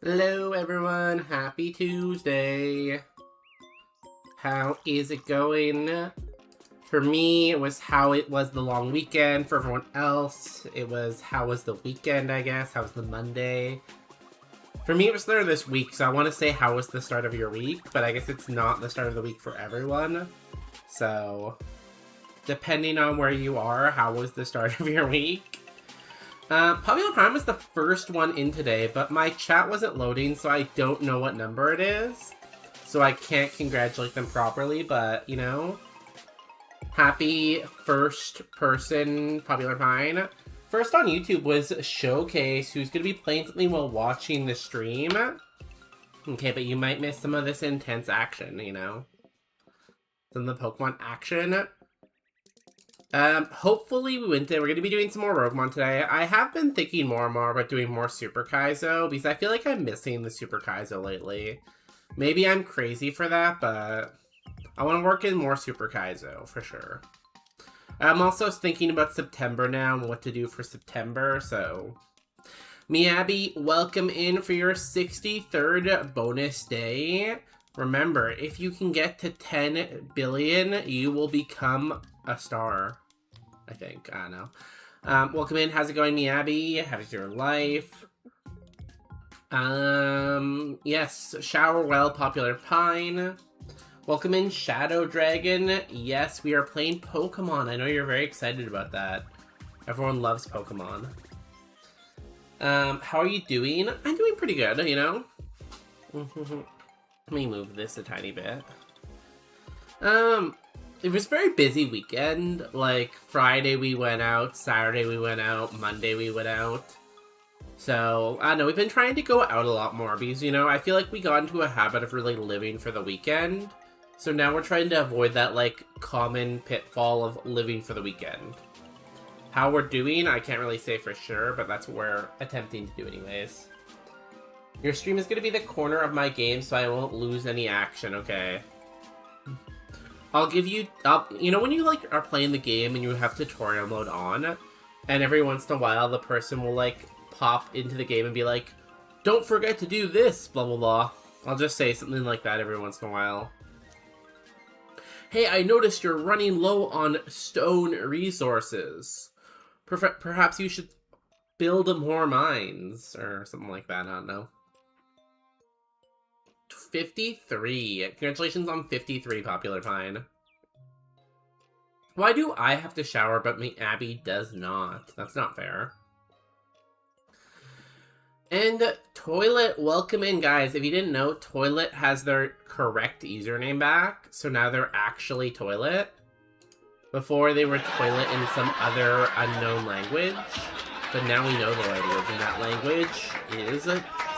Hello everyone, happy Tuesday. How is it going? For me, it was how it was the long weekend. For everyone else, it was how was the weekend, I guess. How was the Monday? For me, it was there this week, so I want to say how was the start of your week, but I guess it's not the start of the week for everyone. So, depending on where you are, how was the start of your week? Popular Prime was the first one in today, but my chat wasn't loading, so I don't know what number it is. So I can't congratulate them properly, but, you know. Happy first person, Popular Prime. First on YouTube was Showcase, who's going to be playing something while watching the stream. Okay, but you might miss some of this intense action, you know. Some of the Pokemon action. Hopefully we win today. We're going to be doing some more Roguemon today. I have been thinking more and more about doing more Super Kaizo, because I feel like I'm missing the Super Kaizo lately. Maybe I'm crazy for that, but I want to work in more Super Kaizo, for sure. I'm also thinking about September now and what to do for September, so... Miyabi, welcome in for your 63rd bonus day. Remember, if you can get to 10 billion, you will become a star. I think. I don't know. Welcome in. How's it going, Miyabi? How's your life? Yes. Shower well, Popular Pine. Welcome in, Shadow Dragon. Yes, we are playing Pokemon. I know you're very excited about that. Everyone loves Pokemon. How are you doing? I'm doing pretty good, you know? Let me move this a tiny bit. It was a very busy weekend. Like, Friday we went out, Saturday we went out, Monday we went out. So, I don't know, we've been trying to go out a lot more because, you know, I feel like we got into a habit of really living for the weekend. So now we're trying to avoid that, like, common pitfall of living for the weekend. How we're doing, I can't really say for sure, but that's what we're attempting to do anyways. Your stream is going to be the corner of my game, so I won't lose any action, okay? I'll give you... you know when you, like, are playing the game and you have tutorial mode on, and every once in a while the person will, like, pop into the game and be like, don't forget to do this, blah, blah, blah. I'll just say something like that every once in a while. Hey, I noticed you're running low on stone resources. Perhaps you should build more mines, or something like that, I don't know. 53. Congratulations on 53, Popular Pine. Why do I have to shower, but Abby does not? That's not fair. And Toilet, welcome in, guys. If you didn't know, Toilet has their correct username back, so now they're actually Toilet. Before, they were Toilet in some other unknown language, but now we know the language, and that language is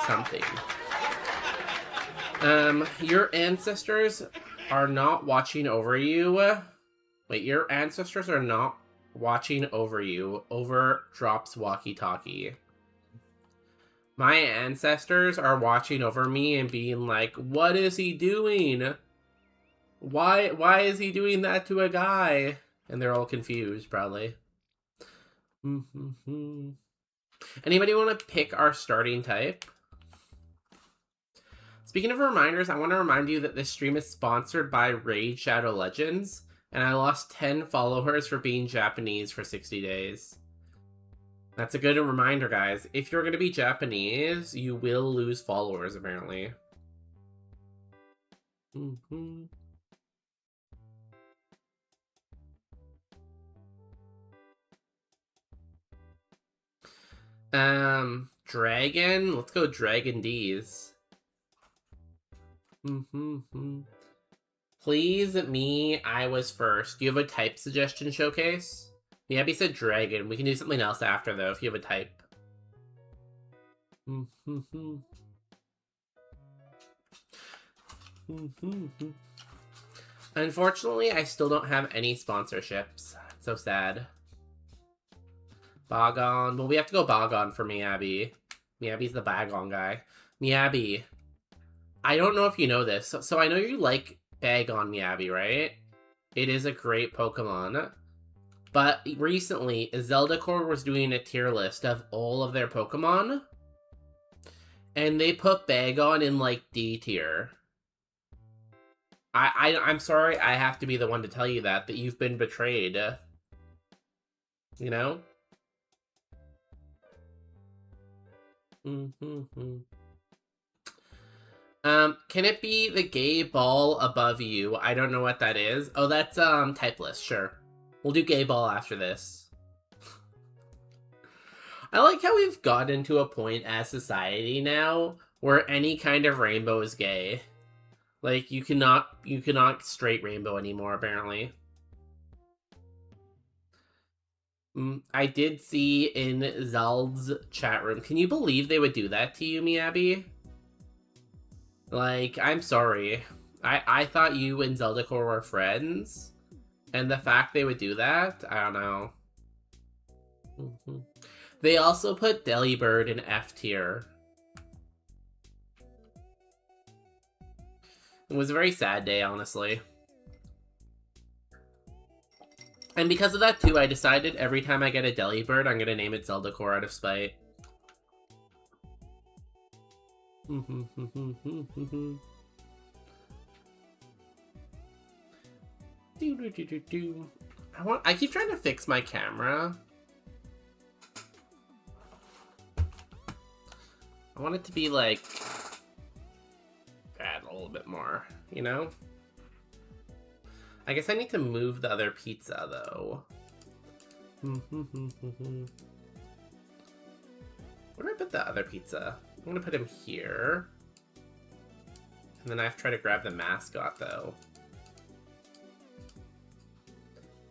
something. Your ancestors are not watching over you. Wait, your ancestors are not watching over you. Over drops walkie-talkie. My ancestors are watching over me and being like, what is he doing? Why is he doing that to a guy? And they're all confused, probably. Anybody want to pick our starting type? Speaking of reminders, I want to remind you that this stream is sponsored by Raid Shadow Legends, and I lost 10 followers for being Japanese for 60 days. That's a good reminder, guys. If you're going to be Japanese, you will lose followers, apparently. Dragon? Let's go Dragon D's. Please, me, I was first. Do you have a type suggestion, Showcase? Abby said dragon. We can do something else after, though, if you have a type. Unfortunately, I still don't have any sponsorships. It's so sad. Bagon. Well, we have to go Bagon for Miyabi. Miyabi's the Bagon guy. Miyabi. I don't know if you know this. So I know you like Bagon Miyabi, right? It is a great Pokemon. But recently, Zelda Core was doing a tier list of all of their Pokemon. And they put Bagon in, like, D tier. I'm sorry, I have to be the one to tell you that you've been betrayed. You know? Can it be the gay ball above you? I don't know what that is. Oh, that's, typeless, sure. We'll do gay ball after this. I like how we've gotten to a point as society now where any kind of rainbow is gay. Like, you cannot straight rainbow anymore, apparently. I did see in Zald's chat room. Can you believe they would do that to you, Miyabi? Like, I'm sorry. I thought you and Zeldacore were friends. And the fact they would do that, I don't know. They also put Delibird in F tier. It was a very sad day, honestly. And because of that, too, I decided every time I get a Delibird, I'm gonna name it Zeldacore out of spite. I keep trying to fix my camera. I want it to be like that a little bit more, you know? I guess I need to move the other pizza though. Where do I put the other pizza? I'm gonna put him here. And then I have to try to grab the mascot, though.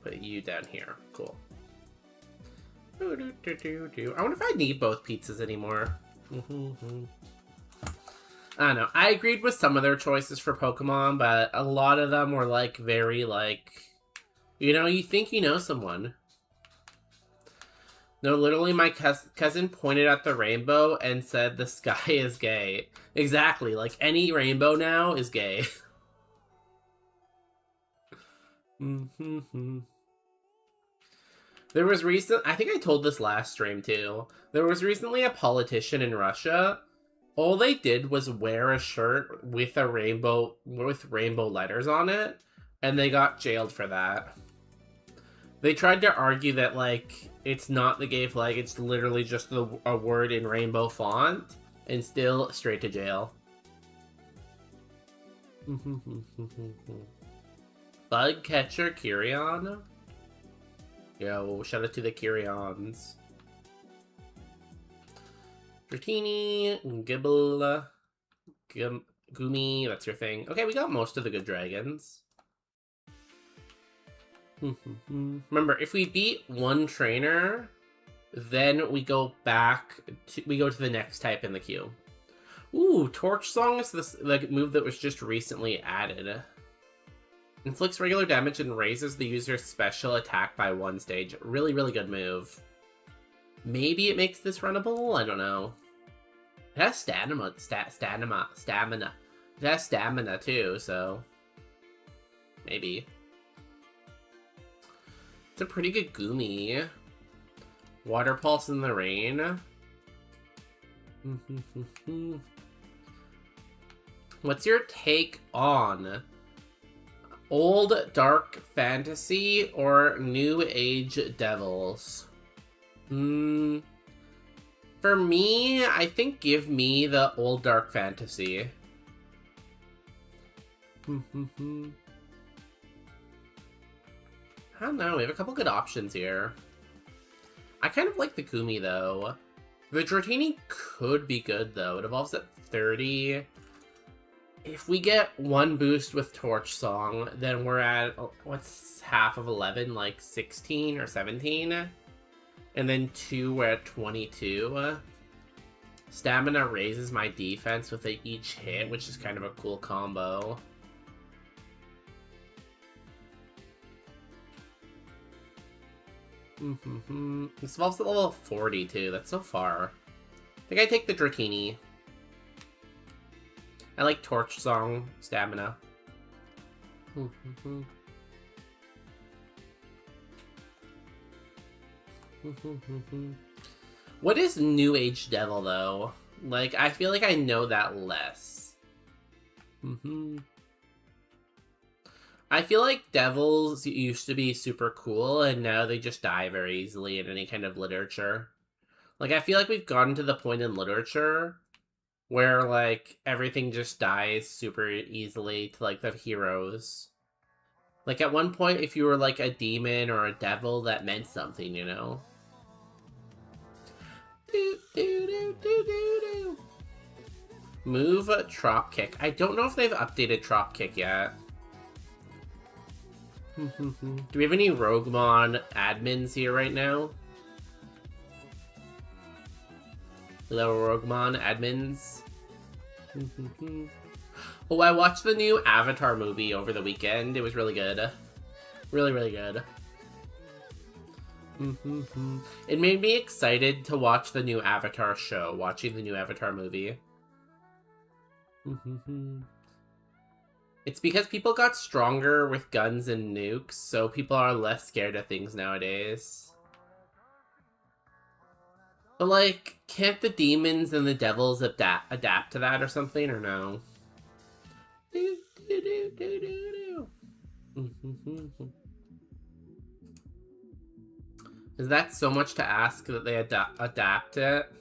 Put you down here. Cool. I wonder if I need both pizzas anymore. I don't know. I agreed with some of their choices for Pokemon, but a lot of them were, like, very, like... You know, you think you know someone. No, literally, my cousin pointed at the rainbow and said the sky is gay. Exactly. Like, any rainbow now is gay. There was I think I told this last stream, too. There was recently a politician in Russia. All they did was wear a shirt with a rainbow, with rainbow letters on it, and they got jailed for that. They tried to argue that, like, it's not the gay flag, it's literally just a word in rainbow font, and still straight to jail. Bug catcher Kyrion? Yo, shout out to the Kyrions. Dratini, Gibble, Gumi, that's your thing. Okay, we got most of the good dragons. Remember, if we beat one trainer, then we go back to, the next type in the queue. Ooh, Torch Song is this like move that was just recently added. Inflicts regular damage and raises the user's special attack by 1 stage. Really, really good move. Maybe it makes this runnable? I don't know. It has stamina. It has stamina too, so maybe. It's a pretty good Gumi. Water Pulse in the Rain. What's your take on old dark fantasy or new age devils? For me, I think give me the old dark fantasy. I don't know, we have a couple good options here. I kind of like the Gumi, though. The Dratini could be good, though. It evolves at 30. If we get 1 boost with Torch Song, then we're at, what's half of 11? Like 16 or 17? And then 2, we're at 22. Stamina raises my defense with each hit, which is kind of a cool combo. This evolves at level 40 too. That's so far. I think I take the Dratini. I like Torch Song stamina. What is New Age Devil though? Like, I feel like I know that less. I feel like devils used to be super cool, and now they just die very easily in any kind of literature. Like, I feel like we've gotten to the point in literature where, like, everything just dies super easily to, like, the heroes. Like, at one point, if you were, like, a demon or a devil, that meant something, you know? Move Trop Kick. I don't know if they've updated Trop Kick yet. Do we have any Roguemon admins here right now? Hello, Roguemon admins. Oh, I watched the new Avatar movie over the weekend. It was really good. Really, really good. It made me excited to watch the new Avatar show, watching the new Avatar movie. It's because people got stronger with guns and nukes, so people are less scared of things nowadays. But, like, can't the demons and the devils adapt to that or something, or no? Is that so much to ask that they adapt it?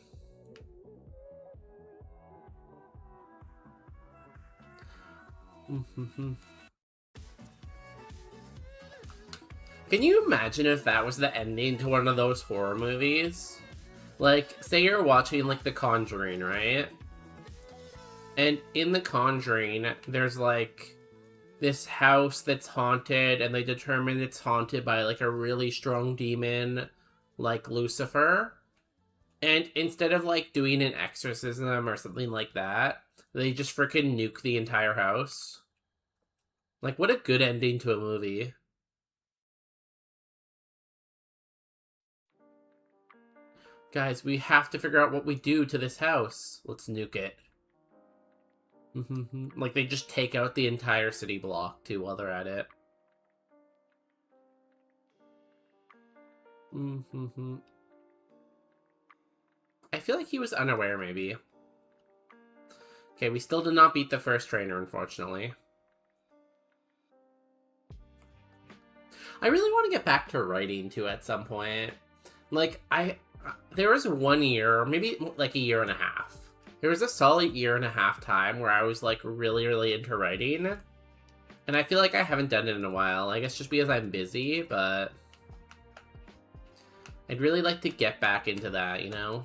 Can you imagine if that was the ending to one of those horror movies? Like, say you're watching, like, The Conjuring, right? And in The Conjuring, there's, like, this house that's haunted, and they determine it's haunted by, like, a really strong demon, like Lucifer. And instead of, like, doing an exorcism or something like that, they just freaking nuke the entire house. Like, what a good ending to a movie. Guys, we have to figure out what we do to this house. Let's nuke it. Like, they just take out the entire city block, too, while they're at it. I feel like he was unaware, maybe. Okay, we still did not beat the first trainer, unfortunately. I really want to get back to writing, too, at some point. Like, there was 1 year, or maybe like a year and a half. There was a solid year and a half time where I was, like, really, really into writing. And I feel like I haven't done it in a while. I guess just because I'm busy, but I'd really like to get back into that, you know?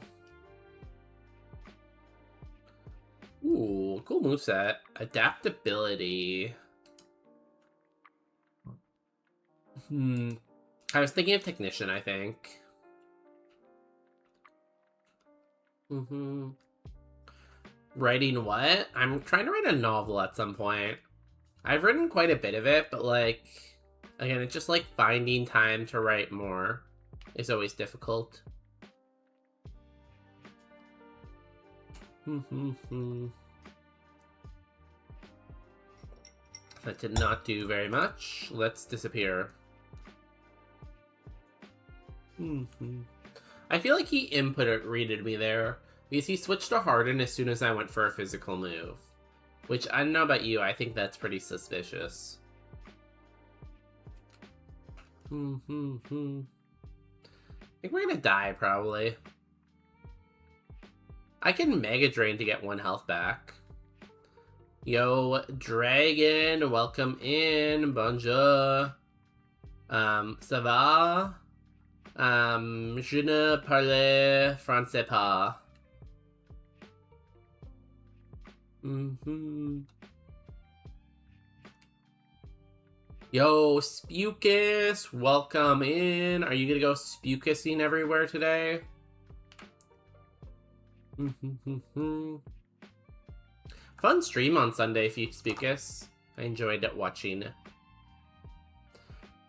Ooh, cool moveset. Adaptability. I was thinking of Technician, I think. Writing what? I'm trying to write a novel at some point. I've written quite a bit of it, but, like, again, it's just, like, finding time to write more is always difficult. That did not do very much. Let's disappear. I feel like he input-readed me there, because he switched to Harden as soon as I went for a physical move. Which, I don't know about you, I think that's pretty suspicious. I think we're gonna die, probably. I can Mega Drain to get 1 health back. Yo, Dragon, welcome in. Bonjour. Ça va? Je ne parle français pas. Yo, Spukus, welcome in. Are you gonna go Spukusing everywhere today? Fun stream on Sunday, Spukus. I enjoyed watching.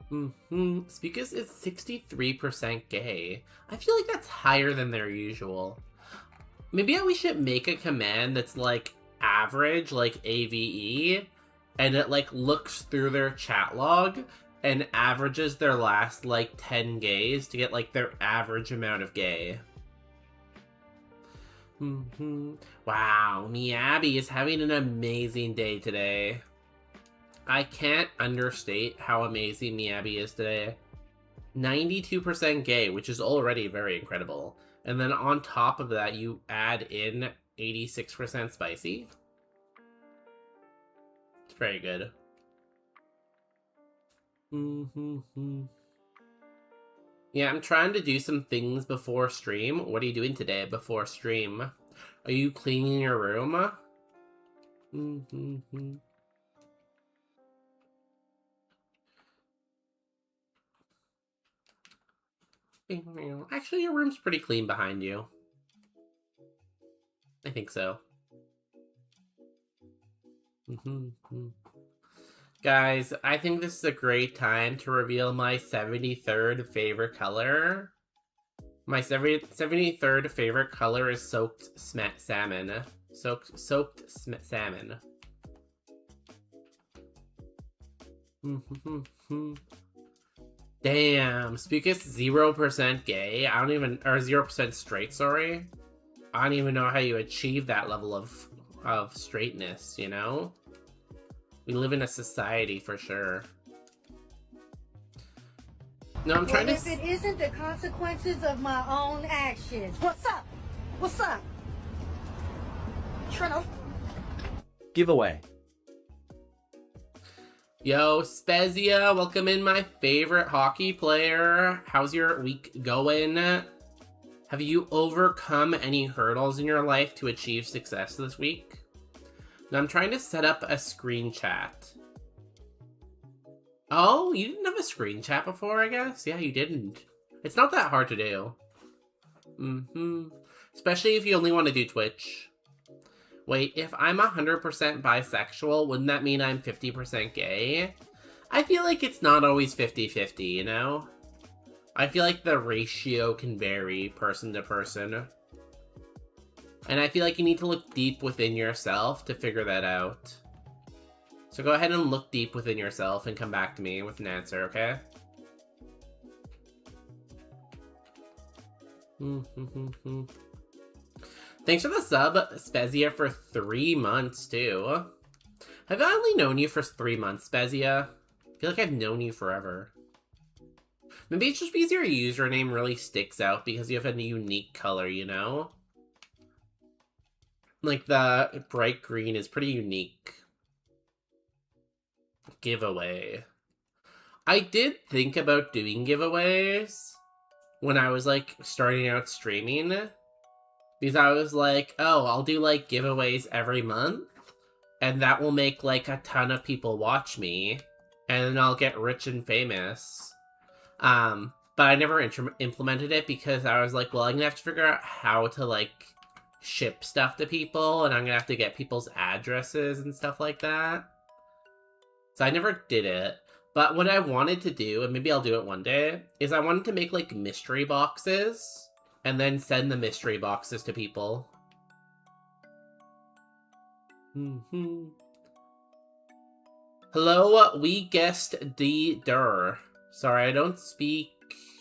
Spukus is 63% gay. I feel like that's higher than their usual. Maybe we should make a command that's, like, average, like AVE, and it, like, looks through their chat log and averages their last, like, 10 gays to get, like, their average amount of gay. Wow, Miyabi is having an amazing day today. I can't understate how amazing Miyabi is today. 92% gay, which is already very incredible. And then on top of that, you add in 86% spicy. It's very good. Yeah, I'm trying to do some things before stream. What are you doing today before stream? Are you cleaning your room? Actually, your room's pretty clean behind you. I think so. Guys, I think this is a great time to reveal my 73rd favorite color. My 73rd favorite color is soaked salmon. Soaked salmon. Damn, Spukus 0% gay. I don't even, or 0% straight, sorry. I don't even know how you achieve that level of straightness, you know? We live in a society for sure. No, I'm trying to. If it isn't the consequences of my own actions. What's up? What's up? Trying to. Giveaway. Yo, Spezia, welcome in, my favorite hockey player. How's your week going? Have you overcome any hurdles in your life to achieve success this week? Now I'm trying to set up a screen chat. Oh, you didn't have a screen chat before, I guess? Yeah, you didn't. It's not that hard to do. Especially if you only want to do Twitch. Wait, if I'm 100% bisexual, wouldn't that mean I'm 50% gay? I feel like it's not always 50-50, you know? I feel like the ratio can vary person to person. And I feel like you need to look deep within yourself to figure that out. So go ahead and look deep within yourself and come back to me with an answer, okay? Thanks for the sub, Spezia, for 3 months, too. Have I only known you for 3 months, Spezia? I feel like I've known you forever. Maybe it's just because your username really sticks out because you have a unique color, you know? Like, the bright green is pretty unique. Giveaway. I did think about doing giveaways when I was, like, starting out streaming. Because I was like, oh, I'll do, like, giveaways every month. And that will make, like, a ton of people watch me. And then I'll get rich and famous. But I never implemented it because I was like, well, I'm gonna have to figure out how to, like, ship stuff to people, and I'm gonna have to get people's addresses and stuff like that. So I never did it. But what I wanted to do, and maybe I'll do it one day, is I wanted to make, like, mystery boxes, and then send the mystery boxes to people. Hello, we guessed die der. Sorry, I don't speak...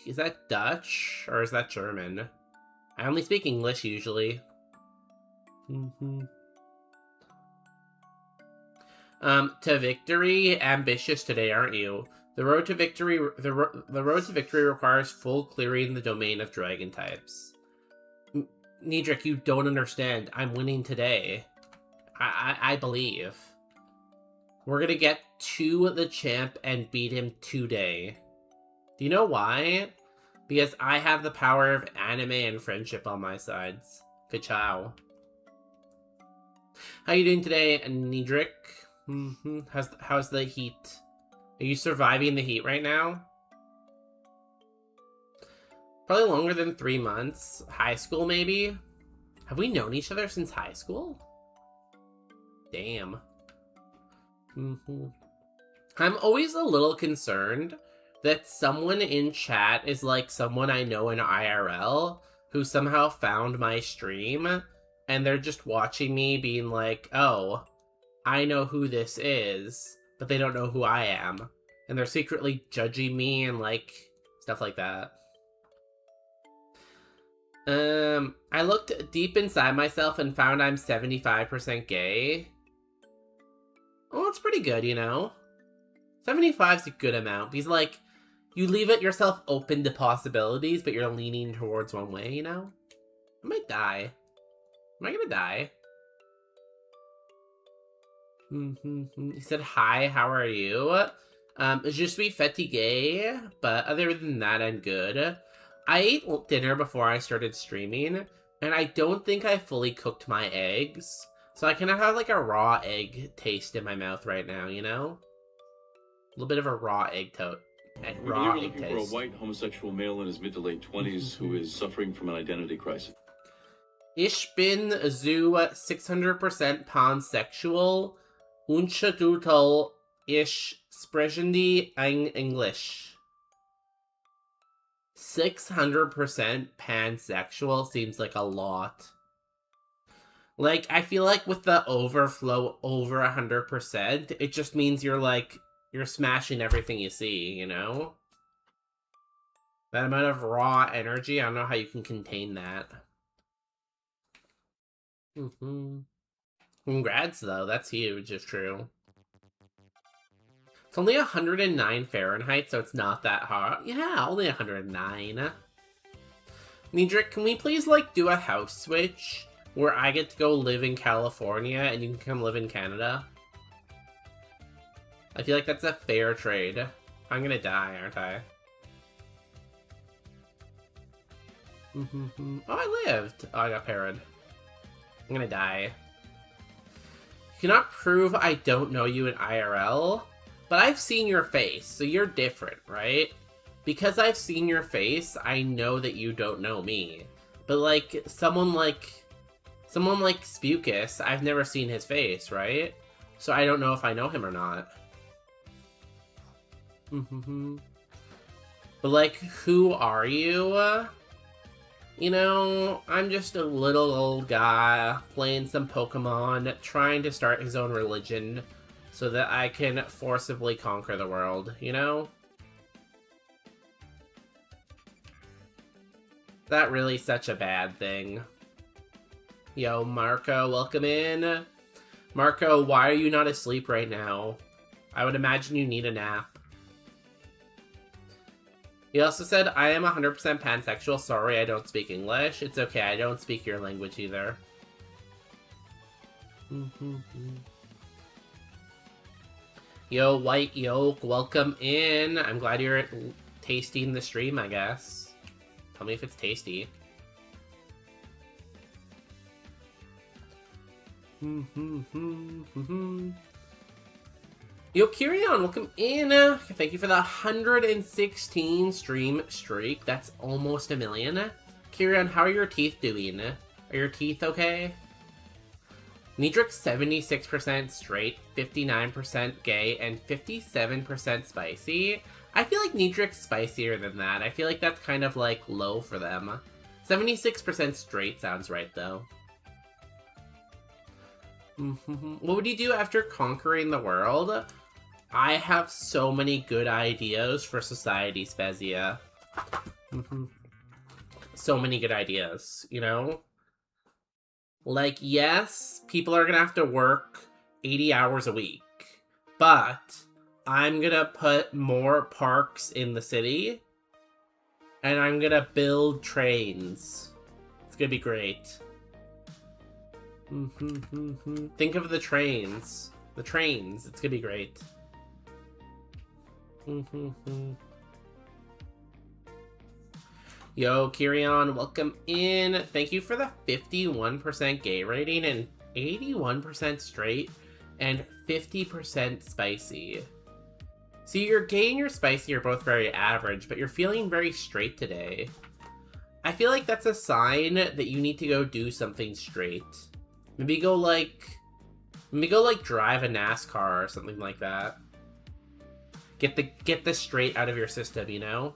Is that Dutch? Or is that German? I only speak English, usually. To victory, ambitious today, aren't you? The road to victory requires full clearing the domain of dragon types. Niedric, you don't understand. I'm winning today. I believe. We're gonna get to the champ and beat him today. Do you know why? Because I have the power of anime and friendship on my sides. Ka-chow. How you doing today, Niedric? How's the heat? Are you surviving the heat right now? Probably longer than 3 months. High school, maybe? Have we known each other since high school? Damn. I'm always a little concerned that someone in chat is like someone I know in IRL who somehow found my stream and they're just watching me being like, oh, I know who this is, but they don't know who I am. And they're secretly judging me and like stuff like that. I looked deep inside myself and found I'm 75% gay. Well, that's pretty good, you know? 75's a good amount, because, like, you leave it yourself open to possibilities, but you're leaning towards one way, you know? I might die. Am I gonna die? He said, hi, how are you? Je suis fatigué, but other than that, I'm good. I ate dinner before I started streaming, and I don't think I fully cooked my eggs. So I kind of have like a raw egg taste in my mouth right now, you know? A little bit of a raw egg taste. We're looking for a white homosexual male in his mid to late 20s who is suffering from an identity crisis. Ich bin zu 600% pansexual. Unschatutal ich sprechen die English. 600% pansexual seems like a lot. Like, I feel like with the overflow over 100%, it just means you're, like, you're smashing everything you see, you know? That amount of raw energy, I don't know how you can contain that. Congrats, though. That's huge, if true. It's only 109 Fahrenheit, so it's not that hot. Yeah, only 109. Niedric, can we please, like, do a house switch? Where I get to go live in California and you can come live in Canada. I feel like that's a fair trade. I'm gonna die, aren't I? Oh, I lived. Oh, I got parried. I'm gonna die. You cannot prove I don't know you in IRL, but I've seen your face, so you're different, right? Because I've seen your face, I know that you don't know me. But like someone like Spukus, I've never seen his face, right? So I don't know if I know him or not. But like, who are you? You know, I'm just a little old guy playing some Pokemon, trying to start his own religion so that I can forcibly conquer the world, you know? That really such a bad thing. Yo, Marco, welcome in. Marco, why are you not asleep right now? I would imagine you need a nap. He also said, I am 100% pansexual. Sorry, I don't speak English. It's okay, I don't speak your language either. Yo, White Yolk, welcome in. I'm glad you're tasting the stream, I guess. Tell me if it's tasty. Yo, Kyrion, welcome in. Thank you for the 116 stream streak. That's almost 1 million. Kyrion, how are your teeth doing? Are your teeth okay? Nidric 76% straight, 59% gay, and 57% spicy. I feel like Nidric's spicier than that. I feel like that's kind of like low for them. 76% straight sounds right though. What would you do after conquering the world? I have so many good ideas for society, Spezia. So many good ideas, you know? Like, yes, people are gonna have to work 80 hours a week, but I'm gonna put more parks in the city, and I'm gonna build trains. It's gonna be great. Think of the trains. The trains. It's gonna be great. Yo, Kyrion, welcome in. Thank you for the 51% gay rating and 81% straight and 50% spicy. See, your gay and your spicy are both very average, but you're feeling very straight today. I feel like that's a sign that you need to go do something straight. Maybe go like drive a NASCAR or something like that. Get the straight out of your system, you know?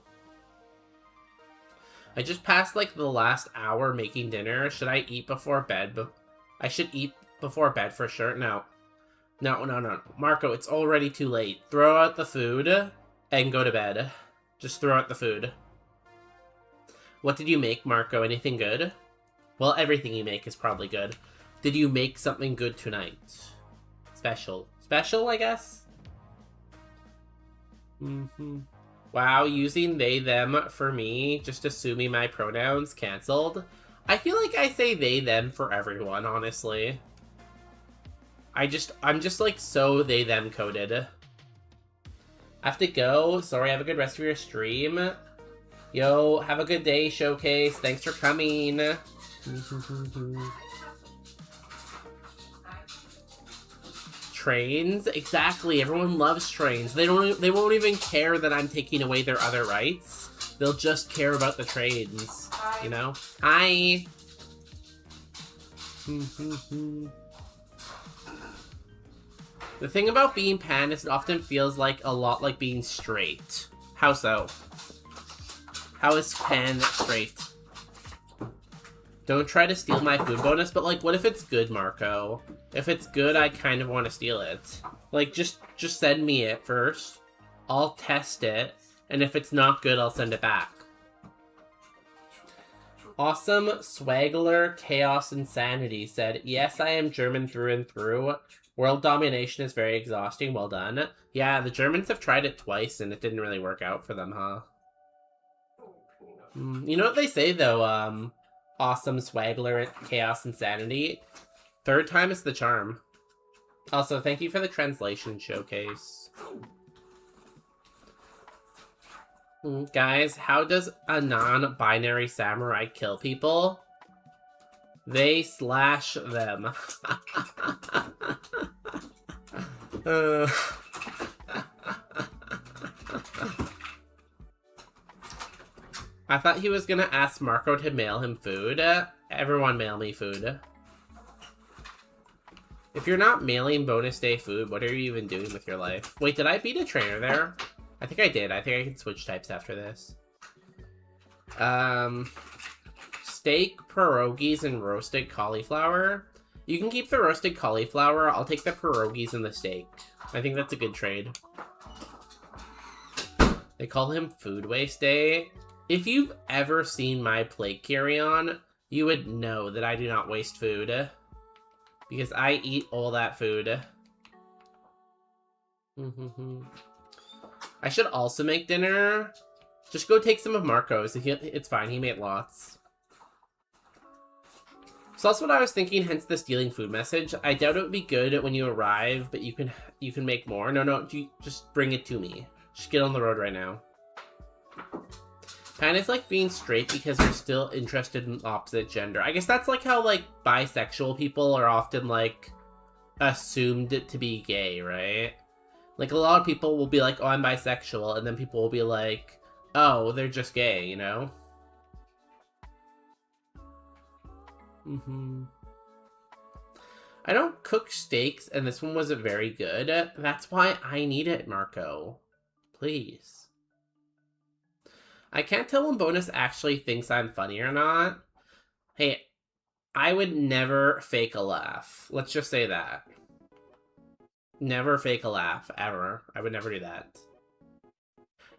I just passed like the last hour making dinner. Should I eat before bed? I should eat before bed for sure. No. Marco, it's already too late. Throw out the food and go to bed. Just throw out the food. What did you make, Marco? Anything good? Well, everything you make is probably good. Did you make something good tonight? Special, I guess? Wow, using they, them for me, just assuming my pronouns canceled. I feel like I say they, them for everyone, honestly. I'm just like so they, them coded. I have to go. Sorry, have a good rest of your stream. Yo, have a good day, Showcase. Thanks for coming. Trains? Exactly. Everyone loves trains. They won't even care that I'm taking away their other rights. They'll just care about the trains. You know? Hi. The thing about being pan is it often feels like a lot like being straight. How so? How is pan straight? Don't try to steal my food bonus, but like, what if it's good, Marco? If it's good, I kind of want to steal it. Like, just send me it first. I'll test it, and if it's not good, I'll send it back. Awesome Swaggler Chaos Insanity said, yes, I am German through and through. World domination is very exhausting. Well done. Yeah, the Germans have tried it twice, and it didn't really work out for them, huh? You know what they say, though, Awesome Swaggler Chaos Insanity. Third time is the charm. Also, thank you for the translation showcase. Guys, how does a non-binary samurai kill people? They slash them. I thought he was gonna ask Marco to mail him food. Everyone mail me food. If you're not mailing bonus day food, what are you even doing with your life? Wait, did I beat a trainer there? I think I did. I think I can switch types after this. Steak, pierogies, and roasted cauliflower. You can keep the roasted cauliflower. I'll take the pierogies and the steak. I think that's a good trade. They call him Food Waste Day. If you've ever seen my plate carry-on, you would know that I do not waste food. Because I eat all that food. I should also make dinner. Just go take some of Marco's. It's fine, he made lots. So that's what I was thinking, hence the stealing food message. I doubt it would be good when you arrive, but you can make more. No, you just bring it to me. Just get on the road right now. Kind of like being straight because you're still interested in opposite gender. I guess that's like how like bisexual people are often like assumed to be gay, right? Like a lot of people will be like, oh, I'm bisexual, and then people will be like, oh, they're just gay, you know? I don't cook steaks, and this one wasn't very good. That's why I need it, Marco. Please. I can't tell when Bonus actually thinks I'm funny or not. Hey, I would never fake a laugh. Let's just say that. Never fake a laugh, ever. I would never do that.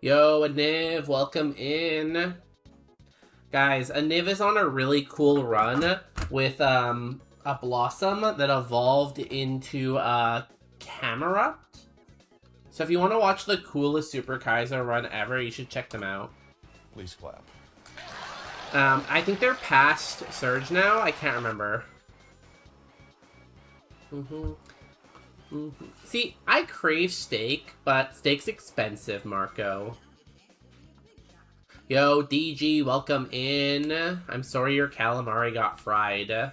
Yo, Aniv, welcome in. Guys, Aniv is on a really cool run with a Blossom that evolved into a Camerupt. So if you want to watch the coolest Super Kaiser run ever, you should check them out. Please clap. I think they're past Surge now. I can't remember. See, I crave steak, but steak's expensive, Marco. Yo, DG, welcome in. I'm sorry your calamari got fried.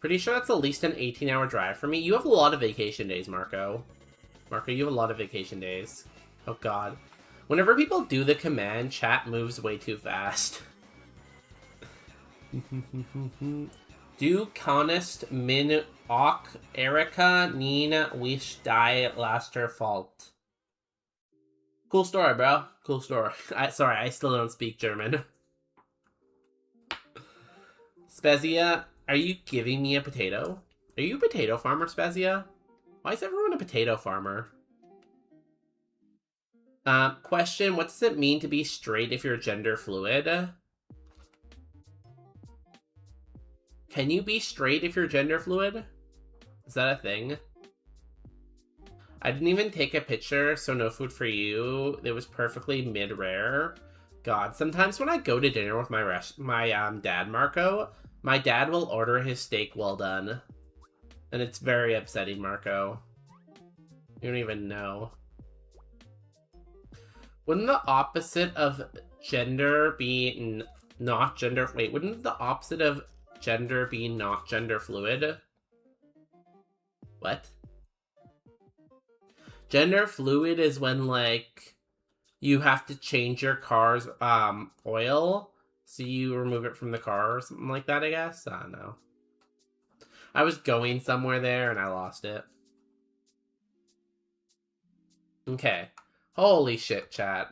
Pretty sure that's at least an 18-hour drive for me. You have a lot of vacation days, Marco. Marco, you have a lot of vacation days. Oh, God. Whenever people do the command, chat moves way too fast. Du kannst min och Erika Nina wish die laster fault. Cool story, bro. Cool story. Sorry, I still don't speak German. Spezia, are you giving me a potato? Are you a potato farmer, Spezia? Why is everyone a potato farmer? Question, what does it mean to be straight if you're gender fluid? Can you be straight if you're gender fluid? Is that a thing? I didn't even take a picture, so no food for you. It was perfectly mid-rare. God, sometimes when I go to dinner with my dad, Marco, my dad will order his steak well done. And it's very upsetting, Marco. You don't even know. Wouldn't the opposite of gender be not gender... Wait, wouldn't the opposite of gender be not gender fluid? What? Gender fluid is when, like, you have to change your car's oil, so you remove it from the car or something like that, I guess? I don't know. I was going somewhere there and I lost it. Okay. Holy shit, chat.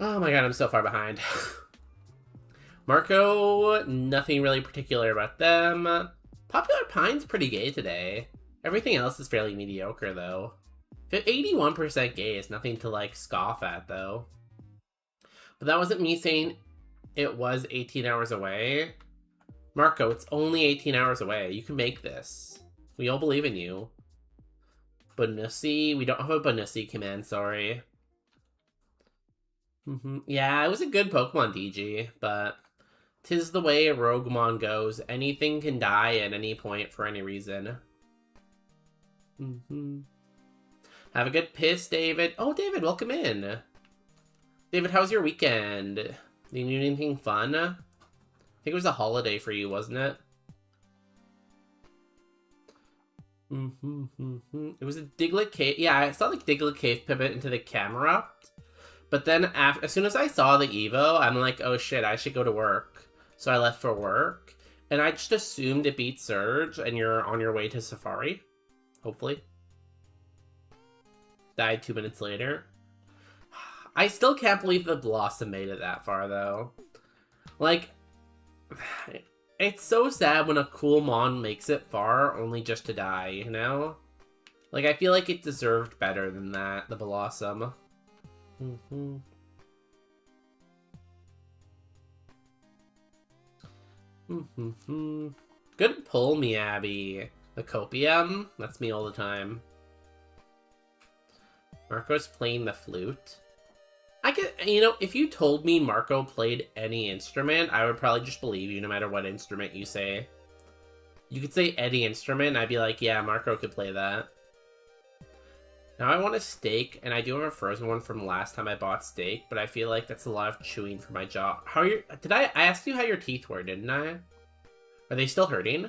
Oh my god, I'm so far behind. Marco, nothing really particular about them. Popular Pine's pretty gay today. Everything else is fairly mediocre, though. 81% gay is nothing to, like, scoff at, though. But that wasn't me saying it was 18 hours away. Marco, it's only 18 hours away. You can make this. We all believe in you. Bonussi? We don't have a Bonussi command, sorry. Yeah, it was a good Pokemon, DG, but 'tis the way a Roguemon goes. Anything can die at any point for any reason. Have a good piss, David. Oh, David, welcome in. David, how's your weekend? Did you do anything fun? I think it was a holiday for you, wasn't it? It was a Diglett Cave. Yeah, I saw like Diglett Cave pivot into the camera. But then as soon as I saw the Evo, I'm like, oh shit, I should go to work. So I left for work. And I just assumed it beat Surge and you're on your way to Safari. Hopefully. Died 2 minutes later. I still can't believe the Blossom made it that far, though. Like, it's so sad when a cool Mon makes it far only just to die, you know? Like, I feel like it deserved better than that, the Blossom. Good pull, Miyabi. The copium? That's me all the time. Marco's playing the flute. I could, you know, if you told me Marco played any instrument, I would probably just believe you no matter what instrument you say. You could say any instrument, and I'd be like, yeah, Marco could play that. Now I want a steak, and I do have a frozen one from last time I bought steak, but I feel like that's a lot of chewing for my jaw. How are your, I asked you how your teeth were, didn't I? Are they still hurting?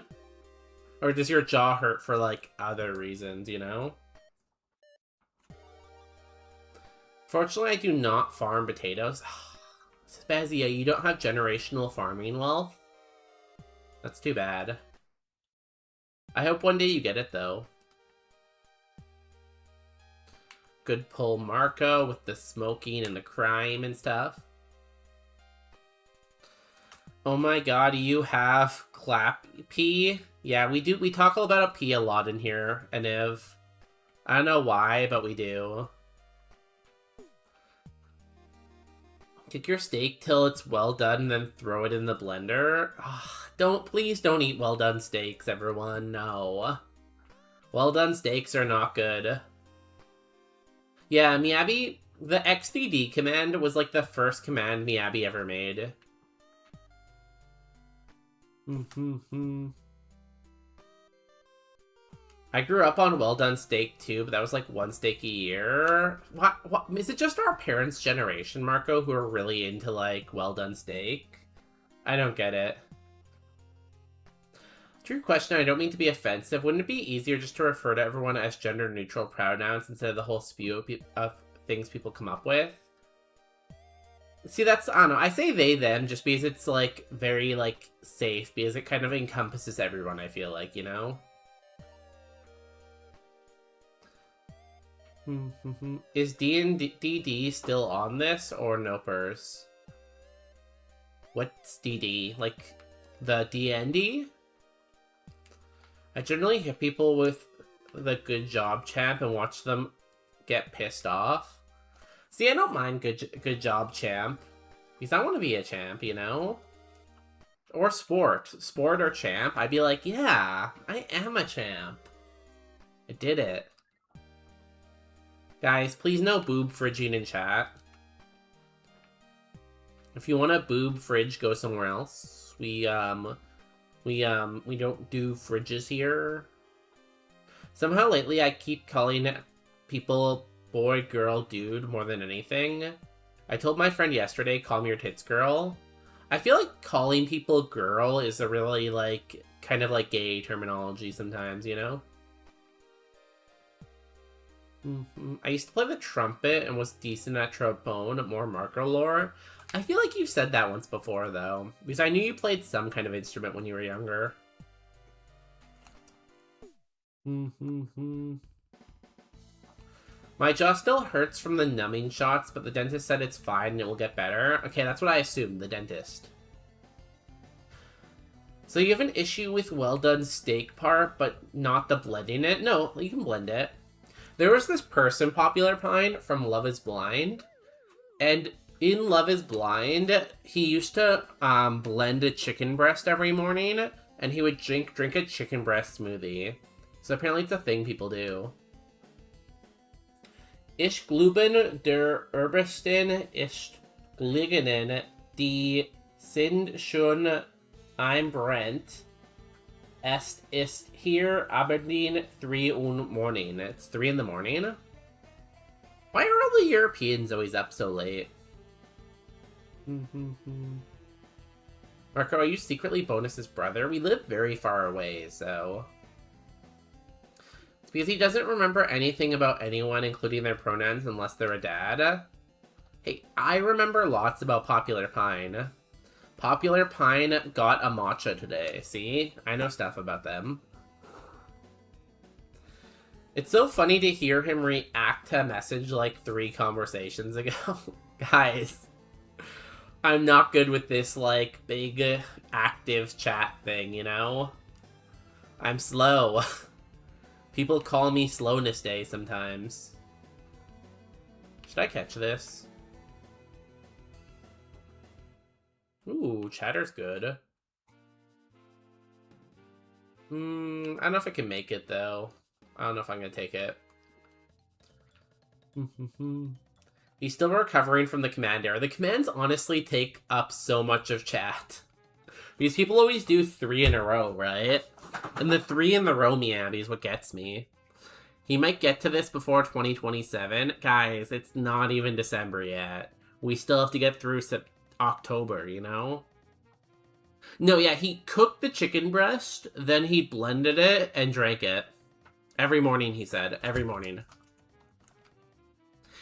Or does your jaw hurt for, like, other reasons, you know? Fortunately, I do not farm potatoes. Spazia, you don't have generational farming wealth? That's too bad. I hope one day you get it, though. Good pull, Marco, with the smoking and the crime and stuff. Oh my god, you have clap P? Yeah, we do. We talk about a P a lot in here, Aniv. I don't know why, but we do. Cook your steak till it's well done, then throw it in the blender. Oh, please don't eat well done steaks, everyone. No. Well done steaks are not good. Yeah, Miyabi, the XDD command was like the first command Miyabi ever made. I grew up on well done steak too, but that was like one steak a year. What is it just our parents' generation, Marco, who are really into like well done steak? I don't get it. True question, I don't mean to be offensive. Wouldn't it be easier just to refer to everyone as gender neutral pronouns instead of the whole spew of things people come up with? See, that's, I don't know, I say they, them, just because it's like very like safe, because it kind of encompasses everyone, I feel like, you know? Is D&D still on this, or nopers? What's DD? Like, the D&D? I generally hit people with the good job champ and watch them get pissed off. See, I don't mind good job champ, because I want to be a champ, you know? Or sport or champ. I'd be like, yeah, I am a champ. I did it. Guys, please no boob fridging in chat. If you want a boob fridge, go somewhere else. We don't do fridges here. Somehow lately I keep calling people boy, girl, dude more than anything. I told my friend yesterday, call me your tits girl. I feel like calling people girl is a really like, kind of like gay terminology sometimes, you know? I used to play the trumpet and was decent at trombone, more Marco lore. I feel like you've said that once before, though, because I knew you played some kind of instrument when you were younger. My jaw still hurts from the numbing shots, but the dentist said it's fine and it will get better. Okay, that's what I assumed, the dentist. So you have an issue with well done steak part, but not the blending it? No, you can blend it. There was this person, Popular Pine, from Love is Blind, and in Love is Blind, he used to blend a chicken breast every morning, and he would drink a chicken breast smoothie. So apparently it's a thing people do. Ich Gluben der Erbsten ist gelegen, die sind schon einbrennt. Es ist hier Aberdeen 3 Uhr morning. It's 3 in the morning. Why are all the Europeans always up so late? Marco, are you secretly Bonus's brother? We live very far away, so... It's because he doesn't remember anything about anyone, including their pronouns, unless they're a dad. Hey, I remember lots about Popular Pine. Popular Pine got a matcha today, see? I know stuff about them. It's so funny to hear him react to a message like 3 conversations ago. Guys, I'm not good with this, like, big active chat thing, you know? I'm slow. People call me Slowness Day sometimes. Should I catch this? Ooh, chatter's good. I don't know if I can make it, though. I don't know if I'm gonna take it. He's still recovering from the command error. The commands honestly take up so much of chat. Because people always do 3 in a row, right? And the 3 in the row meandy is what gets me. He might get to this before 2027. Guys, it's not even December yet. We still have to get through October, you know? No, yeah, he cooked the chicken breast, then he blended it and drank it. Every morning, he said. Every morning.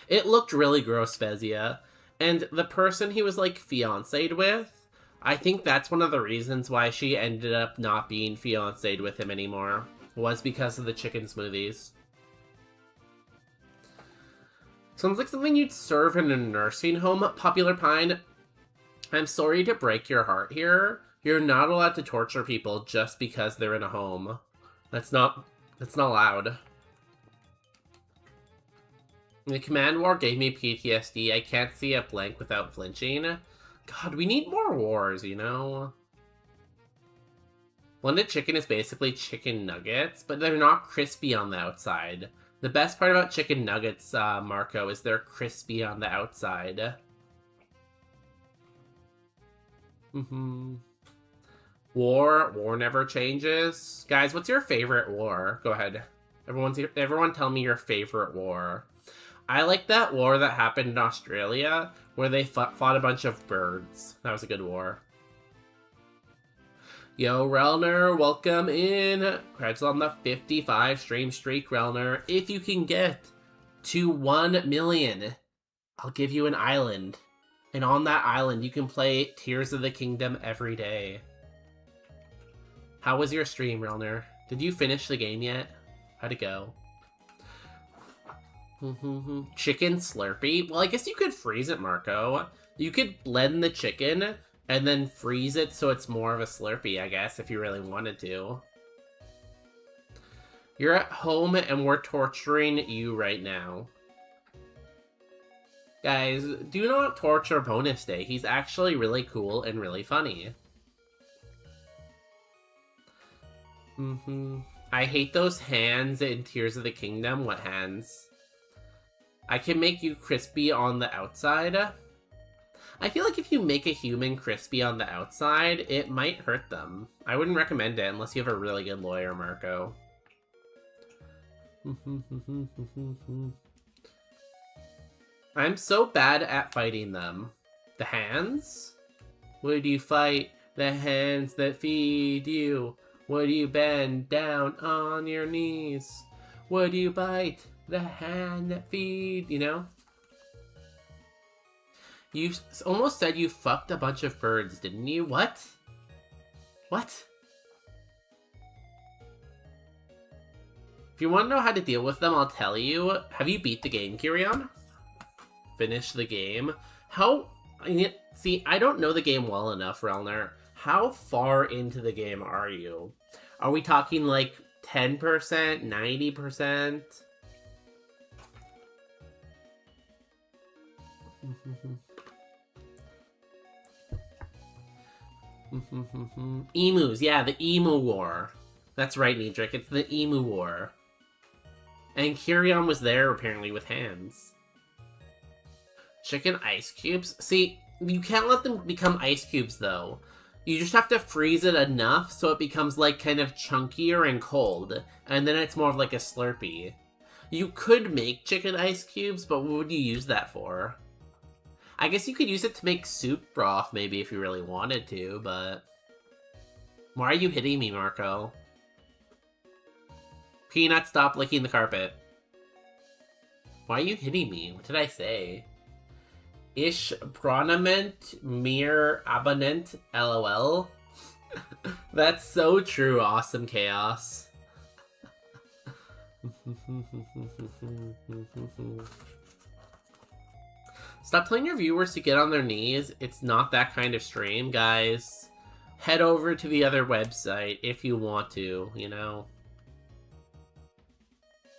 It looked really gross, Spezia. And the person he was, like, fiancé'd with, I think that's one of the reasons why she ended up not being fiancé'd with him anymore. Was because of the chicken smoothies. Sounds like something you'd serve in a nursing home, Popular Pine. I'm sorry to break your heart here. You're not allowed to torture people just because they're in a home. That's not allowed. The command war gave me PTSD. I can't see a blank without flinching. God, we need more wars, you know? Blended chicken is basically chicken nuggets, but they're not crispy on the outside. The best part about chicken nuggets, Marco, is they're crispy on the outside. War never changes. Guys, what's your favorite war? Go ahead. Everyone tell me your favorite war. I like that war that happened in Australia, where they fought a bunch of birds. That was a good war. Yo, Relner, welcome in. Congrats on the 55 stream streak, Relner. If you can get to 1 million, I'll give you an island. And on that island, you can play Tears of the Kingdom every day. How was your stream, Relner? Did you finish the game yet? How'd it go? Chicken Slurpee? Well, I guess you could freeze it, Marco. You could blend the chicken and then freeze it so it's more of a Slurpee, I guess, if you really wanted to. You're at home and we're torturing you right now. Guys, do not torture Bonus Day. He's actually really cool and really funny. I hate those hands in Tears of the Kingdom. What hands? I can make you crispy on the outside. I feel like if you make a human crispy on the outside, it might hurt them. I wouldn't recommend it unless you have a really good lawyer, Marco. I'm so bad at fighting them. The hands? Would you fight the hands that feed you? Would you bend down on your knees? Would you bite the hand that feed, you know? You almost said you fucked a bunch of birds, didn't you? What? What? If you want to know how to deal with them, I'll tell you. Have you beat the game, Kyrion? Finish the game? How... See, I don't know the game well enough, Relner. How far into the game are you? Are we talking like 10%? 90%? Emus, yeah, the Emu War. That's right, Niedric, it's the Emu War. And Kyrion was there, apparently, with hands. Chicken ice cubes? See, you can't let them become ice cubes, though. You just have to freeze it enough so it becomes, like, kind of chunkier and cold. And then it's more of like a Slurpee. You could make chicken ice cubes, but what would you use that for? I guess you could use it to make soup broth, maybe, if you really wanted to, but... Why are you hitting me, Marco? Peanut, stop licking the carpet. Why are you hitting me? What did I say? Ish pronament mir abonent lol. That's so true, awesome chaos. Stop telling your viewers to get on their knees. It's not that kind of stream, guys. Head over to the other website if you want to, you know.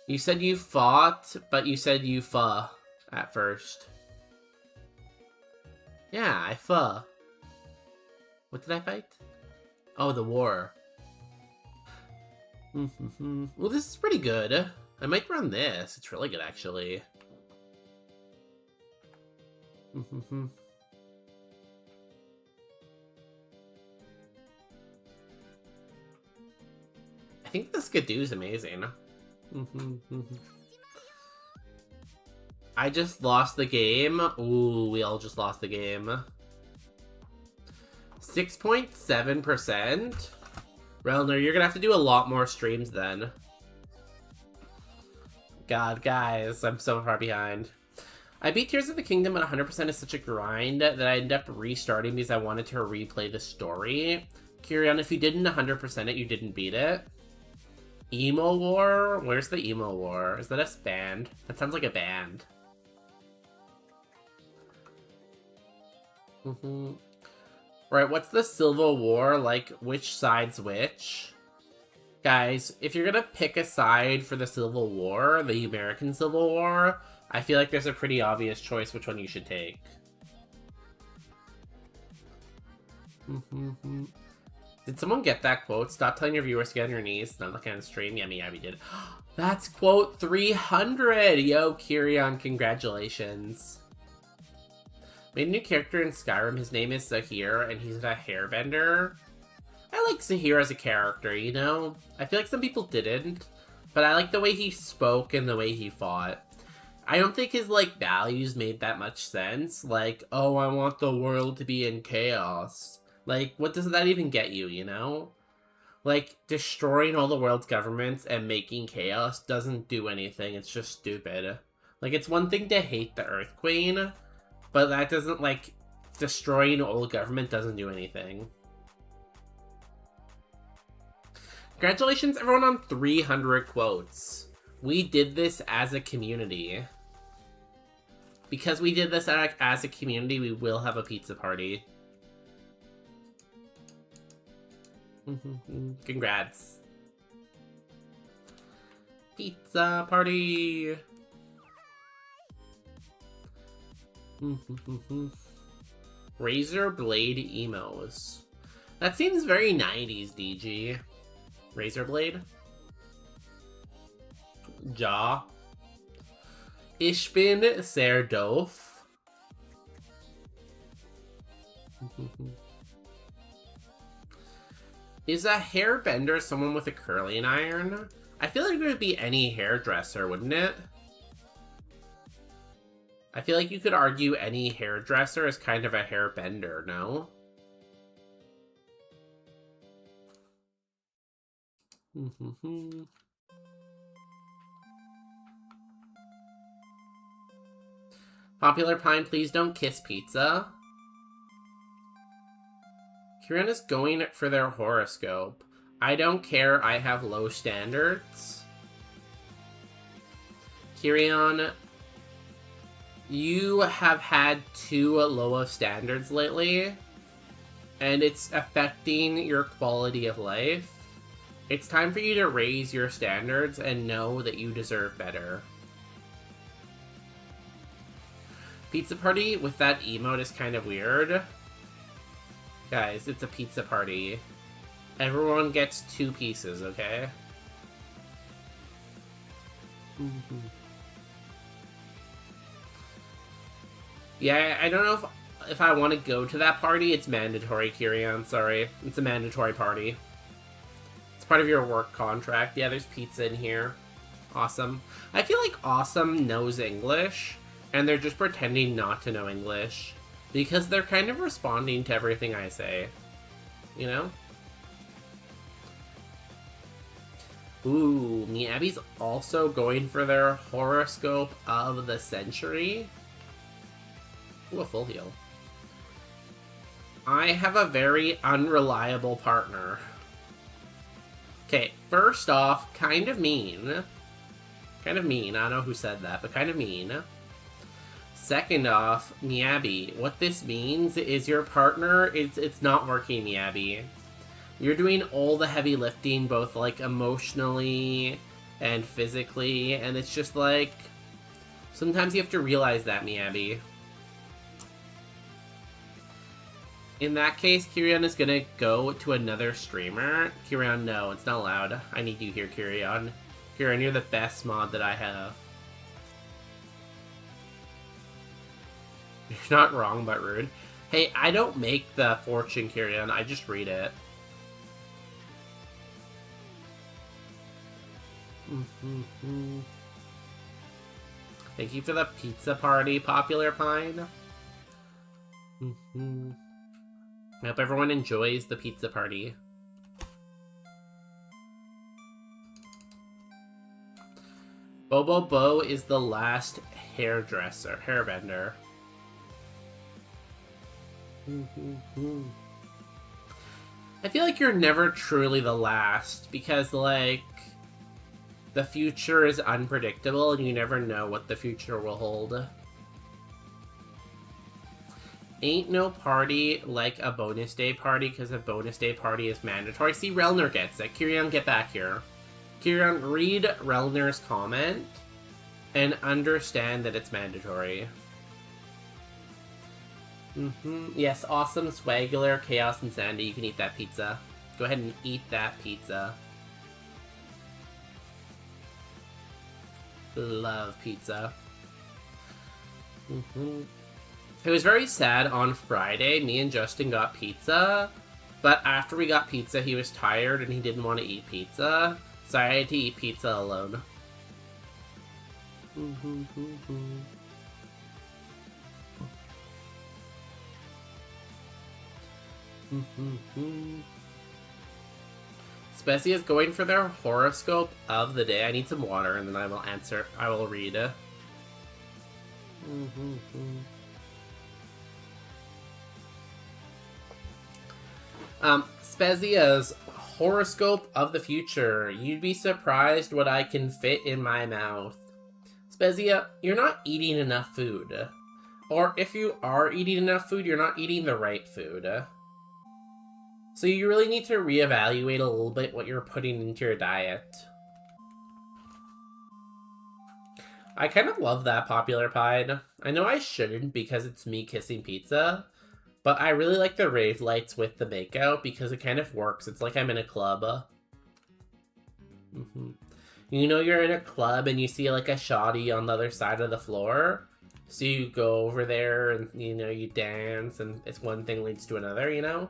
You said you fought, but you said you fuh at first. Yeah, I fuh. What did I fight? Oh, the war. Well, this is pretty good. I might run this. It's really good, actually. I think the Skidoo is amazing. I just lost the game. Ooh, we all just lost the game. 6.7%? Relner, you're gonna have to do a lot more streams then. God, guys, I'm so far behind. I beat Tears of the Kingdom at 100% is such a grind that I ended up restarting because I wanted to replay the story. Kirion, if you didn't 100% it, you didn't beat it. Emo War? Where's the Emo War? Is that a band? That sounds like a band. Right, what's the Civil War? Like, which side's which? Guys, if you're gonna pick a side for the Civil War, the American Civil War, I feel like there's a pretty obvious choice which one you should take. Did someone get that quote? Stop telling your viewers to get on your knees. Not looking at the stream. Yeah, we did. That's quote 300! Yo, Kirion, congratulations. Made a new character in Skyrim. His name is Zahir, and he's a hairbender. I like Zahir as a character, you know? I feel like some people didn't, but I like the way he spoke and the way he fought. I don't think his, like, values made that much sense. Like, oh, I want the world to be in chaos. Like, what does that even get you, you know? Like, destroying all the world's governments and making chaos doesn't do anything. It's just stupid. Like, it's one thing to hate the Earth Queen, but that doesn't, like, destroying all government doesn't do anything. Congratulations, everyone, on 300 quotes. We did this as a community. Because we did this as a community, we will have a pizza party. Congrats. Pizza party! Razor blade emos. That seems very 90s, DG. Razor blade? Jaw. Ich bin sehr doof. Is a hairbender someone with a curling iron? I feel like it would be any hairdresser, wouldn't it? I feel like you could argue any hairdresser is kind of a hairbender, no? Popular Pine, please don't kiss pizza. Kieran is going for their horoscope. I don't care, I have low standards. Kirion, you have had too low of standards lately, and it's affecting your quality of life. It's time for you to raise your standards and know that you deserve better. Pizza party with that emote is kind of weird. Guys, it's a pizza party. Everyone gets 2 pieces, okay? Yeah, I don't know if I want to go to that party. It's mandatory, Kirion, sorry. It's a mandatory party. It's part of your work contract. Yeah, there's pizza in here. Awesome. I feel like Awesome knows English, and they're just pretending not to know English, because they're kind of responding to everything I say. You know? Ooh, Miyabi's also going for their horoscope of the century. Ooh, a full heal. I have a very unreliable partner. Okay, first off, kind of mean. Kind of mean. I don't know who said that, but kind of mean. Second off, Miyabi, what this means is your partner, it's not working, Miyabi. You're doing all the heavy lifting, both, like, emotionally and physically, and it's just, like, sometimes you have to realize that, Miyabi. In that case, Kirion is gonna go to another streamer. Kirion, no, it's not allowed. I need you here, Kirion. Kirion, you're the best mod that I have. You're not wrong, but rude. Hey, I don't make the fortune, Kirion. I just read it. Thank you for the pizza party, Popular Pine. I hope everyone enjoys the pizza party. Bobo Bo is the last hairbender. I feel like you're never truly the last, because, like, the future is unpredictable and you never know what the future will hold. Ain't no party like a bonus day party, because a bonus day party is mandatory. See, Relner gets it. Kirion, get back here. Kirion, read Relner's comment and understand that it's mandatory. Yes, Awesome, Swaggler, Chaos, and Sandy, you can eat that pizza. Go ahead and eat that pizza. Love pizza. It was very sad on Friday. Me and Justin got pizza, but after we got pizza, he was tired and he didn't want to eat pizza, so I had to eat pizza alone. Specie is going for their horoscope of the day. I need some water and then I will answer. I will read it. Spezia's horoscope of the future. You'd be surprised what I can fit in my mouth. Spezia, you're not eating enough food. Or if you are eating enough food, you're not eating the right food. So you really need to reevaluate a little bit what you're putting into your diet. I kind of love that Popular Pine. I know I shouldn't because it's me kissing pizza, but I really like the rave lights with the makeout because it kind of works. It's like I'm in a club. You know you're in a club and you see like a shoddy on the other side of the floor. So you go over there and, you know, you dance and it's one thing leads to another, you know?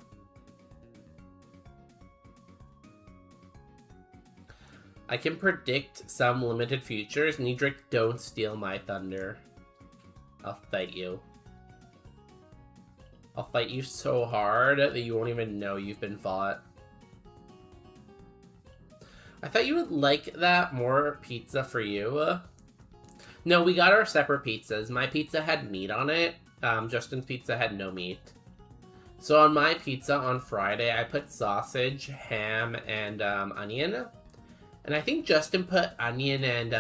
I can predict some limited futures. Niedric, don't steal my thunder. I'll fight you. I'll fight you so hard that you won't even know you've been fought. I thought you would like that more pizza for you. No, we got our separate pizzas. My pizza had meat on it. Justin's pizza had no meat. So on my pizza on Friday, I put sausage, ham, and onion. And I think Justin put onion and,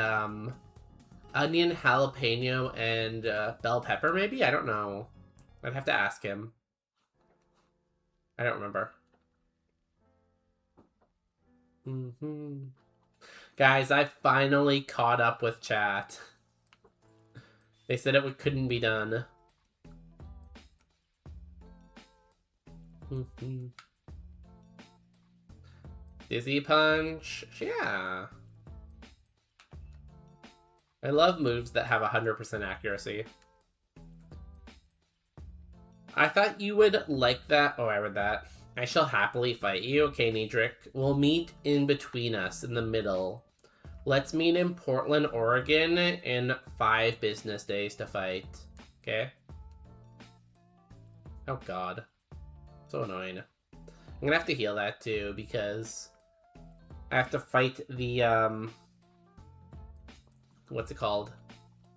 onion, jalapeno, and bell pepper, maybe? I don't know. I'd have to ask him. I don't remember. Guys, I finally caught up with chat. They said it couldn't be done. Dizzy Punch, yeah. I love moves that have 100% accuracy. I thought you would like that. Oh, I read that. I shall happily fight you. Okay, Niedric. We'll meet in between us, in the middle. Let's meet in Portland, Oregon in 5 business days to fight. Okay? Oh god. So annoying. I'm gonna have to heal that too, because I have to fight the, what's it called?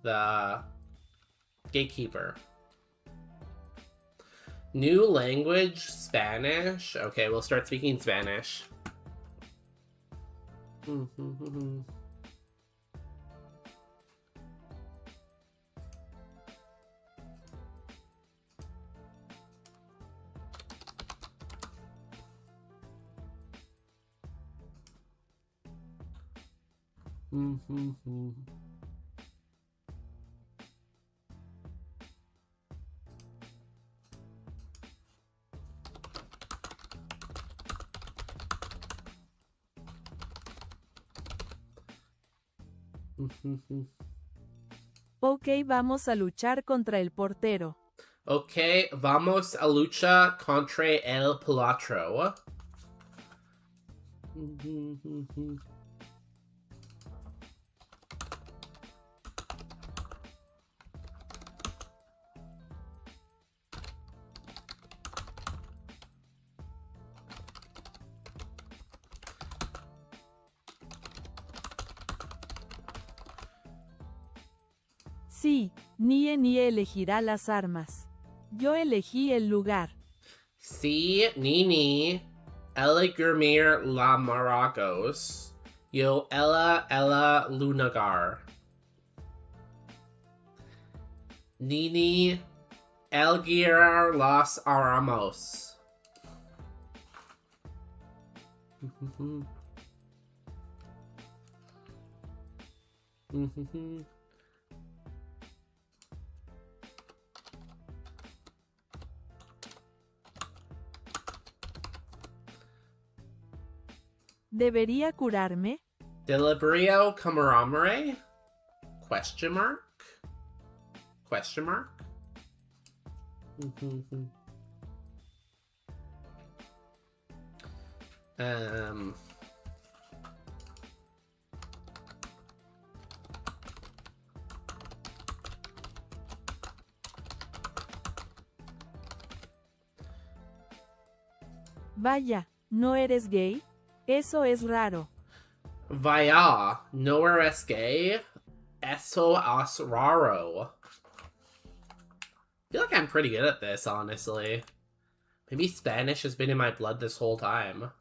The gatekeeper. New language, Spanish. Okay, we'll start speaking Spanish. Ok, vamos a luchar contra el portero. Okay, vamos a lucha contra el pelatro. Sí, Nie elegirá las armas. Yo elegí el lugar. Si Nini Elegirmir la Maragos. Yo Ella Lunagar. Nini Elgirar los Aramos. ¿Debería curarme? Delibrio Camaramare? Question mark? Question mark? um... Vaya, ¿no eres gay? Eso es raro. Vaya, no eres gay? Eso es raro. I feel like I'm pretty good at this, honestly. Maybe Spanish has been in my blood this whole time.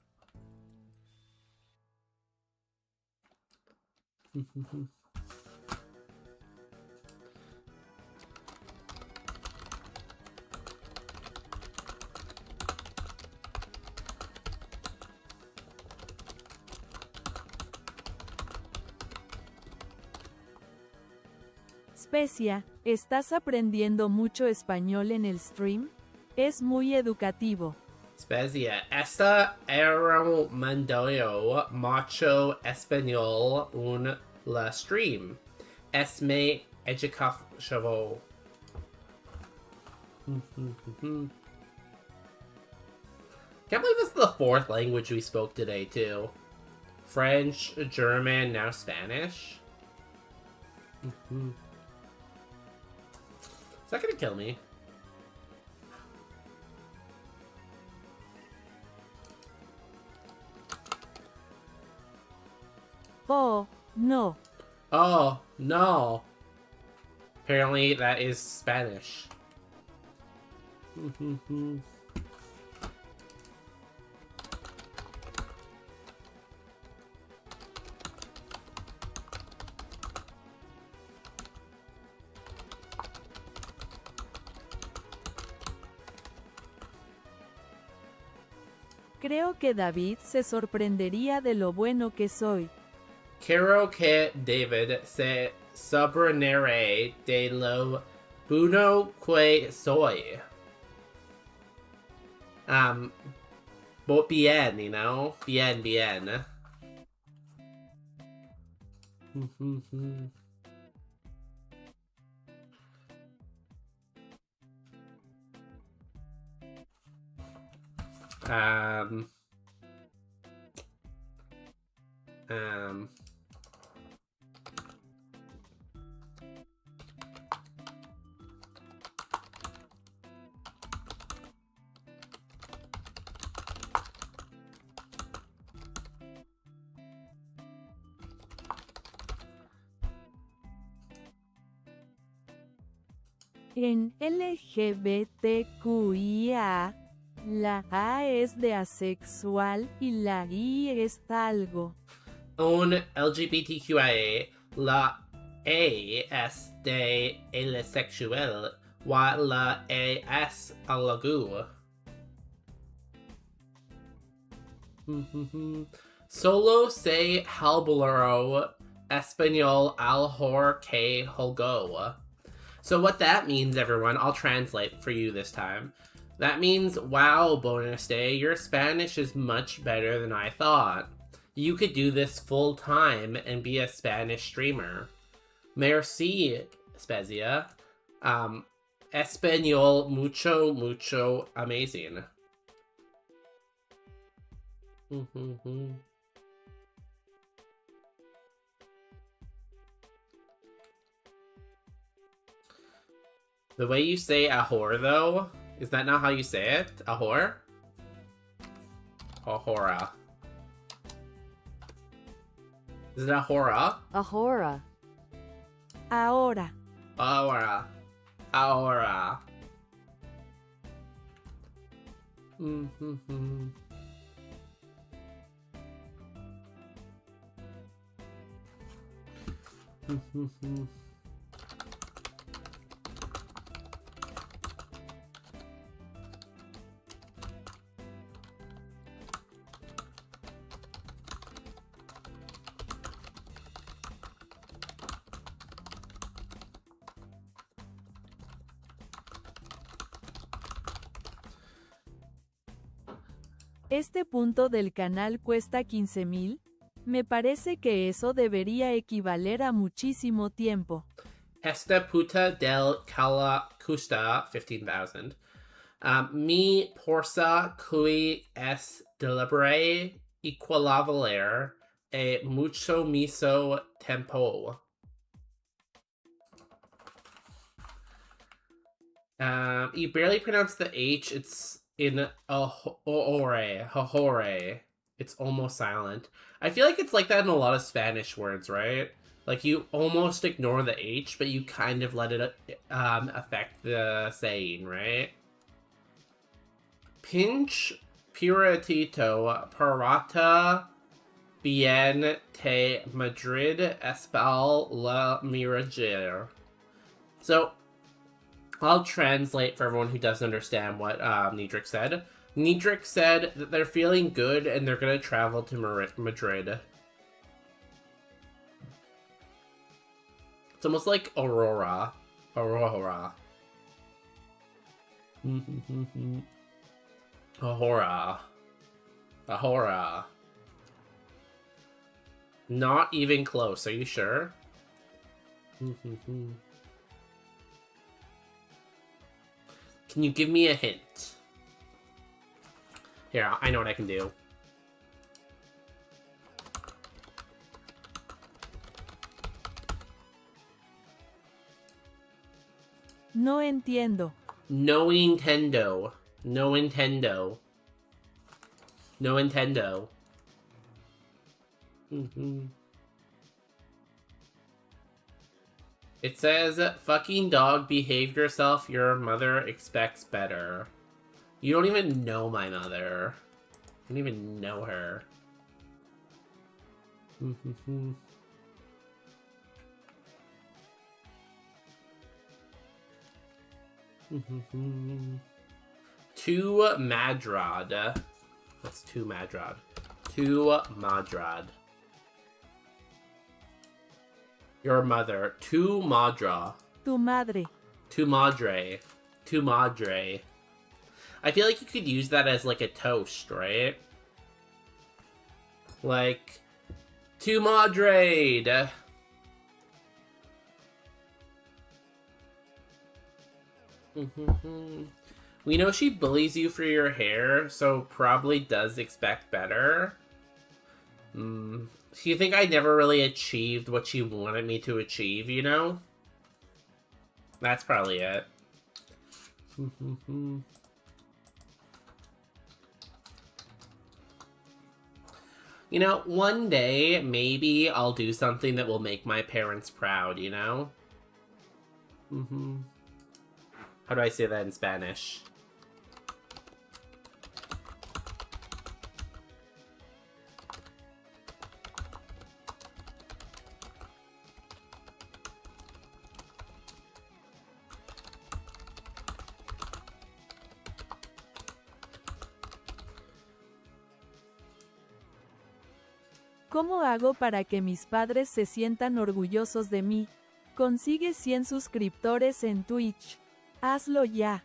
Specia, ¿estás aprendiendo mucho español en el stream? Es muy educativo. Spezia, esta era mandoyo macho español un la stream. Esme educativo. Can't believe this is the 4th language we spoke today, too. French, German, now Spanish. Is that gonna kill me? Oh, no. Oh, no. Apparently that is Spanish. Creo que David se sorprendería de lo bueno que soy. Quiero que David se sorprendere de lo bueno que soy. But bien, you know? Bien, bien. En LGBTQIA, la A es de asexual y la I es algo. Un LGBTQIA, la A es de asexual, wa la A es algo. Solo se halblero español alhor que holgo. So what that means, everyone, I'll translate for you this time. That means, wow, bonus day, your Spanish is much better than I thought. You could do this full time and be a Spanish streamer. Merci, Spezia. Español mucho, mucho amazing. The way you say ahor, though, is that not how you say it? Ahor? Ahora. Is it ahora? Ahora. Ahora. Ahora. Ahora. Este punto del canal cuesta 15,000. Me parece que eso debería equivaler a muchísimo tiempo. Esta puta del cala custa 15,000. Mi porsa cui es deliberare equivalerer e mucho miso tempo. You barely pronounce the H. It's in ahore. It's almost silent. I feel like it's like that in a lot of Spanish words, right? Like you almost ignore the H, but you kind of let it affect the saying, right? Pinch piratito parata bien te Madrid espal la mirager. So, I'll translate for everyone who doesn't understand what Niedric said. Niedric said that they're feeling good and they're going to travel to Madrid. It's almost like Aurora. Aurora. Ahora. Ahora. Not even close, are you sure? Can you give me a hint? Here, I know what I can do. No entiendo. No Nintendo. No Nintendo. No Nintendo. It says, fucking dog, behave yourself, your mother expects better. You don't even know my mother. You don't even know her. To Madrad. That's to Madrad. To Madrad. Your mother. To Madra. Tu madre. To Madre. To Madre. I feel like you could use that as like a toast, right? Like, to Madrid. We know she bullies you for your hair, so probably does expect better. Do you think I never really achieved what she wanted me to achieve, you know? That's probably it. You know, one day, maybe I'll do something that will make my parents proud, you know? How do I say that in Spanish? ¿Cómo hago para que mis padres se sientan orgullosos de mí? Consigue 100 suscriptores en Twitch. Hazlo ya.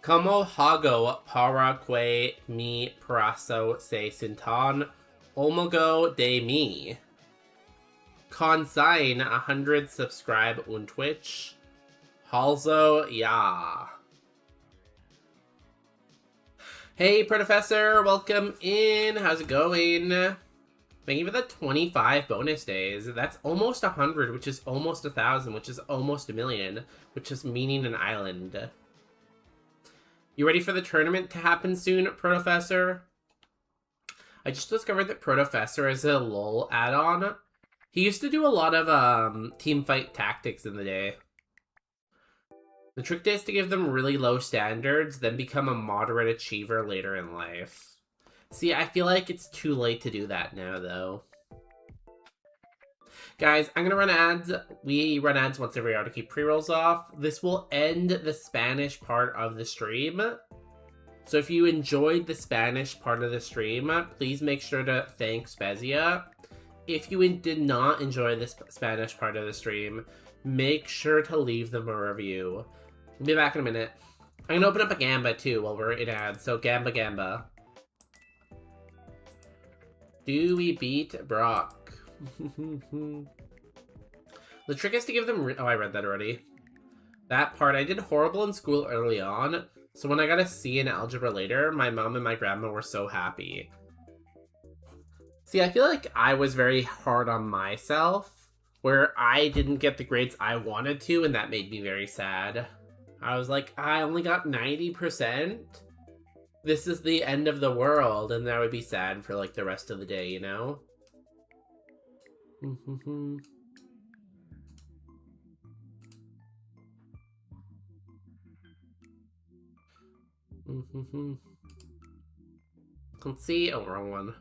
Como hago para que mi brazo se sientan omego de mí? Consign 100 subscribe on Twitch. Also, yeah. Hey, Professor, welcome in. How's it going? Thank you for the 25 bonus days. That's almost 100, which is almost 1,000, which is almost 1,000,000, which is meaning an island. You ready for the tournament to happen soon, Professor? I just discovered that Professor is a LOL add-on. He used to do a lot of teamfight tactics in the day. The trick is to give them really low standards, then become a moderate achiever later in life. See, I feel like it's too late to do that now, though. Guys, I'm gonna run ads. We run ads once every hour to keep pre-rolls off. This will end the Spanish part of the stream. So if you enjoyed the Spanish part of the stream, please make sure to thank Spezia. If you did not enjoy the Spanish part of the stream, make sure to leave them a review. I'll be back in a minute. I'm gonna open up a Gamba, too, while we're in ads. So, Gamba. Do we beat Brock? The trick is to give them... Oh, I read that already. That part, I did horrible in school early on, so when I got a C in algebra later, my mom and my grandma were so happy. See, I feel like I was very hard on myself, where I didn't get the grades I wanted to, and that made me very sad. I was like, I only got 90%? This is the end of the world, and that would be sad for, like, the rest of the day, you know? Let's see. Oh, wrong one.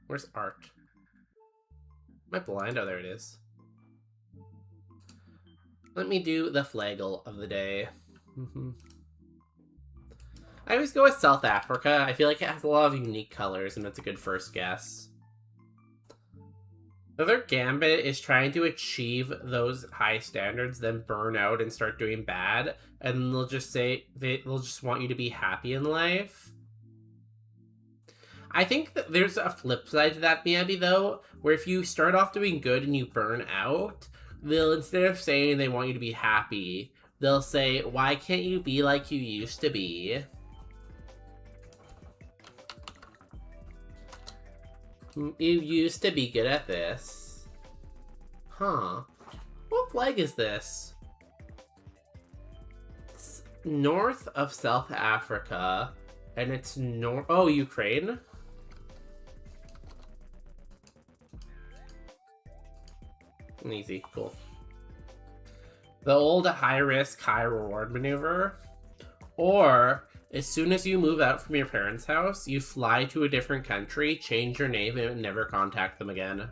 Where's art? Am I blind? Oh, there it is. Let me do the flagel of the day. I always go with South Africa. I feel like it has a lot of unique colors, and that's a good first guess. The other Gambit is trying to achieve those high standards, then burn out and start doing bad, and they'll just say they'll just want you to be happy in life. I think that there's a flip side to that, maybe, though, where if you start off doing good and you burn out, they'll, instead of saying they want you to be happy, they'll say, why can't you be like you used to be? You used to be good at this. Huh. What flag is this? It's north of South Africa, and it's north... Oh, Ukraine? Easy. Cool. The old high-risk, high-reward maneuver. Or... as soon as you move out from your parents' house, you fly to a different country, change your name, and never contact them again.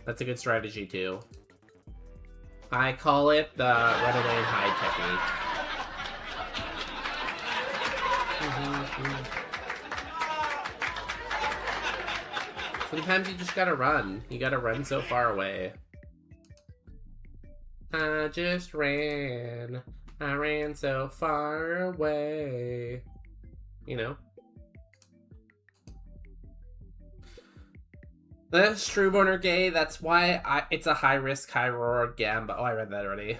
That's a good strategy, too. I call it the runaway and hide technique. Sometimes you just gotta run. You gotta run so far away. I just ran. I ran so far away. You know? That's Trueborn are gay. That's why it's a high-risk, high-reward gamba. Oh, I read that already.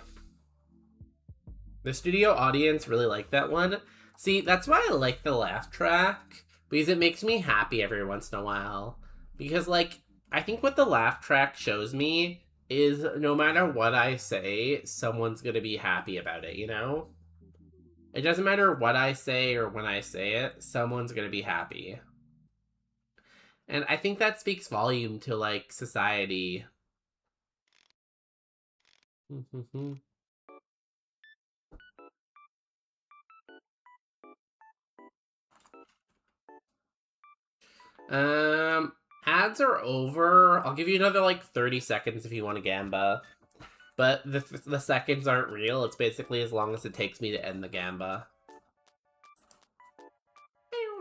The studio audience really liked that one. See, that's why I like the laugh track. Because it makes me happy every once in a while. Because, like, I think what the laugh track shows me is no matter what I say, someone's gonna be happy about it, you know? It doesn't matter what I say or when I say it, someone's gonna be happy. And I think that speaks volume to, like, society. Ads are over. I'll give you another, like, 30 seconds if you want to Gamba. But the seconds aren't real. It's basically as long as it takes me to end the Gamba.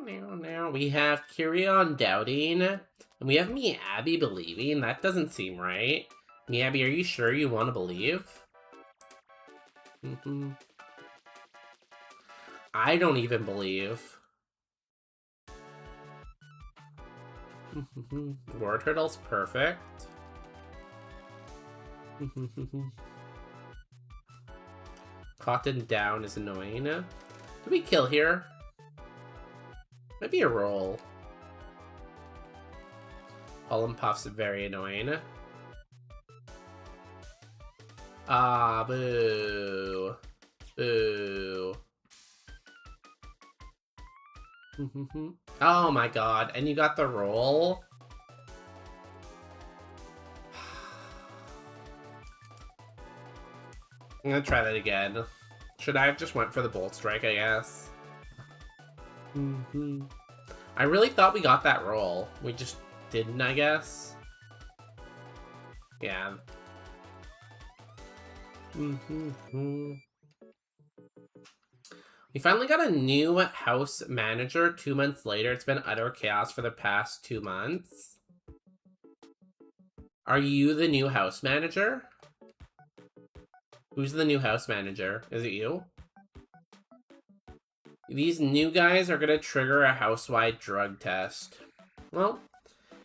Now we have Kyrion doubting. And we have me, Abby, believing. That doesn't seem right. Me, Abby, are you sure you want to believe? I don't even believe. War Turtle's perfect. Cotton down is annoying. Did we kill here? Might be a roll. Pollen Puff's very annoying. Ah, boo. Boo. Oh my god, and you got the roll? I'm gonna try that again. Should I have just went for the Bolt Strike, I guess? I really thought we got that roll. We just didn't, I guess. Yeah. We finally got a new house manager 2 months later. It's been utter chaos for the past 2 months. Are you the new house manager? Who's the new house manager? Is it you? These new guys are gonna trigger a house-wide drug test. Well,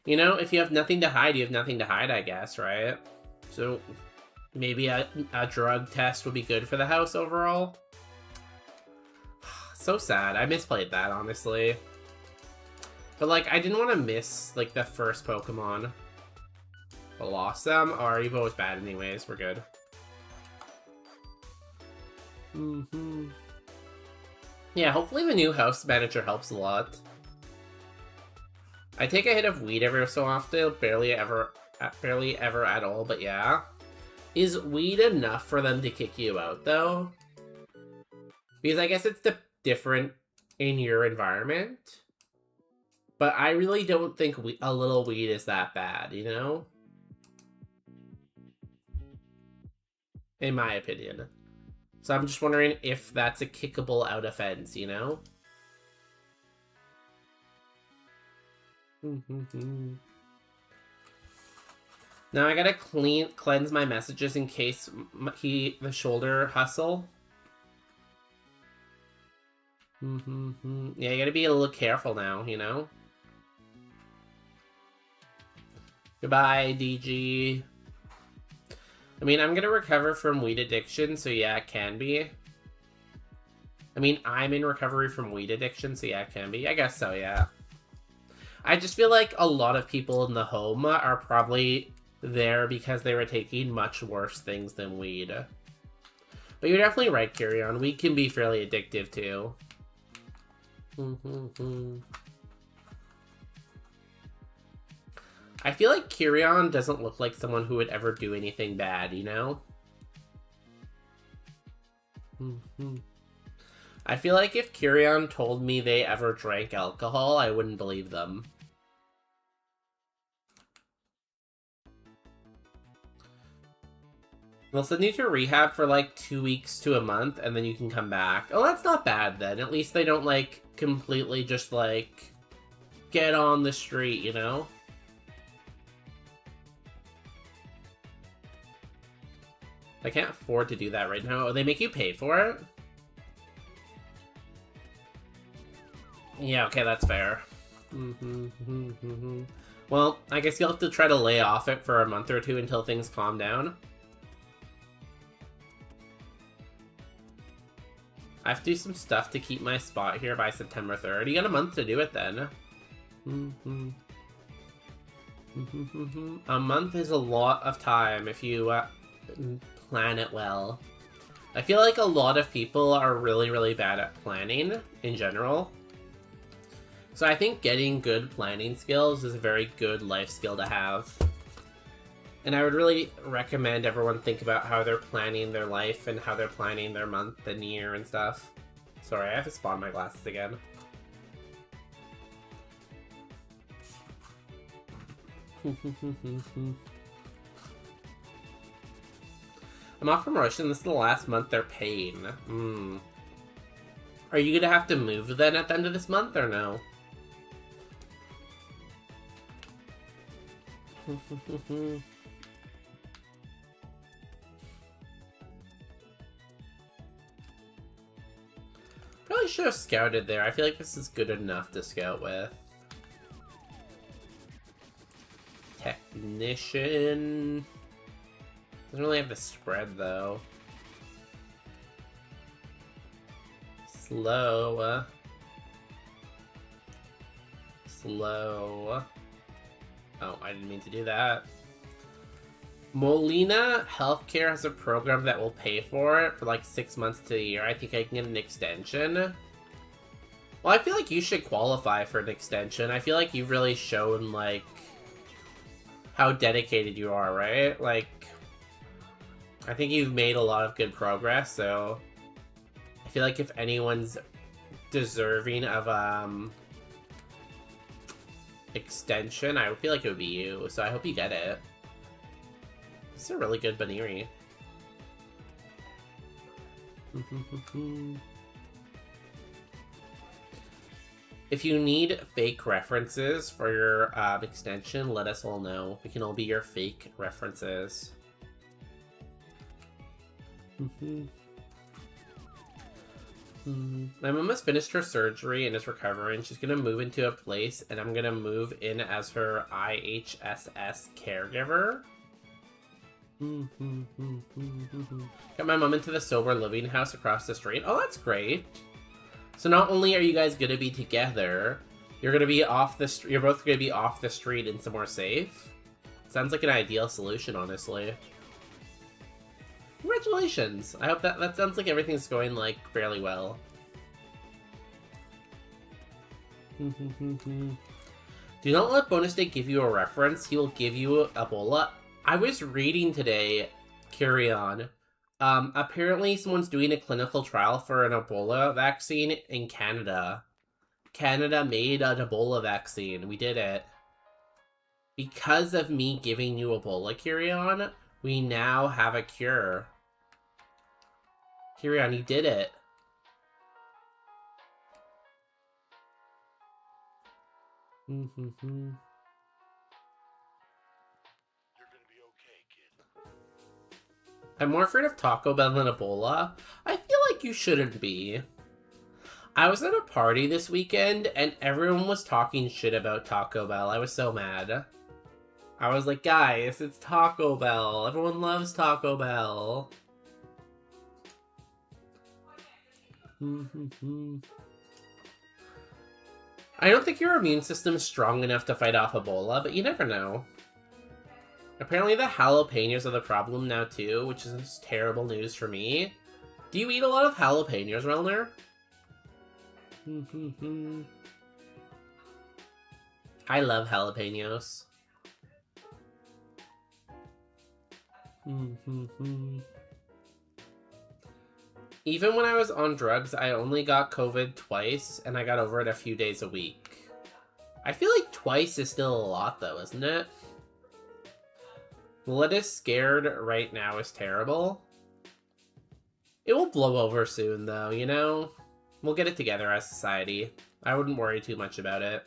you know, if you have nothing to hide, you have nothing to hide, I guess, right? So, maybe a drug test would be good for the house overall? So sad. I misplayed that, honestly. But, like, I didn't want to miss, like, the first Pokemon. But lost them? Our Evo was bad anyways. We're good. Yeah, hopefully the new house manager helps a lot. I take a hit of weed every so often, barely ever at all, but yeah. Is weed enough for them to kick you out, though? Because I guess it's different in your environment. But I really don't think a little weed is that bad, you know? In my opinion. So I'm just wondering if that's a kickable out offense, you know? Now I gotta cleanse my messages in case the shoulder hustle. Yeah, you gotta be a little careful now, you know? Goodbye, DG. I mean, I'm gonna recover from weed addiction, so yeah, it can be. I mean, I'm in recovery from weed addiction, so yeah, it can be. I guess so, yeah. I just feel like a lot of people in the home are probably there because they were taking much worse things than weed. But you're definitely right, Kyrion. Weed can be fairly addictive, too. I feel like Kyrion doesn't look like someone who would ever do anything bad, you know? I feel like if Kyrion told me they ever drank alcohol, I wouldn't believe them. They'll send you to rehab for like 2 weeks to a month, and then you can come back. Oh, that's not bad then. At least they don't like completely just like get on the street, you know? I can't afford to do that right now. Oh, they make you pay for it? Yeah, okay, that's fair. Well, I guess you'll have to try to lay off it for a month or two until things calm down. I have to do some stuff to keep my spot here by September 3rd. You got a month to do it then. A month is a lot of time if you plan it well. I feel like a lot of people are really, really bad at planning in general. So I think getting good planning skills is a very good life skill to have. And I would really recommend everyone think about how they're planning their life and how they're planning their month and year and stuff. Sorry, I have to spawn my glasses again. I'm off promotion. This is the last month they're paying. Are you gonna have to move then at the end of this month or no? Probably should have scouted there. I feel like this is good enough to scout with. Technician. Doesn't really have the spread though. Slow. Slow. Oh, I didn't mean to do that. Molina Healthcare has a program that will pay for it for like 6 months to a year. I think I can get an extension. Well, I feel like you should qualify for an extension. I feel like you've really shown, like, how dedicated you are, right? Like, I think you've made a lot of good progress, so I feel like if anyone's deserving of, extension, I would feel like it would be you, so I hope you get it. This is a really good Baniri. If you need fake references for your extension, let us all know. We can all be your fake references. My mom has finished her surgery and is recovering. She's gonna move into a place, and I'm gonna move in as her IHSS caregiver. Got my mom into the sober living house across the street. Oh, that's great. So not only are you guys gonna be together, you're gonna be off the street. You're both gonna be off the street and somewhere safe. Sounds like an ideal solution, honestly. Congratulations! I hope that sounds like everything's going, like, fairly well. Do not let Bonus Day give you a reference. He will give you Ebola. I was reading today, Curion. Apparently someone's doing a clinical trial for an Ebola vaccine in Canada. Canada made an Ebola vaccine. We did it. Because of me giving you Ebola, Curion, we now have a cure. Kirion, you did it. You're gonna be okay, kid. I'm more afraid of Taco Bell than Ebola. I feel like you shouldn't be. I was at a party this weekend and everyone was talking shit about Taco Bell. I was so mad. I was like, guys, it's Taco Bell. Everyone loves Taco Bell. I don't think your immune system is strong enough to fight off Ebola, but you never know. Apparently the jalapenos are the problem now too, which is terrible news for me. Do you eat a lot of jalapenos, Relner? I love jalapenos. Even when I was on drugs, I only got COVID twice, and I got over it a few days a week. I feel like twice is still a lot, though, isn't it? Lettuce scared right now is terrible. It will blow over soon, though, you know? We'll get it together as society. I wouldn't worry too much about it.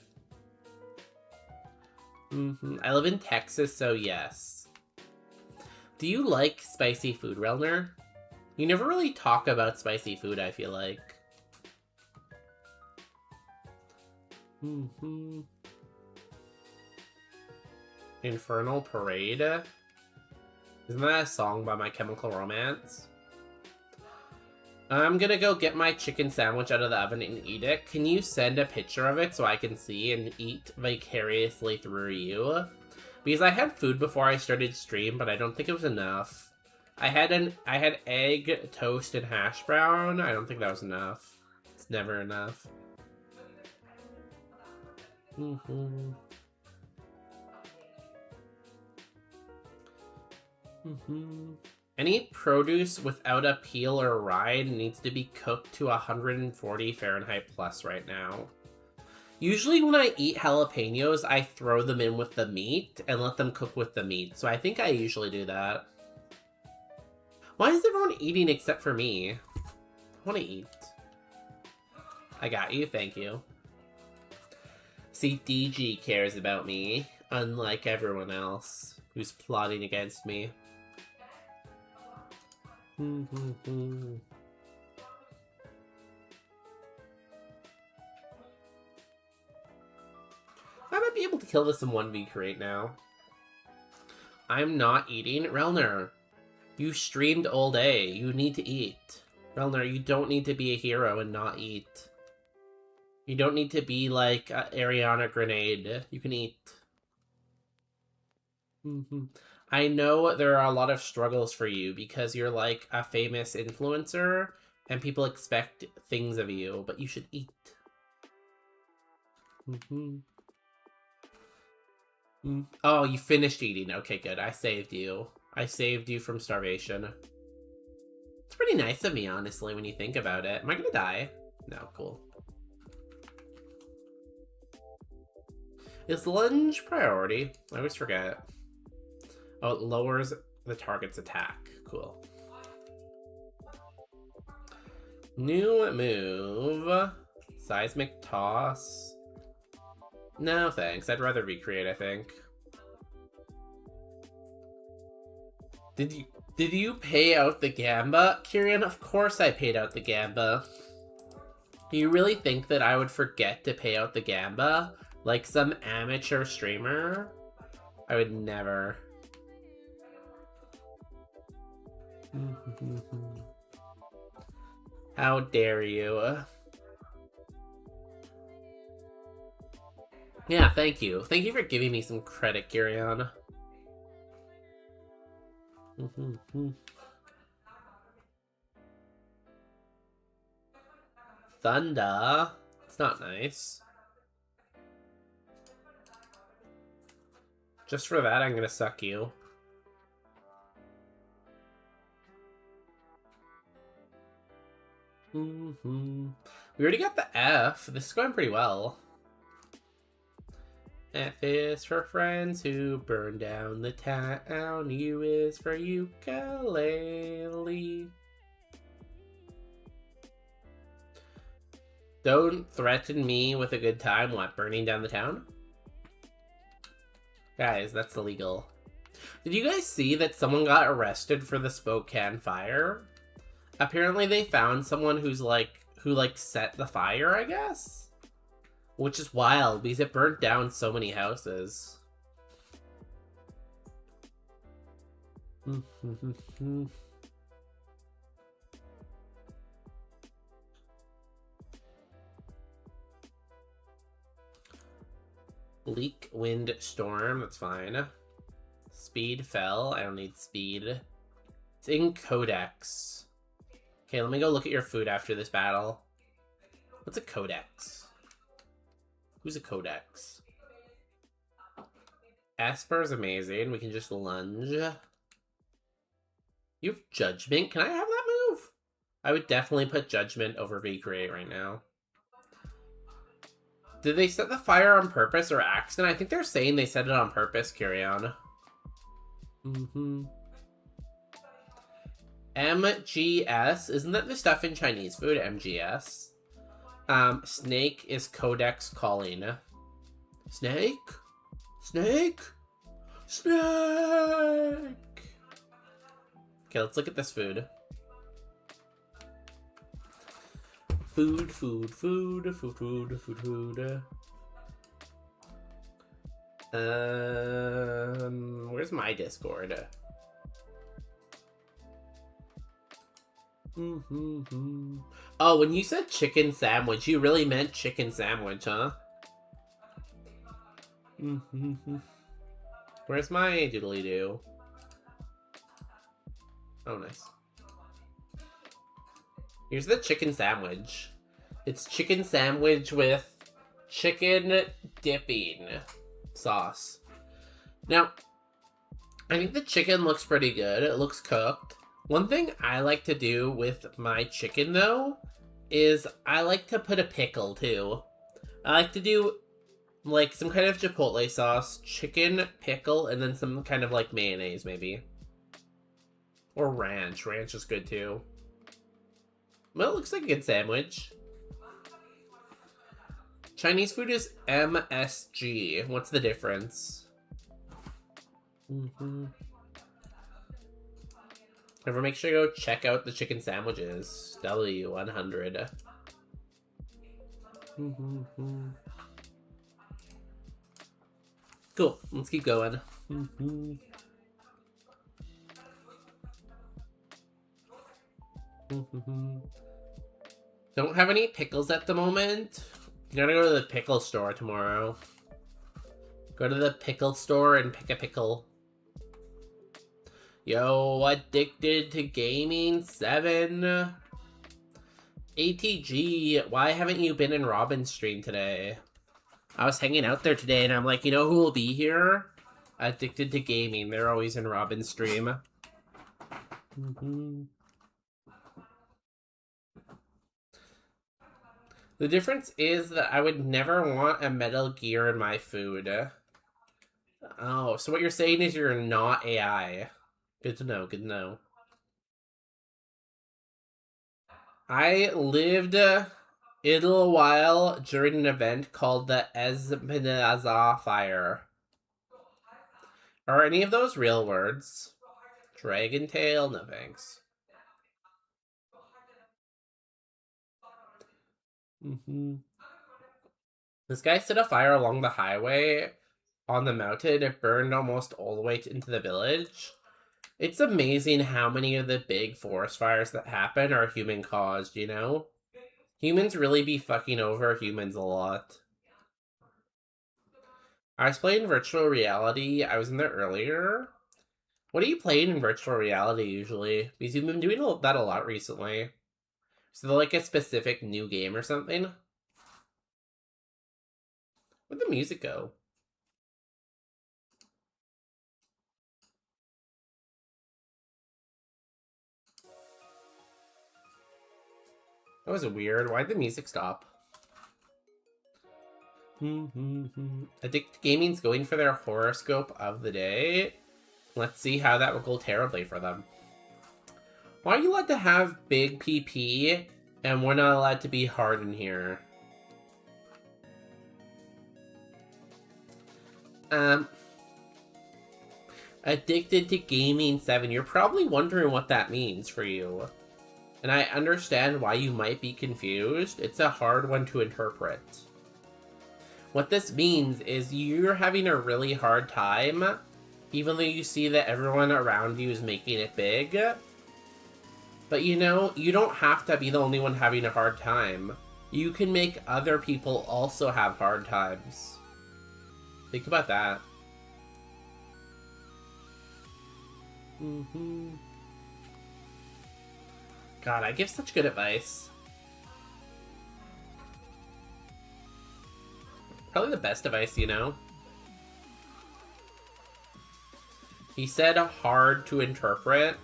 I live in Texas, so yes. Do you like spicy food, Relner? You never really talk about spicy food, I feel like. Infernal Parade? Isn't that a song by My Chemical Romance? I'm gonna go get my chicken sandwich out of the oven and eat it. Can you send a picture of it so I can see and eat vicariously through you? Because I had food before I started stream, but I don't think it was enough. I had egg, toast, and hash brown. I don't think that was enough. It's never enough. Any produce without a peel or rind needs to be cooked to 140 Fahrenheit plus right now. Usually when I eat jalapenos, I throw them in with the meat and let them cook with the meat. So I think I usually do that. Why is everyone eating except for me? I want to eat. I got you, thank you. See, DG cares about me, unlike everyone else who's plotting against me. I might be able to kill this in 1v create now. I'm not eating. Relner, you streamed all day. You need to eat. Relner, you don't need to be a hero and not eat. You don't need to be like Ariana Grenade. You can eat. I know there are a lot of struggles for you because you're like a famous influencer and people expect things of you, but you should eat. Oh, you finished eating. Okay, good. I saved you. I saved you from starvation. It's pretty nice of me, honestly, when you think about it. Am I gonna die? No, cool. Is lunge priority? I always forget. Oh, it lowers the target's attack. Cool. New move. Seismic toss. No, thanks. I'd rather recreate, I think. Did you pay out the Gamba, Kieran? Of course I paid out the Gamba. Do you really think that I would forget to pay out the Gamba? Like some amateur streamer? I would never. How dare you? Yeah, thank you. Thank you for giving me some credit, Kirian. Thunder? It's not nice. Just for that, I'm gonna suck you. We already got the F. This is going pretty well. F is for friends who burn down the town. U is for ukulele. Don't threaten me with a good time. What, burning down the town? Guys, that's illegal. Did you guys see that someone got arrested for the Spokane fire? Apparently they found someone who set the fire, I guess? Which is wild, because it burnt down so many houses. Bleak wind storm, that's fine. Speed fell, I don't need speed. It's in Codex. Okay, let me go look at your food after this battle. What's a Codex? Who's a Codex? Esper's amazing. We can just lunge. You have Judgment? Can I have that move? I would definitely put Judgment over V-Create right now. Did they set the fire on purpose or accident? I think they're saying they set it on purpose, Kirian. MGS. Isn't that the stuff in Chinese food? MGS. Snake is Codex calling. Snake? Snake? Snake! Okay, let's look at this food. Food. Where's my Discord? Oh, when you said chicken sandwich, you really meant chicken sandwich, huh? Where's my doodly-doo? Oh, nice. Here's the chicken sandwich. It's chicken sandwich with chicken dipping sauce. Now, I think the chicken looks pretty good. It looks cooked. One thing I like to do with my chicken, though, is I like to put a pickle, too. I like to do like some kind of chipotle sauce, chicken, pickle, and then some kind of like mayonnaise maybe. Or ranch. Ranch is good too. Well, it looks like a good sandwich. Chinese food is MSG. What's the difference? Ever make sure you go check out the chicken sandwiches. W100. Cool. Let's keep going. Don't have any pickles at the moment. You gotta go to the pickle store tomorrow. Go to the pickle store and pick a pickle. Yo, addicted to gaming 7. ATG, why haven't you been in Robin's stream today? I was hanging out there today and I'm like, you know who will be here? Addicted to gaming. They're always in Robin's stream. The difference is that I would never want a Metal Gear in my food. Oh, so what you're saying is you're not AI. Good to know, good to know. I lived a little while during an event called the Espenaza Fire. Are any of those real words? Dragon Tail? No thanks. This guy set a fire along the highway on the mountain. It burned almost all the way into the village. It's amazing how many of the big forest fires that happen are human caused, you know? Humans really be fucking over humans a lot. I was playing virtual reality. I was in there earlier. What are you playing in virtual reality usually? Because you've been doing that a lot recently. Is there like a specific new game or something? Where'd the music go? That was weird. Why'd the music stop? Addict Gaming's going for their horoscope of the day. Let's see how that will go terribly for them. Why are you allowed to have big PP and we're not allowed to be hard in here? Addicted to Gaming 7. You're probably wondering what that means for you. And I understand why you might be confused. It's a hard one to interpret. What this means is you're having a really hard time, even though you see that everyone around you is making it big. But you know, you don't have to be the only one having a hard time. You can make other people also have hard times. Think about that. God, I give such good advice. Probably the best advice, you know? He said hard to interpret.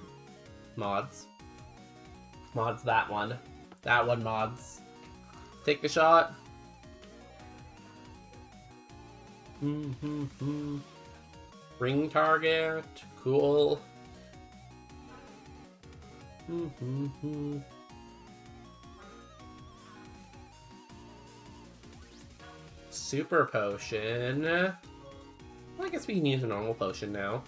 Mods. Mods that one. That one mods. Take the shot. Ring target. Cool. Super potion. Well, I guess we can use a normal potion now.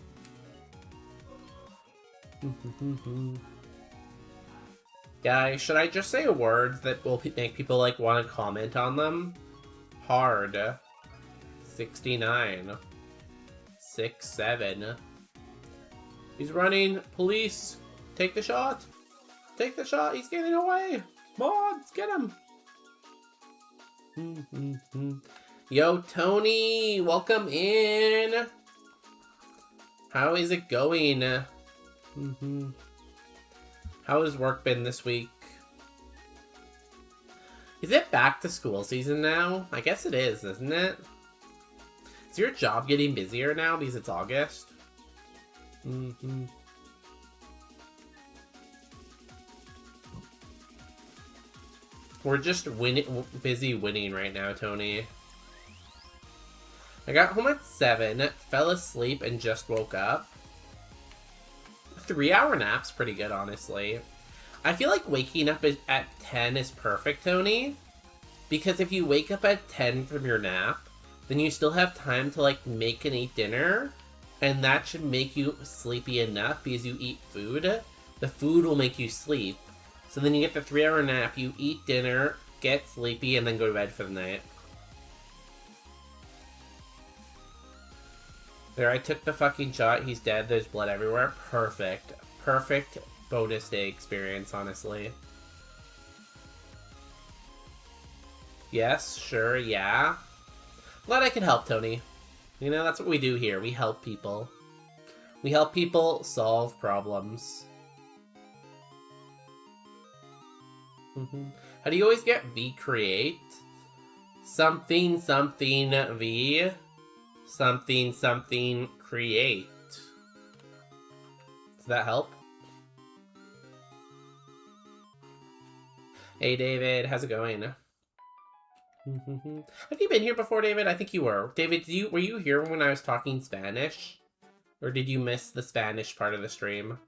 Guys, should I just say words that will make people like want to comment on them? Hard. 69. 6-7. He's running. Police. Take the shot. Take the shot. He's getting away. Mods, get him. Yo, Tony. Welcome in. How is it going? How has work been this week? Is it back to school season now? I guess it is, isn't it? Is your job getting busier now because it's August? We're just busy winning right now, Tony. I got home at 7, fell asleep, and just woke up. 3-hour nap's pretty good, honestly. I feel like waking up at 10 is perfect, Tony. Because if you wake up at 10 from your nap, then you still have time to, like, make and eat dinner. And that should make you sleepy enough because you eat food. The food will make you sleep. So then you get the 3-hour nap, you eat dinner, get sleepy, and then go to bed for the night. There, I took the fucking shot. He's dead. There's blood everywhere. Perfect. Perfect bonus day experience, honestly. Yes, sure, yeah. Glad I could help, Tony. You know, that's what we do here. We help people. We help people solve problems. How do you always get V create? Something, something, V. Something, something, create. Does that help? Hey, David. How's it going? Have you been here before, David? I think you were. David, were you here when I was talking Spanish? Or did you miss the Spanish part of the stream?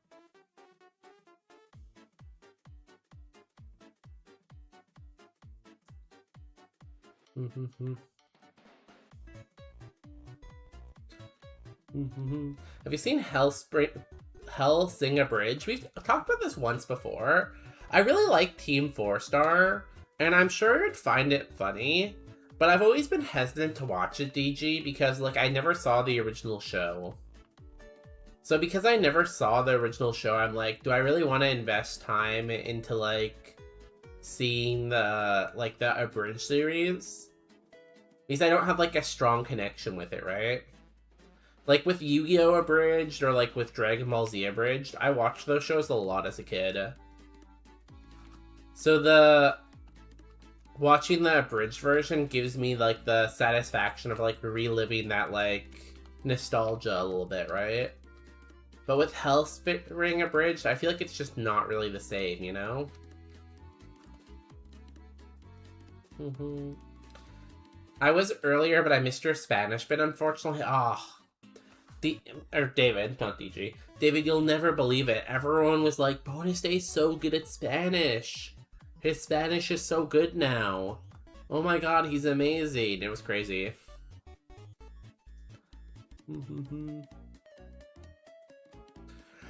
Have you seen Hell Sing a Bridge? We've talked about this once before. I really like Team 4-Star, and I'm sure you'd find it funny, but I've always been hesitant to watch it, DG, because, like, I never saw the original show. So because I never saw the original show, I'm like, do I really want to invest time into, like, seeing the abridged series? Because I don't have, like, a strong connection with it, right? Like, with Yu-Gi-Oh! Abridged, or, like, with Dragon Ball Z Abridged, I watched those shows a lot as a kid. So watching the abridged version gives me, like, the satisfaction of, like, reliving that, like, nostalgia a little bit, right? But with Hellspring Abridged, I feel like it's just not really the same, you know? I was earlier, but I missed your Spanish bit, unfortunately. David, not DG. David, you'll never believe it. Everyone was like, Bonus Day's so good at Spanish. His Spanish is so good now. Oh my god, he's amazing. It was crazy.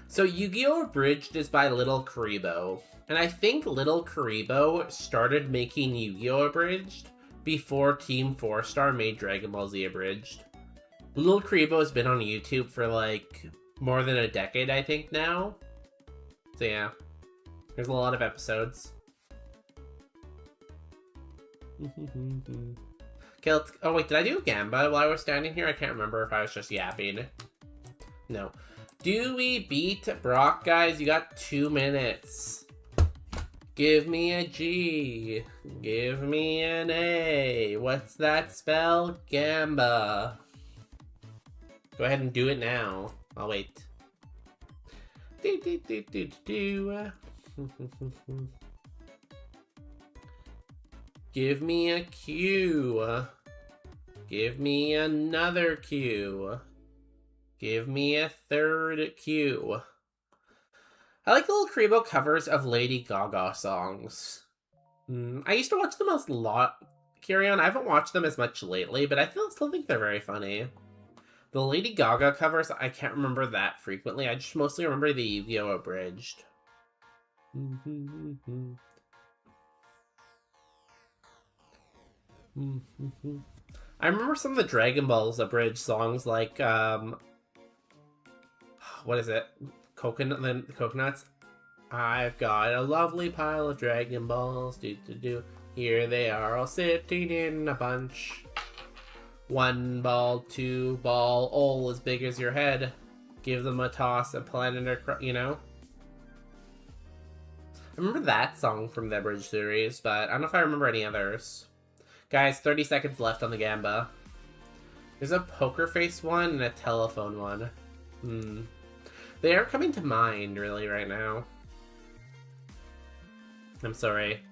So Yu-Gi-Oh! Abridged is by Little Karibo. And I think Little Karibo started making Yu-Gi-Oh! Abridged before Team 4-Star made Dragon Ball Z Abridged. Little Karibo has been on YouTube for, like, more than a decade, I think, now. So yeah, there's a lot of episodes. Okay, oh wait, did I do Gamba while I was standing here? I can't remember if I was just yapping. No. Do we beat Brock, guys? You got 2 minutes. Give me a G. Give me an A. What's that spell? Gamba. Go ahead and do it now. I'll wait. Give me a Q. Give me another Q. Give me a third Q. I like the Little Karibo covers of Lady Gaga songs. I used to watch them a lot, Carry On. I haven't watched them as much lately, but I still think they're very funny. The Lady Gaga covers, I can't remember that frequently. I just mostly remember the Yu-Gi-Oh! Abridged. I remember some of the Dragon Balls Abridged songs, like, what is it? The coconuts. I've got a lovely pile of Dragon Balls. Here they are, all sitting in a bunch. 1 ball, 2 ball, all as big as your head. Give them a toss, a planet, or you know. I remember that song from the Abridged series, but I don't know if I remember any others. Guys, 30 seconds left on the Gamba. There's a poker face one and a telephone one. They aren't coming to mind, really, right now. I'm sorry.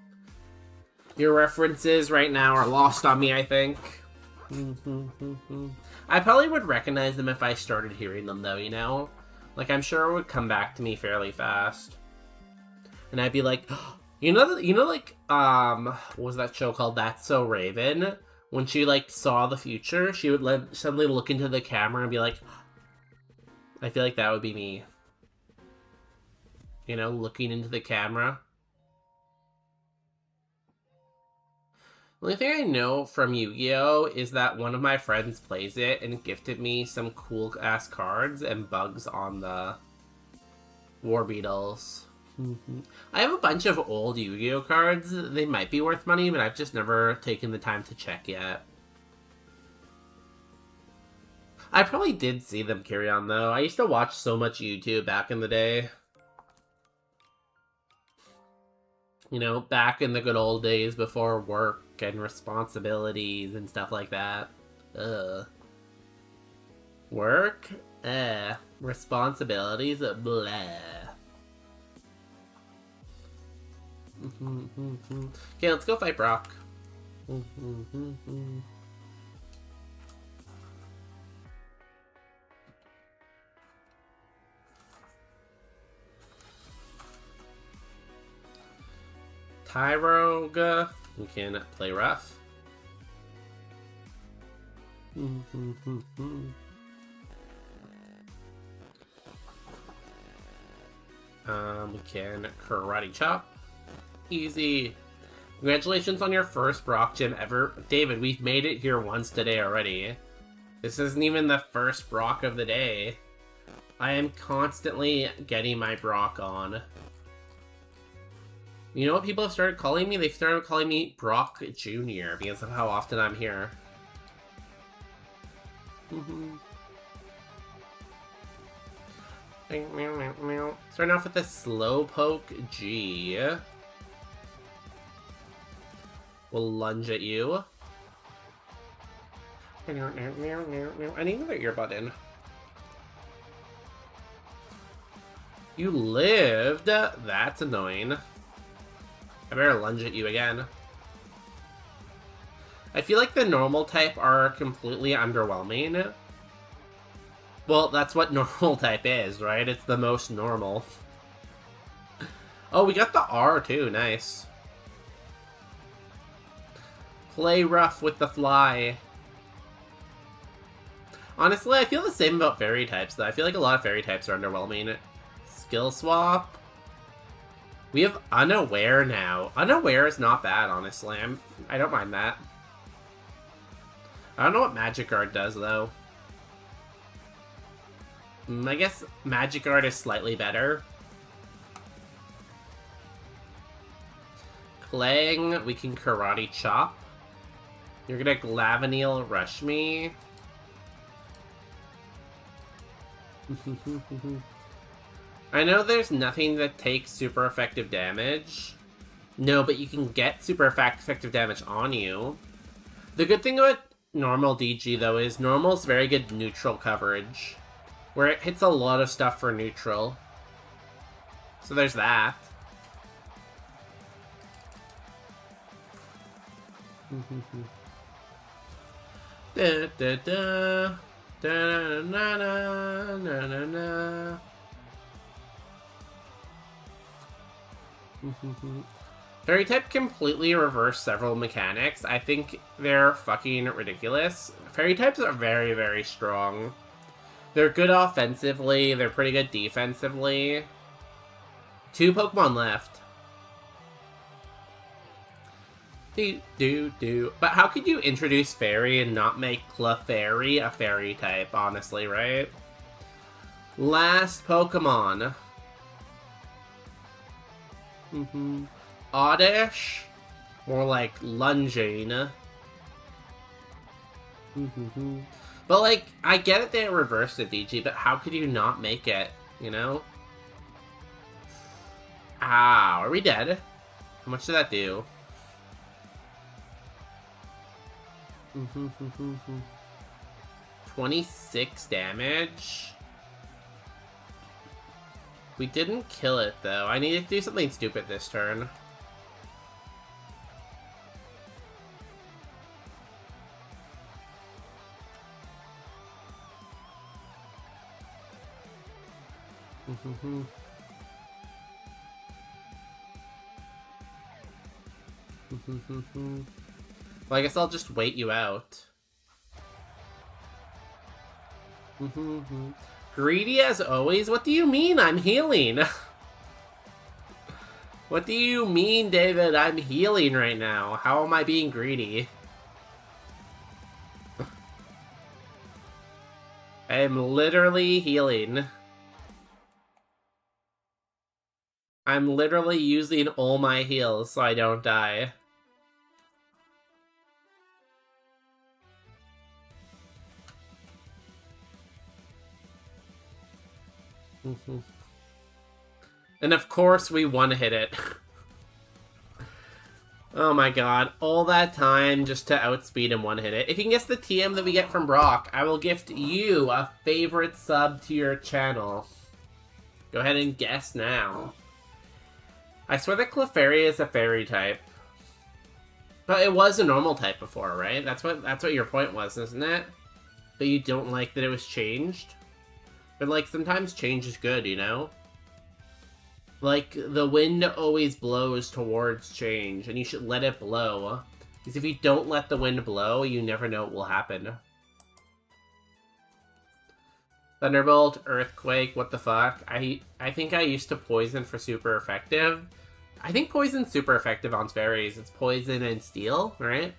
Your references right now are lost on me, I think. I probably would recognize them if I started hearing them, though, you know? Like, I'm sure it would come back to me fairly fast. And I'd be like, like, what was that show called? That's So Raven? When she, like, saw the future, she would suddenly look into the camera and be like, I feel like that would be me. You know, looking into the camera. The only thing I know from Yu-Gi-Oh! Is that one of my friends plays it and gifted me some cool-ass cards and bugs on the War Beetles. I have a bunch of old Yu-Gi-Oh! Cards. They might be worth money, but I've just never taken the time to check yet. I probably did see them carry on, though. I used to watch so much YouTube back in the day. You know, back in the good old days before work and responsibilities and stuff like that. Work? Responsibilities? Blah. Okay, let's go fight Brock. Tyroga, we can play rough. We can karate chop. Easy. Congratulations on your first Brock gym ever. David, we've made it here once today already. This isn't even the first Brock of the day. I am constantly getting my Brock on. You know what people have started calling me? They've started calling me Brock Jr. because of how often I'm here. Starting off with the Slowpoke G. We'll lunge at you. I need another earbud in. You lived? That's annoying. I better lunge at you again. I feel like the normal type are completely underwhelming. Well, that's what normal type is, right? It's the most normal. Oh, we got the R too, nice. Play rough with the fly. Honestly, I feel the same about fairy types, though. I feel like a lot of fairy types are underwhelming. Skill swap. We have Unaware now. Unaware is not bad, honestly. I don't mind that. I don't know what Magic Guard does, though. I guess Magic Guard is slightly better. Clang, we can Karate Chop. You're gonna Glaveneel Rush me. I know there's nothing that takes super effective damage. No, but you can get super effective damage on you. The good thing about normal DG, though, is normal's very good neutral coverage. Where it hits a lot of stuff for neutral. So there's that. Da da da. Da na na na na na. Fairy type completely reverse several mechanics. I think they're fucking ridiculous. Fairy types are very, very strong. They're good offensively, they're pretty good defensively. 2 Pokemon left. But how could you introduce Fairy and not make Clefairy a Fairy type, honestly, right? Last Pokemon. Oddish? More like lunging. But, like, I get it they reversed the DG, but how could you not make it, you know? Ow, are we dead? How much did that do? 26 damage? We didn't kill it, though. I needed to do something stupid this turn. Well, I guess I'll just wait you out. Greedy as always? What do you mean I'm healing? What do you mean, David? I'm healing right now. How am I being greedy? I am literally healing. I'm literally using all my heals so I don't die. And of course we one-hit it. Oh my god, all that time just to outspeed and one-hit it. If you can guess the TM that we get from Brock, I will gift you a favorite sub to your channel. Go ahead and guess now. I swear that Clefairy is a fairy type. But it was a normal type before, right? That's what your point was, isn't it? That you don't like that it was changed? But like, sometimes change is good, you know? Like, the wind always blows towards change, and you should let it blow. Because if you don't let the wind blow, you never know what will happen. Thunderbolt, Earthquake, what the fuck? I think I used to Poison for super effective. I think Poison's super effective on fairies. It's Poison and Steel, right?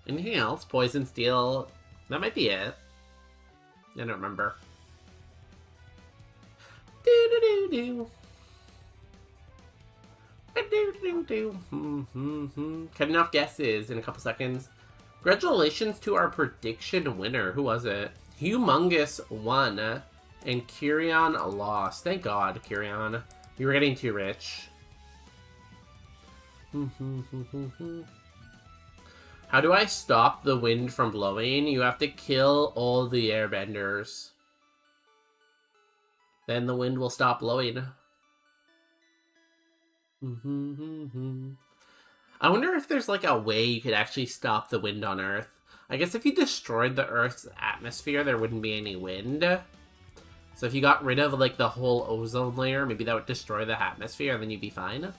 Anything else? Poison, Steel. That might be it. I don't remember. Do-do-do-do. Do-do-do-do. Cutting off guesses in a couple seconds. Congratulations to our prediction winner. Who was it? Humongous won, and Kyrion lost. Thank God, Kyrion. You were getting too rich. How do I stop the wind from blowing? You have to kill all the airbenders. Then the wind will stop blowing. I wonder if there's like a way you could actually stop the wind on Earth. I guess if you destroyed the Earth's atmosphere, there wouldn't be any wind. So if you got rid of like the whole ozone layer, maybe that would destroy the atmosphere and then you'd be fine.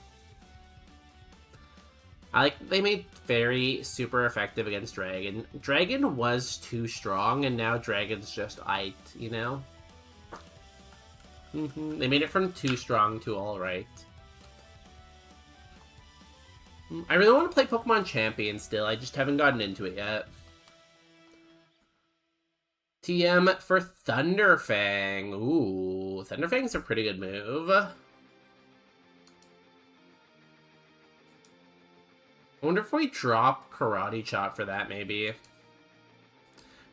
They made Fairy super effective against Dragon. Dragon was too strong, and now Dragon's just aight, you know? They made it from too strong to alright. I really want to play Pokemon Champion still, I just haven't gotten into it yet. TM for Thunderfang. Ooh, Thunderfang's a pretty good move. I wonder if we drop Karate Chop for that, maybe.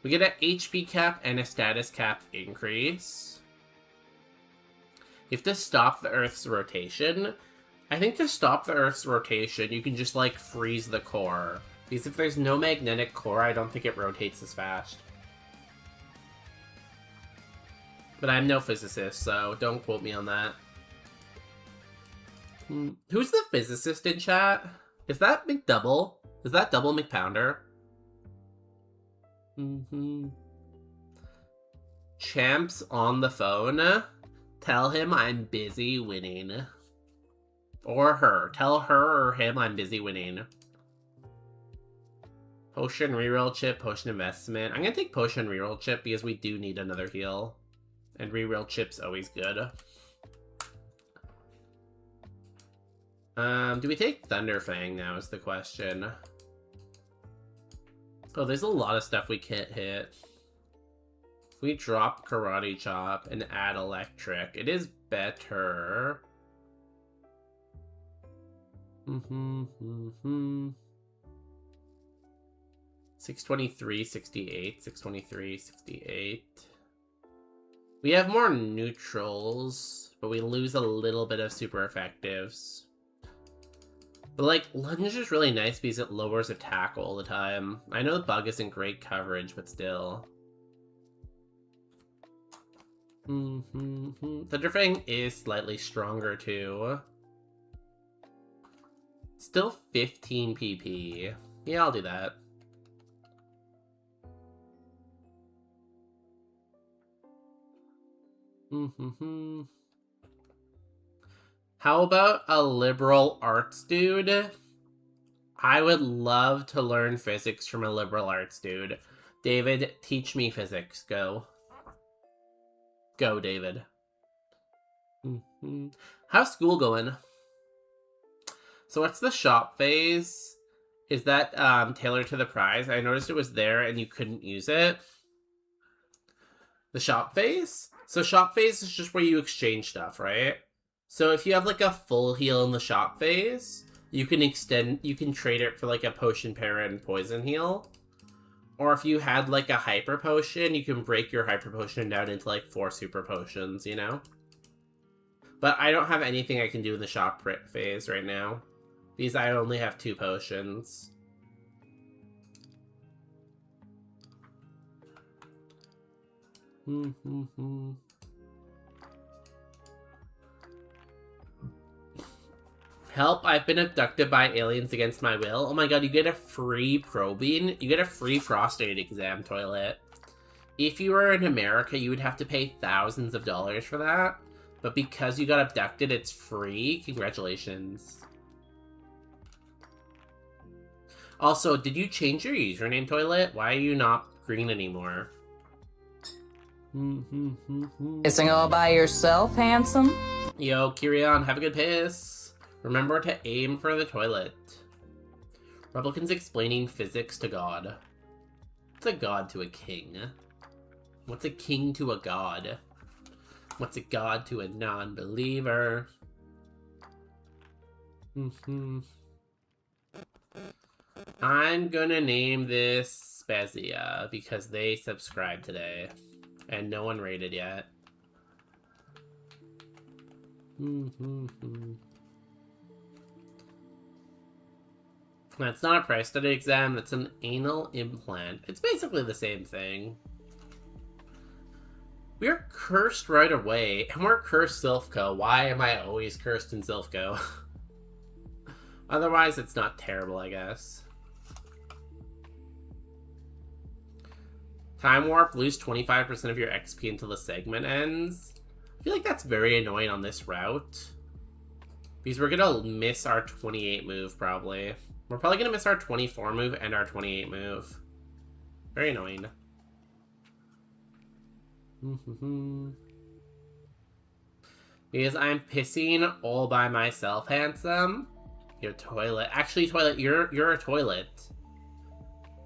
We get an HP cap and a status cap increase. You have to stop the Earth's rotation. I think to stop the Earth's rotation, you can just, like, freeze the core. Because if there's no magnetic core, I don't think it rotates as fast. But I'm no physicist, so don't quote me on that. Who's the physicist in chat? Is that McDouble? Is that Double McPounder? Champ's on the phone. Tell him I'm busy winning. Or her. Tell her or him I'm busy winning. Potion reroll chip, potion investment. I'm gonna take potion reroll chip because we do need another heal. And reroll chip's always good. Do we take Thunderfang now is the question. Oh, there's a lot of stuff we can't hit. If we drop Karate Chop and add Electric, it is better. 623, 68, 623, 68. We have more neutrals, but we lose a little bit of super effectives. But, like, Lunge is really nice because it lowers attack all the time. I know the Bug isn't great coverage, but still. Thunderfang is slightly stronger, too. Still 15 PP. Yeah, I'll do that. Mm-hmm. How about a liberal arts dude? I would love to learn physics from a liberal arts dude. David, teach me physics. Go. Go, David. Mm-hmm. How's school going? So what's the shop phase? Is that tailored to the prize? I noticed it was there and you couldn't use it. The shop phase? So shop phase is just where you exchange stuff, right? So if you have like a full heal in the shop phase, you can trade it for like a potion para and poison heal. Or if you had like a hyper potion, you can break your hyper potion down into like 4 super potions, you know? But I don't have anything I can do in the shop phase right now, because I only have 2 potions. Help, I've been abducted by aliens against my will. Oh my god, you get a free probing. You get a free prostate exam toilet. If you were in America, you would have to pay thousands of dollars for that. But because you got abducted, it's free. Congratulations. Also, did you change your username, toilet? Why are you not green anymore? Pissing all by yourself, handsome? Yo, Kirion, have a good piss. Remember to aim for the toilet. Republicans explaining physics to God. What's a god to a king? What's a king to a god? What's a god to a non-believer? I'm gonna name this Spezia because they subscribed today and no one rated yet. That's not a price study exam, that's an anal implant. It's basically the same thing. We're cursed right away, and we're cursed Silphco. Why am I always cursed in Silphco? Otherwise, it's not terrible, I guess. Time Warp, lose 25% of your XP until the segment ends. I feel like that's very annoying on this route, because we're gonna miss our 28 move, probably. We're probably gonna miss our 24 move and our 28 move. Very annoying. Because I'm pissing all by myself, handsome. Your toilet. Actually, toilet, you're a toilet.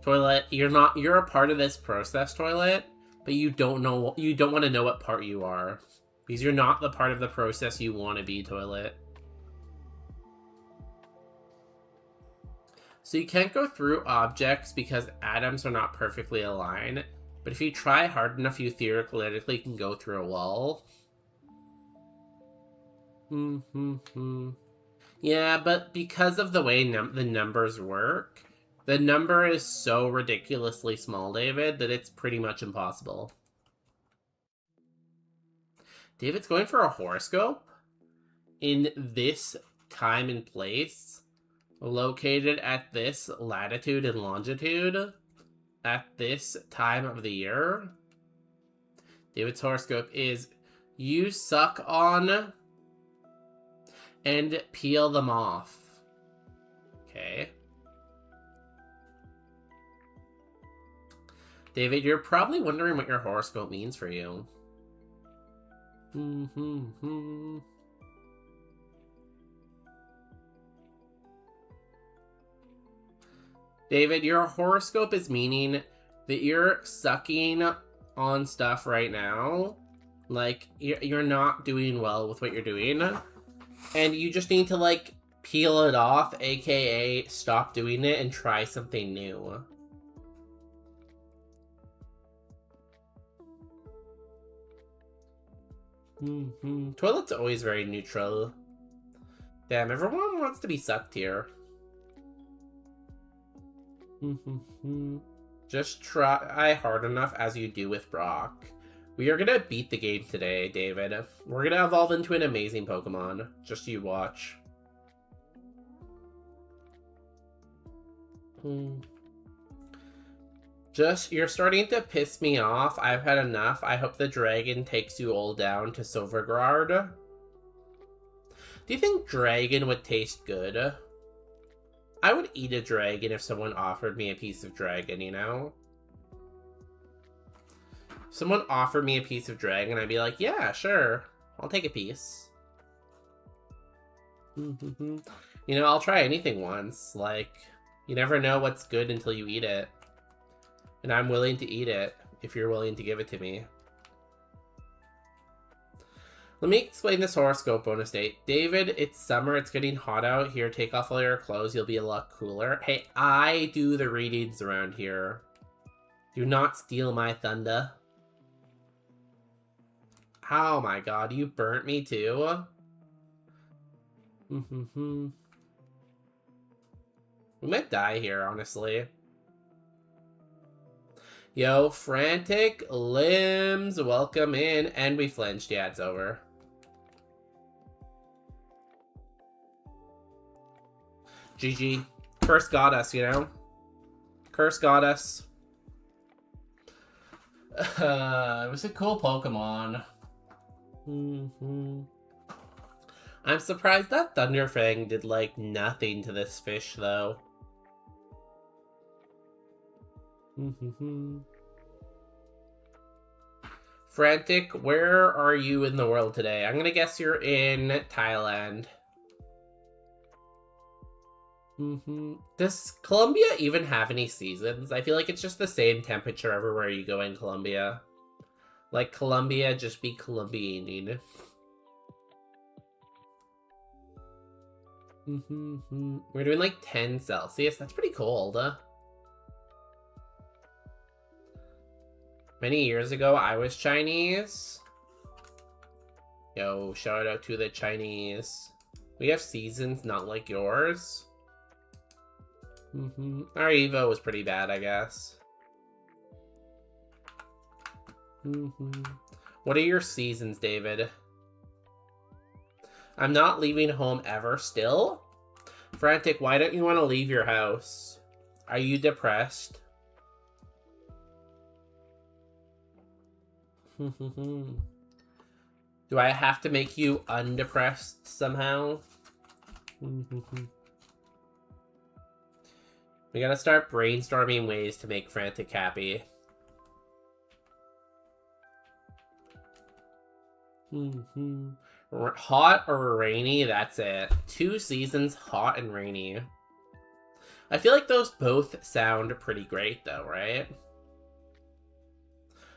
Toilet, you're a part of this process, toilet, but you don't want to know what part you are. Because you're not the part of the process you want to be, toilet. So you can't go through objects because atoms are not perfectly aligned. But if you try hard enough, you theoretically can go through a wall. Yeah, but because of the way the numbers work, the number is so ridiculously small, David, that it's pretty much impossible. David's going for a horoscope in this time and place, located at this latitude and longitude. At this time of the year. David's horoscope is you suck on and peel them off. Okay. David, you're probably wondering what your horoscope means for you. David, your horoscope is meaning that you're sucking on stuff right now. Like, you're not doing well with what you're doing. And you just need to, like, peel it off, aka stop doing it and try something new. Toilet's always very neutral. Damn, everyone wants to be sucked here. Just try hard enough as you do with Brock. We are gonna beat the game today, David. We're gonna evolve into an amazing Pokemon. Just you watch. Just, you're starting to piss me off. I've had enough. I hope the dragon takes you all down to Silverguard. Do you think dragon would taste good? I would eat a dragon if someone offered me a piece of dragon, you know? If someone offered me a piece of dragon, I'd be like, yeah, sure. I'll take a piece. You know, I'll try anything once. Like, you never know what's good until you eat it. And I'm willing to eat it if you're willing to give it to me. Let me explain this horoscope bonus date. David, it's summer. It's getting hot out here. Take off all your clothes. You'll be a lot cooler. Hey, I do the readings around here. Do not steal my thunder. Oh my god, you burnt me too? We might die here, honestly. Yo, Frantic Limbs, welcome in. And we flinched. Yeah, it's over. GG. Curse got us, you know? Curse got us. It was a cool Pokemon. I'm surprised that Thunderfang did, like, nothing to this fish, though. Frantic, where are you in the world today? I'm gonna guess you're in Thailand. Does Colombia even have any seasons? I feel like it's just the same temperature everywhere you go in Colombia. Like, Colombia just be Colombianing. We're doing like 10 Celsius. That's pretty cold. Many years ago, I was Chinese. Yo, shout out to the Chinese. We have seasons not like yours. Our Evo was pretty bad, I guess. What are your seasons, David? I'm not leaving home ever still? Frantic, why don't you want to leave your house? Are you depressed? Do I have to make you undepressed somehow? We gotta start brainstorming ways to make Frantic happy. Hot or rainy, that's it. 2 seasons, hot and rainy. I feel like those both sound pretty great though, right?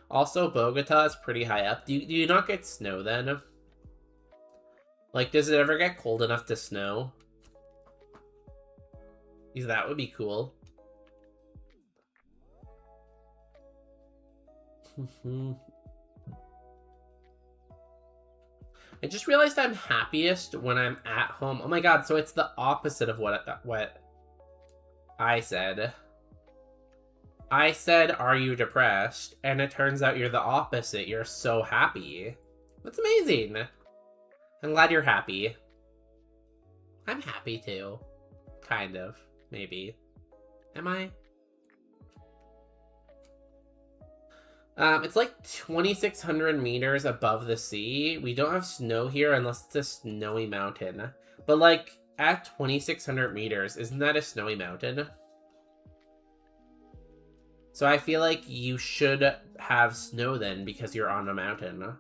Also, Bogota is pretty high up. Do you not get snow then? Like, does it ever get cold enough to snow? Because that would be cool. I just realized I'm happiest when I'm at home. Oh my god, so it's the opposite of what I said. I said, are you depressed? And it turns out you're the opposite. You're so happy. That's amazing. I'm glad you're happy. I'm happy too. Kind of. Maybe. Am I? It's like 2,600 meters above the sea. We don't have snow here unless it's a snowy mountain. But like, at 2,600 meters, isn't that a snowy mountain? So I feel like you should have snow then because you're on a mountain.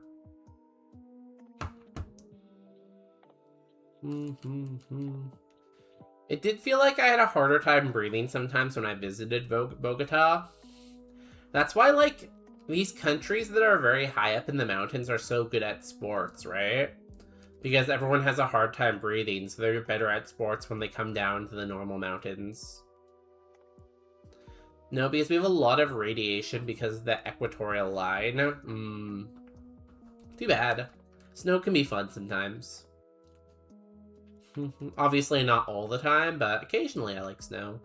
It did feel like I had a harder time breathing sometimes when I visited Bogota. That's why, like, these countries that are very high up in the mountains are so good at sports, right? Because everyone has a hard time breathing, so they're better at sports when they come down to the normal mountains. No, because we have a lot of radiation because of the equatorial line. Too bad. Snow can be fun sometimes. Obviously not all the time, but occasionally I like snow.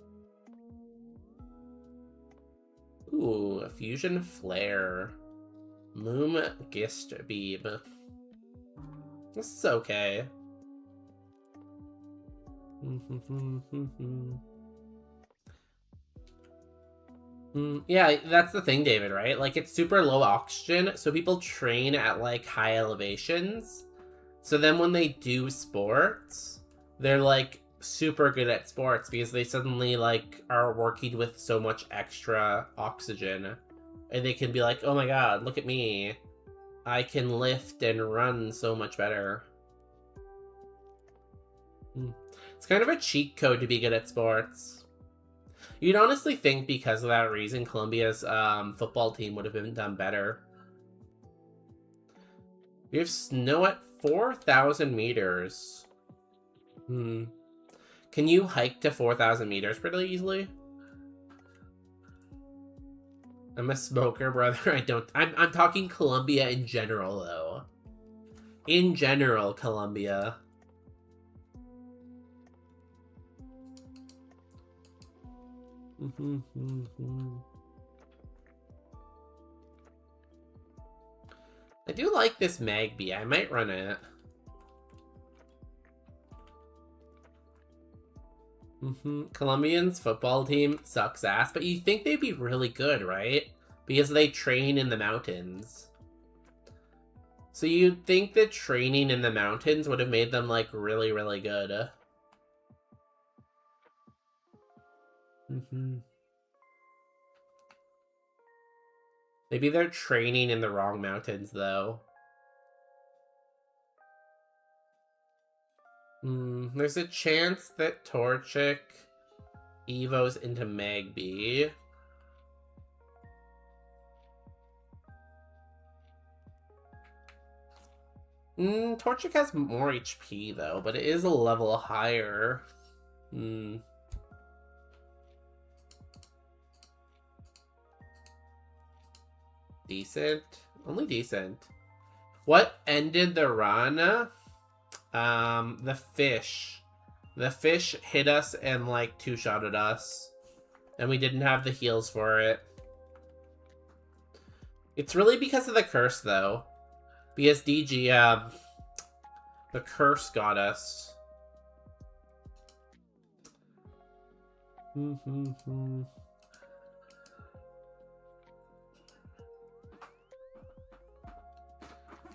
Ooh, a fusion flare. Loom Gist Beam. This is okay. Yeah, that's the thing, David, right? Like, it's super low oxygen, so people train at, like, high elevations. So then when they do sports, they're, like, super good at sports because they suddenly, like, are working with so much extra oxygen. And they can be like, oh my god, look at me. I can lift and run so much better. It's kind of a cheat code to be good at sports. You'd honestly think because of that reason, Colombia's football team would have been done better. We have snow at 4,000 meters. Can you hike to 4,000 meters pretty easily? I'm a smoker, brother. I'm talking Colombia in general, though. In general, Colombia. I do like this Magby. I might run it. Colombians football team sucks ass, but you think they'd be really good, right? Because they train in the mountains. So you'd think that training in the mountains would have made them, like, really, really good. Maybe they're training in the wrong mountains, though. There's a chance that Torchic evos into Magby. Torchic has more HP, though, but it is a level higher. Decent. Only decent. What ended the run? The fish. The fish hit us and, like, two-shotted us. And we didn't have the heals for it. It's really because of the curse, though. Because DG, the curse got us.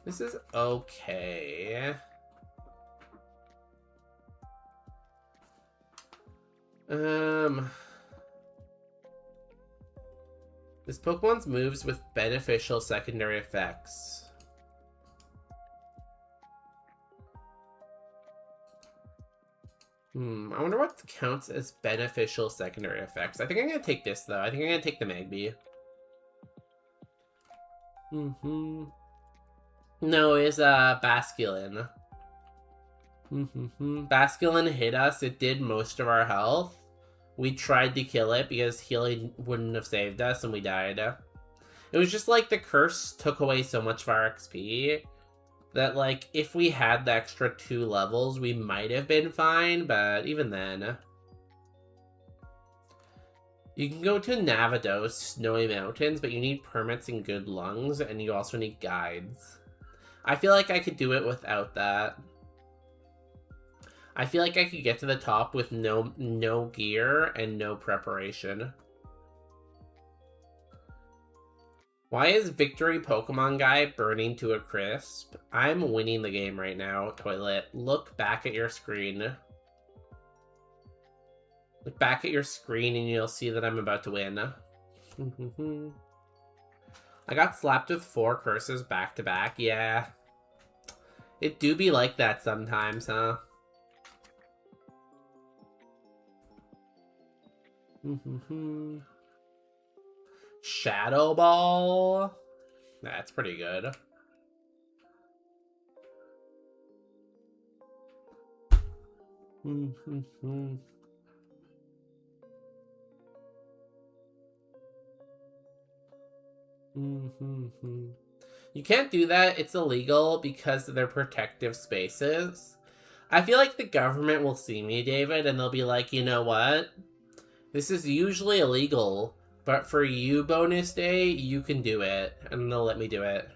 This is okay. This Pokemon's moves with beneficial secondary effects. I wonder what counts as beneficial secondary effects. I think I'm gonna take this, though. I think I'm gonna take the Magby. No, it's Basculin. Basculin hit us. It did most of our health. We tried to kill it because healing wouldn't have saved us and we died. It was just like the curse took away so much of our XP that, like, if we had the extra 2 levels, we might have been fine, but even then. You can go to Navados, Snowy Mountains, but you need permits and good lungs, and you also need guides. I feel like I could do it without that. I feel like I could get to the top with no gear and no preparation. Why is Victory Pokemon Guy burning to a crisp? I'm winning the game right now, Toilet. Look back at your screen. Look back at your screen and you'll see that I'm about to win. I got slapped with 4 curses back to back. Yeah. It do be like that sometimes, huh? Shadow Ball. That's pretty good. You can't do that. It's illegal because they're protective spaces. I feel like the government will see me, David, and they'll be like, you know what? This is usually illegal, but for you, bonus day, you can do it. And they'll let me do it.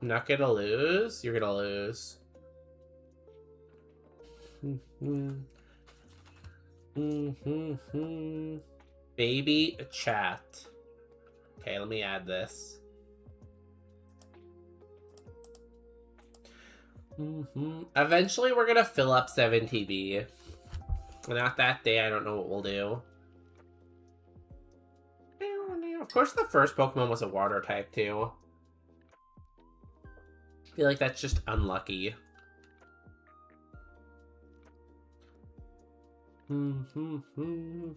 I'm not gonna lose. You're gonna lose. Baby chat. Okay, let me add this. Eventually, we're gonna fill up 7TB. Not that day, I don't know what we'll do. Of course, the first Pokemon was a water type, too. I feel like that's just unlucky. Do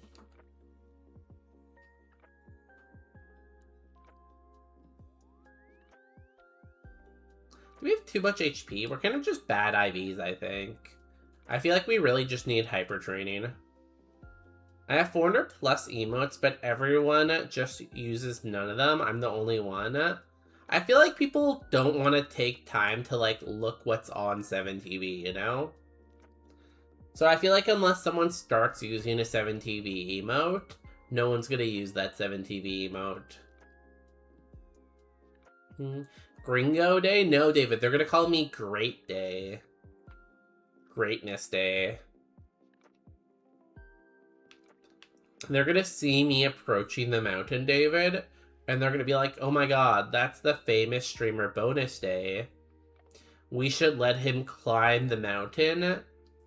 we have too much HP? We're kind of just bad IVs, I think. I feel like we really just need hyper training. I have 400 plus emotes, but everyone just uses none of them. I'm the only one. I feel like people don't want to take time to, like, look what's on 7TV, you know? So I feel like unless someone starts using a 7TV emote, no one's gonna use that 7TV emote. Gringo Day? No, David, they're gonna call me Great Day. Greatness Day. They're gonna see me approaching the mountain, David, and they're gonna be like, oh my god, that's the famous streamer Bonus Day. We should let him climb the mountain,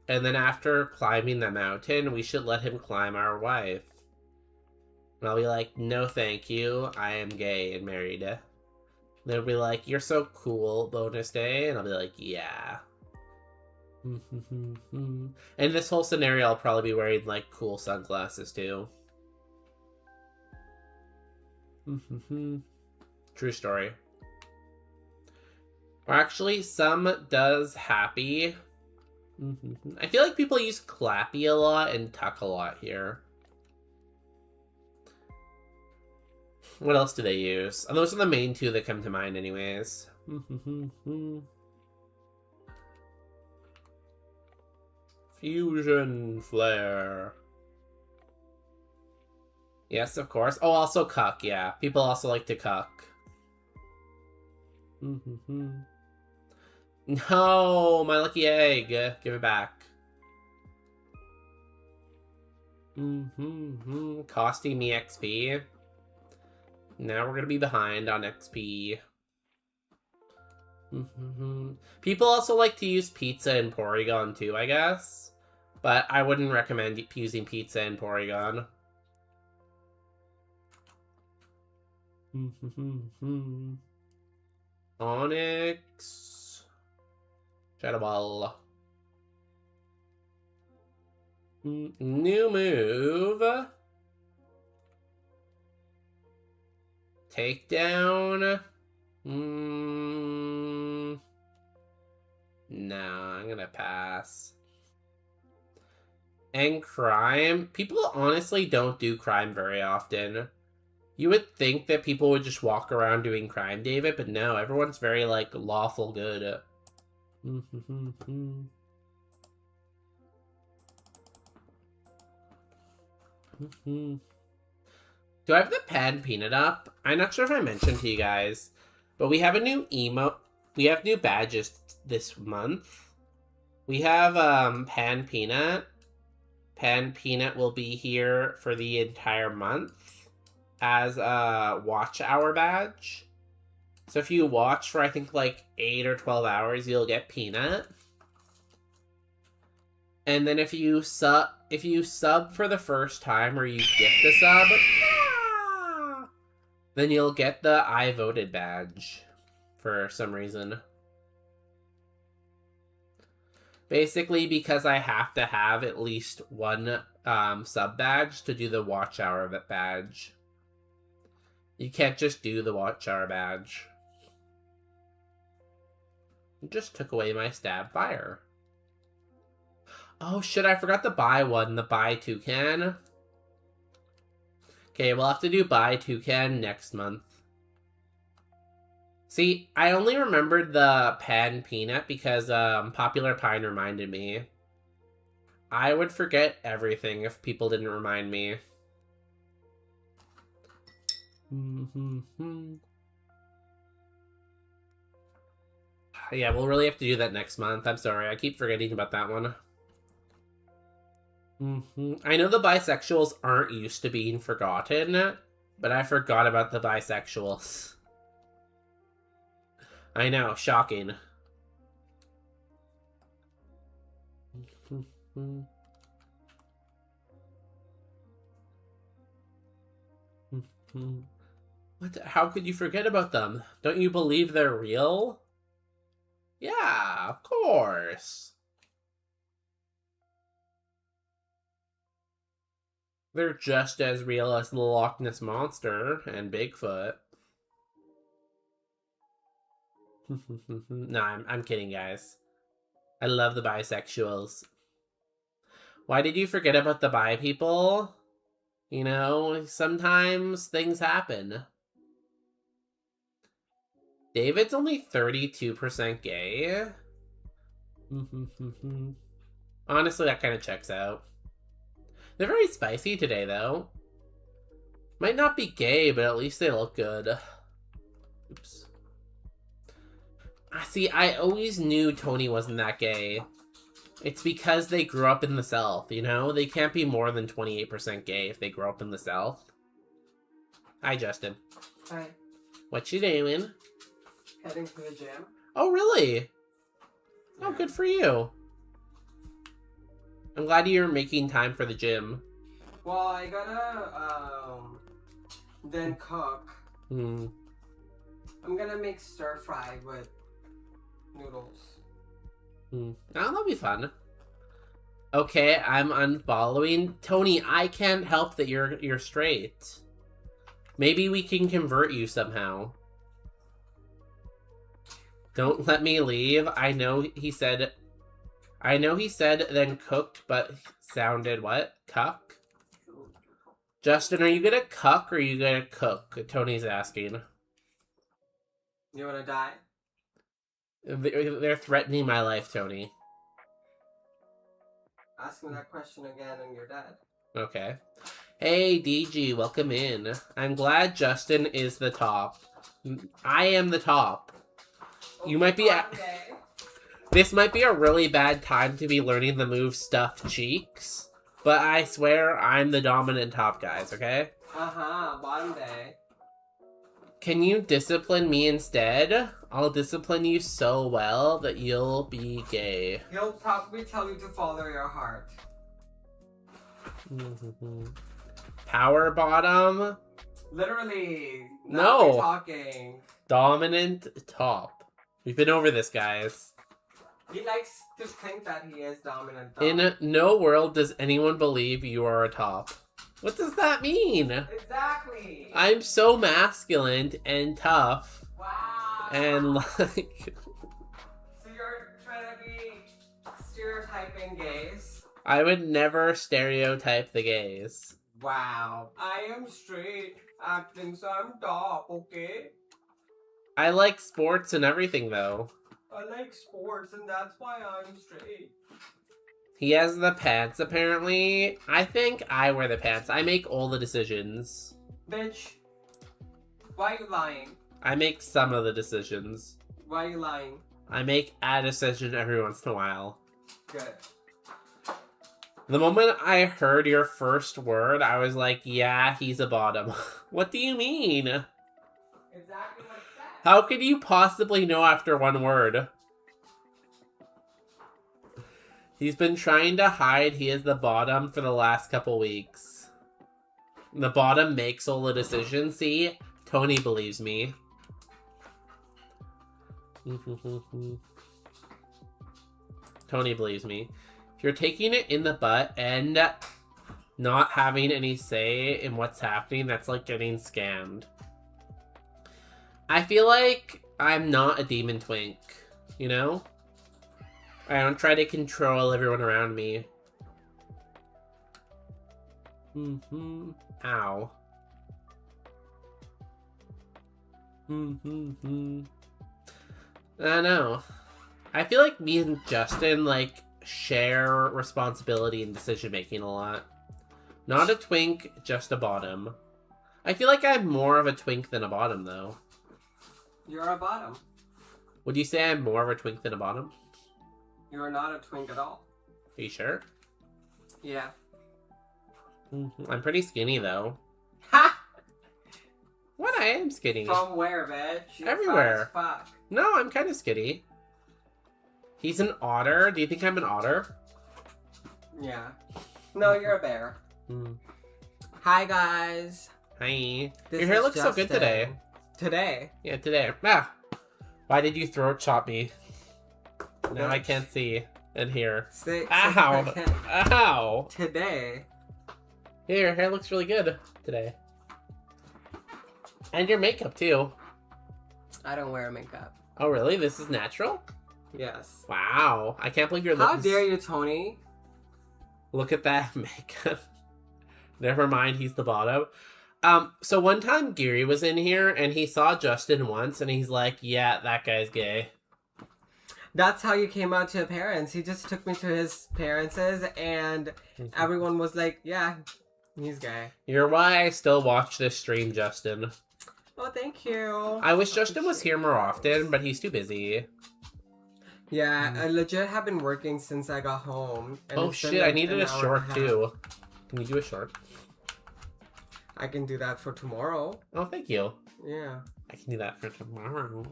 and then after climbing the mountain, we should let him climb our wife. And I'll be like, no thank you, I am gay and married. They'll be like, you're so cool, Bonus Day, and I'll be like, yeah. In this whole scenario, I'll probably be wearing, like, cool sunglasses, too. True story. Or actually, some does happy. I feel like people use clappy a lot and tuck a lot here. What else do they use? Oh, those are the main two that come to mind anyways. Fusion Flare. Yes, of course. Oh, also cuck, yeah. People also like to cuck. No, my lucky egg. Give it back. Costing me XP. Now we're gonna be behind on XP. People also like to use pizza and Porygon too, I guess. But I wouldn't recommend using pizza and Porygon. Onyx. Shadow Ball. New move. Takedown. No, I'm gonna pass. And crime. People honestly don't do crime very often. You would think that people would just walk around doing crime, David, but no, everyone's very, like, lawful good. Do I have the Pan Peanut up? I'm not sure if I mentioned to you guys, but we have a new emote. We have new badges this month. We have Pan Peanut. Pan Peanut will be here for the entire month as a watch hour badge. So if you watch for I think like 8 or 12 hours, you'll get Peanut. And then if you sub for the first time or you gift a sub, then you'll get the I voted badge for some reason. Basically because I have to have at least one sub badge to do the watch hour badge. You can't just do the watch hour badge. You just took away my stab fire. Oh shit, I forgot to buy one, the buy toucan. Okay, we'll have to do buy toucan next month. See, I only remembered the Pan Peanut because Popular Pine reminded me. I would forget everything if people didn't remind me. Yeah, we'll really have to do that next month. I'm sorry, I keep forgetting about that one. I know the bisexuals aren't used to being forgotten, but I forgot about the bisexuals. I know, shocking. What? How could you forget about them? Don't you believe they're real? Yeah, of course. They're just as real as the Loch Ness Monster and Bigfoot. No, I'm kidding, guys. I love the bisexuals. Why did you forget about the bi people? You know, sometimes things happen. David's only 32% gay. Honestly, that kind of checks out. They're very spicy today, though. Might not be gay, but at least they look good. Oops. See, I always knew Tony wasn't that gay. It's because they grew up in the South, you know? They can't be more than 28% gay if they grow up in the South. Hi, Justin. Hi. What you doing? Heading to the gym. Oh, really? Yeah. Oh, good for you. I'm glad you're making time for the gym. Well, I gotta, then cook. Hmm. I'm gonna make stir fry with noodles. Oh, that'll be fun. Okay, I'm unfollowing. Tony, I can't help that you're straight. Maybe we can convert you somehow. Don't let me leave. I know he said then cooked, but sounded what? Cuck? Justin, are you gonna cuck or are you gonna cook? Tony's asking. You wanna die? They're threatening my life, Tony. Ask me that question again and you're dead. Okay. Hey, DG, welcome in. I'm glad Justin is the top. I am the top. You might be This might be a really bad time to be learning the move Stuffed Cheeks, but I swear I'm the dominant top, guys, okay? Bottom day. Can you discipline me instead? I'll discipline you so well that you'll be gay. He'll probably tell you to follow your heart. Power bottom? Literally. No. Talking. Dominant top. We've been over this, guys. He likes to think that he is dominant. In no world does anyone believe you are a top. What does that mean? Exactly. I'm so masculine and tough. Wow. And like... So you're trying to be stereotyping gays? I would never stereotype the gays. Wow. I am straight, acting so I'm top, okay? I like sports and everything, though. I like sports, and that's why I'm straight. He has the pants, apparently. I think I wear the pants. I make all the decisions. Bitch. Why are you lying? I make some of the decisions. Why are you lying? I make a decision every once in a while. Good. The moment I heard your first word, I was like, yeah, he's a bottom. What do you mean? Exactly what it said. How could you possibly know after one word? He's been trying to hide he is the bottom for the last couple weeks. The bottom makes all the decisions. See? Tony believes me. Tony believes me. If you're taking it in the butt and not having any say in what's happening, that's like getting scammed. I feel like I'm not a demon twink, you know? I don't try to control everyone around me. Ow. I don't know. I feel like me and Justin, like, share responsibility and decision making a lot. Not a twink, just a bottom. I feel like I'm more of a twink than a bottom, though. You're a bottom. Would you say I'm more of a twink than a bottom? You're not a twink at all. Are you sure? Yeah. I'm pretty skinny, though. Ha! What? I am skinny. From where, bitch? You're Everywhere. fat as fuck. No, I'm kind of skinny. He's an otter. Do you think I'm an otter? Yeah. No, you're a bear. Mm. Hi, guys. Hi. This Your hair is looks so good Justin. today. Today? Yeah, today. Ah. Why did you throat chop me? Now I Bitch. can't see and hear. Say Ow. again. Ow. Today. Yeah, your hair looks really good today. And your makeup, too. I don't wear makeup. Oh, really? This is natural? Yes. Wow. I can't believe you're How dare you, Tony? Look at that makeup. Never mind, he's the bottom. So one time Geary was in here and he saw Justin once and he's like, yeah, that guy's gay. That's how you came out to your parents. He just took me to his parents' and everyone was like, yeah, he's gay. You're why I still watch this stream, Justin. Oh, thank you. I wish Justin was here more often, but he's too busy. Yeah, I legit have been working since I got home. And Oh it's been, shit, I like, needed an a hour short and half. too. Can you do a short? I can do that for tomorrow. Oh, thank you. Yeah. I can do that for tomorrow.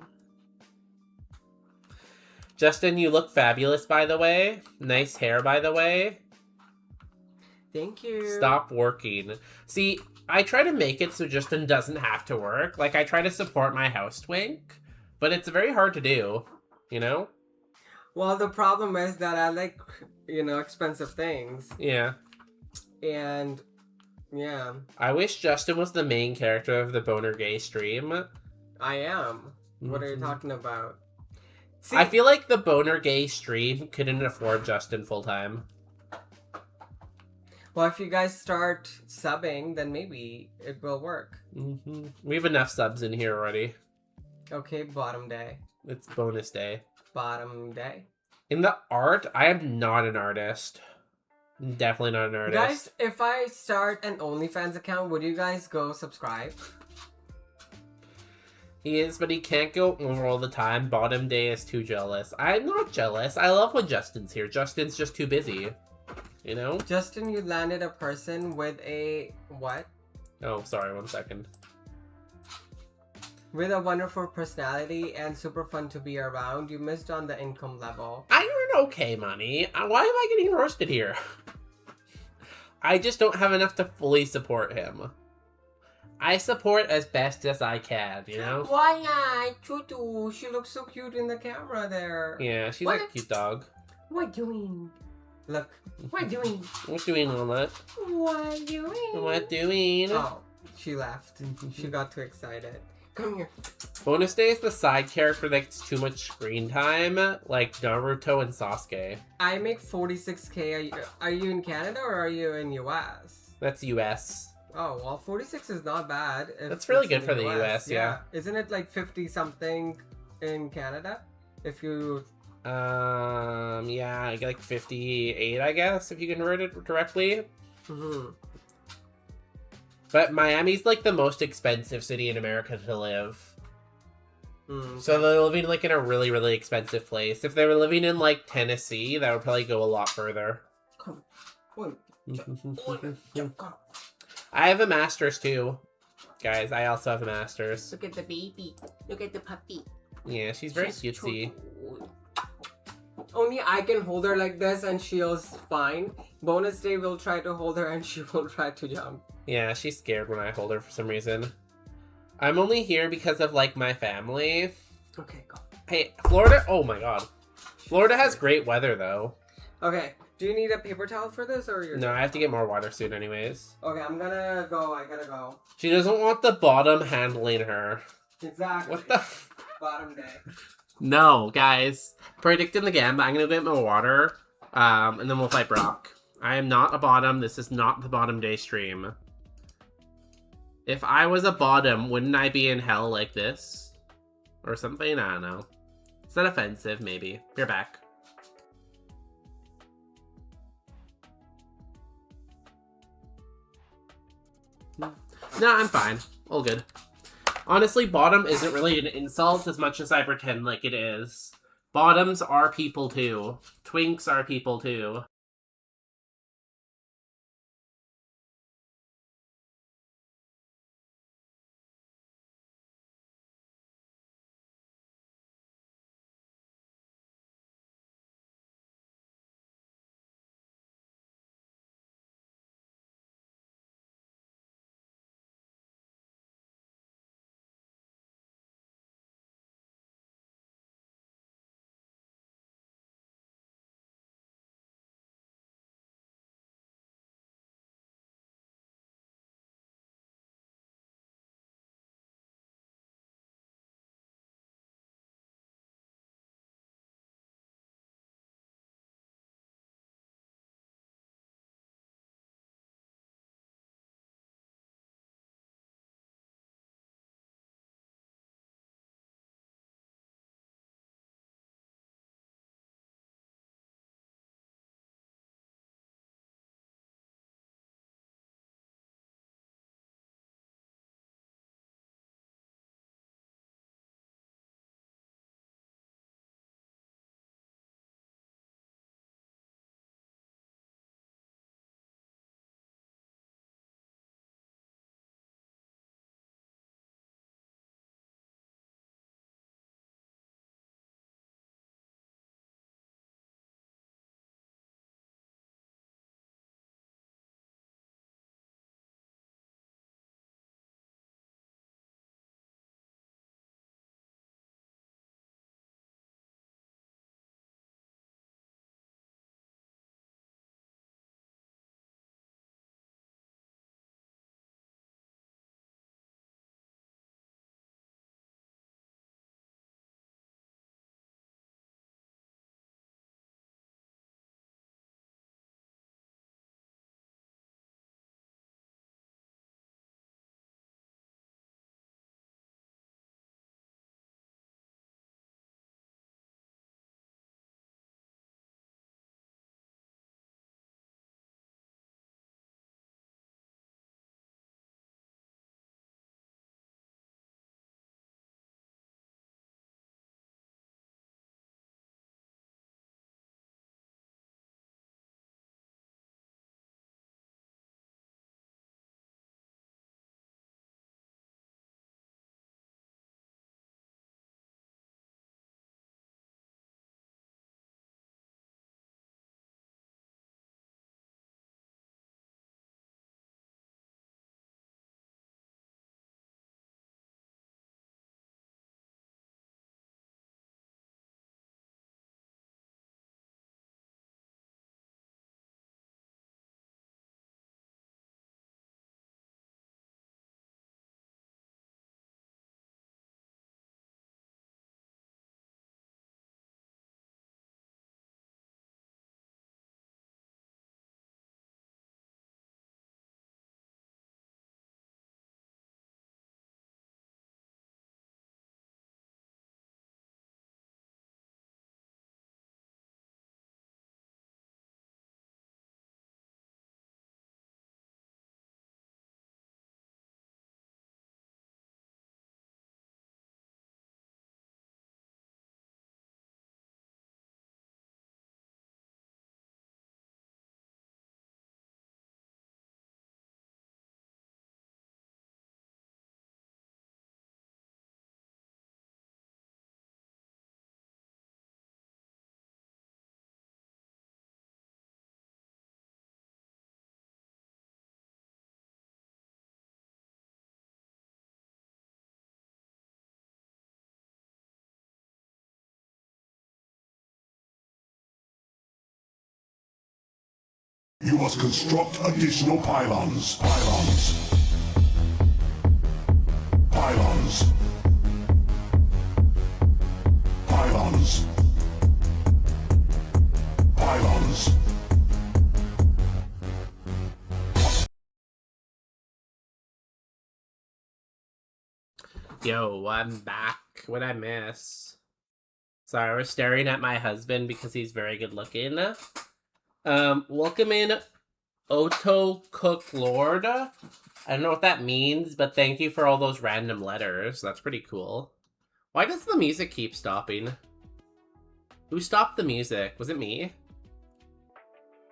Justin, you look fabulous, by the way. Nice hair, by the way. Thank you. Stop working. See, I try to make it so Justin doesn't have to work. Like, I try to support my house twink, but it's very hard to do, you know? Well, the problem is that I like, expensive things. Yeah. And, yeah, I wish Justin was the main character of the Boner Gay stream. I am. What are you Mhm. talking about? See, I feel like the Boner Gay stream couldn't afford Justin full time. well, if you guys start subbing, then maybe it will work. We have enough subs in here already. Okay, bottom day. It's bonus day. Bottom day. In the art, I am not an artist. I'm definitely not an artist. Guys, if I start an OnlyFans account, would you guys go subscribe? He is, but he can't go over all the time. Bottom day is too jealous. I'm not jealous. I love when Justin's here. Justin's just too busy. You know? Justin, you landed a person with a what? Oh, sorry, 1 second. With a wonderful personality and super fun to be around. You missed on the income level. I earn okay money. Why am I getting roasted here? I just don't have enough to fully support him. I support as best as I can, you know? Why not? Chutu, she looks so cute in the camera there. Yeah, she's What? a cute dog. What doing? Look, what doing? What doing on that? What doing? What doing? Oh, she left. She got too excited. Come here. Bonus day is the side character that gets too much screen time, like Naruto and Sasuke. I make 46k. Are you in Canada or are you in US? That's US. Oh, well, 46 is not bad. If That's really it's good in for the US, yeah. Isn't it like 50 something in Canada? If you... Yeah, I get like 58, I guess, if you convert it directly. Mhm. But Miami's like the most expensive city in America to live. Mm. So they're living like in a really, really expensive place. If they were living in like Tennessee, that would probably go a lot further. Come on. Come. I have a master's too. Guys, I also have a master's. Look at the baby. Look at the puppy. Yeah, she's very cutesy. Only I can hold her like this and she's fine. Bonus day will try to hold her and she will try to jump. Yeah, she's scared when I hold her for some reason. I'm only here because of like my family. Okay, go. Hey, Florida, oh my god. Florida has great weather though. Okay, do you need a paper towel for this or you're... No, I have to get more water soon anyways. Okay, I'm gonna go. I gotta go. She doesn't want the bottom handling her. Exactly. What the Bottom day. No, guys. Predicting the game, but I'm gonna go get my water. And then we'll fight Brock. I am not a bottom. This is not the bottom day stream. If I was a bottom, wouldn't I be in hell like this? Or something? I don't know. Is that offensive? Maybe. You're back. No, I'm fine. All good. Honestly, bottom isn't really an insult as much as I pretend like it is. Bottoms are people too. Twinks are people too. You must construct additional pylons. Pylons. Pylons. Pylons. Pylons. Yo, I'm back. What'd I miss? Sorry, I was staring at my husband because he's very good looking. Welcome in Oto Cook Lord. I don't know what that means, but thank you for all those random letters. That's pretty cool. Why does the music keep stopping? Who stopped the music? Was it me?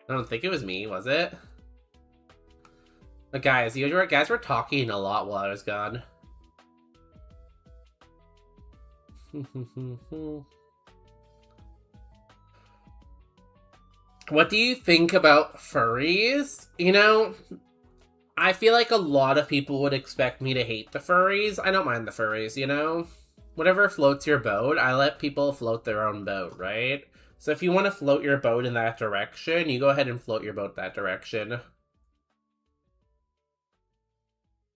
I don't think it was me, was it? But guys, you guys were talking a lot while I was gone. What do you think about furries? You know, I feel like a lot of people would expect me to hate the furries. I don't mind the furries, you know? Whatever floats your boat, I let people float their own boat, right? So if you want to float your boat in that direction, you go ahead and float your boat that direction.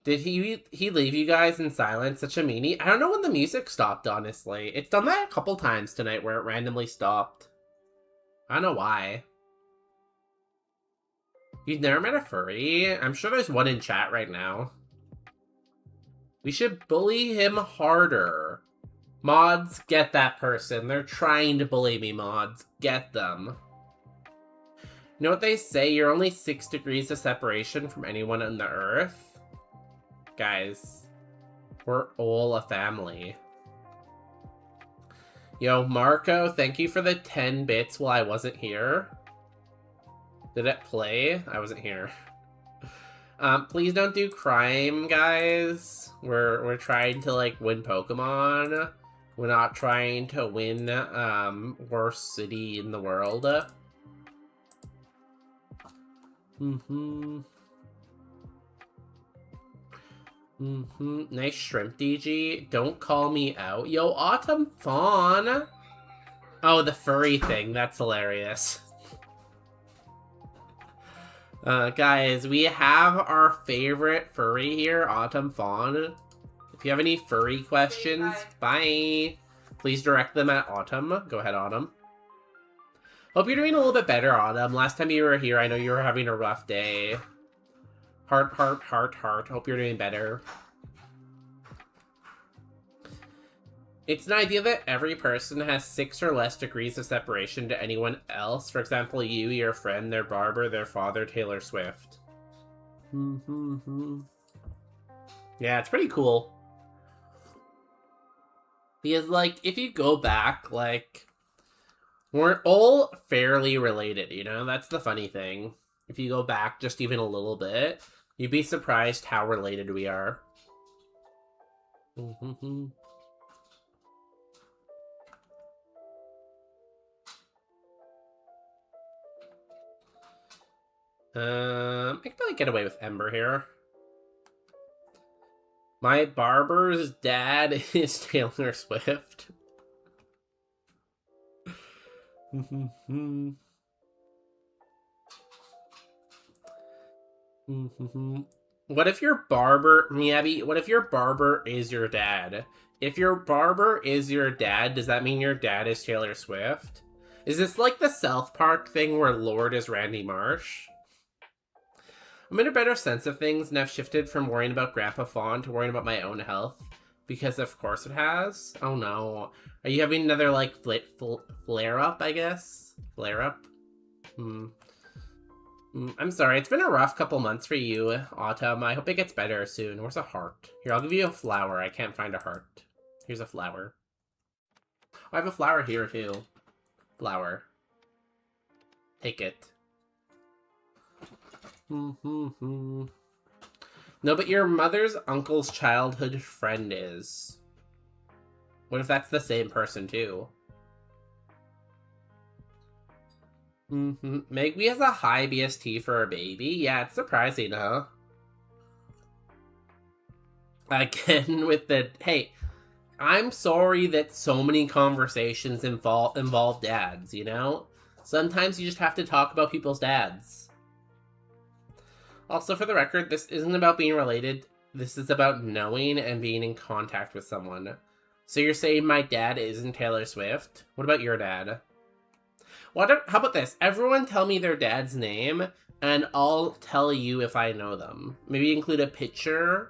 Did he leave you guys in silence? Such a meanie. I don't know when the music stopped, honestly. It's done that a couple times tonight where it randomly stopped. I don't know why. You've never met a furry? I'm sure there's one in chat right now. We should bully him harder. Mods, get that person. They're trying to bully me, mods. Get them. You know what they say? You're only 6 degrees of separation from anyone on the earth. Guys, we're all a family. Yo, Marco, thank you for the 10 bits while I wasn't here. Did it play? I wasn't here. Please don't do crime, guys. We're trying to, like, win Pokemon. We're not trying to win, worst city in the world. Nice shrimp, DG. Don't call me out. Yo, Autumn Fawn. Oh, the furry thing. That's hilarious. Guys, we have our favorite furry here, Autumn Fawn. If you have any furry questions, bye. Please direct them at Autumn. Go ahead, Autumn. Hope you're doing a little bit better, Autumn. Last time you were here, I know you were having a rough day. Heart, heart, heart, heart. Hope you're doing better. It's an idea that every person has 6 or less degrees of separation to anyone else. For example, you, your friend, their barber, their father, Taylor Swift. Yeah, it's pretty cool. Because, like, if you go back, like, we're all fairly related, you know? That's the funny thing. If you go back just even a little bit, you'd be surprised how related we are. I could probably get away with Ember here. My barber's dad is Taylor Swift. What if your barber, Miyabi, what if your barber is your dad? If your barber is your dad, does that mean your dad is Taylor Swift? Is this like the South Park thing where Lord is Randy Marsh? I'm in a better sense of things, and I've shifted from worrying about Grandpa Fawn to worrying about my own health. Because of course it has. Oh no. Are you having another, like, flare-up, I guess? Flare-up? I'm sorry, it's been a rough couple months for you, Autumn. I hope it gets better soon. Where's a heart? Here, I'll give you a flower. I can't find a heart. Here's a flower. Oh, I have a flower here, too. Flower. Take it. No, but your mother's uncle's childhood friend is. What if that's the same person, too? Megby has a high BST for a baby? Yeah, it's surprising, huh? Again, with the... Hey, I'm sorry that so many conversations involve dads, you know? Sometimes you just have to talk about people's dads. Also, for the record, this isn't about being related. This is about knowing and being in contact with someone. So you're saying my dad isn't Taylor Swift? What about your dad? How about this? Everyone tell me their dad's name, and I'll tell you if I know them. Maybe include a picture.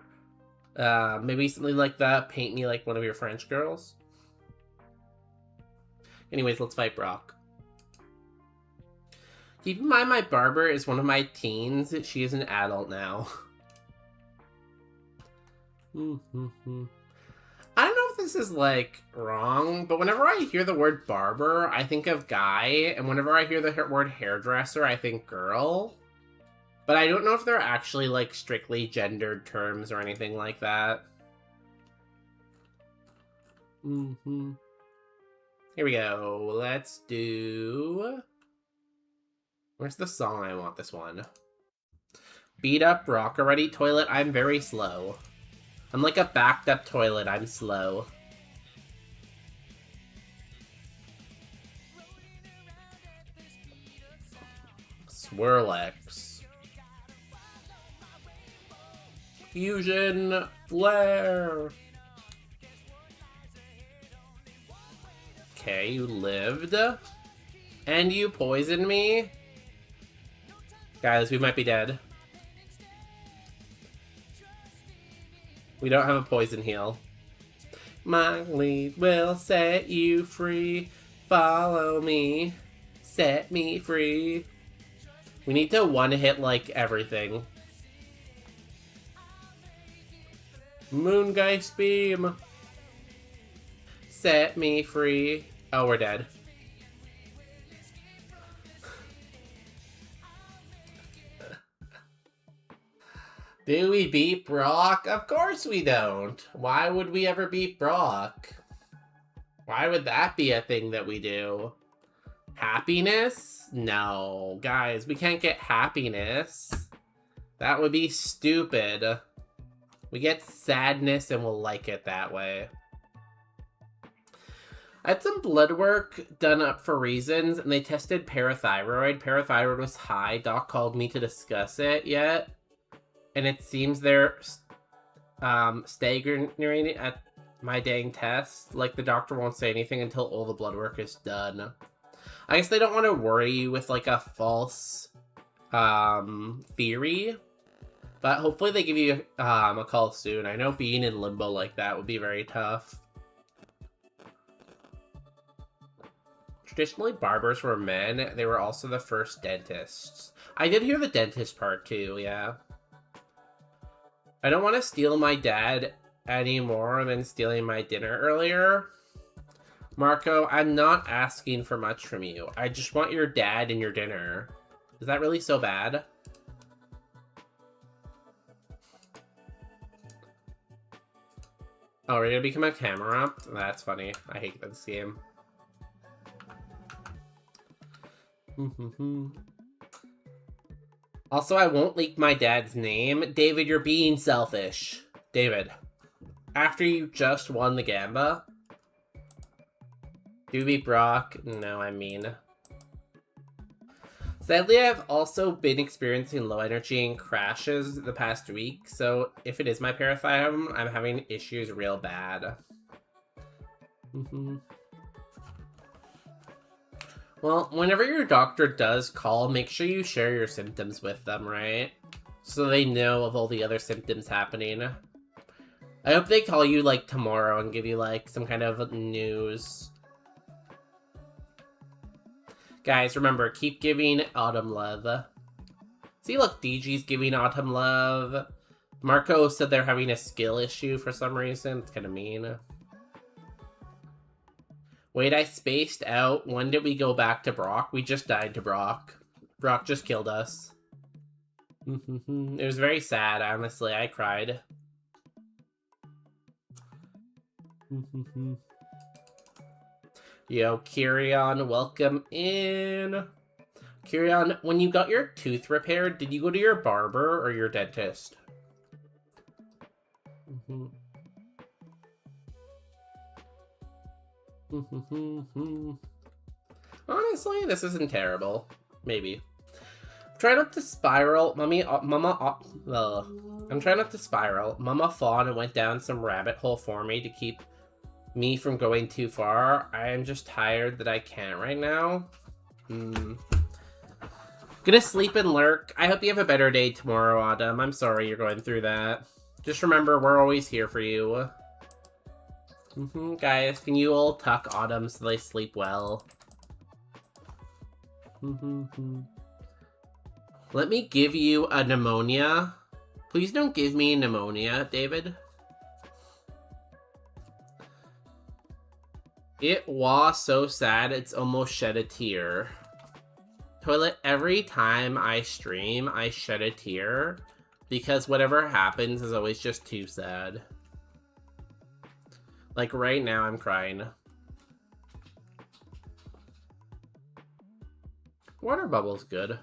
Maybe something like that. Paint me like one of your French girls. Anyways, let's fight Brock. Keep in mind my barber is one of my teens. She is an adult now. I don't know if this is, like, wrong, but whenever I hear the word barber, I think of guy, and whenever I hear the word hairdresser, I think girl. But I don't know if they're actually, like, strictly gendered terms or anything like that. Here we go. Let's do... Where's the song I want this one? Beat up Brock already? Toilet, I'm very slow. I'm like a backed up toilet, I'm slow. Swirlex. Fusion Flare. Okay, you lived. And you poisoned me? Guys, we might be dead. We don't have a poison heal. My lead will set you free. Follow me. Set me free. We need to one-hit, like, everything. Moongeist Beam. Set me free. Oh, we're dead. Do we beat Brock? Of course we don't. Why would we ever beat Brock? Why would that be a thing that we do? Happiness? No. Guys, we can't get happiness. That would be stupid. We get sadness and we'll like it that way. I had some blood work done up for reasons, and they tested parathyroid. Parathyroid was high. Doc called me to discuss it yet. And it seems they're staggering at my dang test. Like, the doctor won't say anything until all the blood work is done. I guess they don't want to worry you with, like, a false theory. But hopefully they give you a call soon. I know being in limbo like that would be very tough. Traditionally, barbers were men. They were also the first dentists. I did hear the dentist part, too, yeah. I don't want to steal my dad any more than stealing my dinner earlier. Marco, I'm not asking for much from you. I just want your dad and your dinner. Is that really so bad? Oh, we're gonna become a camera? That's funny. I hate this game. Also, I won't leak my dad's name. David, you're being selfish. David, after you just won the Gamba. Do we beat Brock? No, I mean. Sadly, I've also been experiencing low energy and crashes the past week, so if it is my parathyroid, I'm having issues real bad. Well, whenever your doctor does call, make sure you share your symptoms with them, right? So they know of all the other symptoms happening. I hope they call you, like, tomorrow and give you, like, some kind of news. Guys, remember, keep giving Autumn love. See, look, DG's giving Autumn love. Marco said they're having a skill issue for some reason. It's kind of mean. Wait, I spaced out. When did we go back to Brock? We just died to Brock. Brock just killed us. It was very sad, honestly. I cried. Yo, Kirion, welcome in. Kirion, when you got your tooth repaired, did you go to your barber or your dentist? Honestly, this isn't terrible. Maybe. trying not to spiral. I'm trying not to spiral. Mama Fawn went down some rabbit hole for me to keep me from going too far. I am just tired that I can't right now. Gonna sleep and lurk. I hope you have a better day tomorrow, Autumn. I'm sorry you're going through that. Just remember, we're always here for you. Guys, can you all tuck Autumn so they sleep well? Let me give you a pneumonia. Please don't give me pneumonia, David. It was so sad, it's almost shed a tear. Toilet, every time I stream, I shed a tear because whatever happens is always just too sad. Like right now, I'm crying. Water bubble's good.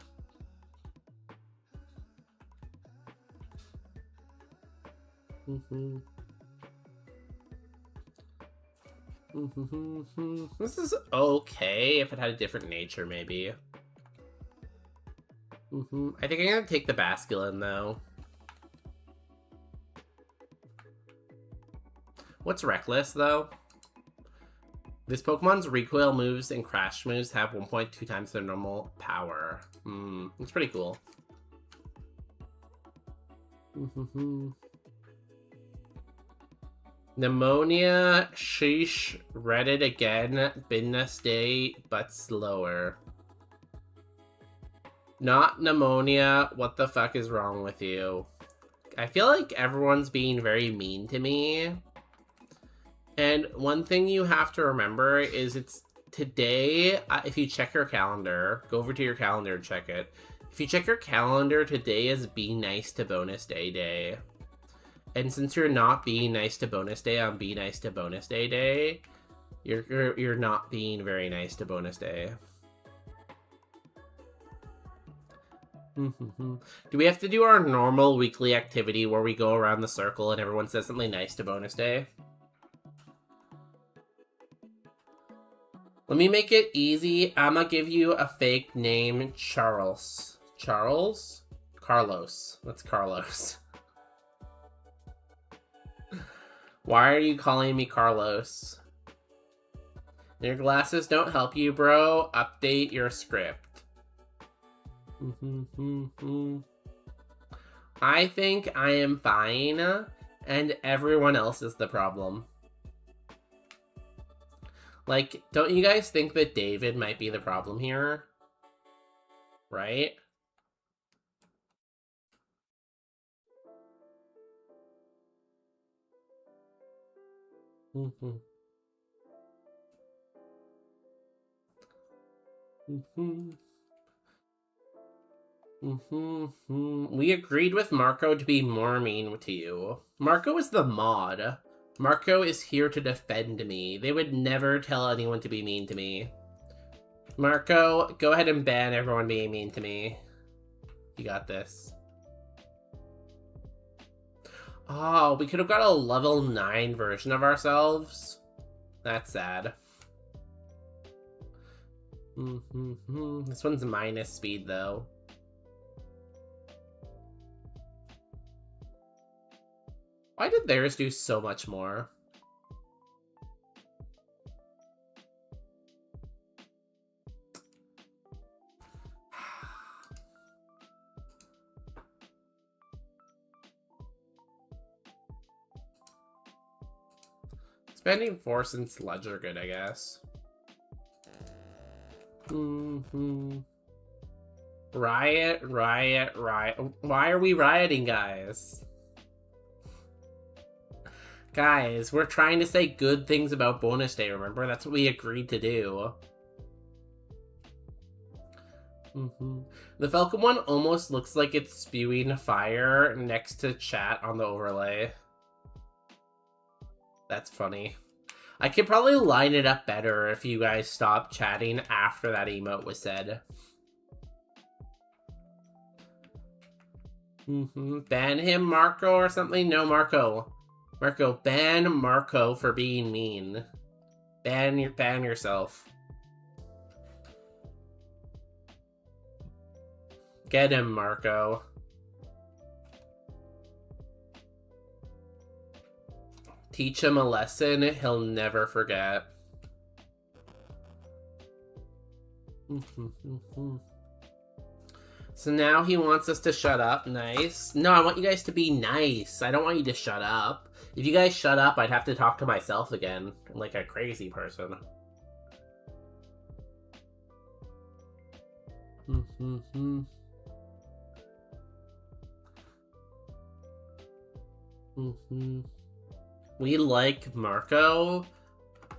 This is okay if it had a different nature, maybe. I think I'm gonna take the Basculin, though. What's Reckless, though? This Pokemon's recoil moves and crash moves have 1.2 times their normal power. It's pretty cool. Pneumonia, sheesh, read it again, been a day, but slower. Not pneumonia, what the fuck is wrong with you? I feel like everyone's being very mean to me. And one thing you have to remember is it's today, if you check your calendar, go over to your calendar and check it. If you check your calendar, today is Be Nice to Bonus Day Day. And since you're not being nice to Bonus Day on Be Nice to Bonus Day Day, you're not being very nice to Bonus Day. Do we have to do our normal weekly activity where we go around the circle and everyone says something nice to Bonus Day? Let me make it easy. I'm gonna give you a fake name, Charles. Charles? Carlos. That's Carlos. Why are you calling me Carlos? Your glasses don't help you, bro. Update your script. I think I am fine, and everyone else is the problem. Like, don't you guys think that David might be the problem here? Right? We agreed with Marco to be more mean to you. Marco is the mod. Marco is here to defend me. They would never tell anyone to be mean to me. Marco, go ahead and ban everyone being mean to me. You got this. Oh, we could have got a level 9 version of ourselves. That's sad. This one's minus speed, though. Why did theirs do so much more? Spending Force and Sludge are good, I guess. Riot, riot, riot. Why are we rioting, guys? Guys, we're trying to say good things about Bonus Day, remember? That's what we agreed to do. The Falcon one almost looks like it's spewing fire next to chat on the overlay. That's funny. I could probably line it up better if you guys stopped chatting after that emote was said. Ban him, Marco, or something? No, Marco. Marco, ban Marco for being mean. Ban yourself. Get him, Marco. Teach him a lesson he'll never forget. So now he wants us to shut up. Nice. No, I want you guys to be nice. I don't want you to shut up. If you guys shut up, I'd have to talk to myself again. Like a crazy person. We like Marco.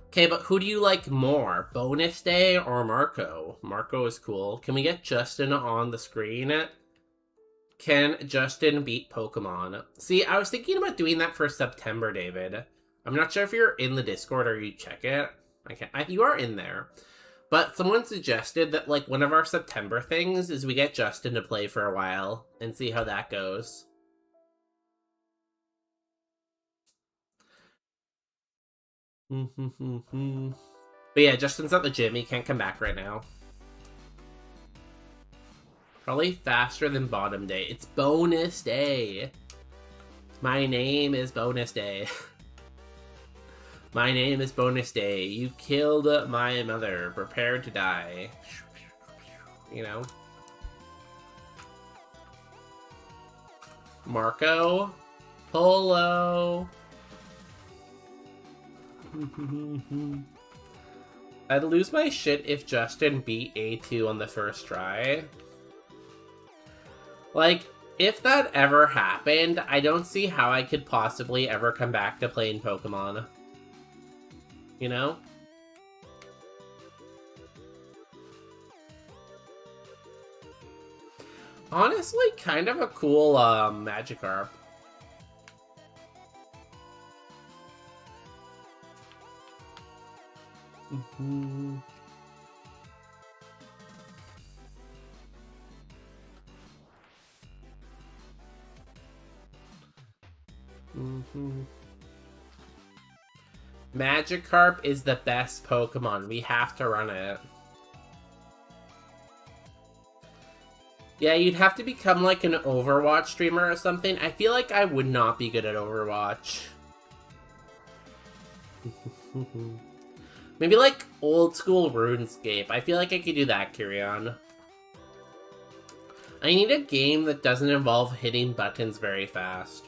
Okay, but who do you like more? Bonus Day or Marco? Marco is cool. Can we get Justin on the screen? Can Justin beat Pokemon? See, I was thinking about doing that for September, David. I'm not sure if you're in the Discord or you check it. You are in there. But someone suggested that, like, one of our September things is we get Justin to play for a while and see how that goes. But yeah, Justin's at the gym. He can't come back right now. Probably faster than Bottom Day. It's Bonus Day. My name is Bonus Day. My name is Bonus Day. You killed my mother. Prepare to die. You know? Marco. Polo. I'd lose my shit if Justin beat A2 on the first try. Like, if that ever happened, I don't see how I could possibly ever come back to playing Pokemon. You know? Honestly, kind of a cool Magikarp. Magikarp is the best Pokemon. We have to run it. Yeah, you'd have to become like an Overwatch streamer or something. I feel like I would not be good at Overwatch. Maybe like old school RuneScape. I feel like I could do that, Kyrian. I need a game that doesn't involve hitting buttons very fast.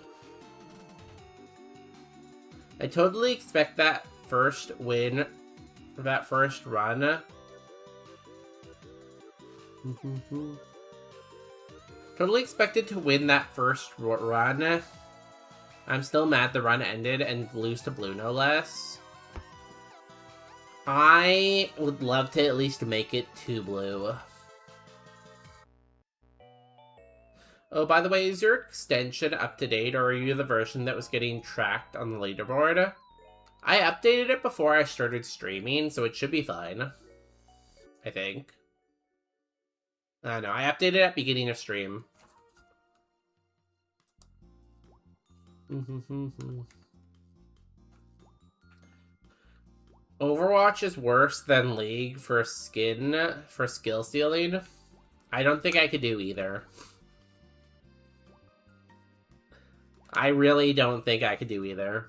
I totally expect that first win, that first run. Totally expected to win that first run. I'm still mad the run ended and lose to Blue no less. I would love to at least make it to Blue. Oh, by the way, is your extension up to date, or are you the version that was getting tracked on the leaderboard? I updated it before I started streaming, so it should be fine. I think. I know, I updated it at beginning of stream. Overwatch is worse than League for skill stealing. I don't think I could do either. I really don't think I could do either.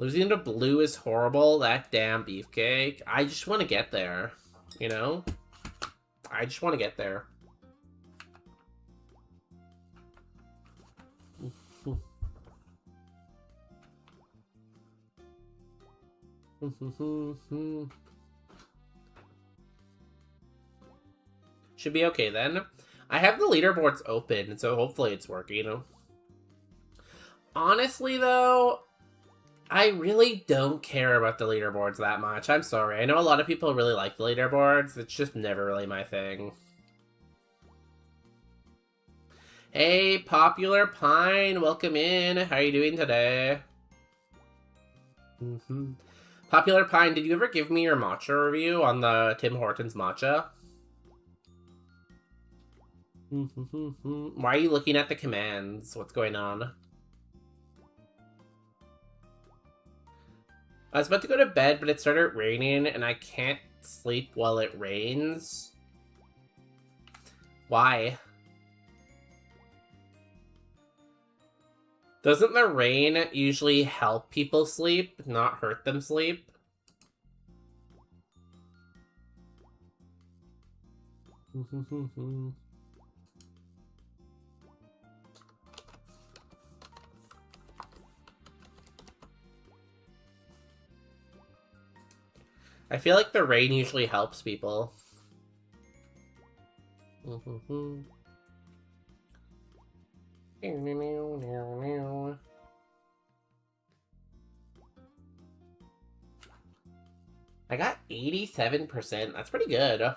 Losing to Blue is horrible. That damn beefcake. I just want to get there. You know? I just want to get there. Should be okay then. I have the leaderboards open, so hopefully it's working. Honestly, though, I really don't care about the leaderboards that much. I'm sorry. I know a lot of people really like the leaderboards. It's just never really my thing. Hey, Popular Pine, welcome in. How are you doing today? Popular Pine, did you ever give me your matcha review on the Tim Hortons matcha? Why are you looking at the commands? What's going on? I was about to go to bed, but it started raining, and I can't sleep while it rains. Why? Doesn't the rain usually help people sleep, not hurt them sleep? I feel like the rain usually helps people. I got 87%. That's pretty good.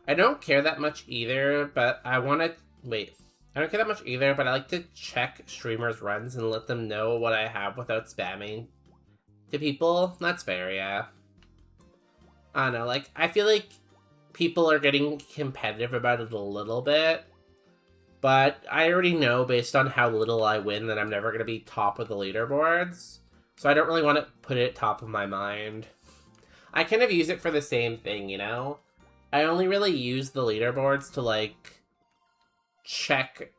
I don't care that much either, but I want to... Wait. I don't care that much either, but I like to check streamers' runs and let them know what I have without spamming to people. That's fair, yeah. I don't know, like, I feel like people are getting competitive about it a little bit, but I already know based on how little I win that I'm never going to be top of the leaderboards, so I don't really want to put it top of my mind. I kind of use it for the same thing, you know? I only really use the leaderboards to, like, check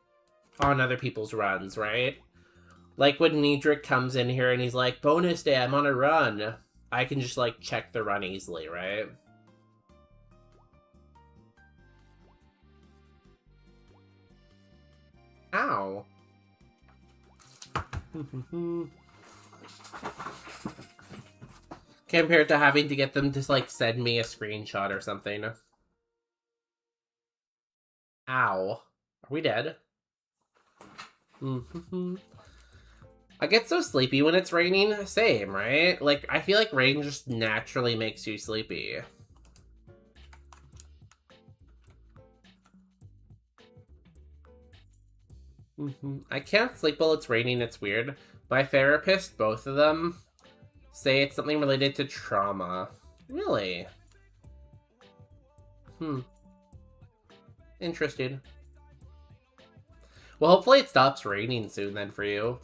on other people's runs, right? Like when Niedric comes in here and he's like, bonus day, I'm on a run. I can just, like, check the run easily, right? Ow. Compared to having to get them to, like, send me a screenshot or something. Ow. Are we dead? I get so sleepy when it's raining. Same, right? Like, I feel like rain just naturally makes you sleepy. I can't sleep while it's raining, it's weird. My therapist, both of them, say it's something related to trauma. Really? Interesting. Well, hopefully it stops raining soon then for you.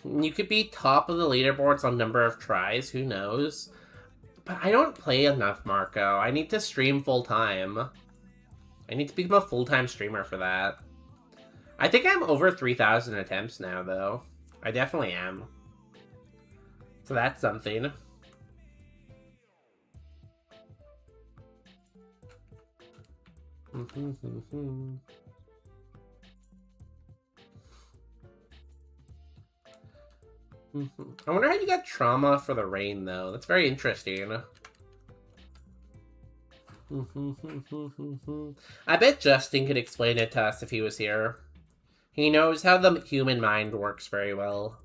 You could be top of the leaderboards on number of tries, who knows? But I don't play enough, Marco. I need to stream full-time. I need to become a full-time streamer for that. I think I'm over 3,000 attempts now, though. I definitely am. So that's something. I wonder how you got trauma for the rain, though. That's very interesting. I bet Justin could explain it to us if he was here. He knows how the human mind works very well.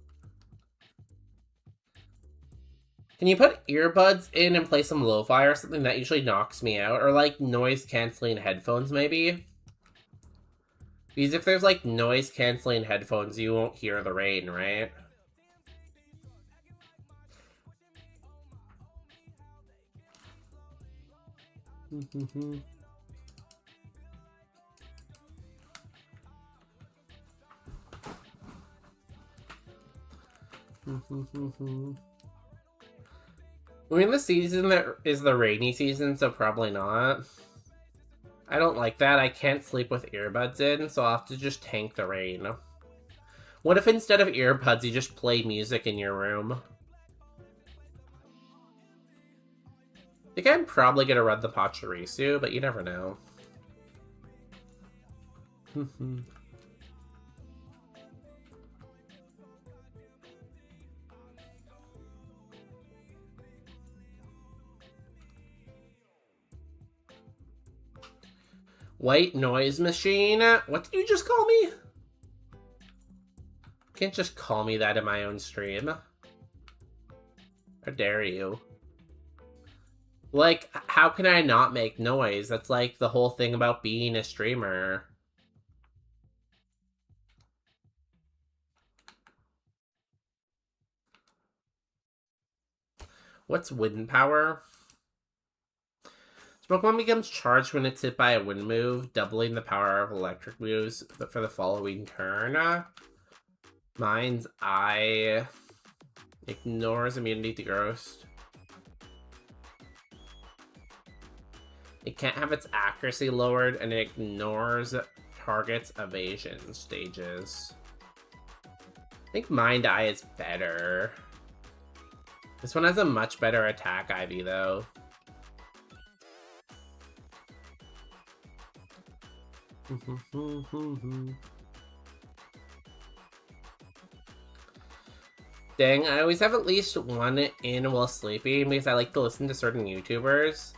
Can you put earbuds in and play some lo-fi or something? That usually knocks me out? Or, like, noise-canceling headphones, maybe? Because if there's, like, noise-canceling headphones, you won't hear the rain, right? I mean, the season that is the rainy season, so probably not. I don't like that. I can't sleep with earbuds in, so I'll have to just tank the rain. What if instead of earbuds, you just play music in your room? I think I'm probably gonna run the Pachirisu, but you never know. White noise machine? What did you just call me? You can't just call me that in my own stream. How dare you? Like, how can I not make noise? That's like the whole thing about being a streamer. What's wind power? This Pokemon becomes charged when it's hit by a wind move, doubling the power of electric moves for the following turn. Mind's Eye ignores immunity to Ghost. It can't have its accuracy lowered, and it ignores target's evasion stages. I think Mind Eye is better. This one has a much better attack IV, though. Dang, I always have at least one in while sleeping because I like to listen to certain YouTubers.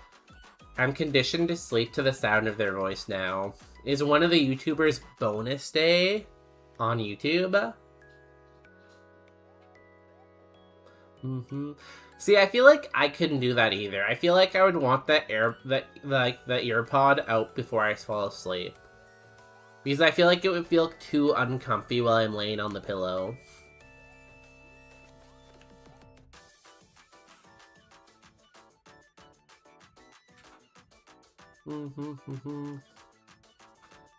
I'm conditioned to sleep to the sound of their voice now. Is one of the YouTubers bonus day on YouTube? See, I feel like I couldn't do that either. I feel like I would want the earpod out before I fall asleep. Because I feel like it would feel too uncomfy while I'm laying on the pillow.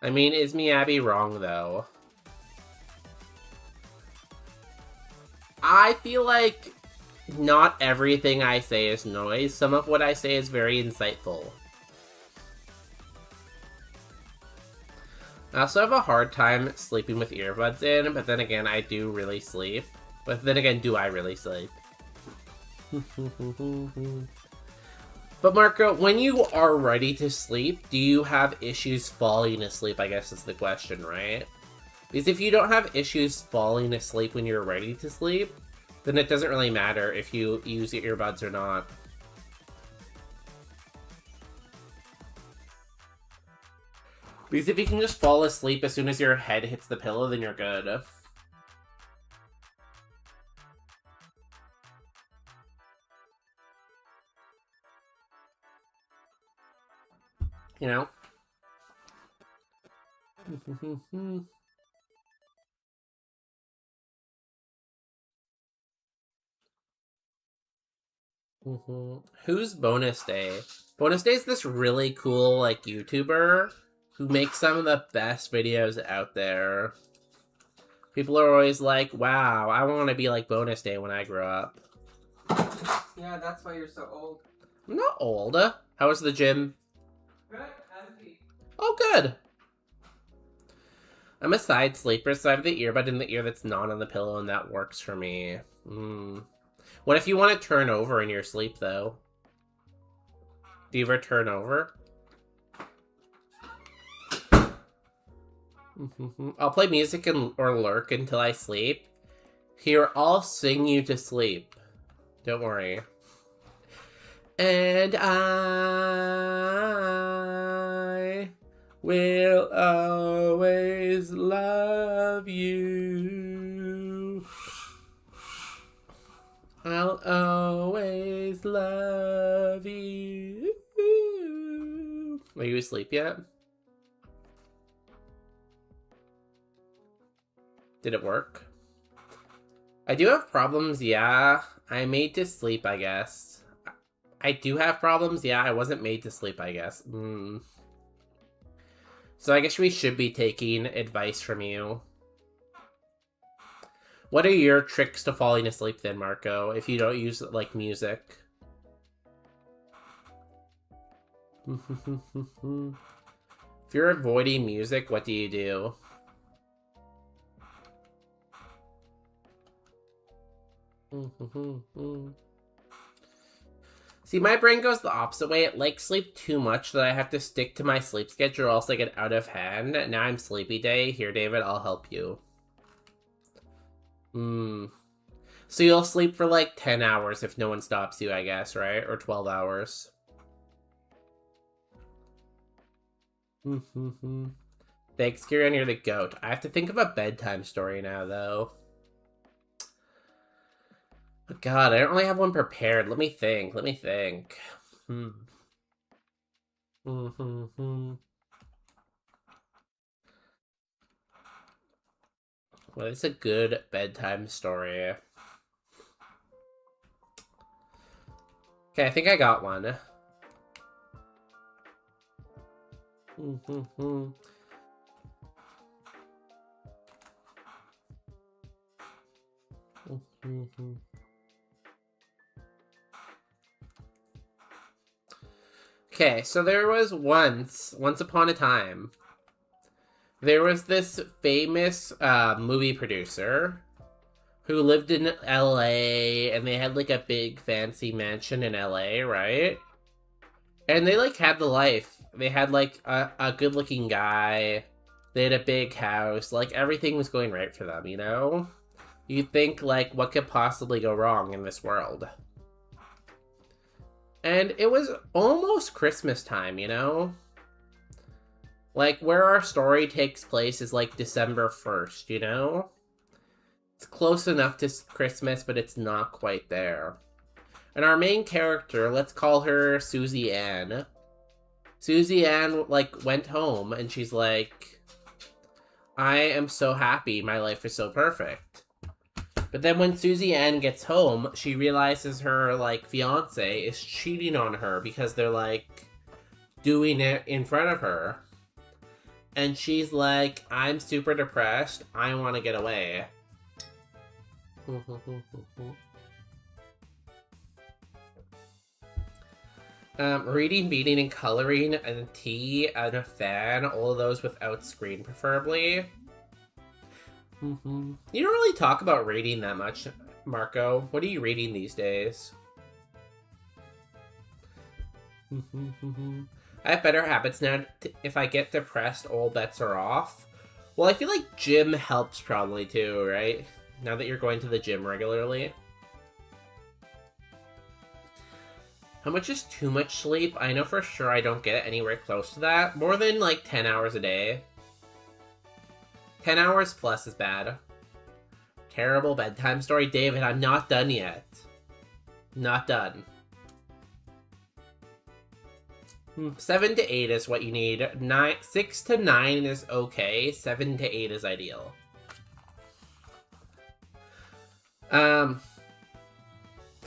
I mean, is me Abby wrong, though? I feel like not everything I say is noise. Some of what I say is very insightful. I also have a hard time sleeping with earbuds in, but then again, I do really sleep. But then again, do I really sleep? But Marco, when you are ready to sleep, do you have issues falling asleep, I guess is the question, right? Because if you don't have issues falling asleep when you're ready to sleep, then it doesn't really matter if you use your earbuds or not. Because if you can just fall asleep as soon as your head hits the pillow, then you're good. You know? Who's Bonus Day? Bonus Day is this really cool, like, YouTuber who makes some of the best videos out there. People are always like, wow, I want to be like Bonus Day when I grow up. Yeah, that's why you're so old. I'm not old. How was the gym? Good, empty. Oh, good. I'm a side sleeper, so I have the earbud in the ear that's not on the pillow, and that works for me. What if you want to turn over in your sleep, though? Do you ever turn over? I'll play music or lurk until I sleep. Here, I'll sing you to sleep. Don't worry. And I will always love you. I'll always love you. Are you asleep yet? Did it work? I do have problems, yeah. I'm made to sleep, I guess. I do have problems, yeah. I wasn't made to sleep, I guess. So I guess we should be taking advice from you. What are your tricks to falling asleep then, Marco, if you don't use, like, music? If you're avoiding music, what do you do? See, my brain goes the opposite way. It likes sleep too much that I have to stick to my sleep schedule or else I get out of hand. Now I'm sleepy day. Here, David, I'll help you. So you'll sleep for like 10 hours if no one stops you, I guess, right? Or 12 hours. Thanks, Kieran, you're the goat. I have to think of a bedtime story now, though. Oh, God, I don't really have one prepared. Let me think. Well, it's a good bedtime story. Okay, I think I got one. Okay, so there was once upon a time, there was this famous movie producer who lived in LA, and they had like a big fancy mansion in LA, right? And they like had the life. They had like a good looking guy. They had a big house. Like everything was going right for them, you know? You'd think like what could possibly go wrong in this world? And it was almost Christmas time, you know? Like, where our story takes place is, like, December 1st, you know? It's close enough to Christmas, but it's not quite there. And our main character, let's call her Susie Ann. Susie Ann, like, went home, and she's like, I am so happy, my life is so perfect. But then when Susie Ann gets home, she realizes her, like, fiance is cheating on her because they're, like, doing it in front of her. And she's like, I'm super depressed. I want to get away. Reading, beating, and coloring, and tea, and a fan. All of those without screen, preferably. You don't really talk about reading that much, Marco. What are you reading these days? I have better habits now. If I get depressed, all bets are off. Well, I feel like gym helps probably too, right? Now that you're going to the gym regularly. How much is too much sleep? I know for sure I don't get anywhere close to that. More than like 10 hours a day. 10 hours plus is bad. Terrible bedtime story. David, I'm not done yet. Not done. 7 to 8 is what you need. 6 to 9 is okay. 7 to 8 is ideal.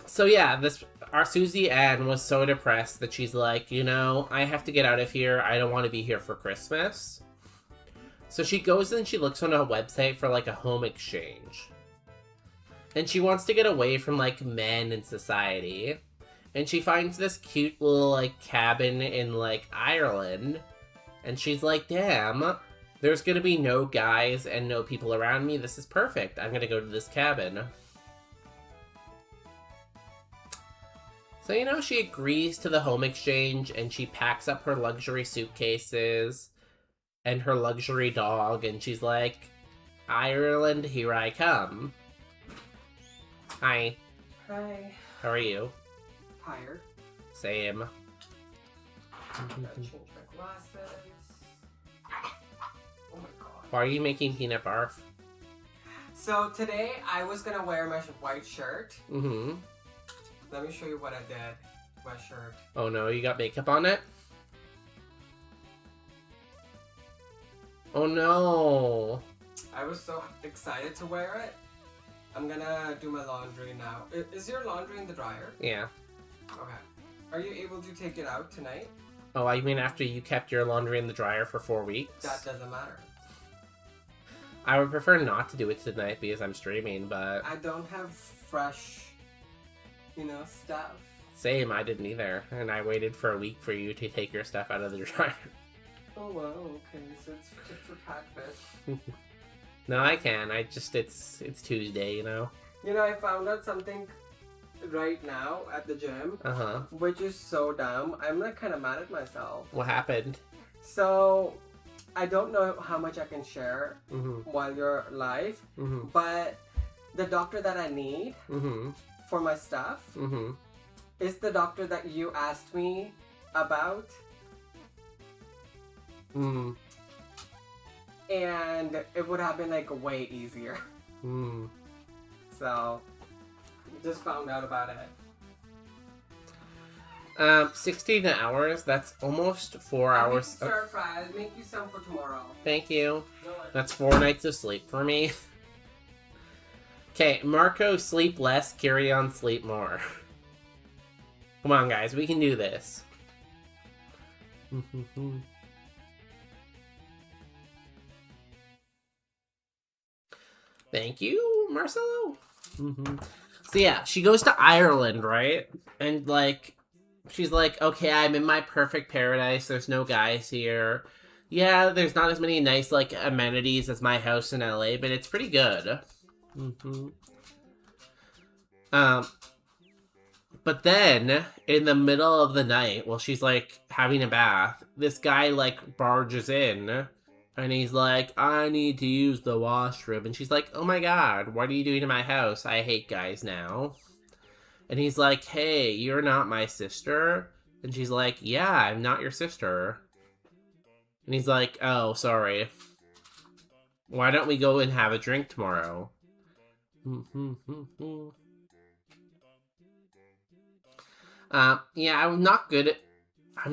So yeah, our Susie Ann was so depressed that she's like, you know, I have to get out of here. I don't want to be here for Christmas. So she goes and she looks on a website for like a home exchange. And she wants to get away from like men in society. And she finds this cute little like cabin in like Ireland. And she's like, damn, there's gonna be no guys and no people around me. This is perfect. I'm gonna go to this cabin. So, you know, she agrees to the home exchange and she packs up her luxury suitcases and her luxury dog, and she's like, Ireland, here I come. Hi. Hi. How are you? Tired. Same. Gotta change my glasses. Oh my god. Why are you making peanut barf? So today I was gonna wear my white shirt. Mm-hmm. Let me show you what I did. My shirt. Oh no, you got makeup on it? Oh no. I was so excited to wear it. I'm gonna do my laundry now. Is your laundry in the dryer? Yeah. Okay. Are you able to take it out tonight? Oh, I mean after you kept your laundry in the dryer for 4 weeks? That doesn't matter. I would prefer not to do it tonight because I'm streaming, but... I don't have fresh, you know, stuff. Same, I didn't either. And I waited for a week for you to take your stuff out of the dryer. Oh wow, okay, so it's a pack bit. No, I can. It's Tuesday, you know? You know, I found out something right now at the gym, Uh-huh. which is so dumb. I'm like kind of mad at myself. What happened? So, I don't know how much I can share Mm-hmm. while you're live, Mm-hmm. but the doctor that I need Mm-hmm. for my stuff Mm-hmm. is the doctor that you asked me about. Mm. And it would have been like way easier. Mm. So, just found out about it. 16 hours, that's almost 4 hours. Stir fry. I'll make you some for tomorrow. Thank you. That's 4 nights of sleep for me. Okay, Marco, sleep less, carry on, sleep more. Come on, guys, we can do this. Thank you, Marcelo. So yeah, she goes to Ireland, right? And like, she's like, okay, I'm in my perfect paradise. There's no guys here. Yeah, there's not as many nice, like, amenities as my house in LA, but it's pretty good. Mm-hmm. But then, in the middle of the night, while she's, like, having a bath, this guy, like, barges in, and he's like, I need to use the washroom. And she's like, oh my god, what are you doing in my house? I hate guys now. And he's like, hey, you're not my sister? And she's like, yeah, I'm not your sister. And he's like, oh, sorry. Why don't we go and have a drink tomorrow? Yeah, I'm not good at... I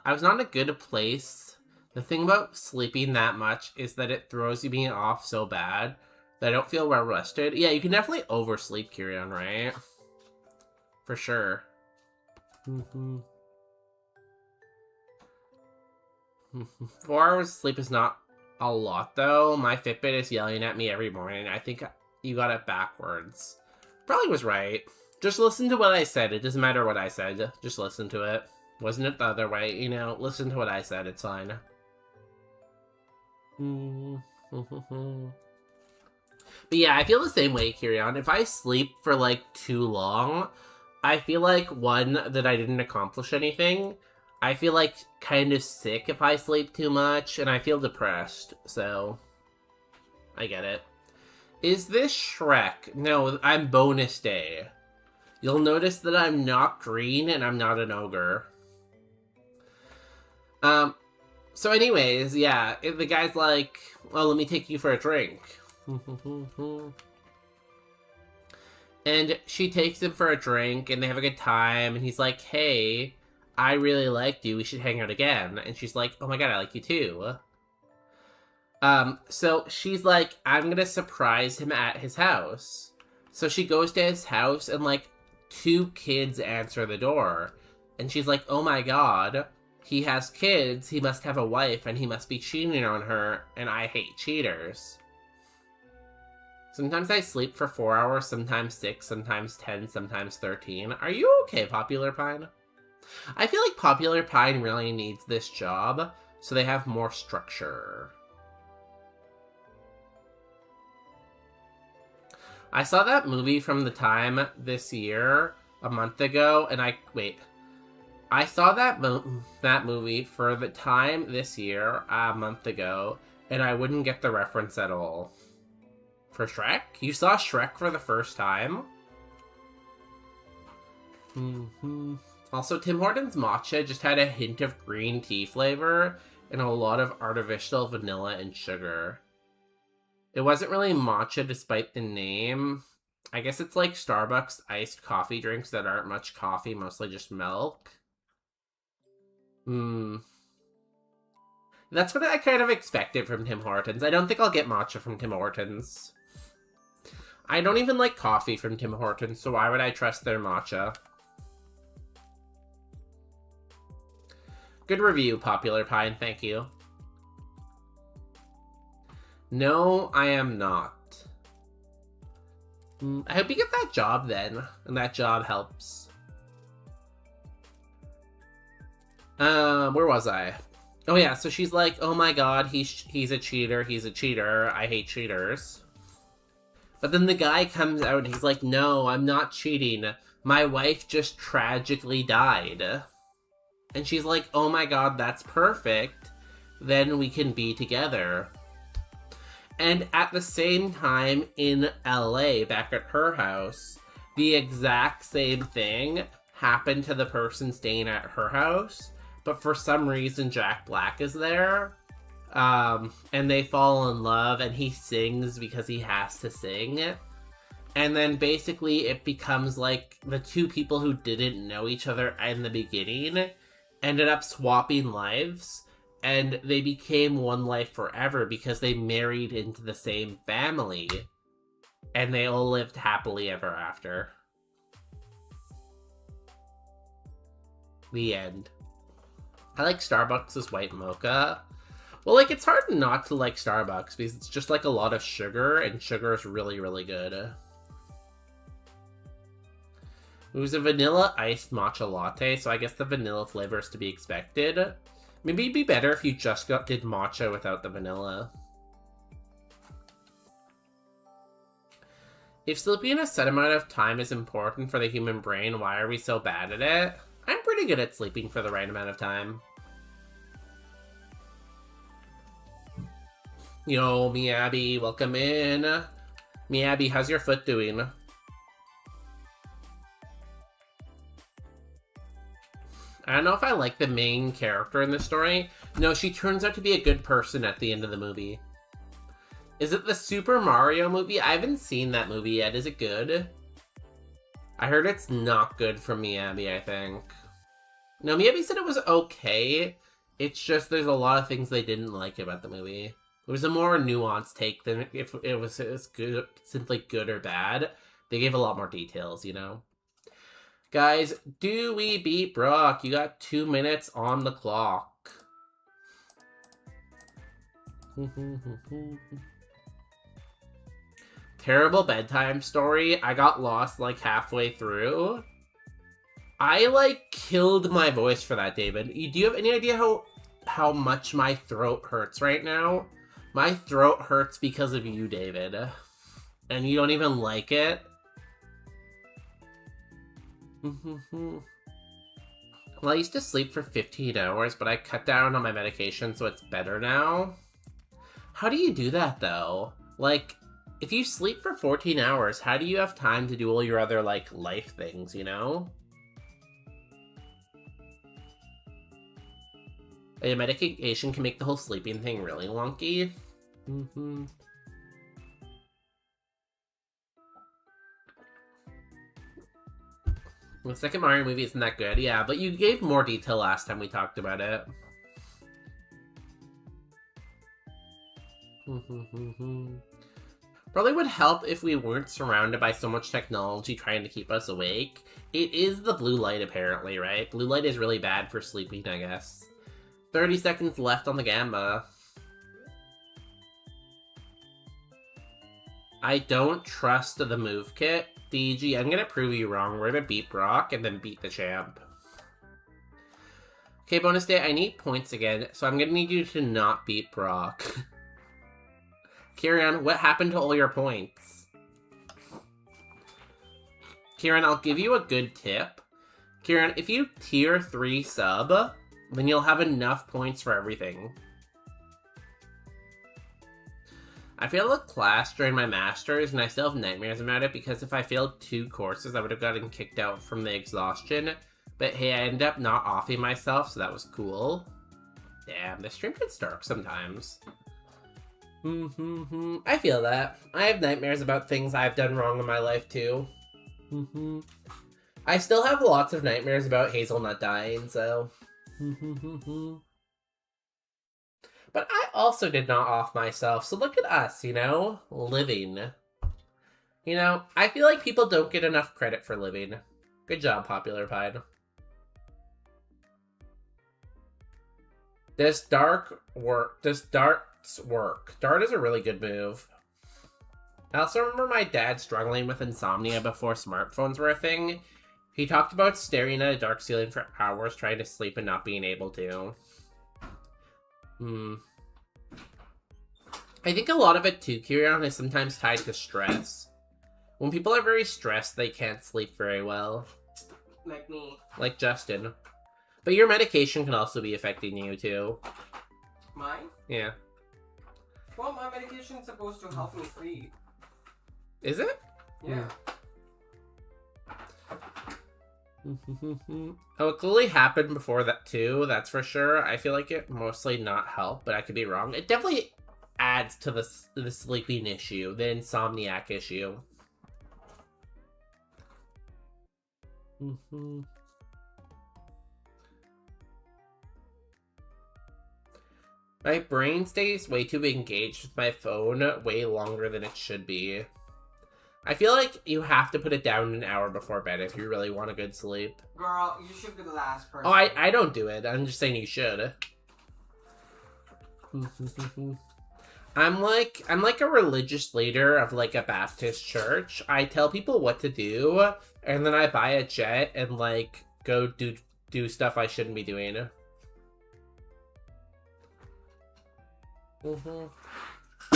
was not in a good place. The thing about sleeping that much is that it throws me off so bad that I don't feel well rested. Yeah, you can definitely oversleep, Kirion, right? For sure. 4 hours of sleep is not a lot, though. My Fitbit is yelling at me every morning. I think you got it backwards. Probably was right. Just listen to what I said. It doesn't matter what I said. Just listen to it. Wasn't it the other way? You know, listen to what I said. It's fine. But yeah, I feel the same way, Kirion. If I sleep for, like, too long, I feel like, one, that I didn't accomplish anything. I feel, like, kind of sick if I sleep too much, and I feel depressed, so... I get it. Is this Shrek? No, I'm bonus day. You'll notice that I'm not green, and I'm not an ogre. So anyways, yeah, the guy's like, well, let me take you for a drink. And she takes him for a drink, and they have a good time, and he's like, hey, I really liked you, we should hang out again. And she's like, oh my god, I like you too. So she's like, I'm gonna surprise him at his house. So she goes to his house, and, like, 2 kids answer the door. And she's like, oh my god, he has kids, he must have a wife, and he must be cheating on her, and I hate cheaters. Sometimes I sleep for 4 hours, sometimes 6, sometimes 10, sometimes 13. Are you okay, Popular Pine? I feel like Popular Pine really needs this job, so they have more structure. I saw that movie from the time this year, a month ago, and I saw that movie for the time this year, a month ago, and I wouldn't get the reference at all. For Shrek? You saw Shrek for the first time? Also, Tim Hortons matcha just had a hint of green tea flavor and a lot of artificial vanilla and sugar. It wasn't really matcha despite the name. I guess it's like Starbucks iced coffee drinks that aren't much coffee, mostly just milk. That's what I kind of expected from Tim Hortons. I don't think I'll get matcha from Tim Hortons. I don't even like coffee from Tim Hortons, so why would I trust their matcha? Good review, Popular Pine, thank you. No, I am not. I hope you get that job then, and that job helps. Where was I? Oh yeah, so she's like, oh my god, he's a cheater, I hate cheaters. But then the guy comes out and he's like, no, I'm not cheating. My wife just tragically died. And she's like, oh my god, that's perfect. Then we can be together. And at the same time, in LA, back at her house, the exact same thing happened to the person staying at her house. But for some reason, Jack Black is there. And they fall in love, and he sings because he has to sing. And then basically it becomes like the 2 people who didn't know each other in the beginning ended up swapping lives. And they became one life forever because they married into the same family. And they all lived happily ever after. The end. I like Starbucks' white mocha. Well, like, it's hard not to like Starbucks because it's just like a lot of sugar, and sugar is really, really good. It was a vanilla iced matcha latte, so I guess the vanilla flavor is to be expected. Maybe it'd be better if you just did matcha without the vanilla. If sleeping a set amount of time is important for the human brain, why are we so bad at it? I'm pretty good at sleeping for the right amount of time. Yo, Miyabi, welcome in. Miyabi, how's your foot doing? I don't know if I like the main character in the story. No, she turns out to be a good person at the end of the movie. Is it the Super Mario movie? I haven't seen that movie yet. Is it good? I heard it's not good from Miyabi, I think. No, Miyabi said it was okay. It's just there's a lot of things they didn't like about the movie. It was a more nuanced take than if it was good, simply good or bad. They gave a lot more details, you know? Guys, do we beat Brock? You got 2 minutes on the clock. Terrible bedtime story. I got lost like halfway through. I like killed my voice for that, David. Do you have any idea how much my throat hurts right now? My throat hurts because of you, David. And you don't even like it? Well, I used to sleep for 15 hours, but I cut down on my medication, so it's better now. How do you do that, though? Like, if you sleep for 14 hours, how do you have time to do all your other, like, life things, you know? A medication can make the whole sleeping thing really wonky. The second Mario movie isn't that good, yeah, but you gave more detail last time we talked about it. Probably would help if we weren't surrounded by so much technology trying to keep us awake. It is the blue light, apparently, right? Blue light is really bad for sleeping, I guess. 30 seconds left on the Gamba. I don't trust the move kit. DG, I'm gonna prove you wrong. We're gonna beat Brock and then beat the champ. Okay, bonus day, I need points again, so I'm gonna need you to not beat Brock. Kieran, what happened to all your points? Kieran, I'll give you a good tip. Kieran, if you tier 3 sub, then you'll have enough points for everything. I failed a class during my master's, and I still have nightmares about it because if I failed 2 courses, I would have gotten kicked out from the exhaustion. But hey, I ended up not offing myself, so that was cool. Damn, the stream gets dark sometimes. I feel that. I have nightmares about things I've done wrong in my life, too. I still have lots of nightmares about Hazelnut dying, so... But I also did not off myself, so look at us, you know? Living. You know, I feel like people don't get enough credit for living. Good job, Popular Pied. Does darts work? Dart is a really good move. I also remember my dad struggling with insomnia before smartphones were a thing. He talked about staring at a dark ceiling for hours trying to sleep and not being able to. I think a lot of it too, Kieran, is sometimes tied to stress. When people are very stressed, they can't sleep very well. Like me. Like Justin. But your medication can also be affecting you too. Mine? Yeah. Well, my medication's supposed to help me sleep. Is it? Yeah. Oh, it clearly happened before that too, that's for sure. I feel like it mostly not helped, but I could be wrong. It definitely adds to the sleeping issue, the insomniac issue. My brain stays way too engaged with my phone way longer than it should be. I feel like you have to put it down an hour before bed if you really want a good sleep. Girl, you should be the last person. Oh, I don't do it. I'm just saying you should. I'm like a religious leader of like a Baptist church. I tell people what to do, and then I buy a jet and like go do stuff I shouldn't be doing.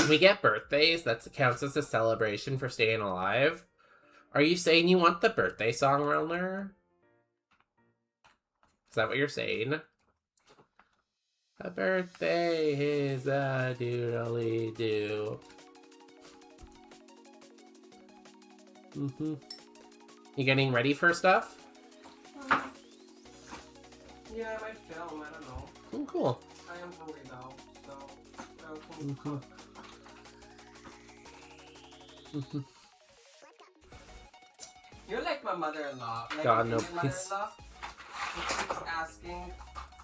We get birthdays. That counts as a celebration for staying alive. Are you saying you want the birthday song, Realner? Is that what you're saying? A birthday is a doodly do. You getting ready for stuff? Yeah, I might film. I don't know. Oh, cool. I am hungry though, so I can cook. You're like my mother-in-law. Like God, your no, please. mother-in-law who keeps asking.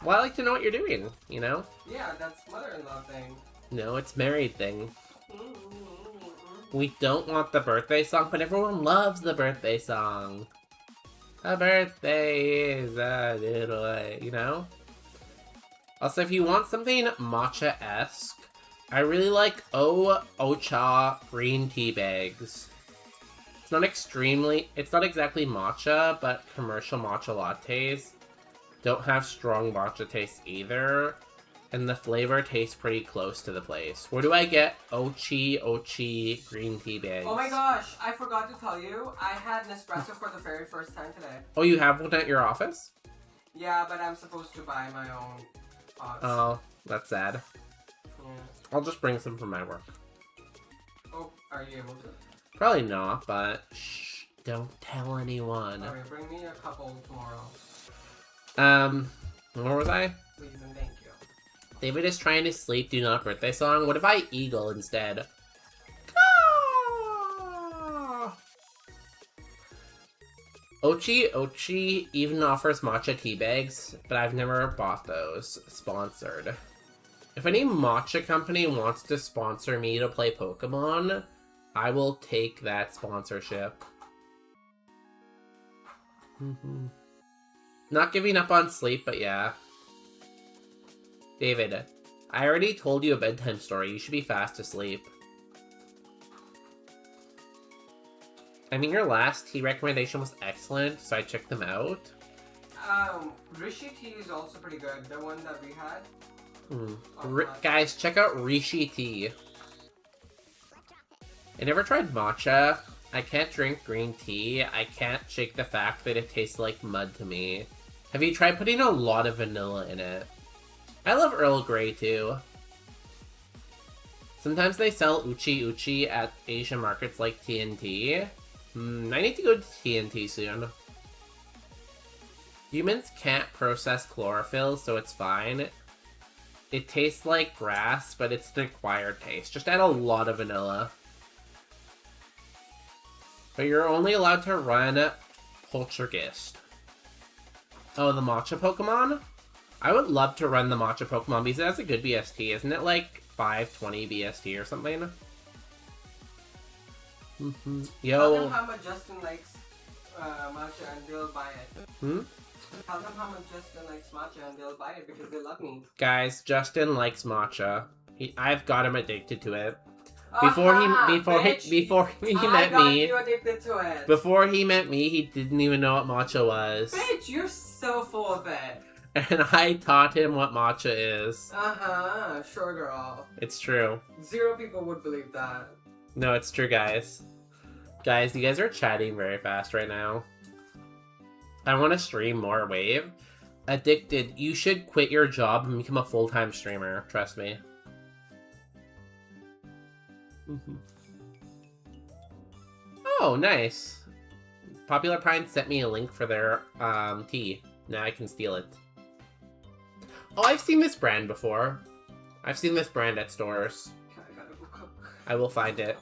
Well, I like to know what you're doing, you know? Yeah, that's mother-in-law thing. No, it's married thing. We don't want the birthday song, but everyone loves the birthday song. A birthday is a little, you know? Also, if you want something matcha-esque, I really like Ocha green tea bags. It's not exactly matcha, but commercial matcha lattes don't have strong matcha taste either, and the flavor tastes pretty close to the place. Where do I get Ochi green tea bags? Oh my gosh, I forgot to tell you, I had Nespresso for the very first time today. Oh, you have one at your office? Yeah, but I'm supposed to buy my own pods. Oh, that's sad. Yeah. I'll just bring some from my work. Oh, are you able to? Probably not, but shh, don't tell anyone. Okay, bring me a couple tomorrow. Where was I? Please and thank you. David is trying to sleep, do not birthday song. What if I eagle instead? Ochi even offers matcha tea bags, but I've never bought those. Sponsored. If any matcha company wants to sponsor me to play Pokemon, I will take that sponsorship. Not giving up on sleep, but yeah. David, I already told you a bedtime story. You should be fast asleep. I mean, your last tea recommendation was excellent, so I checked them out. Rishi tea is also pretty good. The one that we had. Guys, check out Rishi tea. I never tried matcha. I can't drink green tea. I can't shake the fact that it tastes like mud to me. Have you tried putting a lot of vanilla in it? I love Earl Grey too. Sometimes they sell Uchi at Asian markets like TNT. I need to go to TNT soon. Humans can't process chlorophyll, so it's fine. It tastes like grass, but it's an acquired taste. Just add a lot of vanilla. But you're only allowed to run Poltergeist. Oh, the matcha Pokemon? I would love to run the matcha Pokemon because it has a good BST. Isn't it like 520 BST or something? Yo. Tell them how much Justin likes matcha and they'll buy it. Tell them how much Justin likes matcha and they'll buy it because they love me. Guys, Justin likes matcha. I've got him addicted to it. Before Before he met me, you addicted to it. before he met me, he didn't even know what matcha was. Bitch, you're so full of it. And I taught him what matcha is. Sure girl. It's true. 0 people would believe that. No, it's true, guys. Guys, you guys are chatting very fast right now. I want to stream more Wave. Addicted, you should quit your job and become a full-time streamer. Trust me. Oh, nice. Popular Pine sent me a link for their tea. Now I can steal it. Oh, I've seen this brand before. I've seen this brand at stores. I gotta go cook. I will find it.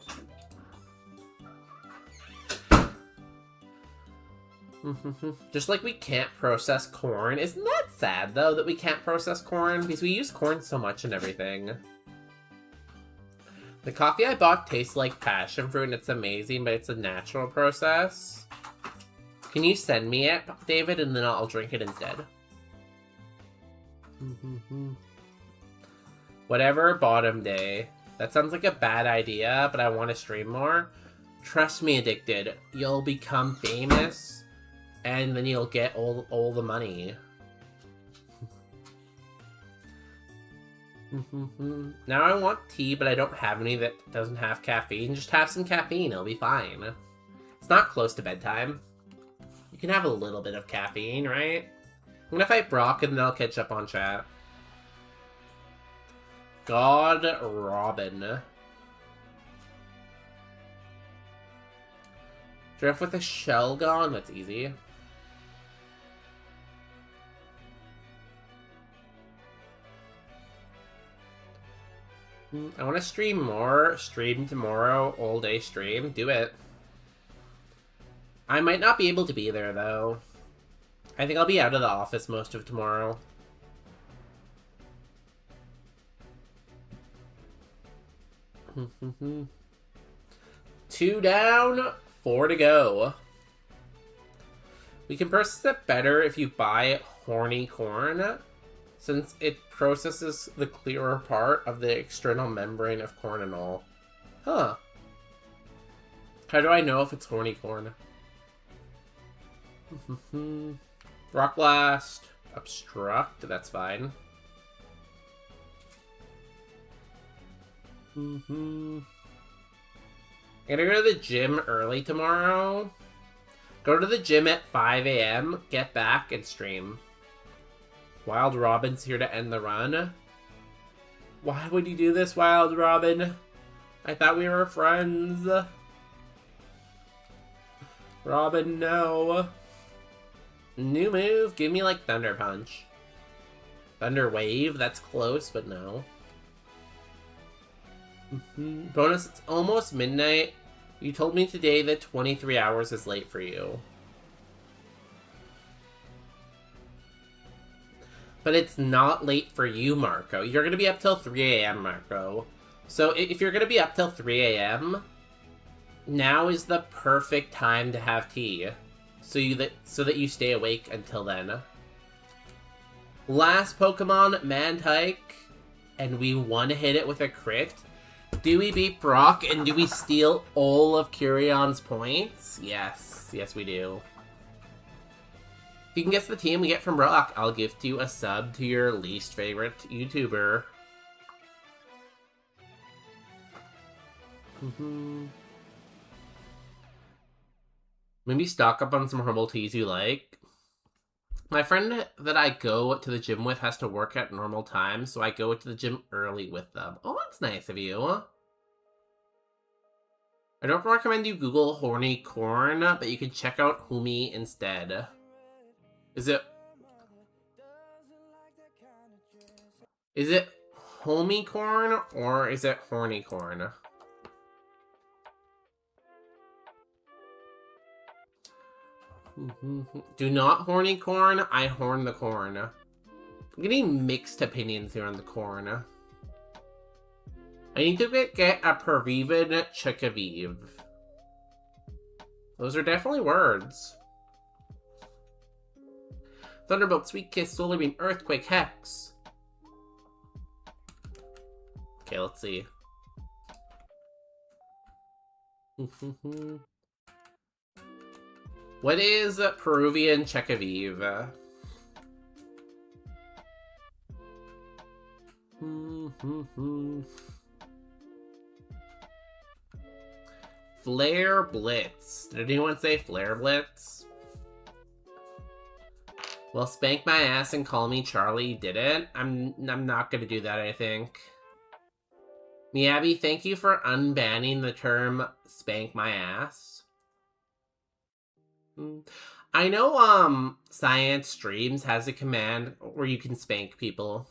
Just like we can't process corn. Isn't that sad, though, that we can't process corn? Because we use corn so much and everything. The coffee I bought tastes like passion fruit and it's amazing, but it's a natural process. Can you send me it, David, and then I'll drink it instead? Whatever, bottom day. That sounds like a bad idea, but I want to stream more. Trust me, Addicted. You'll become famous, and then you'll get all the money. Now I want tea, but I don't have any that doesn't have caffeine. Just have some caffeine, it'll be fine. It's not close to bedtime. You can have a little bit of caffeine, right? I'm gonna fight Brock and then I'll catch up on chat. God Robin. Drift with a shell gun? That's easy. I want to stream more. Stream tomorrow. All day stream. Do it. I might not be able to be there, though. I think I'll be out of the office most of tomorrow. Two down, 4 to go. We can process it better if you buy horny corn, since it processes the clearer part of the external membrane of corn and all. Huh. How do I know if it's horny corn? Rock Blast. Obstruct. That's fine. I'm gonna go to the gym early tomorrow. Go to the gym at 5 a.m., get back, and stream. Wild Robin's here to end the run. Why would you do this, Wild Robin? I thought we were friends. Robin, no. New move? Give me, like, Thunder Punch. Thunder Wave? That's close, but no. Bonus, it's almost midnight. You told me today that 23 hours is late for you. But it's not late for you, Marco. You're going to be up till 3 a.m., Marco. So if you're going to be up till 3 a.m., now is the perfect time to have tea. So that you stay awake until then. Last Pokemon, Mantike. And we one-hit it with a crit. Do we beat Brock, and do we steal all of Curion's points? Yes. Yes, we do. If you can guess the team we get from Brock, I'll gift you a sub to your least favorite YouTuber. Maybe stock up on some herbal teas you like. My friend that I go to the gym with has to work at normal times, so I go to the gym early with them. Oh, that's nice of you. I don't recommend you Google horny corn, but you can check out Humi instead. Is it homey corn or is it horny corn? Do not horny corn, I horn the corn. I'm getting mixed opinions here on the corn. I need to get a Pervivid Chikaviv. Those are definitely words. Thunderbolt, Sweet Kiss, Solar Beam, Earthquake, Hex. Okay, let's see. What is Peruvian Chekaviv? Flare Blitz. Did anyone say Flare Blitz? Well, spank my ass and call me Charlie didn't. I'm not gonna do that, I think. Miyabi, thank you for unbanning the term spank my ass. I know Science Streams has a command where you can spank people.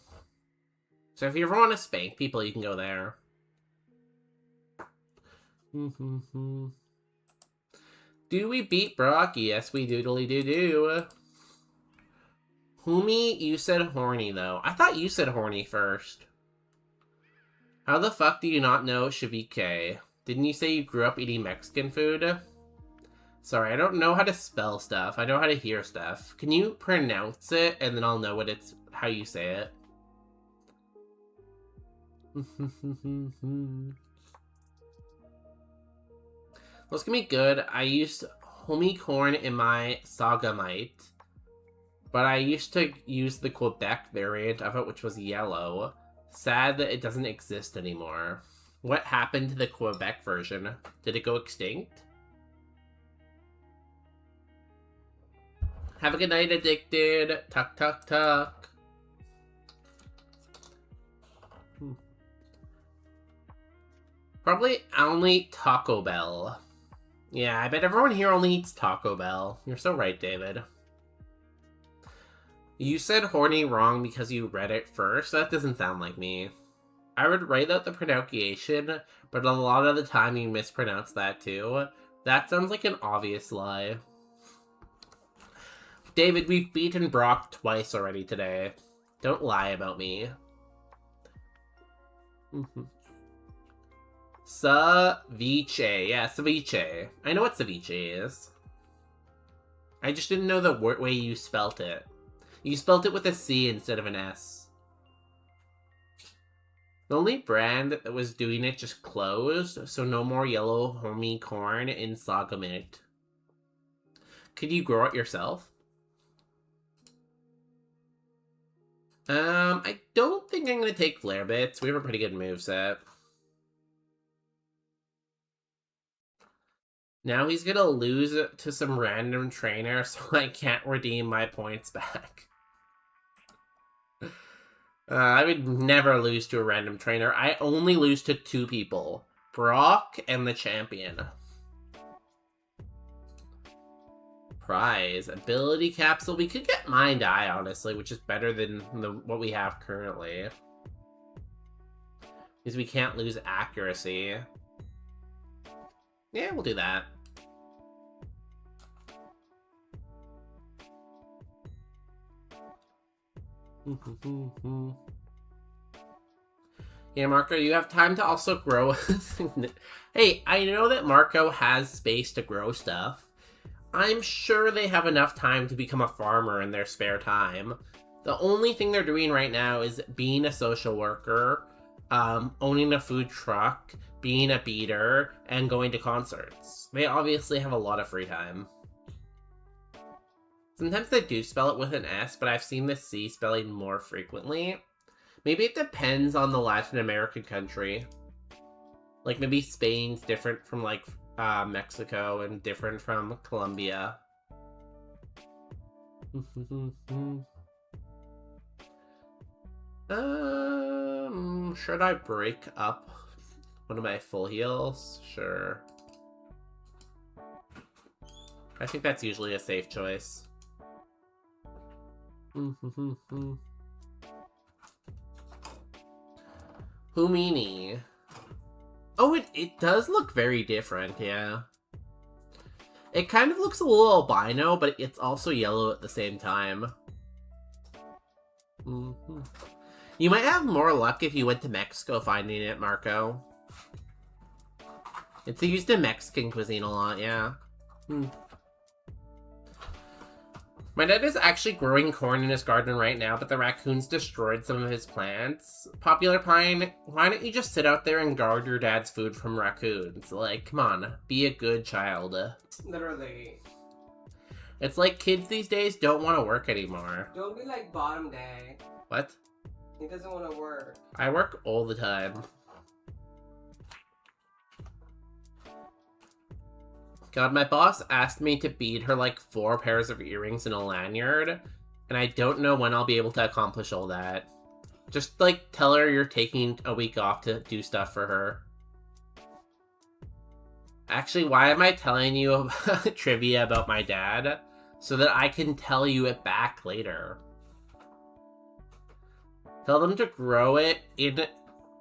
So if you ever want to spank people, you can go there. Do we beat Brock? Yes, we doodly do. Humi, you said horny though. I thought you said horny first. How the fuck do you not know Shavike? Didn't you say you grew up eating Mexican food? Sorry, I don't know how to spell stuff. I know how to hear stuff. Can you pronounce it and then I'll know how you say it? This can be good. I used homie corn in my Sagamite, but I used to use the Quebec variant of it, which was yellow. Sad that it doesn't exist anymore. What happened to the Quebec version? Did it go extinct? Have a good night, Addicted. Tuck, tuck, tuck. Probably only Taco Bell. Yeah, I bet everyone here only eats Taco Bell. You're so right, David. You said horny wrong because you read it first? That doesn't sound like me. I would write out the pronunciation, but a lot of the time you mispronounce that too. That sounds like an obvious lie. David, we've beaten Brock twice already today. Don't lie about me. Ceviche. Yeah, ceviche. I know what ceviche is. I just didn't know the way you spelt it. You spelt it with a C instead of an S. The only brand that was doing it just closed, so no more yellow homie corn in Sagamit. Could you grow it yourself? I don't think I'm gonna take Flare Bits. We have a pretty good moveset. Now he's gonna lose it to some random trainer, so I can't redeem my points back. I would never lose to a random trainer. I only lose to 2 people. Brock and the champion. Prize. Ability capsule. We could get Mind Eye, honestly, which is better than what we have currently. Because we can't lose accuracy. Yeah, we'll do that. Yeah, Marco, you have time to also grow. Hey, I know that Marco has space to grow stuff. I'm sure they have enough time to become a farmer in their spare time. The only thing they're doing right now is being a social worker, owning a food truck, being a beater, and going to concerts. They obviously have a lot of free time. Sometimes they do spell it with an S, but I've seen the C spelling more frequently. Maybe it depends on the Latin American country. Like, maybe Spain's different from, like, Mexico and different from Colombia. Should I break up one of my full heals? Sure. I think that's usually a safe choice. Humini. Oh, it does look very different, yeah. It kind of looks a little albino, but it's also yellow at the same time. You might have more luck if you went to Mexico finding it, Marco. It's used in Mexican cuisine a lot, yeah. My dad is actually growing corn in his garden right now, but the raccoons destroyed some of his plants. Popular Pine, why don't you just sit out there and guard your dad's food from raccoons? Like, come on, be a good child. Literally. It's like kids these days don't want to work anymore. Don't be like Bottom Day. What? He doesn't want to work. I work all the time. God, my boss asked me to bead her like 4 pairs of earrings and a lanyard, and I don't know when I'll be able to accomplish all that. Just, like, tell her you're taking a week off to do stuff for her. Actually, why am I telling you about trivia about my dad? So that I can tell you it back later. Tell them to grow it in...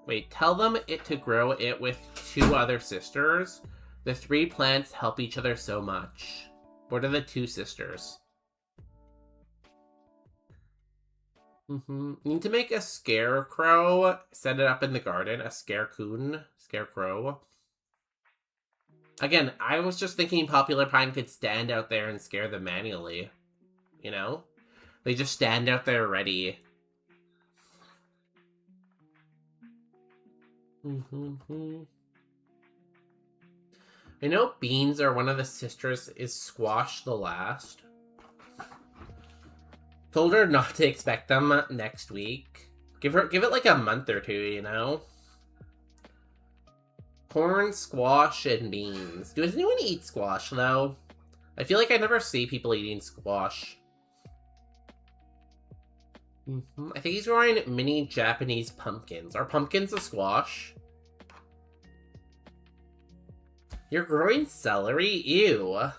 Wait, tell them to grow it with 2 other sisters. The 3 plants help each other so much. What are the 2 sisters? Need to make a scarecrow. Set it up in the garden. A scarecrow. Again, I was just thinking Popular Pine could stand out there and scare them manually. You know? They just stand out there ready. I know Beans or one of the sisters is Squash the last. Told her not to expect them next week. Give it like a month or two, you know? Corn, squash, and beans. Does anyone eat squash, though? I feel like I never see people eating squash. I think he's growing mini Japanese pumpkins. Are pumpkins a squash? You're growing celery? Ew.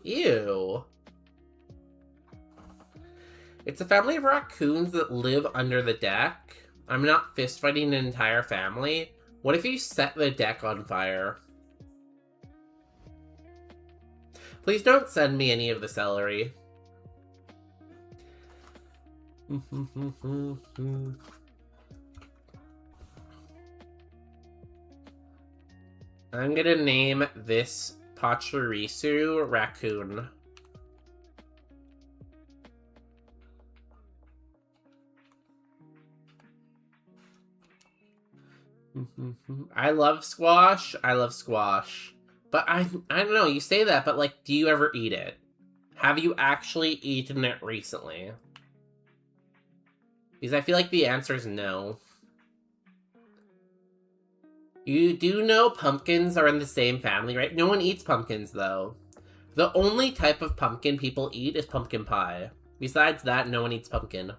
Ew. It's a family of raccoons that live under the deck. I'm not fist fighting an entire family. What if you set the deck on fire? Please don't send me any of the celery. I'm gonna name this Pachirisu Raccoon. I love squash. I love squash. But I don't know, you say that, but like, do you ever eat it? Have you actually eaten it recently? Because I feel like the answer is no. You do know pumpkins are in the same family, right? No one eats pumpkins, though. The only type of pumpkin people eat is pumpkin pie. Besides that, no one eats pumpkin.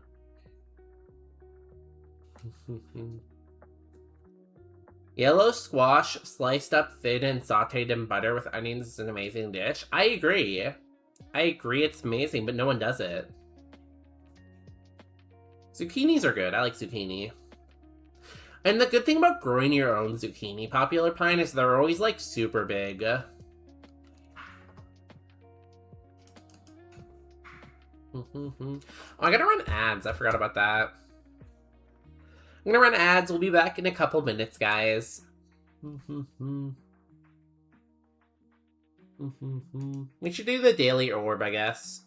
Yellow squash, sliced up thin and sauteed in butter with onions is an amazing dish. I agree. I agree it's amazing, but no one does it. Zucchinis are good. I like zucchini. And the good thing about growing your own zucchini, Popular Pine, is they're always, like, super big. Oh, I gotta run ads. I forgot about that. I'm gonna run ads. We'll be back in a couple minutes, guys. We should do the daily orb, I guess.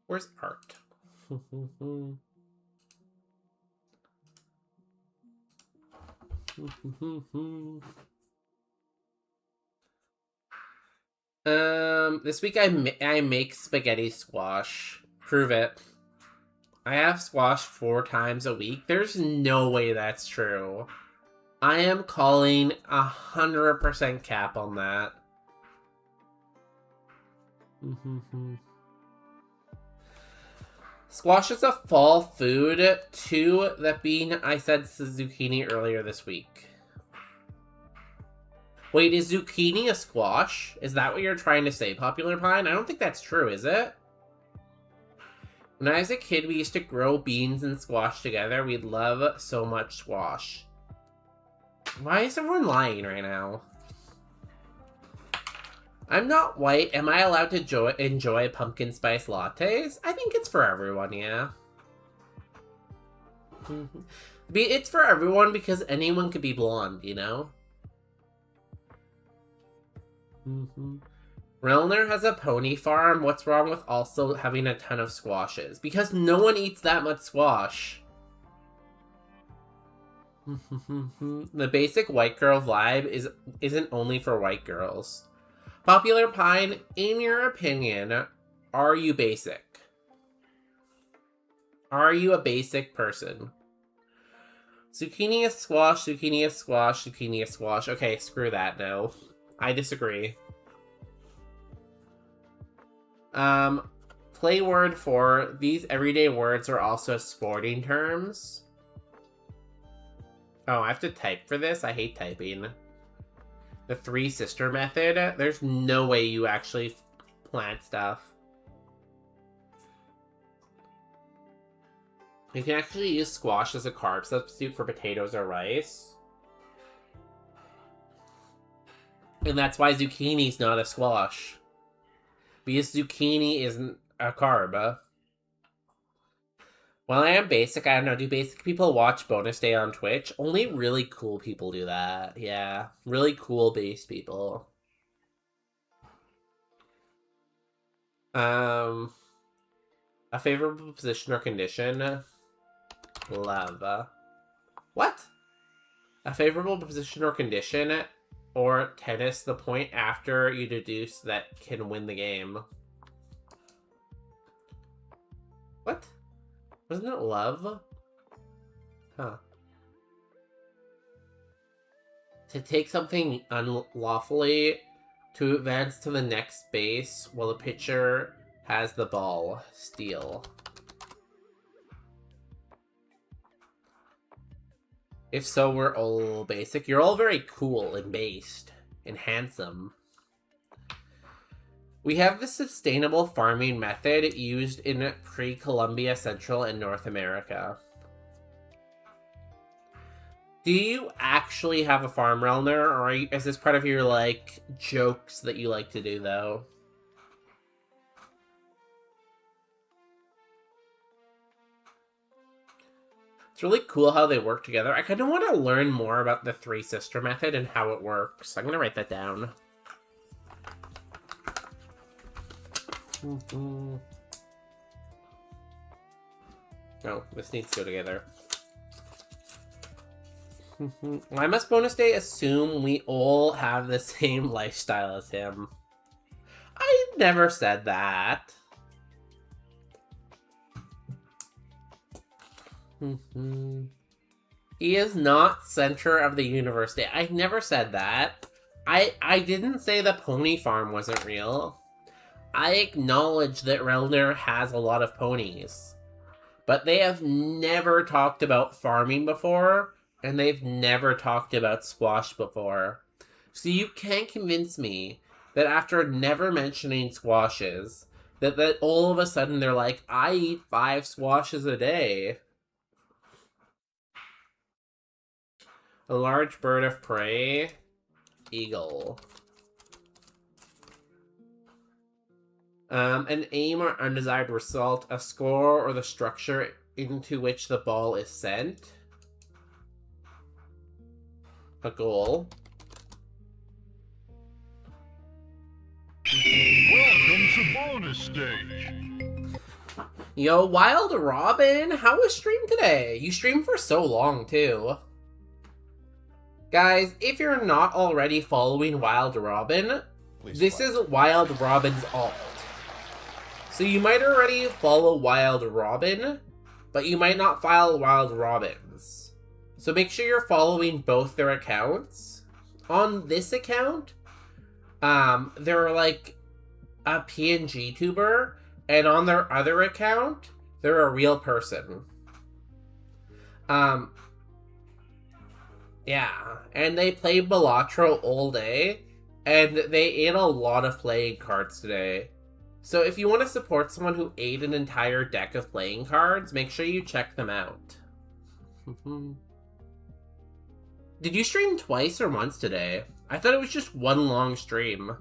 Where's art? This week I make spaghetti squash. Prove it. I have squash 4 times a week. There's no way that's true. I am calling 100% cap on that. Squash is a fall food. 2, that being I said zucchini earlier this week. Wait, is zucchini a squash? Is that what you're trying to say, Popular Pine? I don't think that's true, is it? When I was a kid, we used to grow beans and squash together. We'd love so much squash. Why is everyone lying right now? I'm not white. Am I allowed to enjoy pumpkin spice lattes? I think it's for everyone, yeah. It's for everyone because anyone could be blonde, you know? Relner has a pony farm. What's wrong with also having a ton of squashes? Because no one eats that much squash. The basic white girl vibe isn't only for white girls. Popular Pine, in your opinion, are you basic? Are you a basic person? Zucchini is squash, zucchini is squash, zucchini is squash. Okay, screw that, no. I disagree. Play word for these everyday words are also sporting terms. Oh, I have to type for this? I hate typing. The 3 sister method? There's no way you actually plant stuff. You can actually use squash as a carb substitute for potatoes or rice. And that's why zucchini's not a squash. Because zucchini isn't a carb. Well, I am basic. I don't know. Do basic people watch Bonus Day on Twitch? Only really cool people do that. Yeah. Really cool base people. A favorable position or condition. Love. What? A favorable position or condition, or tennis, the point after you deduce that can win the game. What? Wasn't it love? Huh. To take something unlawfully to advance to the next base while the pitcher has the ball. Steal. If so, we're all basic. You're all very cool and based and handsome. We have the sustainable farming method used in pre-Columbia, Central, and North America. Do you actually have a farm, Relner, or is this part of your, like, jokes that you like to do, though? It's really cool how they work together. I kind of want to learn more about the three sister method and how it works. I'm going to write that down. Oh, this needs to go together. Why must bonus day assume we all have the same lifestyle as him? I never said that. He is not center of the universe. I never said that. I didn't say the pony farm wasn't real. I acknowledge that Relner has a lot of ponies. But they have never talked about farming before, and they've never talked about squash before. So you can't convince me that after never mentioning squashes, that all of a sudden they're like, I eat 5 squashes a day. A large bird of prey. Eagle. An aim or undesired result. A score or the structure into which the ball is sent. A goal. Welcome to bonus stage. Yo, Wild Robin, how was stream today? You streamed for so long, too. Guys, if you're not already following Wild Robin, this is Wild Robin's alt. So you might already follow Wild Robin, but you might not follow Wild Robins. So make sure you're following both their accounts. On this account, they're like a PNG tuber, and on their other account, they're a real person. Yeah, and they played Balatro all day, and they ate a lot of playing cards today. So if you want to support someone who ate an entire deck of playing cards, make sure you check them out. Did you stream twice or once today? I thought it was just one long stream.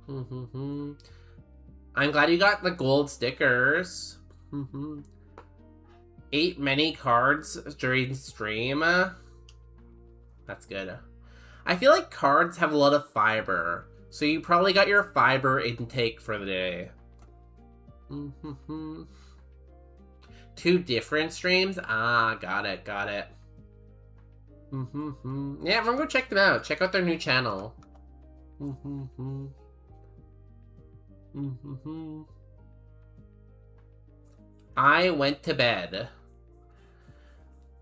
I'm glad you got the gold stickers. Ate many cards during stream. That's good. I feel like cards have a lot of fiber, so you probably got your fiber intake for the day. 2 different streams? Ah, got it. Yeah, everyone go check them out. Check out their new channel. I went to bed.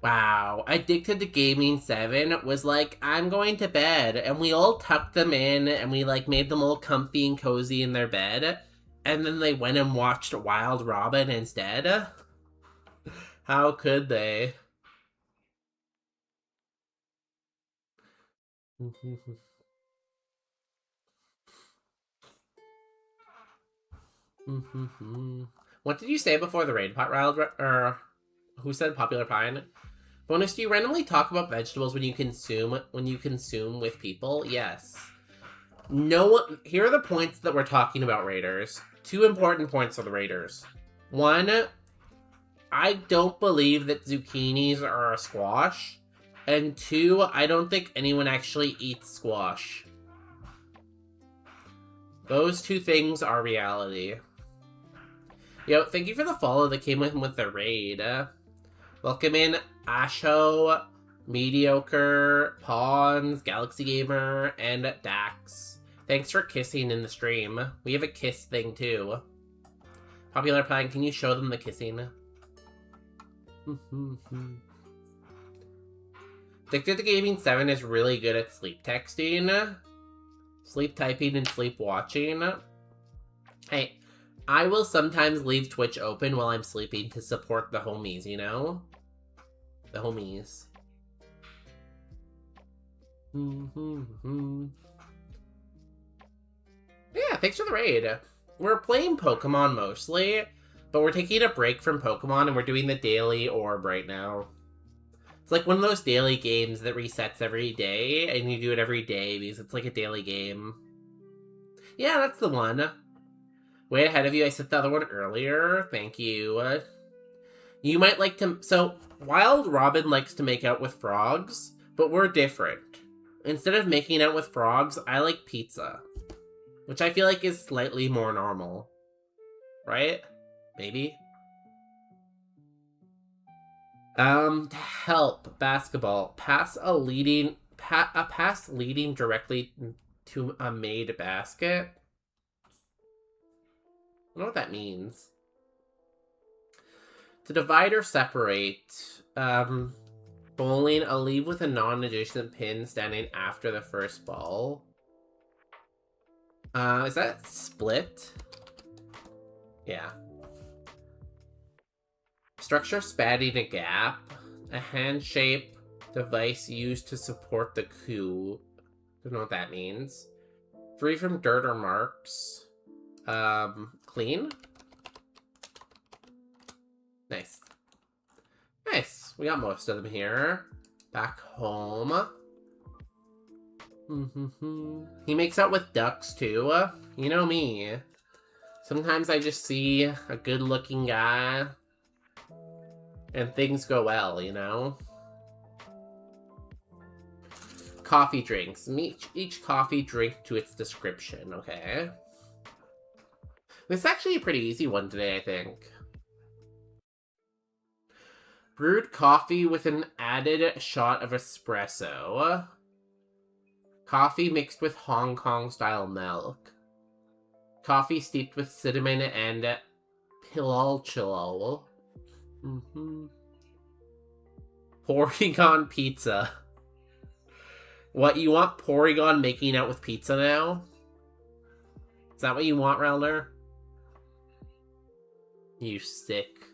Wow, Addicted to Gaming 7 was like, I'm going to bed, and we all tucked them in, and we like made them all comfy and cozy in their bed, and then they went and watched Wild Robin instead. How could they? What did you say before the raid pot, or who said popular pine? Bonus, do you randomly talk about vegetables when you consume with people? Yes. No. Here are the points that we're talking about, raiders. 2 important points for the raiders. 1, I don't believe that zucchinis are a squash. And 2, I don't think anyone actually eats squash. Those two things are reality. Yo, thank you for the follow that came with the raid. Welcome in Asho, Mediocre, Pawns, Galaxy Gamer, and Dax. Thanks for kissing in the stream. We have a kiss thing too. Popular Plan, can you show them the kissing? Addicted to Gaming 7 is really good at sleep texting, sleep typing, and sleep watching. Hey, I will sometimes leave Twitch open while I'm sleeping to support the homies, you know? The homies. Yeah, thanks for the raid. We're playing Pokemon mostly, but we're taking a break from Pokemon and we're doing the daily orb right now. It's like one of those daily games that resets every day, and you do it every day because it's like a daily game. Yeah, that's the one. Way ahead of you, I set the other one earlier. Thank you. You might like to... So, Wild Robin likes to make out with frogs, but we're different. Instead of making out with frogs, I like pizza. Which I feel like is slightly more normal. Right? Maybe? To help basketball, pass leading directly to a made basket. I don't know what that means. To divide or separate, bowling, a leave with a non-adjacent pin standing after the first ball. Is that split? Yeah. Structure spanning a gap. A hand-shaped device used to support the coup. Don't know what that means. Free from dirt or marks. Clean? Nice. Nice. We got most of them here. Back home. He makes out with ducks too. You know me. Sometimes I just see a good-looking guy and things go well, you know? Coffee drinks. Each coffee drink to its description, okay? This is actually a pretty easy one today, I think. Brewed coffee with an added shot of espresso. Coffee mixed with Hong Kong-style milk. Coffee steeped with cinnamon and pilal. Porygon pizza. What, you want Porygon making out with pizza now? Is that what you want, Relder? You sick.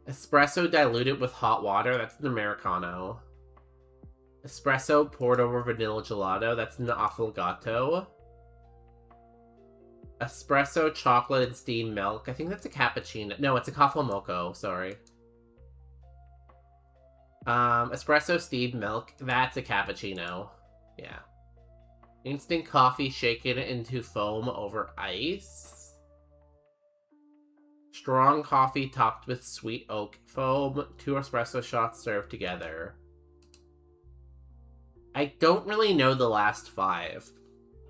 Espresso diluted with hot water, that's an Americano. Espresso poured over vanilla gelato, that's an affogato. Espresso, chocolate, and steamed milk, I think that's a cappuccino. No, it's a coffee mocha, sorry. Espresso, steamed milk, that's a cappuccino. Yeah. Instant coffee shaken into foam over ice. Strong coffee topped with sweet oak foam. 2 espresso shots served together. I don't really know the last 5.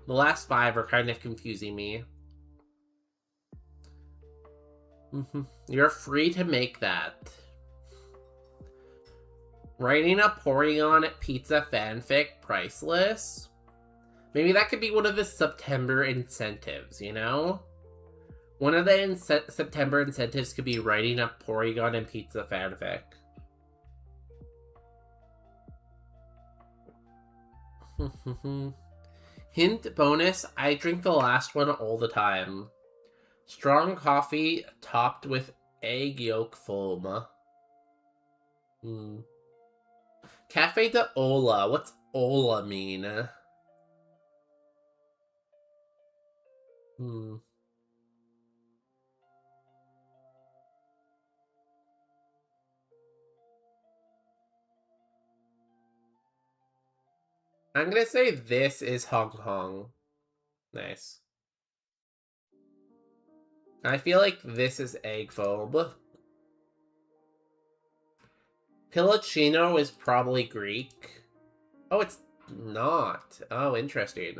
The last 5 are kind of confusing me. You're free to make that. Writing a Porygon pizza fanfic priceless? Maybe that could be one of the September incentives, you know? One of the September incentives could be writing a Porygon and pizza fanfic. Hint bonus, I drink the last one all the time. Strong coffee topped with egg yolk foam. Cafe de Ola. What's Ola mean? I'm gonna say this is Hong Kong. Nice. I feel like this is egg foam. Pillicino is probably Greek. Oh, it's not. Oh, interesting.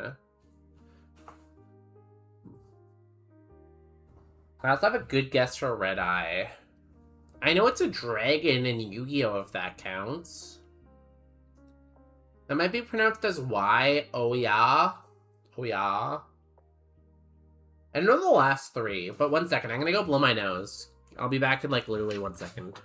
I also have a good guess for Red Eye. I know it's a dragon in Yu-Gi-Oh! If that counts. That might be pronounced as Y. Oh yeah. Oh yeah. I know the last three, but 1 second. I'm gonna go blow my nose. I'll be back in like literally 1 second.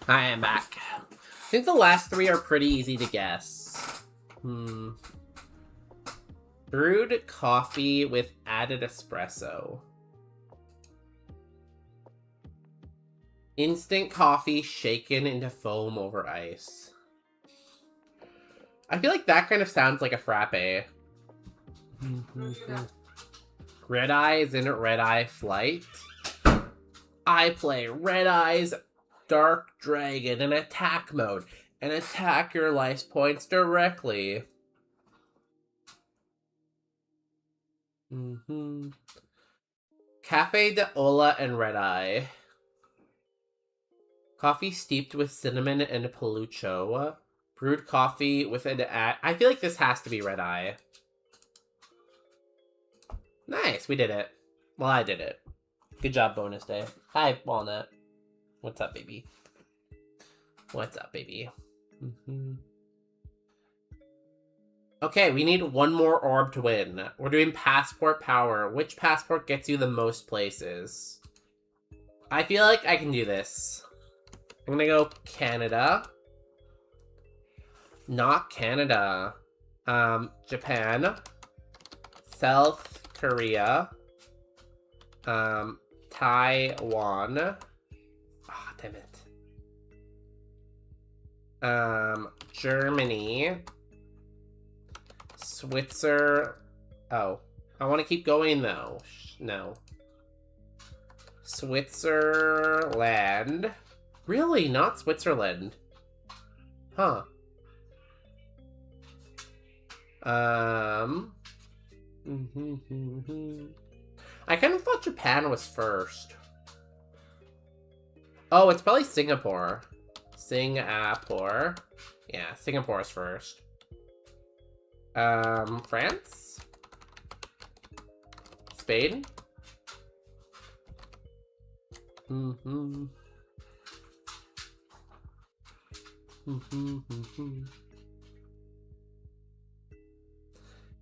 I am back. I think the last three are pretty easy to guess. Brewed coffee with added espresso. Instant coffee shaken into foam over ice. I feel like that kind of sounds like a frappe. Red Eye is in Red Eye Flight. I play Red Eye's Dark Dragon in attack mode and attack your life points directly. Cafe de Ola and Red Eye. Coffee steeped with cinnamon and pelucho. Brewed coffee with an I feel like this has to be Red Eye. Nice, we did it. Well, I did it. Good job, bonus day. Hi, Walnut. What's up, baby? What's up, baby? Okay, we need one more orb to win. We're doing passport power. Which passport gets you the most places? I feel like I can do this. I'm gonna go Canada. Not Canada. Japan. South Korea. Taiwan. Ah, damn it. Germany. Switzer. Oh. I want to keep going, though. No. Switzerland. Really? Not Switzerland. Huh. I kind of thought Japan was first. Oh, it's probably Singapore. Singapore. Yeah, Singapore is first. France? Spain?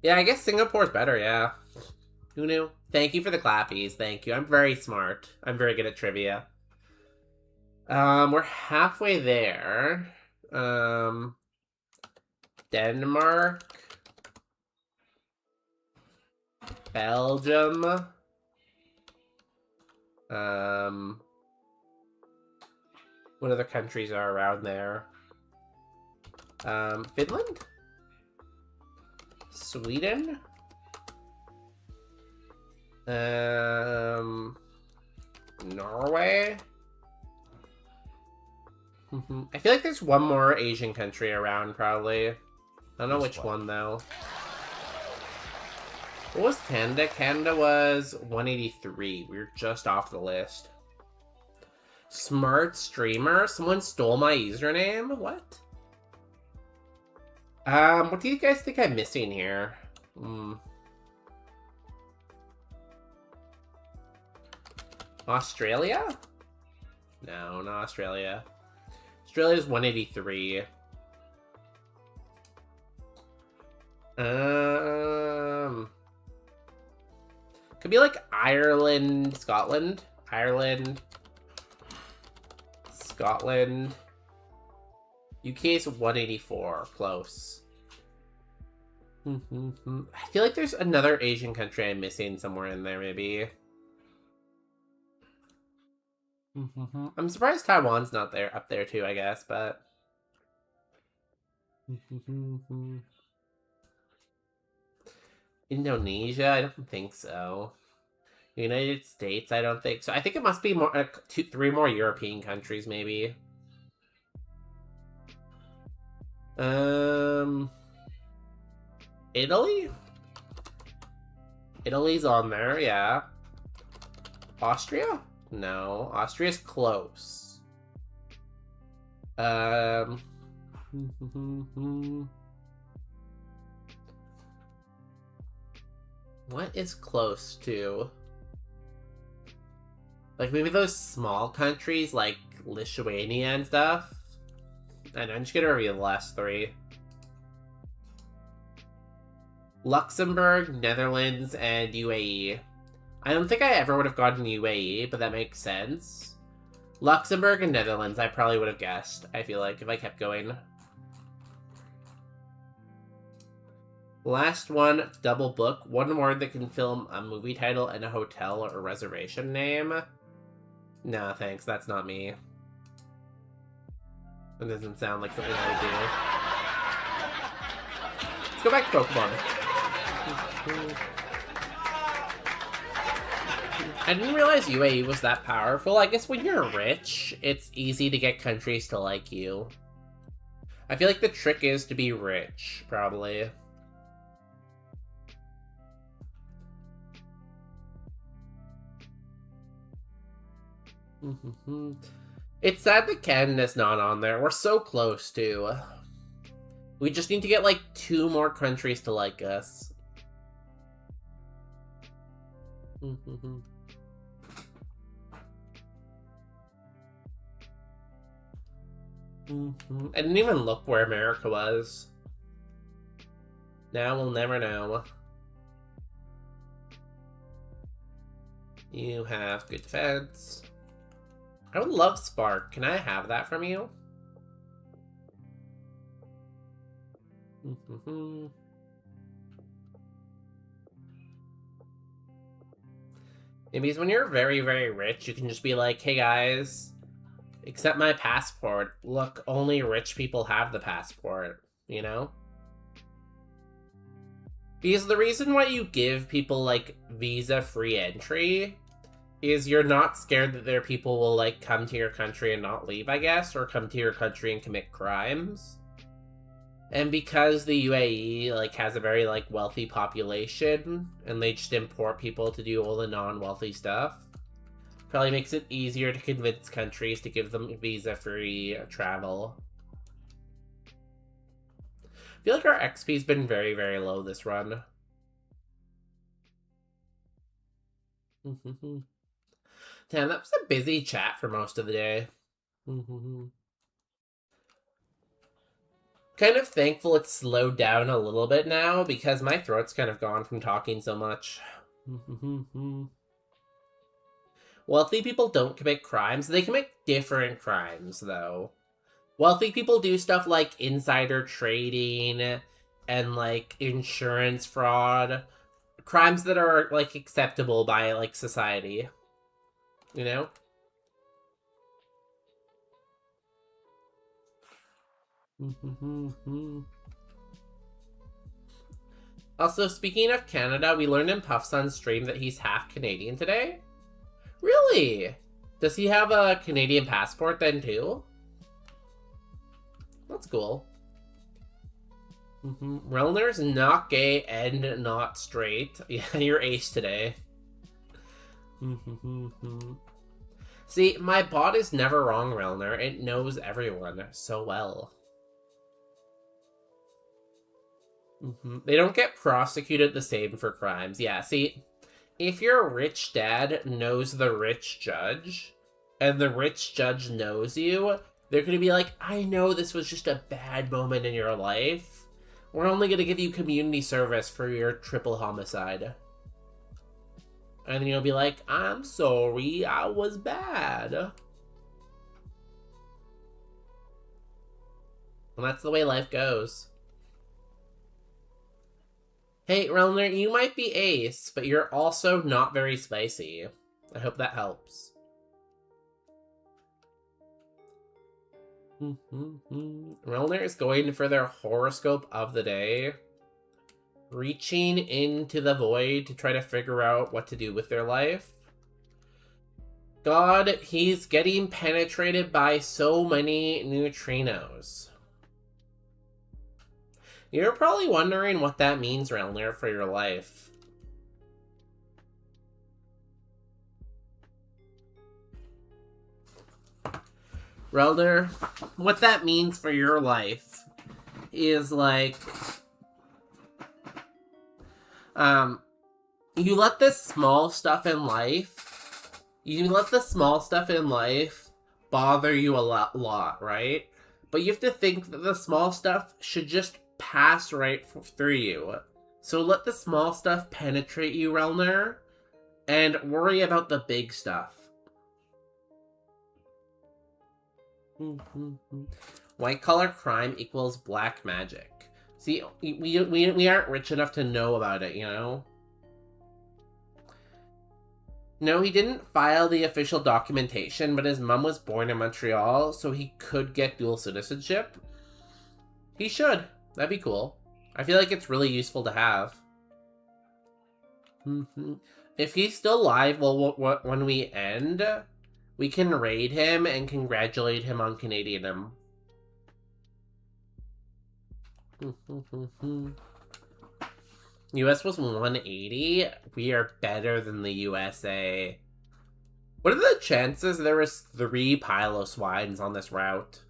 Yeah, I guess Singapore's better, yeah. Who knew? Thank you for the clappies. Thank you. I'm very smart. I'm very good at trivia. We're halfway there. Denmark. Belgium. What other countries are around there? Finland? Sweden? Norway? I feel like there's one more Asian country around, probably. I don't know which one, though. What was Canada? Canada was 183. We were just off the list. Smart streamer? Someone stole my username? What? What do you guys think I'm missing here? Australia? No, not Australia. Australia's 183. Could be like Ireland, Scotland. Ireland, Scotland. UK's 184. Close. I feel like there's another Asian country I'm missing somewhere in there, maybe. I'm surprised Taiwan's not there, up there too, I guess, but... Indonesia? I don't think so. United States? I don't think so. I think it must be more, 3 more European countries, maybe. Italy? Italy's on there, yeah. Austria? No, Austria's close. What is close to? Like, maybe those small countries, like Lithuania and stuff? And I'm just gonna review the last 3. Luxembourg, Netherlands, and UAE. I don't think I ever would have gotten UAE, but that makes sense. Luxembourg and Netherlands, I probably would have guessed, I feel like, if I kept going. Last one, double book. One word that can film a movie title and a hotel or reservation name. No, thanks, that's not me. It doesn't sound like something I would do. Let's go back to Pokemon. I didn't realize UAE was that powerful. I guess when you're rich, it's easy to get countries to like you. I feel like the trick is to be rich, probably. It's sad that Canada's not on there. We're so close to. We just need to get like 2 more countries to like us. I didn't even look where America was. Now we'll never know. You have good defense. I would love Spark. Can I have that from you? Maybe it's when you're very, very rich, you can just be like, hey guys, accept my passport. Look, only rich people have the passport, you know? Because the reason why you give people, like, visa-free entry is you're not scared that their people will, like, come to your country and not leave, I guess, or come to your country and commit crimes. And because the UAE, like, has a very, like, wealthy population, and they just import people to do all the non-wealthy stuff, probably makes it easier to convince countries to give them visa-free travel. I feel like our XP's been very, very low this run. Damn, that was a busy chat for most of the day. Kind of thankful it's slowed down a little bit now, because my throat's kind of gone from talking so much. Wealthy people don't commit crimes. They commit different crimes, though. Wealthy people do stuff like insider trading and, like, insurance fraud. Crimes that are, like, acceptable by, like, society. You know? Also, speaking of Canada, we learned in Puffson's stream that he's half Canadian today. Really? Does he have a Canadian passport then, too? That's cool. Relner's not gay and not straight. Yeah, you're ace today. See, my bot is never wrong, Relner. It knows everyone so well. They don't get prosecuted the same for crimes. Yeah, see, if your rich dad knows the rich judge, and the rich judge knows you, they're going to be like, I know this was just a bad moment in your life. We're only going to give you community service for your triple homicide. And then you'll be like, I'm sorry, I was bad. And that's the way life goes. Hey, Relner, you might be ace, but you're also not very spicy. I hope that helps. Relner is going for their horoscope of the day. Reaching into the void to try to figure out what to do with their life. God, he's getting penetrated by so many neutrinos. You're probably wondering what that means, Relner, for your life. Relner, what that means for your life is like, you let the small stuff in life, bother you a lot, right? But you have to think that the small stuff should just pass right through you. So let the small stuff penetrate you, Relner, and worry about the big stuff. White collar crime equals black magic. See, we aren't rich enough to know about it, you know? No, he didn't file the official documentation, but his mom was born in Montreal, so he could get dual citizenship. He should. That'd be cool. I feel like it's really useful to have. If he's still alive, well, when we end, we can raid him and congratulate him on Canadianum. US was 180. We are better than the USA. What are the chances there was 3 Piloswines on this route?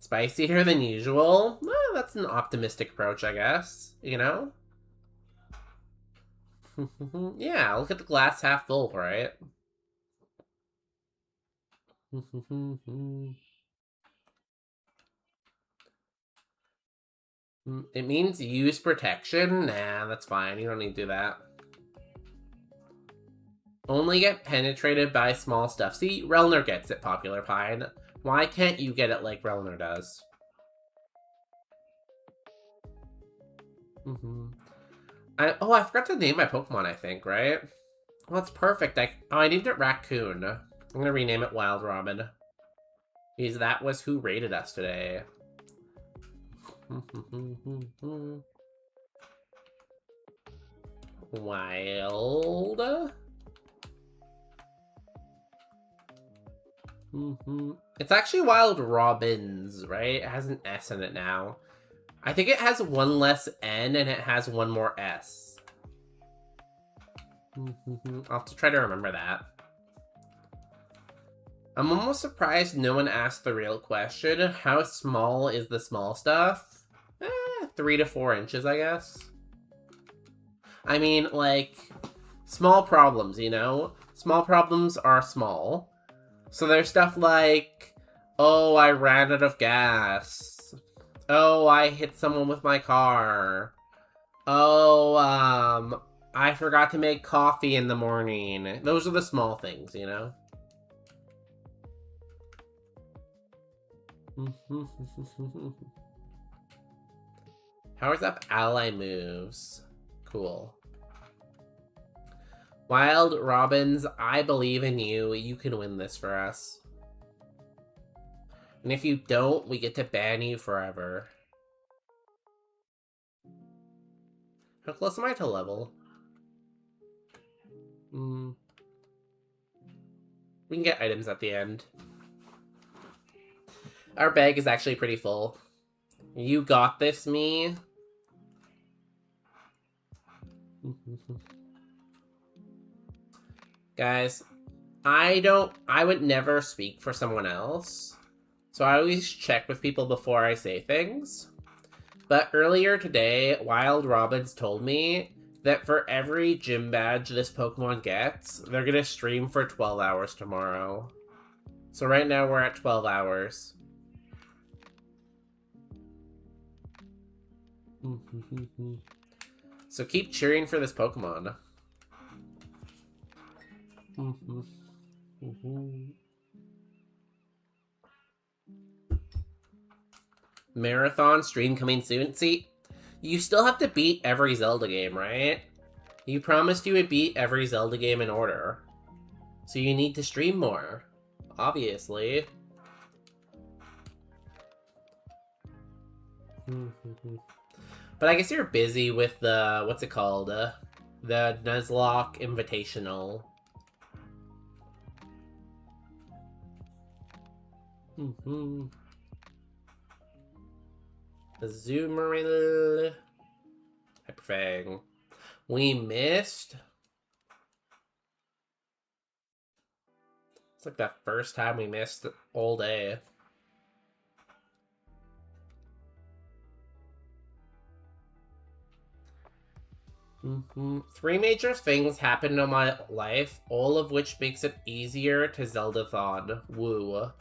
Spicier than usual? Well, that's an optimistic approach, I guess. You know? Yeah, look at the glass half full, right? It means use protection? Nah, that's fine. You don't need to do that. Only get penetrated by small stuff. See, Relner gets it, Popular Pine. Why can't you get it like Relner does? I forgot to name my Pokemon, I think, right? Well, that's perfect. I named it Raccoon. I'm gonna rename it Wild Robin. Because that was who rated us today. Wild. It's actually Wild Robins, right? It has an S in it now. I think it has one less N and it has one more S. I'll have to try to remember that. I'm almost surprised no one asked the real question. How small is the small stuff? 3 to 4 inches, I guess. I mean, like, small problems, you know? Small problems are small. So there's stuff like, oh, I ran out of gas. Oh, I hit someone with my car. Oh, I forgot to make coffee in the morning. Those are the small things, you know? Powers up ally moves. Cool. Wild Robins, I believe in you. You can win this for us. And if you don't, we get to ban you forever. How close am I to level? We can get items at the end. Our bag is actually pretty full. You got this, me. Guys, I would never speak for someone else. So I always check with people before I say things. But earlier today, Wild Robins told me that for every gym badge this Pokemon gets, they're gonna stream for 12 hours tomorrow. So right now we're at 12 hours. So keep cheering for this Pokemon. Marathon stream coming soon. See, you still have to beat every Zelda game, right? You promised you would beat every Zelda game in order. So you need to stream more, obviously. But I guess you're busy with the, what's it called? The Nuzlocke Invitational. Azumarill. Hyperfang. We missed. It's like the first time we missed all day. Three major things happened in my life, all of which makes it easier to Zelda-thon. Woo.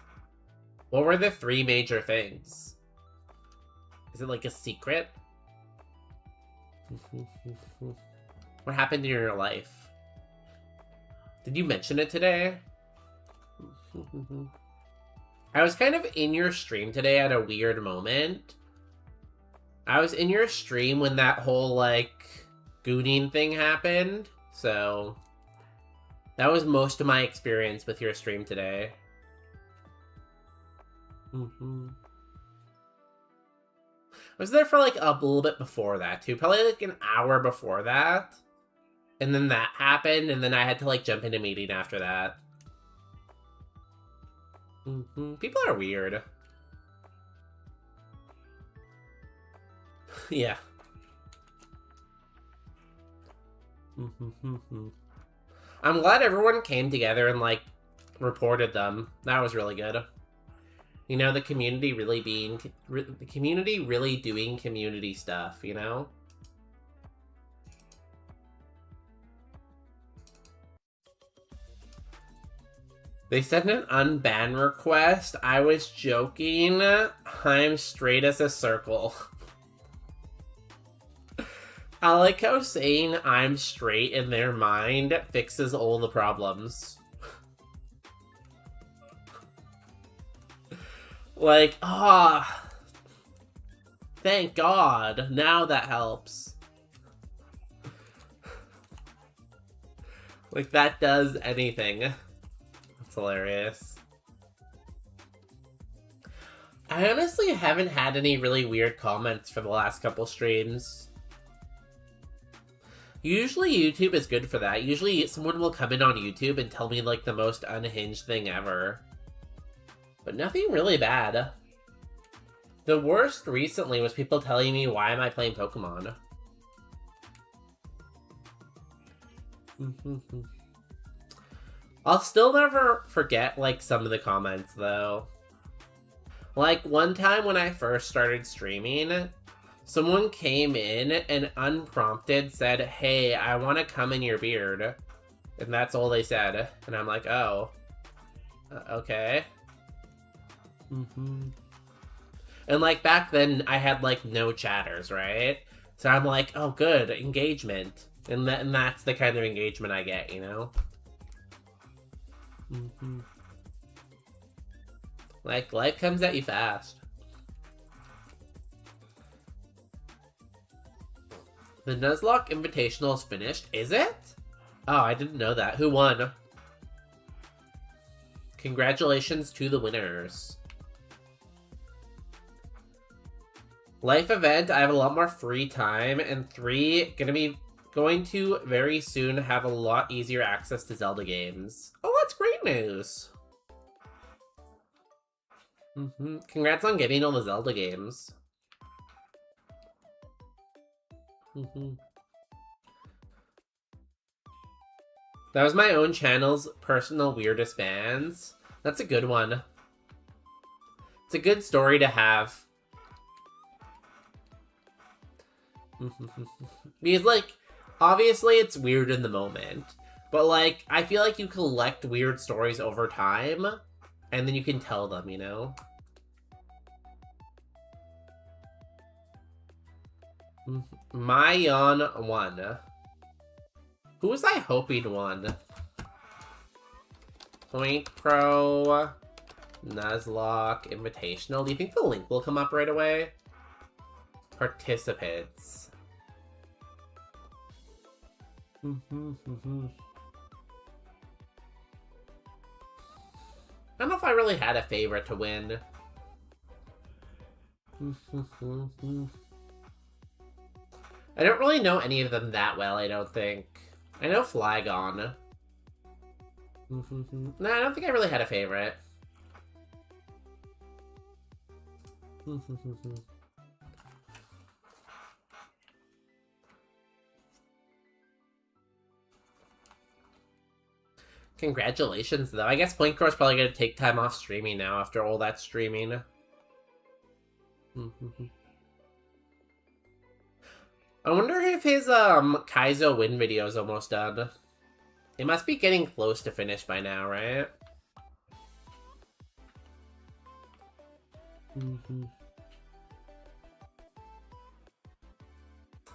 What were the three major things? Is it like a secret? What happened in your life? Did you mention it today? I was kind of in your stream today at a weird moment. I was in your stream when that whole, like, gooning thing happened, so that was most of my experience with your stream today. I was there for like a little bit before that too, probably like an hour before that, and then that happened, and then I had to like jump into a meeting after that. People are weird. Yeah. I'm glad everyone came together and like reported them. That was really good. You know, the community really doing community stuff, you know? They sent an unban request. I was joking. I'm straight as a circle. I like how saying I'm straight in their mind fixes all the problems. Like, thank God. Now that helps. Like, that does anything. That's hilarious. I honestly haven't had any really weird comments for the last couple streams. Usually YouTube is good for that. Usually someone will come in on YouTube and tell me like the most unhinged thing ever. But nothing really bad. The worst recently was people telling me, why am I playing Pokemon? I'll still never forget like some of the comments though. Like one time when I first started streaming, someone came in and unprompted said, hey, I want to come in your beard. And that's all they said. And I'm like, oh. Okay. And like back then, I had like no chatters, right? So I'm like, oh good, engagement. And that's the kind of engagement I get, you know? Like, life comes at you fast. The Nuzlocke Invitational is finished. Is it? Oh, I didn't know that. Who won? Congratulations to the winners. Life event, I have a lot more free time. And 3, going to very soon have a lot easier access to Zelda games. Oh, that's great news. Congrats on getting all the Zelda games. That was my own channel's personal weirdest bands. That's a good one. It's a good story to have. Because, like, Obviously, it's weird in the moment. But, like, I feel like you collect weird stories over time, and then you can tell them, you know? Mayon won. Who was I hoping won? Point Pro, Nuzlocke, Invitational. Do you think the link will come up right away? Participants. I don't know if I really had a favorite to win. I don't really know any of them that well, I don't think. I know Flygon. No, I don't think I really had a favorite. Congratulations, though. I guess Point Crow is probably going to take time off streaming now after all that streaming. I wonder if his Kaizo win video is almost done. It must be getting close to finish by now, right?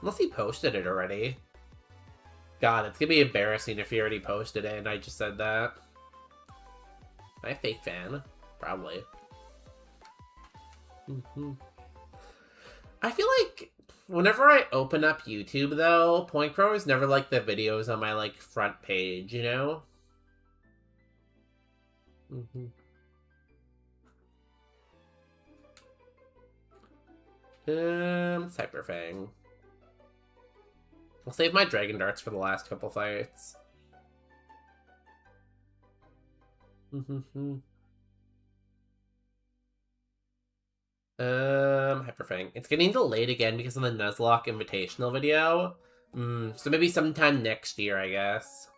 Unless he posted it already. God, it's gonna be embarrassing if he already posted it and I just said that. Am I a fake fan? Probably. I feel like whenever I open up YouTube, though, Point Crow is never like the videos on my, like, front page, you know? Cyberfang. I'll save my Dragon Darts for the last couple fights. Hyperfang. It's getting delayed again because of the Nuzlocke Invitational video. So maybe sometime next year, I guess.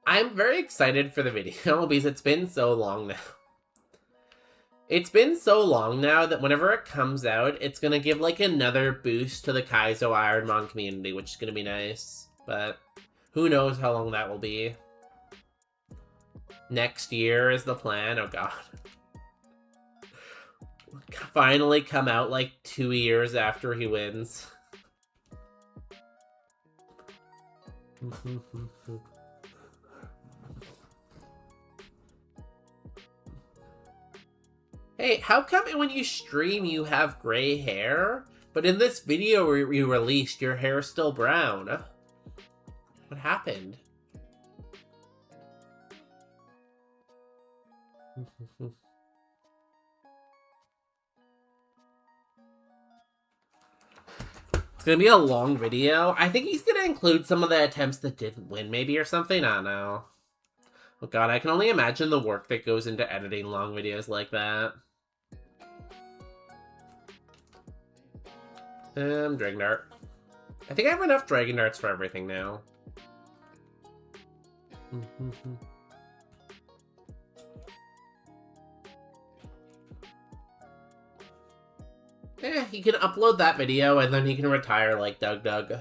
I'm very excited for the video because it's been so long now. It's been so long now that whenever it comes out, it's gonna give like another boost to the Kaizo Ironmon community, which is gonna be nice. But who knows how long that will be. Next year is the plan. Oh god. Finally come out like 2 years after he wins. Hey, how come when you stream you have gray hair, but in this video you released your hair is still brown? What happened? It's gonna be a long video. I think he's gonna include some of the attempts that didn't win, maybe, or something. I don't know. Oh god, I can only imagine the work that goes into editing long videos like that. Dragon Dart. I think I have enough Dragon Darts for everything now. Yeah, he can upload that video and then he can retire like Doug.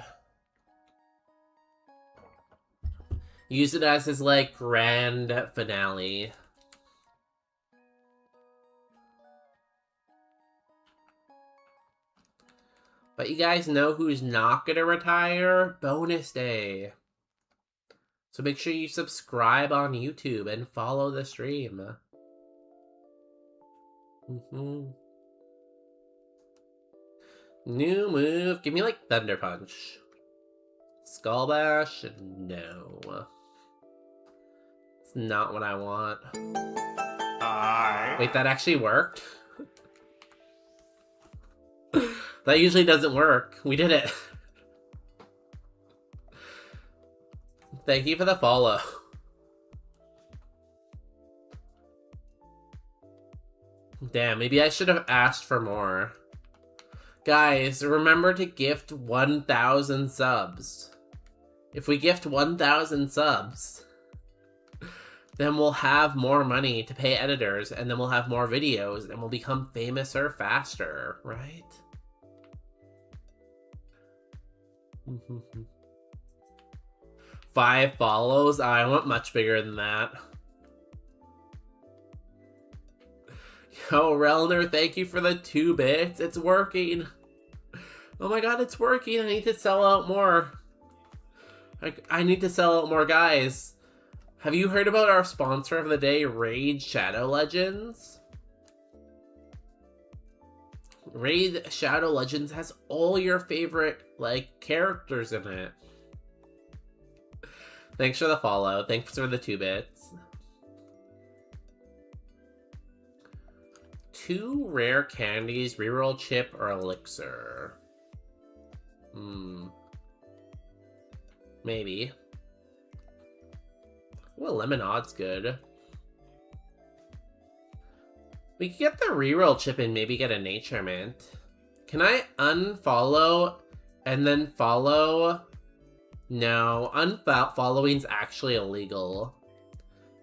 Use it as his, like, grand finale. But you guys know who's not gonna retire? Bonus Day. So make sure you subscribe on YouTube and follow the stream. New move. Give me, like, Thunder Punch. Skull Bash? No. It's not what I want. Wait, that actually worked? That usually doesn't work. We did it. Thank you for the follow. Damn, maybe I should have asked for more. Guys, remember to gift 1,000 subs. If we gift 1,000 subs, then we'll have more money to pay editors, and then we'll have more videos, and we'll become famouser faster, right? 5 follows? I want much bigger than that. Yo, Relner, thank you for the 2 bits. It's working. Oh my god, it's working. I need to sell out more. I need to sell out more, guys. Have you heard about our sponsor of the day, Raid Shadow Legends? Raid Shadow Legends has all your favorite, like, characters in it. Thanks for the follow. Thanks for the 2 bits. 2 rare candies, reroll chip, or elixir. Maybe. Well, lemonade's good. We could get the reroll chip and maybe get a nature mint. Can I unfollow and then follow? No, unfollowing's actually illegal.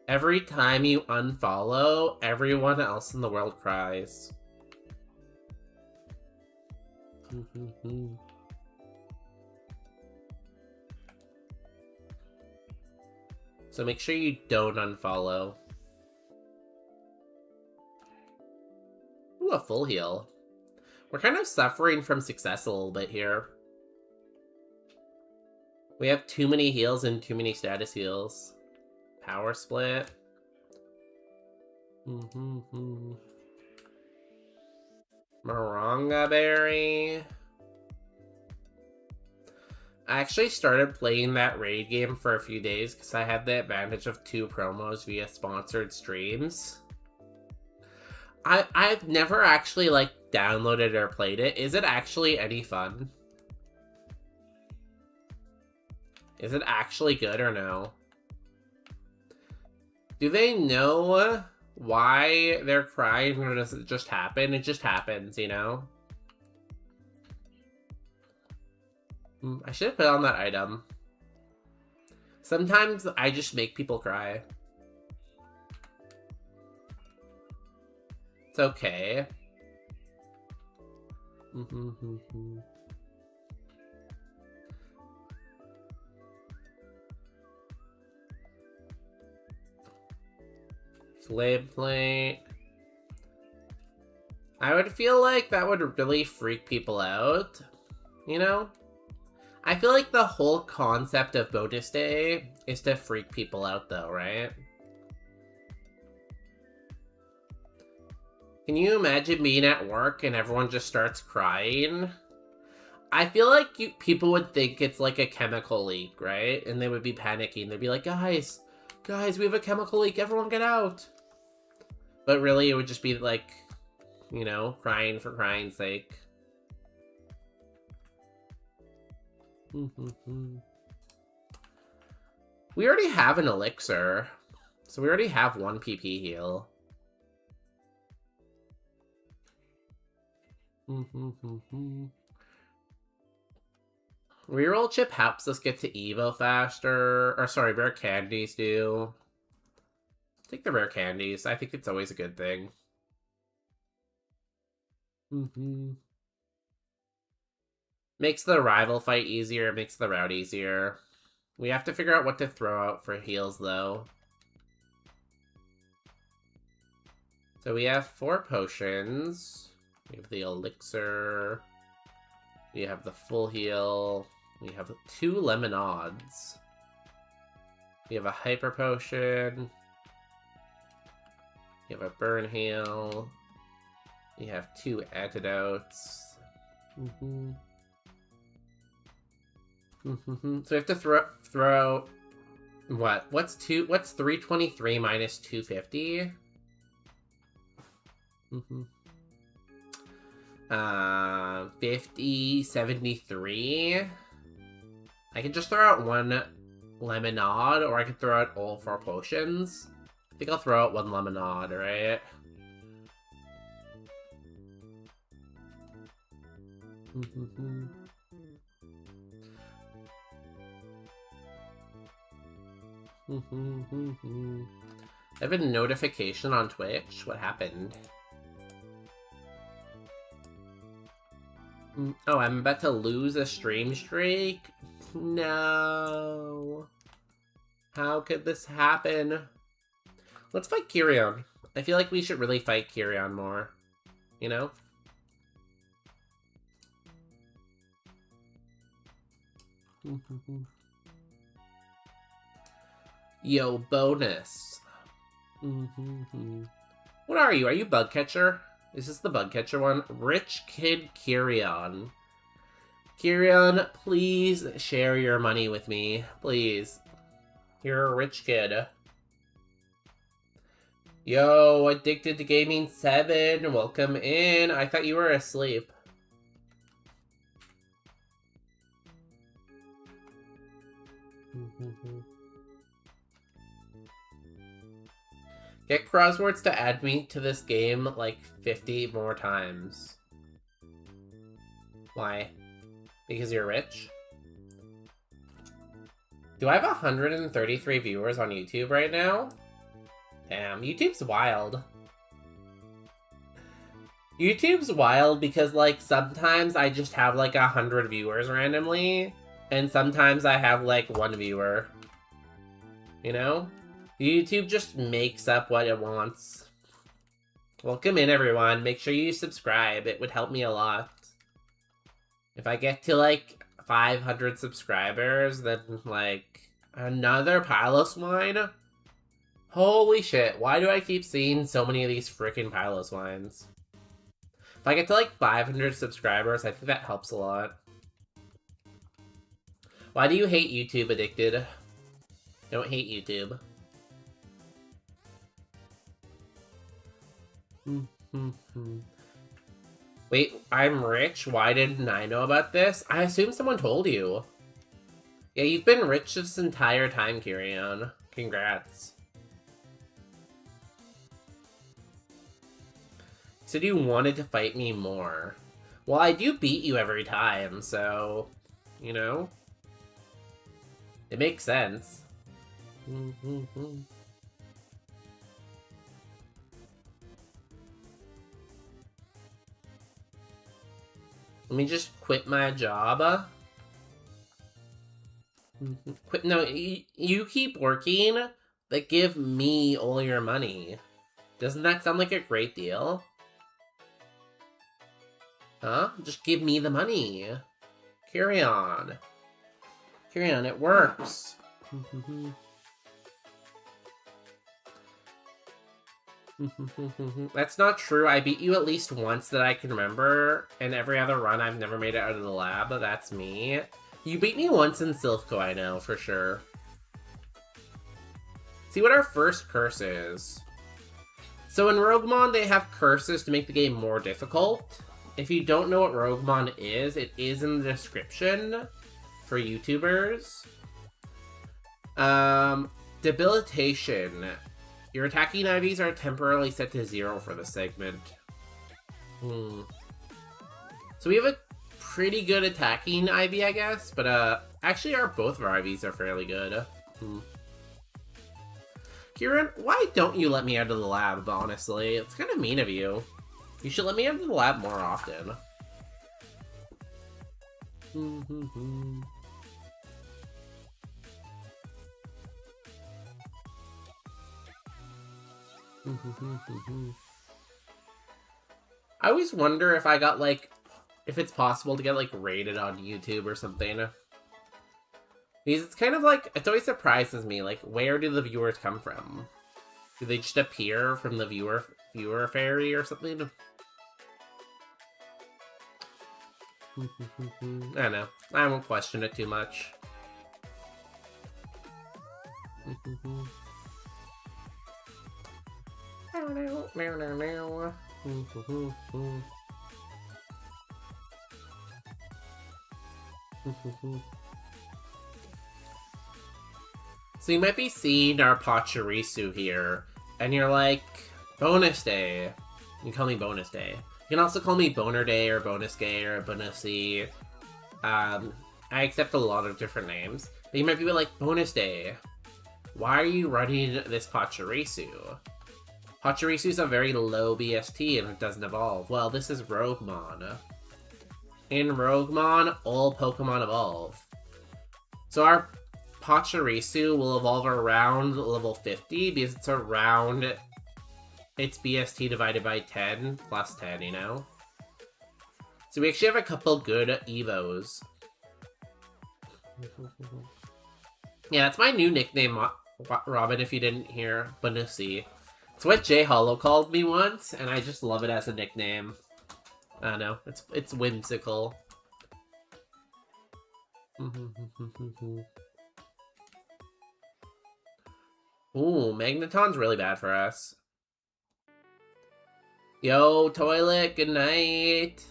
Every time you unfollow, everyone else in the world cries. So make sure you don't unfollow. Ooh, a full heal. We're kind of suffering from success a little bit here. We have too many heals and too many status heals. Power split. Moronga berry. I actually started playing that raid game for a few days because I had the advantage of 2 promos via sponsored streams. I've never actually, like, downloaded or played it. Is it actually any fun? Is it actually good or no? Do they know why they're crying, or does it just happen? It just happens, you know? I should have put on that item. Sometimes I just make people cry. It's okay. Flame plate. I would feel like that would really freak people out, you know? I feel like the whole concept of bonus day is to freak people out though, right? Can you imagine being at work and everyone just starts crying? I feel like people would think it's like a chemical leak, right? And they would be panicking. They'd be like, guys, we have a chemical leak, everyone get out. But really, it would just be like, you know, crying for crying's sake. We already have an elixir, so we already have 1 PP heal. Reroll chip helps us get to Evo faster. Or sorry, rare candies do. Take the rare candies. I think it's always a good thing. Makes the rival fight easier, makes the route easier. We have to figure out what to throw out for heals, though. So we have 4 potions. We have the elixir. We have the full heal. We have 2 lemonades. We have a hyper potion. We have a burn heal. We have 2 antidotes. So we have to throw out what? What's 323 minus 250? 50, 73. I can just throw out 1 lemonade, or I could throw out all 4 potions. I think I'll throw out 1 lemonade, right? I have a notification on Twitch. What happened? Oh, I'm about to lose a stream streak? No. How could this happen? Let's fight Kyrion. I feel like we should really fight Kyrion more. You know? Yo, bonus. What are you? Are you Bug Catcher? Is this the Bug Catcher one? Rich Kid Kyrion. Kyrion, please share your money with me. Please. You're a rich kid. Yo, Addicted to Gaming 7, welcome in. I thought you were asleep. Get Crosswords to add me to this game like 50 more times. Why? Because you're rich? Do I have 133 viewers on YouTube right now? Damn, YouTube's wild. YouTube's wild because, like, sometimes I just have, like, 100 viewers randomly, and sometimes I have, like, 1 viewer. You know? YouTube just makes up what it wants. Welcome in, everyone. Make sure you subscribe. It would help me a lot. If I get to, like, 500 subscribers, then, like, another Piloswine? Holy shit, why do I keep seeing so many of these freaking Piloswines? If I get to, like, 500 subscribers, I think that helps a lot. Why do you hate YouTube, Addicted? Don't hate YouTube. Wait, I'm rich? Why didn't I know about this? I assume someone told you. Yeah, you've been rich this entire time, Kyrion. Congrats. You said you wanted to fight me more. Well, I do beat you every time, so... You know? It makes sense. Let me just quit my job. Quit. No, you keep working, but give me all your money. Doesn't that sound like a great deal? Huh? Just give me the money. Carry on. Carry on, it works. That's not true. I beat you at least once that I can remember, and every other run I've never made it out of the lab. That's me. You beat me once in Silphco, I know, for sure. See what our first curse is. So in Roguemon, they have curses to make the game more difficult. If you don't know what Roguemon is, it is in the description for YouTubers. Debilitation. Your attacking IVs are temporarily set to 0 for the segment. So we have a pretty good attacking IV, I guess, but actually both of our IVs are fairly good. Kieran, why don't you let me out of the lab, honestly? It's kind of mean of you. You should let me out of the lab more often. I always wonder if I got, like, if it's possible to get, like, rated on YouTube or something. Because it's kind of like, it always surprises me, like, where do the viewers come from? Do they just appear from the viewer fairy or something? I don't know. I won't question it too much. So you might be seeing our Pachirisu here, and you're like, bonus day. You can call me bonus day. You can also call me boner day or bonus gay or bonusy. I accept a lot of different names. But you might be like, bonus day. Why are you running this Pachirisu? Pachirisu's a very low BST and it doesn't evolve. Well, this is Roguemon. In Roguemon, all Pokemon evolve. So our Pachirisu will evolve around level 50 because it's around its BST divided by 10 plus 10, you know? So we actually have a couple good Evos. Yeah, that's my new nickname, Robin, if you didn't hear. Banusi. It's what J Hollow called me once, and I just love it as a nickname. I don't know, it's whimsical. Ooh, Magneton's really bad for us. Yo, Toilet, good night.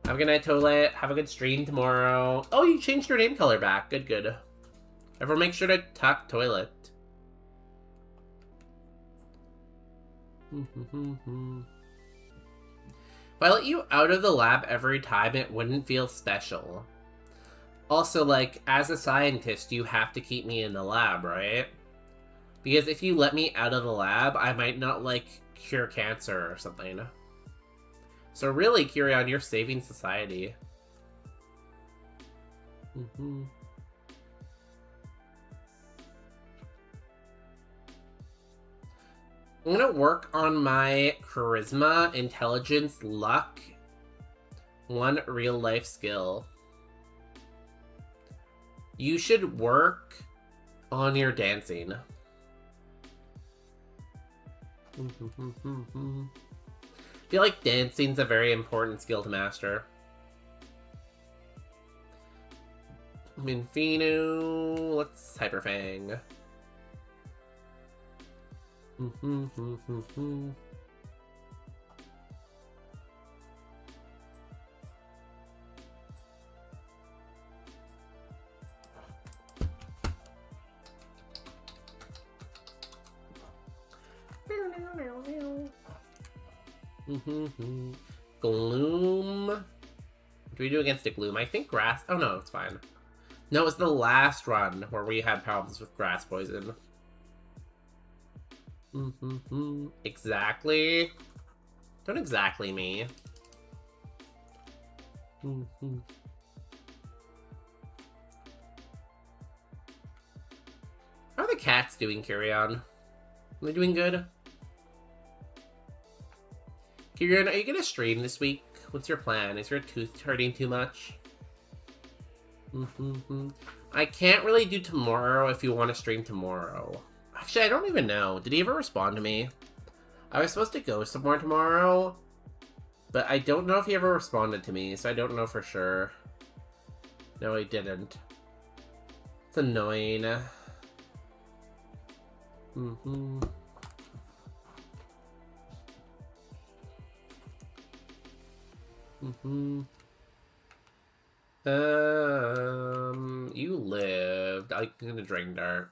Have a good night, Toilet. Have a good stream tomorrow. Oh, you changed your name color back. Good, good. Everyone make sure to tuck Toilet. If I let you out of the lab every time, it wouldn't feel special. Also, like, as a scientist, you have to keep me in the lab, right? Because if you let me out of the lab, I might not, like, cure cancer or something. So really, Kyrian, you're saving society. I'm gonna work on my charisma, intelligence, luck. One real-life skill. You should work on your dancing. I feel like dancing's a very important skill to master. Minfino, let's Hyperfang. Gloom. What do we do against a Gloom? I think grass. Oh no, it's fine. No, it was the last run where we had problems with grass poison. Exactly. Don't exactly me. How are the cats doing, Kyrian? Are they doing good? Kyrian, are you gonna stream this week? What's your plan? Is your tooth hurting too much? I can't really do tomorrow if you want to stream tomorrow. Actually, I don't even know. Did he ever respond to me? I was supposed to go somewhere tomorrow, but I don't know if he ever responded to me, so I don't know for sure. No, he didn't. It's annoying. You lived. I'm gonna Dragon Dart.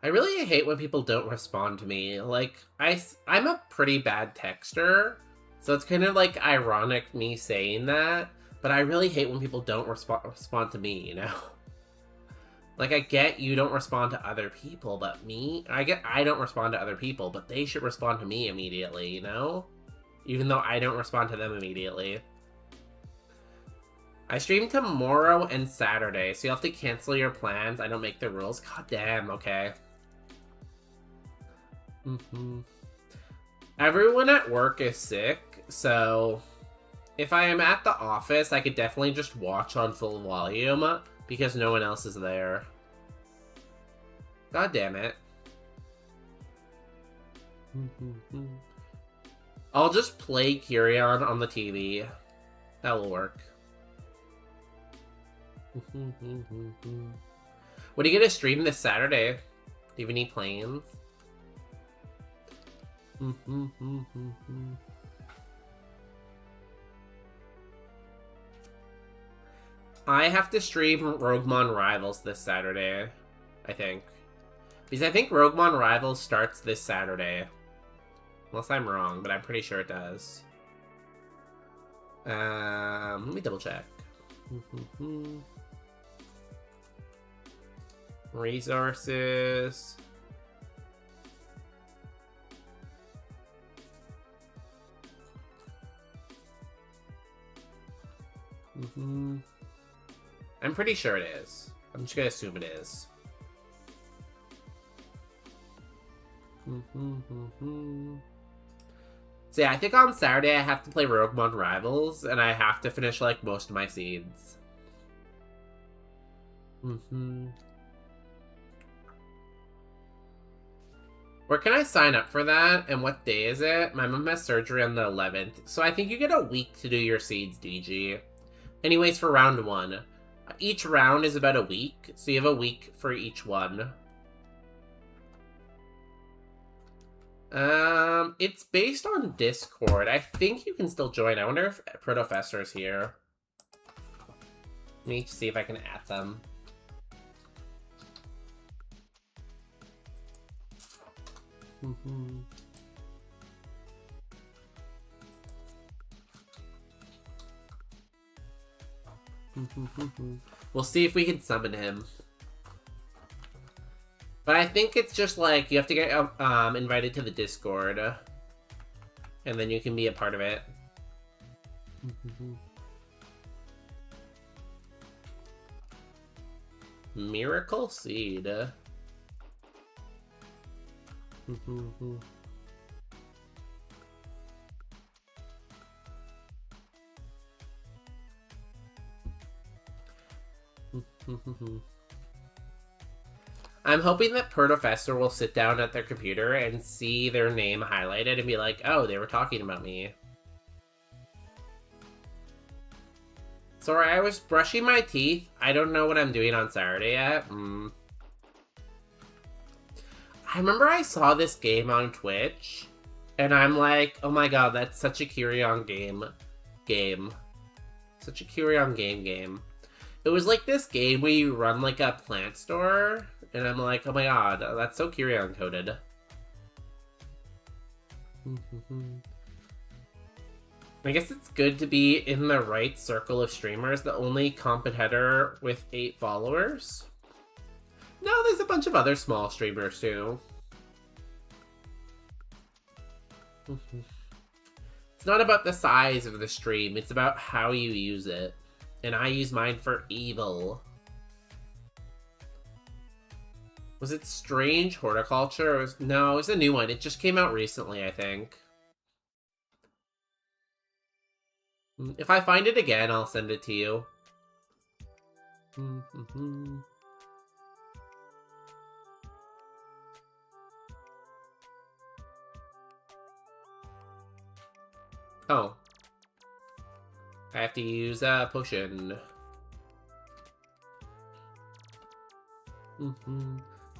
I really hate when people don't respond to me. Like, I'm a pretty bad texter, so it's kind of like ironic me saying that, but I really hate when people don't respond to me, you know? Like, I get you don't respond to other people, but me, I don't respond to other people, but they should respond to me immediately, you know? Even though I don't respond to them immediately. I stream tomorrow and Saturday, so you'll have to cancel your plans. I don't make the rules. God damn, okay. Everyone at work is sick, so if I am at the office, I could definitely just watch on full volume because no one else is there. God damn it. I'll just play Kyrian on the TV. That will work. What are you gonna stream this Saturday? Do you have any plans? I have to stream Roguemon Rivals this Saturday, I think. Because I think Roguemon Rivals starts this Saturday. Unless I'm wrong, but I'm pretty sure it does. Let me double check. Resources. I'm pretty sure it is. I'm just gonna assume it is. So yeah, I think on Saturday I have to play Roguemon Rivals, and I have to finish like most of my seeds. Where can I sign up for that, and what day is it? My mom has surgery on the 11th, so I think you get a week to do your seeds, DG. Anyways, for round 1. Each round is about a week, so you have a week for each one. It's based on Discord. I think you can still join. I wonder if Protofessor's here. Let me see if I can add them. We'll see if we can summon him. But I think it's just like you have to get invited to the Discord, and then you can be a part of it. Miracle Seed. I'm hoping that Protofessor will sit down at their computer and see their name highlighted and be like, oh, they were talking about me. Sorry, I was brushing my teeth. I don't know what I'm doing on Saturday yet. I remember I saw this game on Twitch, and I'm like, oh my god, that's such a Kyrion game. Such a Kyrion game. It was like this game where you run like a plant store, and I'm like, oh my god, that's so Kyrion coded. I guess it's good to be in the right circle of streamers. The only competitor with 8 followers. No, there's a bunch of other small streamers too. It's not about the size of the stream, it's about how you use it. And I use mine for evil. Was it Strange Horticulture? No, it was a new one. It just came out recently, I think. If I find it again, I'll send it to you. Oh. I have to use a potion.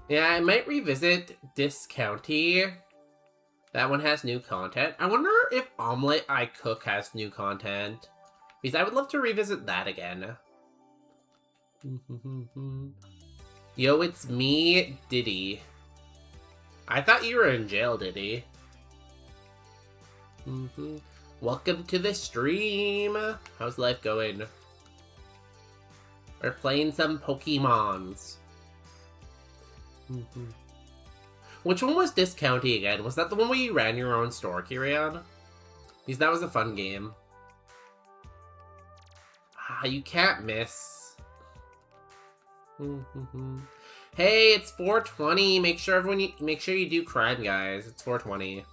Yeah, I might revisit Discounty. That one has new content. I wonder if Omelette I Cook has new content. Because I would love to revisit that again. Yo, it's me, Diddy. I thought you were in jail, Diddy. Welcome to the stream. How's life going? We're playing some Pokemons. Which one was Discounty again? Was that the one where you ran your own store, Kyrion? Because that was a fun game. Ah, you can't miss. Hey, it's 420. Make sure you do crime, guys. It's 420.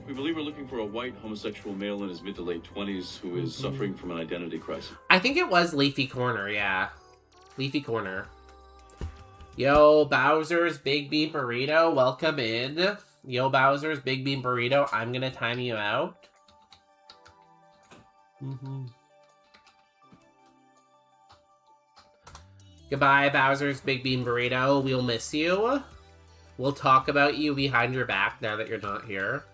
We believe we're looking for a white homosexual male in his mid to late 20s who is suffering from an identity crisis. I think it was Leafy Corner, yeah. Leafy Corner. Yo, Bowser's Big Bean Burrito, welcome in. Yo, Bowser's Big Bean Burrito, I'm gonna time you out. Goodbye, Bowser's Big Bean Burrito. We'll miss you. We'll talk about you behind your back now that you're not here.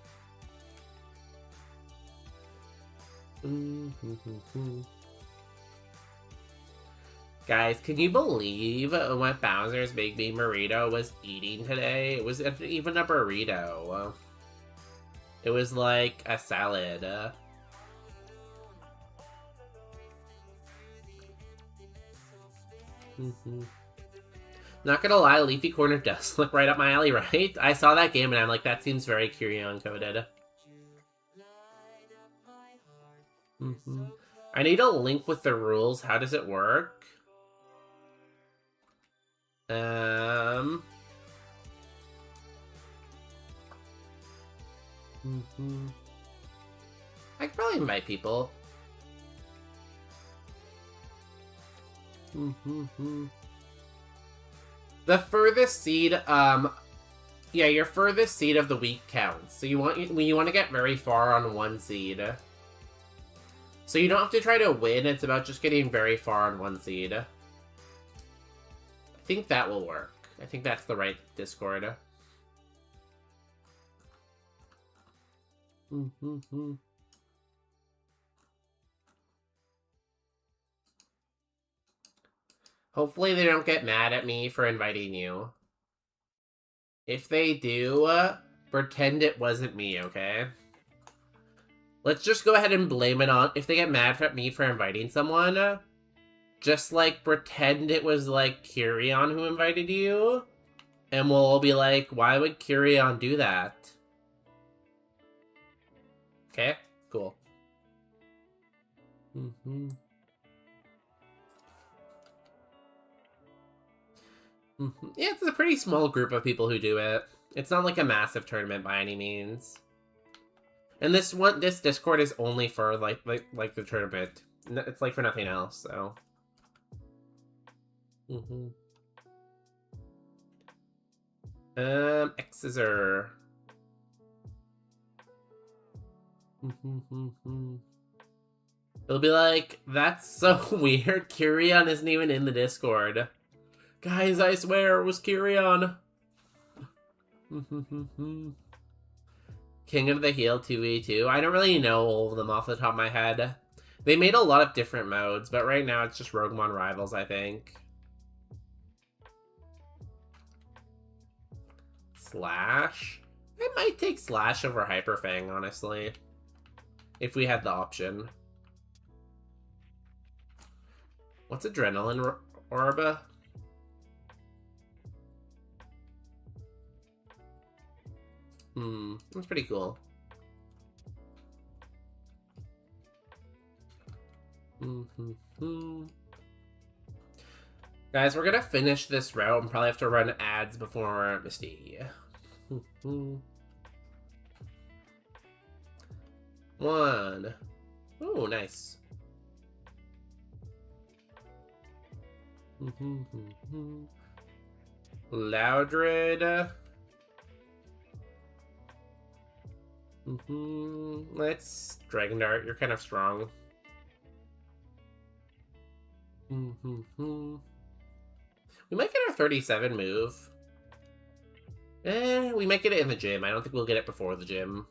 Guys, can you believe what Bowser's Big Bean Burrito was eating today? It wasn't even a burrito. It was like a salad. Not gonna lie, Leafy Corner does look right up my alley, right? I saw that game and I'm like, that seems very Kyrian-coded. I need a link with the rules. How does it work? I could probably invite people. The furthest seed, yeah, your furthest seed of the week counts. So you want to get very far on one seed. So you don't have to try to win, it's about just getting very far on one seed. I think that will work. I think that's the right Discord. Hopefully they don't get mad at me for inviting you. If they do, pretend it wasn't me, okay? Let's just go ahead and blame it on... If they get mad at me for inviting someone, just, like, pretend it was, like, Kyrian who invited you. And we'll all be like, why would Kyrian do that? Okay, cool. Yeah, it's a pretty small group of people who do it. It's not like a massive tournament by any means. And this Discord is only for like the tournament. It's like for nothing else, so. Xer. It'll be like, that's so weird. Kyrian isn't even in the Discord. Guys, I swear it was Kyrian. King of the Heel 2v2. I don't really know all of them off the top of my head. They made a lot of different modes, but right now it's just Roguemon Rivals, I think. Slash? I might take Slash over Hyperfang, honestly. If we had the option. What's Adrenaline Orb? That's pretty cool. Guys, we're gonna finish this route and probably have to run ads before Misty. One. Oh, nice. Loudred. Let's Dragon Dart. You're kind of strong. We might get our 37 move. We might get it in the gym. I don't think we'll get it before the gym.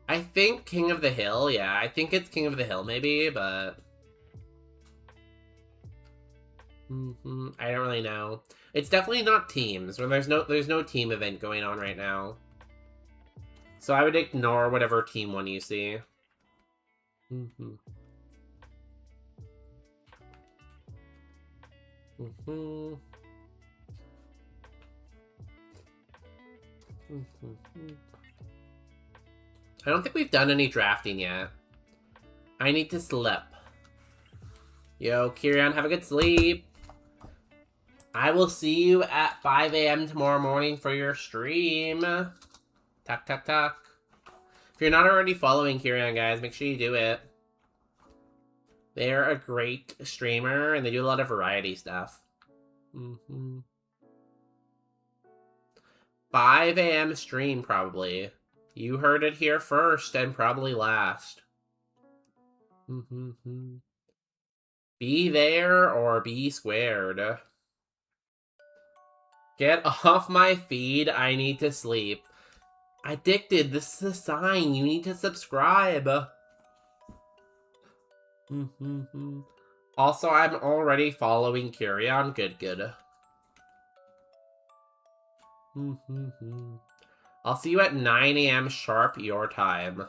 I think King of the Hill. Yeah, I think it's King of the Hill maybe, but I don't really know. It's definitely not teams. When there's no team event going on right now. So I would ignore whatever team one you see. I don't think we've done any drafting yet. I need to sleep. Yo, Kyrian, have a good sleep. I will see you at 5 a.m. tomorrow morning for your stream. Talk, talk, talk. If you're not already following Kyrian, guys, make sure you do it. They're a great streamer, and they do a lot of variety stuff. 5 a.m. stream, probably. You heard it here first, and probably last. Be there, or be squared. Get off my feed, I need to sleep. Addicted, this is a sign, you need to subscribe. Also, I'm already following Kyrian, good. I'll see you at 9 a.m. sharp your time.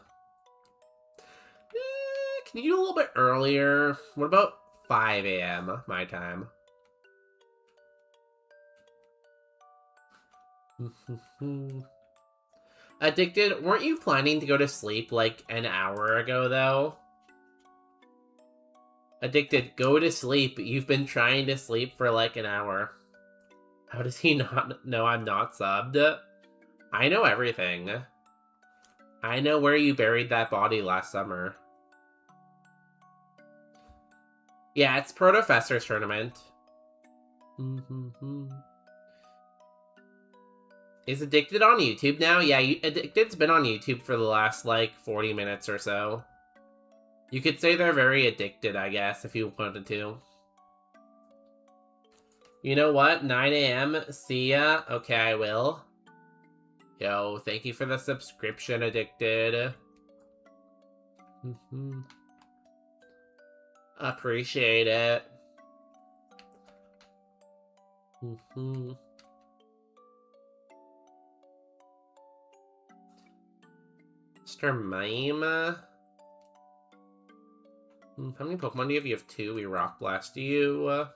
Can you do a little bit earlier? What about 5 a.m. my time. Addicted, weren't you planning to go to sleep like an hour ago, though? Addicted, go to sleep. You've been trying to sleep for like an hour. How does he not know I'm not subbed? I know everything. I know where you buried that body last summer. Yeah, it's Protofessor's tournament. Is Addicted on YouTube now? Yeah, Addicted's been on YouTube for the last, like, 40 minutes or so. You could say they're very addicted, I guess, if you wanted to. You know what? 9 a.m. See ya. Okay, I will. Yo, thank you for the subscription, Addicted. Appreciate it. Mr. Mime? How many Pokemon do you have? You have 2. We Rock Blast you.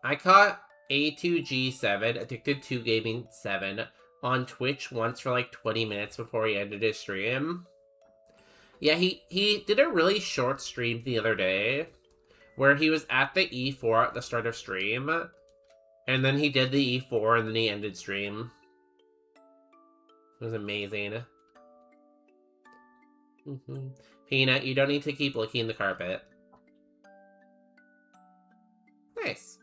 I caught A2G7, Addicted to Gaming 7, on Twitch once for like 20 minutes before he ended his stream. Yeah, he did a really short stream the other day where he was at the E4 at the start of stream, and then he did the E4 and then he ended stream. It was amazing. Peanut, you don't need to keep licking the carpet. Nice.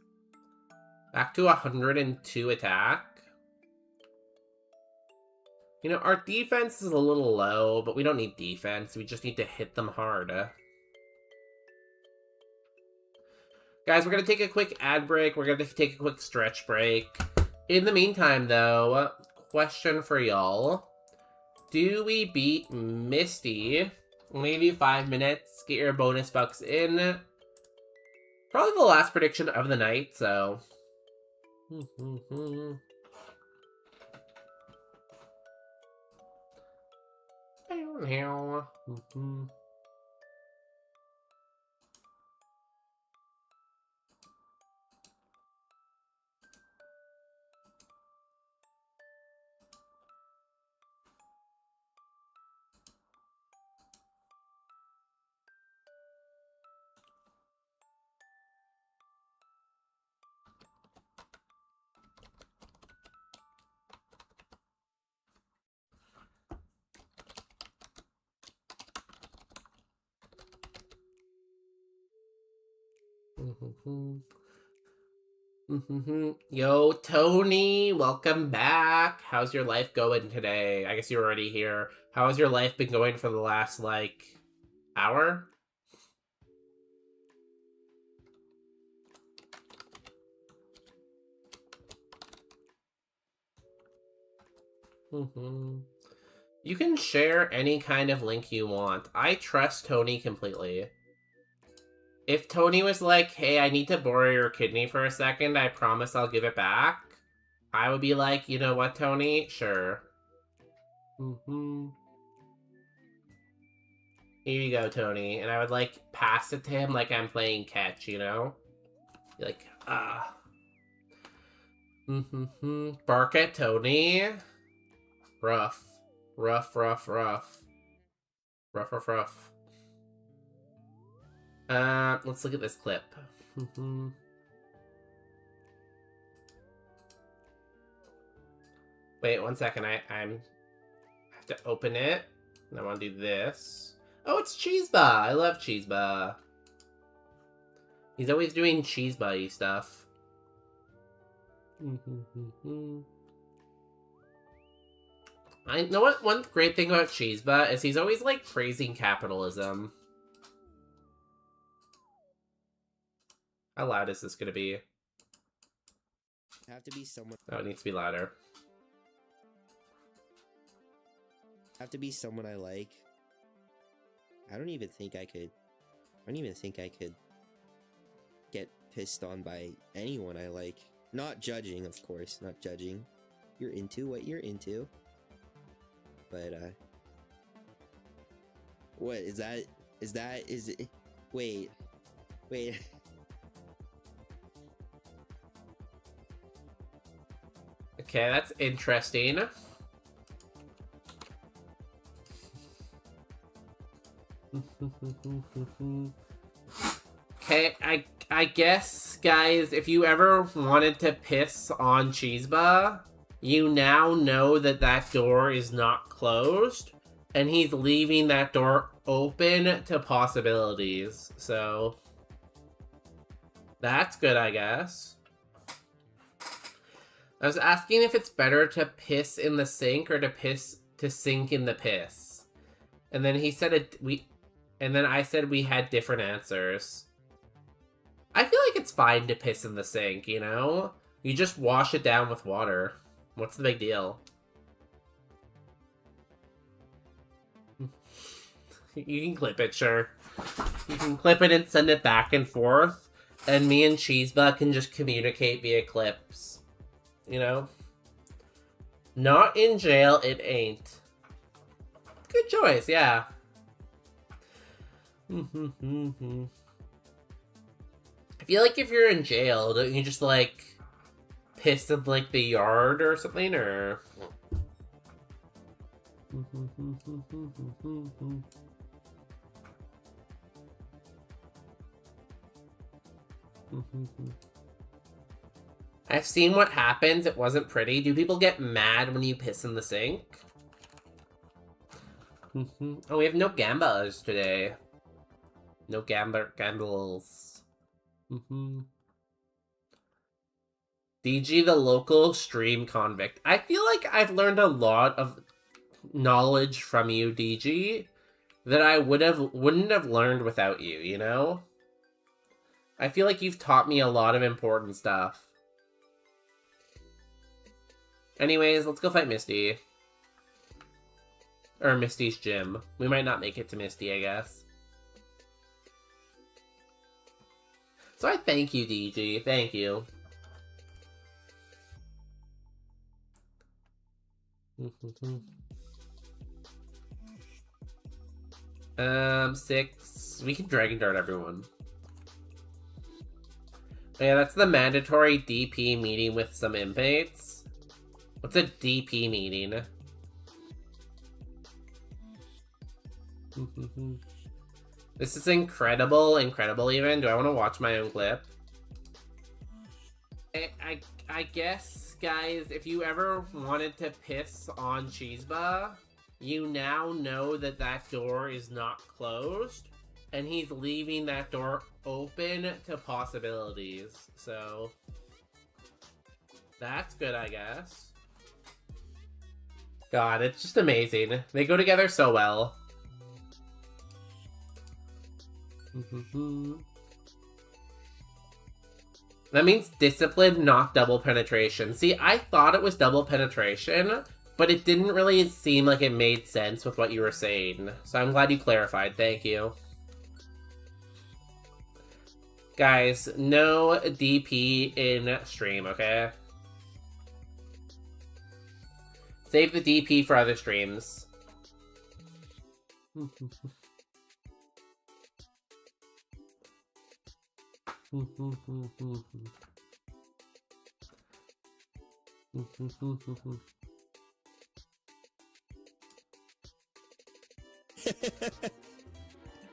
Back to 102 attack. You know, our defense is a little low, but we don't need defense. We just need to hit them hard. Guys, we're going to take a quick ad break. We're going to take a quick stretch break. In the meantime, though, question for y'all. Do we beat Misty? Maybe 5 minutes. Get your bonus bucks in. Probably the last prediction of the night, so... Yo, Tony, welcome back. How's your life going today? I guess you're already here. How has your life been going for the last, like, hour? You can share any kind of link you want. I trust Tony completely. If Tony was like, hey, I need to borrow your kidney for a second, I promise I'll give it back, I would be like, you know what, Tony? Sure. Here you go, Tony. And I would, like, pass it to him like I'm playing catch, you know? Be like, ah. Bark at Tony. Rough. Rough, rough, rough. Rough, rough, rough. Let's look at this clip. Wait, 1 second. I have to open it. And I want to do this. Oh, it's Cheeseba! I love Cheeseba. He's always doing Cheeseba-y stuff. I know what one great thing about Cheeseba is he's always, like, praising capitalism. How loud is this gonna be? Have to be someone. Oh, it needs to be louder. Have to be someone I like. I don't even think I could get pissed on by anyone I like. Not judging, of course, not judging. You're into what you're into. But, what, is that Is it? Wait. Okay, that's interesting. Okay, I guess, guys, if you ever wanted to piss on Cheeseba, you now know that that door is not closed, and he's leaving that door open to possibilities. So that's good, I guess. I was asking if it's better to piss in the sink or to sink in the piss. And then he said and then I said we had different answers. I feel like it's fine to piss in the sink, you know? You just wash it down with water. What's the big deal? You can clip it, sure. You can clip it and send it back and forth, and me and Cheeseba can just communicate via clips. You know? Not in jail, it ain't. Good choice, yeah. I feel like if you're in jail, don't you just, like, piss in, like, the yard or something, or... I've seen what happens. It wasn't pretty. Do people get mad when you piss in the sink? Oh, we have no gambas today. No gambles. DG, the local stream convict. I feel like I've learned a lot of knowledge from you, DG, that I wouldn't have learned without you, you know? I feel like you've taught me a lot of important stuff. Anyways, let's go fight Misty. Or Misty's gym. We might not make it to Misty, I guess. So I thank you, DG. Thank you. Six. We can Dragon Dart everyone. Yeah, that's the mandatory DP meeting with some inmates. What's a DP meeting? This is incredible even. Do I want to watch my own clip? I guess, guys, if you ever wanted to piss on Cheeseba, you now know that that door is not closed, and he's leaving that door open to possibilities. So that's good, I guess. God, it's just amazing. They go together so well. That means discipline, not double penetration. See, I thought it was double penetration, but it didn't really seem like it made sense with what you were saying. So I'm glad you clarified. Thank you. Guys, no DP in stream, okay? Save the DP for other streams.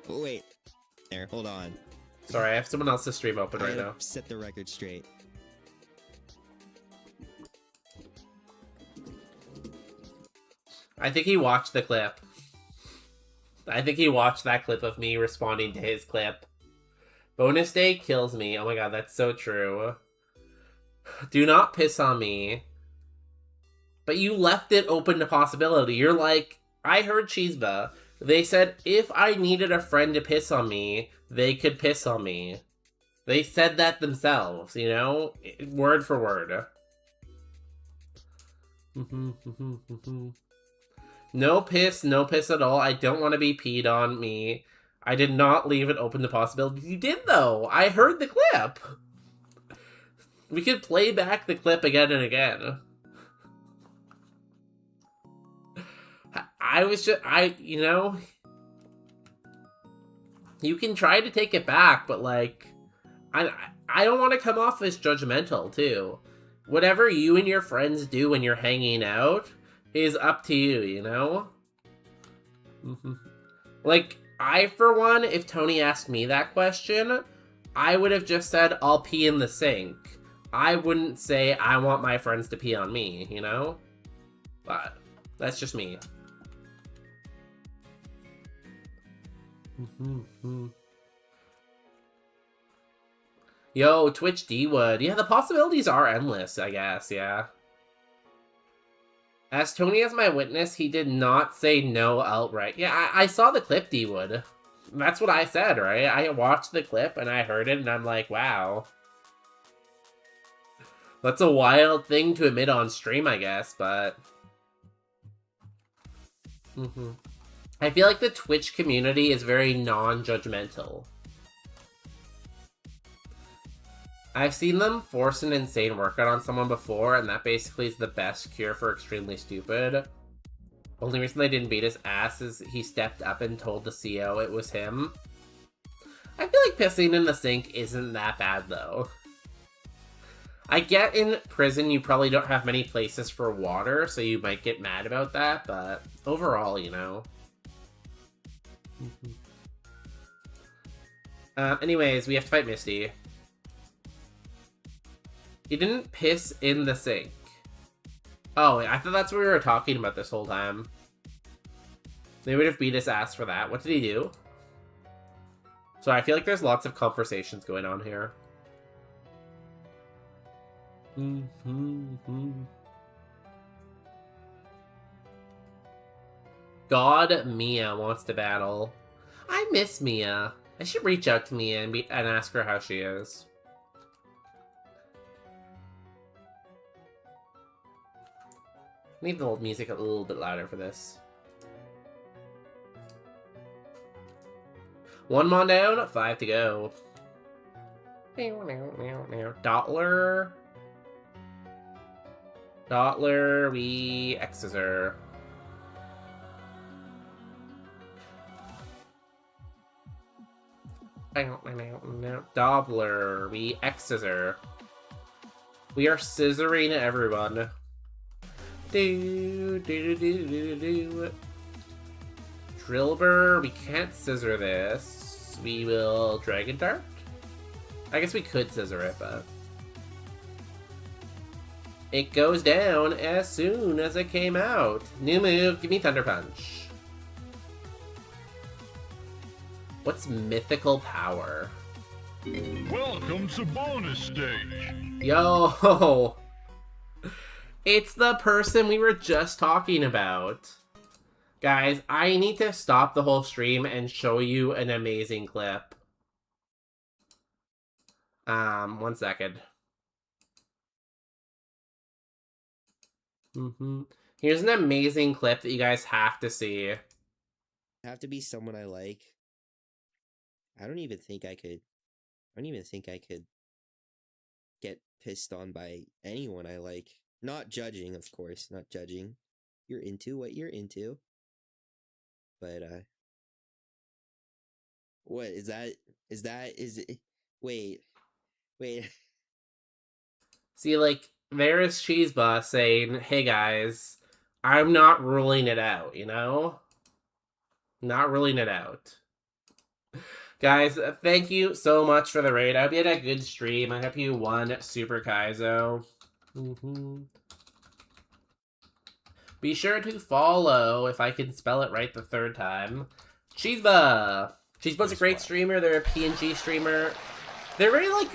Wait. There, hold on. Sorry, I have someone else's stream open right now. Set the record straight. I think he watched the clip. I think he watched that clip of me responding to his clip. Bonus day kills me. Oh my god, that's so true. Do not piss on me. But you left it open to possibility. You're like, I heard Cheeseba. They said if I needed a friend to piss on me, they could piss on me. They said that themselves, you know? Word for word. No piss at all. I don't want to be peed on me. I did not leave it open to possibility. You did, though. I heard the clip. We could play back the clip again and again. you know... You can try to take it back, but like, I don't want to come off as judgmental too. Whatever you and your friends do when you're hanging out is up to you, you know? Like, I, for one, if Tony asked me that question, I would have just said, I'll pee in the sink. I wouldn't say, I want my friends to pee on me, you know? But, that's just me. Yo, Twitch D-Wood. Yeah, the possibilities are endless, I guess, yeah. As Tony as my witness, he did not say no outright. Yeah, I saw the clip, D-Wood. That's what I said, right? I watched the clip and I heard it and I'm like, wow. That's a wild thing to admit on stream, I guess, but... I feel like the Twitch community is very non-judgmental. I've seen them force an insane workout on someone before, and that basically is the best cure for extremely stupid. Only reason they didn't beat his ass is he stepped up and told the CO it was him. I feel like pissing in the sink isn't that bad, though. I get in prison you probably don't have many places for water, so you might get mad about that, but overall, you know. Anyways, we have to fight Misty. He didn't piss in the sink. Oh, I thought that's what we were talking about this whole time. They would have beat his ass for that. What did he do? So I feel like there's lots of conversations going on here. God, Mia wants to battle. I miss Mia. I should reach out to Mia and ask her how she is. Need the music a little bit louder for this. One mon down, 5 to go. Dottler. Dottler, we X's her. Dobbler, we X's her. We are scissoring everyone. Drillbur, we can't scissor this. We will Dragon Dart? I guess we could scissor it, but... It goes down as soon as it came out. New move, give me Thunder Punch. What's mythical power? Welcome to bonus stage. Yo! It's the person we were just talking about. Guys, I need to stop the whole stream and show you an amazing clip. 1 second. Here's an amazing clip that you guys have to see. Have to be someone I like. I don't even think I could get pissed on by anyone I like. Not judging, of course, not judging. You're into what you're into. But, what, is it, wait. See, like, there is Cheeseba saying, hey guys, I'm not ruling it out, you know? Not ruling it out. Guys, thank you so much for the raid. I hope you had a good stream. I hope you won Super Kaizo. Be sure to follow, if I can spell it right the third time, Cheeseba! Cheeseba's a great streamer. They're a PNG streamer. They're very, like,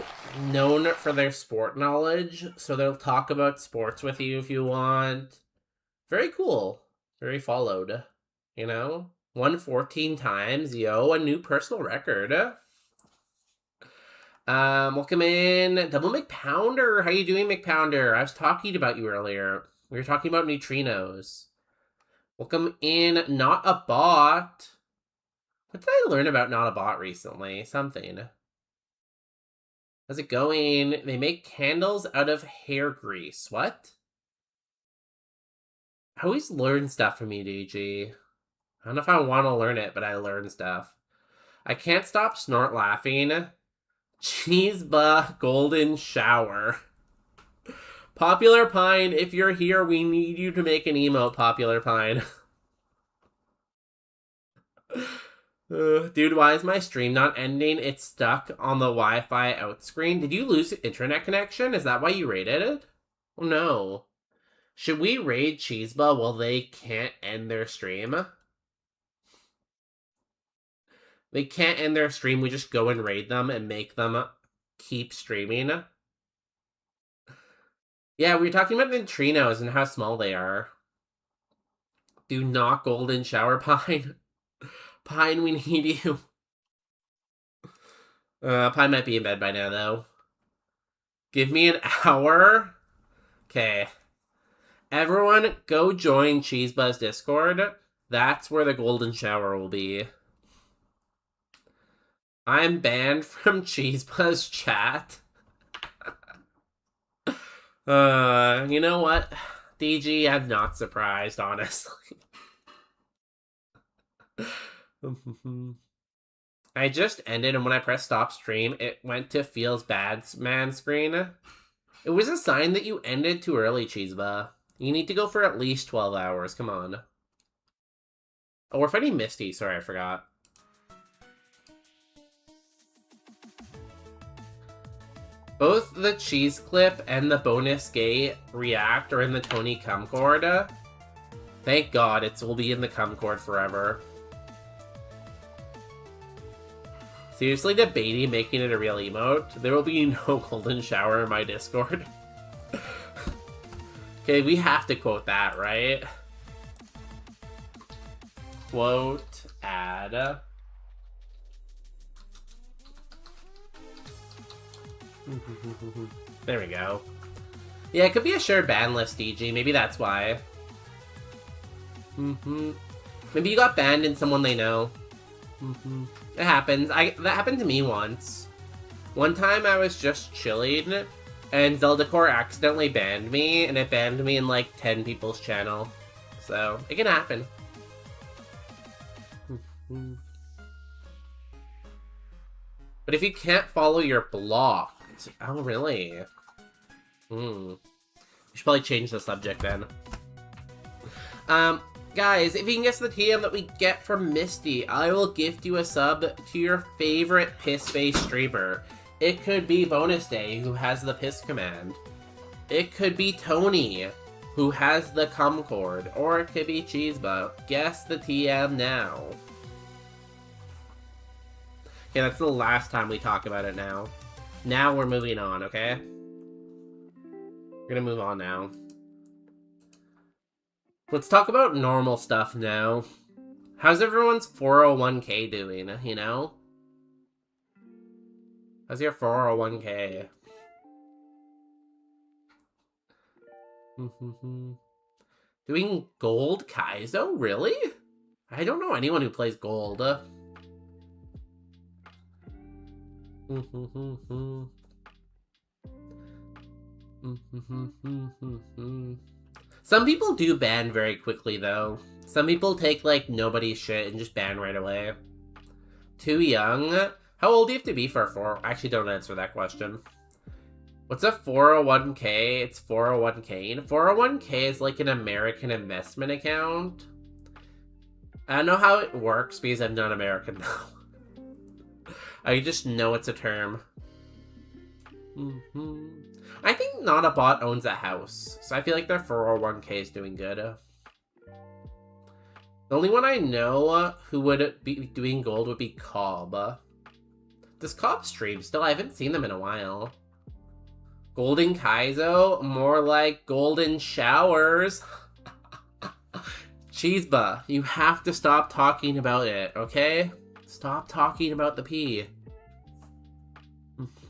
known for their sport knowledge, so they'll talk about sports with you if you want. Very cool. Very followed, you know? Won 14 times, yo, a new personal record. Welcome in, Double McPounder. How you doing, McPounder? I was talking about you earlier. We were talking about neutrinos. Welcome in, Not a Bot. What did I learn about Not a Bot recently? Something. How's it going? They make candles out of hair grease. What? I always learn stuff from you, DG. I don't know if I want to learn it, but I learn stuff. I can't stop snort laughing. Cheeseba golden shower. Popular Pine, if you're here, we need you to make an emote, Popular Pine. Dude, why is my stream not ending? It's stuck on the Wi-Fi out screen. Did you lose internet connection? Is that why you raided it? Oh no. Should we raid Cheeseba while they can't end their stream? They can't end their stream, we just go and raid them and make them keep streaming. Yeah, we were talking about neutrinos and how small they are. Do not golden shower, Pine. Pine, we need you. Pine might be in bed by now, though. Give me an hour. Okay. Everyone, go join Cheeseba's Discord. That's where the golden shower will be. I'm banned from Cheeseba's chat. You know what? DG, I'm not surprised, honestly. I just ended, and when I pressed stop stream, it went to feels bad man screen. It was a sign that you ended too early, Cheeseba. You need to go for at least 12 hours, come on. Oh, we're fighting Misty, sorry, I forgot. Both the cheese clip and the bonus gate react are in the Tony Cumcord. Thank God, it will be in the Cumcord forever. Seriously debating making it a real emote? There will be no golden shower in my Discord. Okay, we have to quote that, right? Quote, add. There we go. Yeah, it could be a shared ban list, DG. Maybe that's why. Maybe you got banned in someone they know. It happens. That happened to me once. One time I was just chilling, and Zeldacor accidentally banned me, and it banned me in like 10 people's channel. So, it can happen. But if you can't follow, you're blocked. Oh, really? We should probably change the subject then. Guys, if you can guess the TM that we get from Misty, I will gift you a sub to your favorite piss-based streamer. It could be Bonus Day, who has the piss command. It could be Tony, who has the Cumcord. Or it could be Cheeseba. Guess the TM now. Okay, that's the last time we talk about it now. Now we're moving on, okay? We're gonna move on now. Let's talk about normal stuff now. How's everyone's 401k doing, you know? How's your 401k? Doing gold Kaizo? Really? I don't know anyone who plays gold. Some people do ban very quickly, though. Some people take, like, nobody's shit and just ban right away. Too young? How old do you have to be for a 4? Actually, don't answer that question. What's a 401k? It's 401k. 401k is like an American investment account. I don't know how it works because I'm not American, though. I just know it's a term. I think Not a Bot owns a house, so I feel like their 401k is doing good. The only one I know who would be doing gold would be Cobb. Does Cobb stream still? I haven't seen them in a while. Golden Kaizo? More like golden showers. Cheeseba, you have to stop talking about it, okay? Stop talking about the P.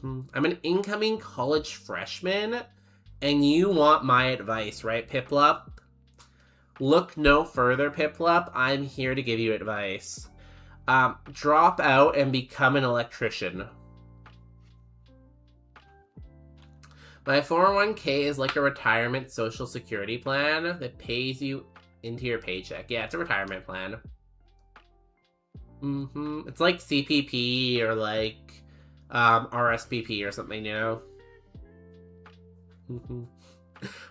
I'm an incoming college freshman, and you want my advice, right, Piplup? Look no further, Piplup. I'm here to give you advice. Drop out and become an electrician. My 401k is like a retirement social security plan that pays you into your paycheck. Yeah, it's a retirement plan. It's like CPP or like RSPP or something, you know?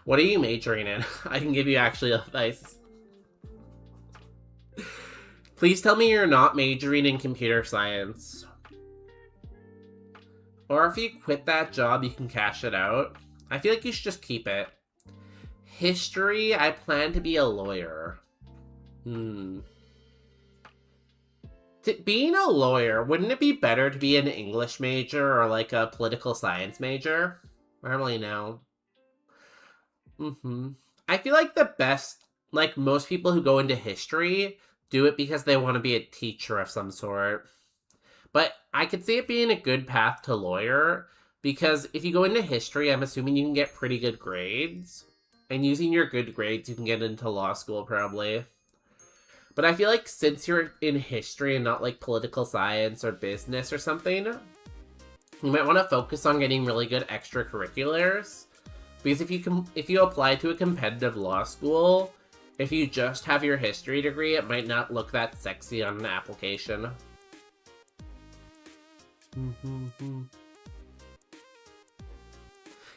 What are you majoring in? I can give you actually advice. Please tell me you're not majoring in computer science. Or if you quit that job, you can cash it out. I feel like you should just keep it. History, I plan to be a lawyer. Being a lawyer, wouldn't it be better to be an English major or like a political science major? I don't really know. I feel like the best, like most people who go into history do it because they want to be a teacher of some sort. But I could see it being a good path to lawyer because if you go into history, I'm assuming you can get pretty good grades. And using your good grades, you can get into law school probably. But I feel like since you're in history and not like political science or business or something, you might want to focus on getting really good extracurriculars. Because if you apply to a competitive law school, if you just have your history degree, it might not look that sexy on an application.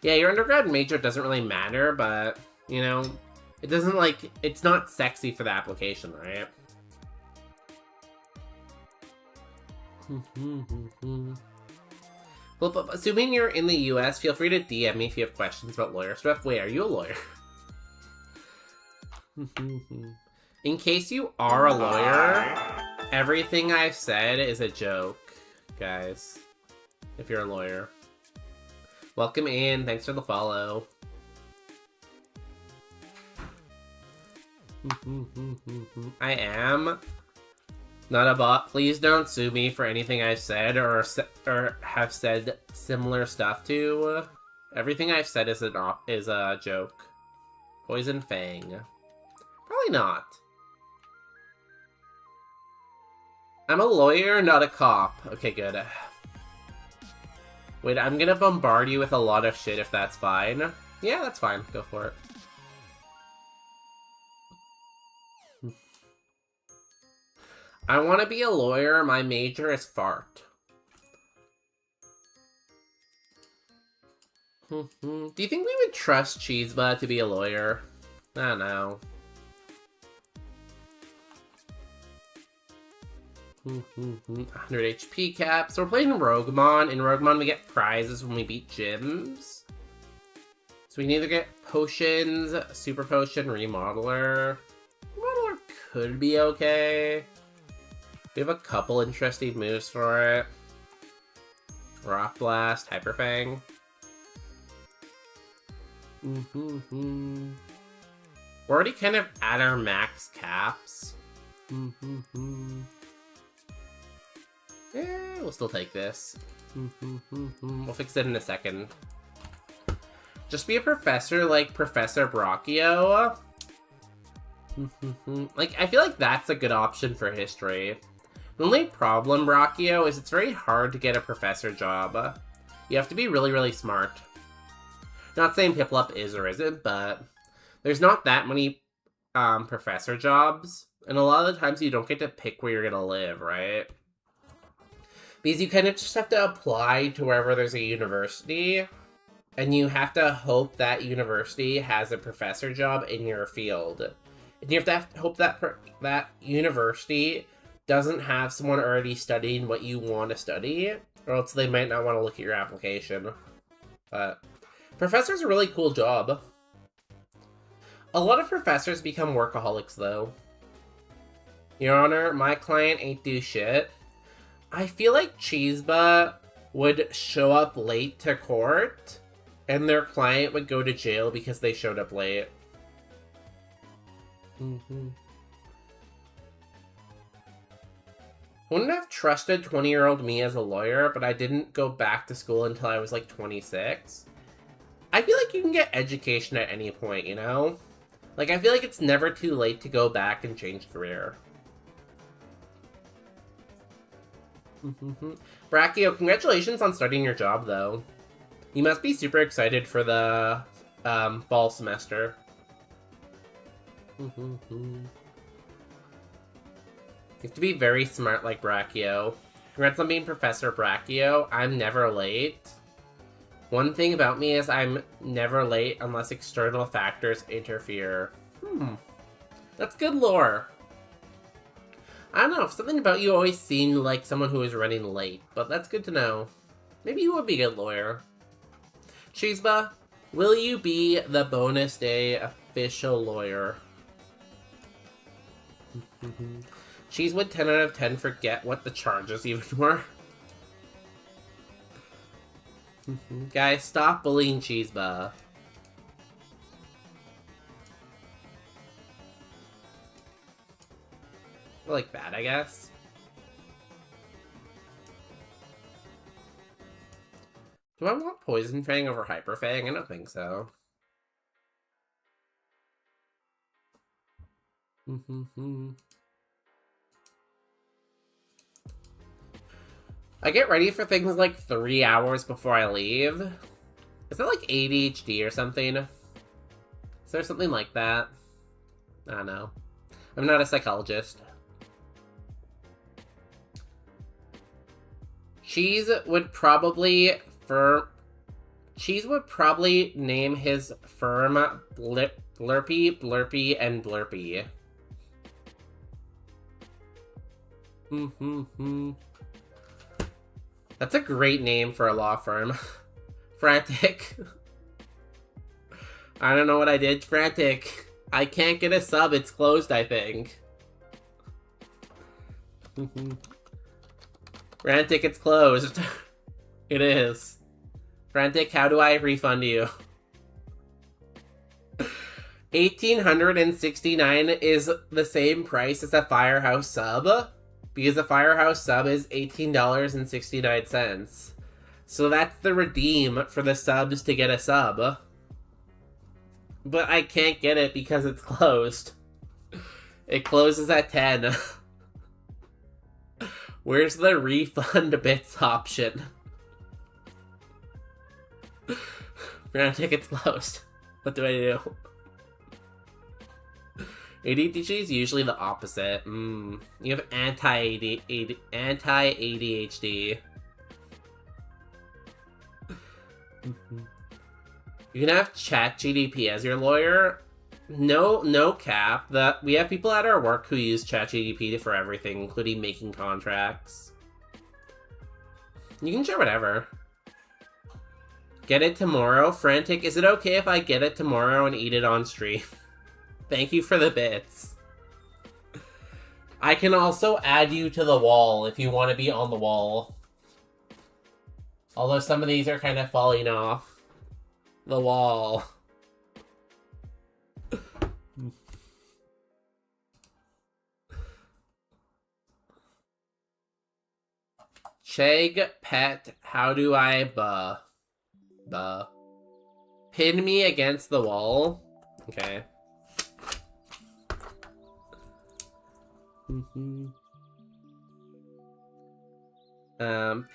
Yeah, your undergrad major doesn't really matter, but, you know, it doesn't like, it's not sexy for the application, right? Well, assuming you're in the US, feel free to DM me if you have questions about lawyer stuff. Wait, are you a lawyer? In case you are a lawyer, everything I've said is a joke, guys. If you're a lawyer. Welcome in, thanks for the follow. I am not a bot. Please don't sue me for anything I've said or have said similar stuff to. Everything I've said is a joke. Poison Fang. Probably not. I'm a lawyer, not a cop. Okay, good. Wait, I'm gonna bombard you with a lot of shit if that's fine. Yeah, that's fine. Go for it. I want to be a lawyer. My major is fart. Do you think we would trust Cheeseba to be a lawyer? I don't know. 100 HP cap. So we're playing Roguemon. In Roguemon, we get prizes when we beat gyms. So we can either get potions, super potion, remodeler. Remodeler could be okay. We have a couple interesting moves for it. Rock Blast, Hyper Fang. We're already kind of at our max caps. Yeah, we'll still take this. We'll fix it in a second. Just be a professor like Professor Brachio. Like, I feel like that's a good option for history. The only problem, Brachio, is it's very hard to get a professor job. You have to be really, really smart. Not saying Piplup is or isn't, but there's not that many professor jobs. And a lot of the times you don't get to pick where you're gonna live, right? Because you kind of just have to apply to wherever there's a university. And you have to hope that university has a professor job in your field. And you have to hope that that university doesn't have someone already studying what you want to study, or else they might not want to look at your application. But professor's a really cool job. A lot of professors become workaholics, though. Your Honor, my client ain't do shit. I feel like Cheeseba would show up late to court, and their client would go to jail because they showed up late. Wouldn't have trusted 20-year-old me as a lawyer, but I didn't go back to school until I was like 26. I feel like you can get education at any point, you know? Like, I feel like it's never too late to go back and change career. Brachio, congratulations on starting your job, though. You must be super excited for the fall semester. You have to be very smart like Brachio. Congrats on being Professor Brachio. I'm never late. One thing about me is I'm never late unless external factors interfere. That's good lore. I don't know, something about you always seemed like someone who is running late, but that's good to know. Maybe you would be a good lawyer. Cheeseba, will you be the bonus day official lawyer? Cheese would 10 out of 10 forget what the charges even were. Guys, stop bullying Cheeseba. Like that, I guess. Do I want Poison Fang over Hyper Fang? I don't think so. I get ready for things like 3 hours before I leave. Is that like ADHD or something? Is there something like that? I don't know. I'm not a psychologist. Cheese would probably name his firm Blurpy, Blurpy, and Blurpy. That's a great name for a law firm. Frantic. I don't know what I did. Frantic. I can't get a sub. It's closed, I think. Frantic, it's closed. It is. Frantic, how do I refund you? 1,869 is the same price as a Firehouse sub, because a Firehouse sub is $18.69. So that's the redeem for the subs to get a sub. But I can't get it because it's closed. It closes at 10. Where's the refund bits option? Frantic, it's closed. What do I do? ADHD is usually the opposite. You have anti-ADHD. You can have ChatGDP as your lawyer. No cap. We have people at our work who use ChatGDP for everything, including making contracts. You can share whatever. Get it tomorrow? Frantic, is it okay if I get it tomorrow and eat it on stream? Thank you for the bits. I can also add you to the wall if you want to be on the wall. Although some of these are kind of falling off the wall. Chegg pet, how do I pin me against the wall? Okay.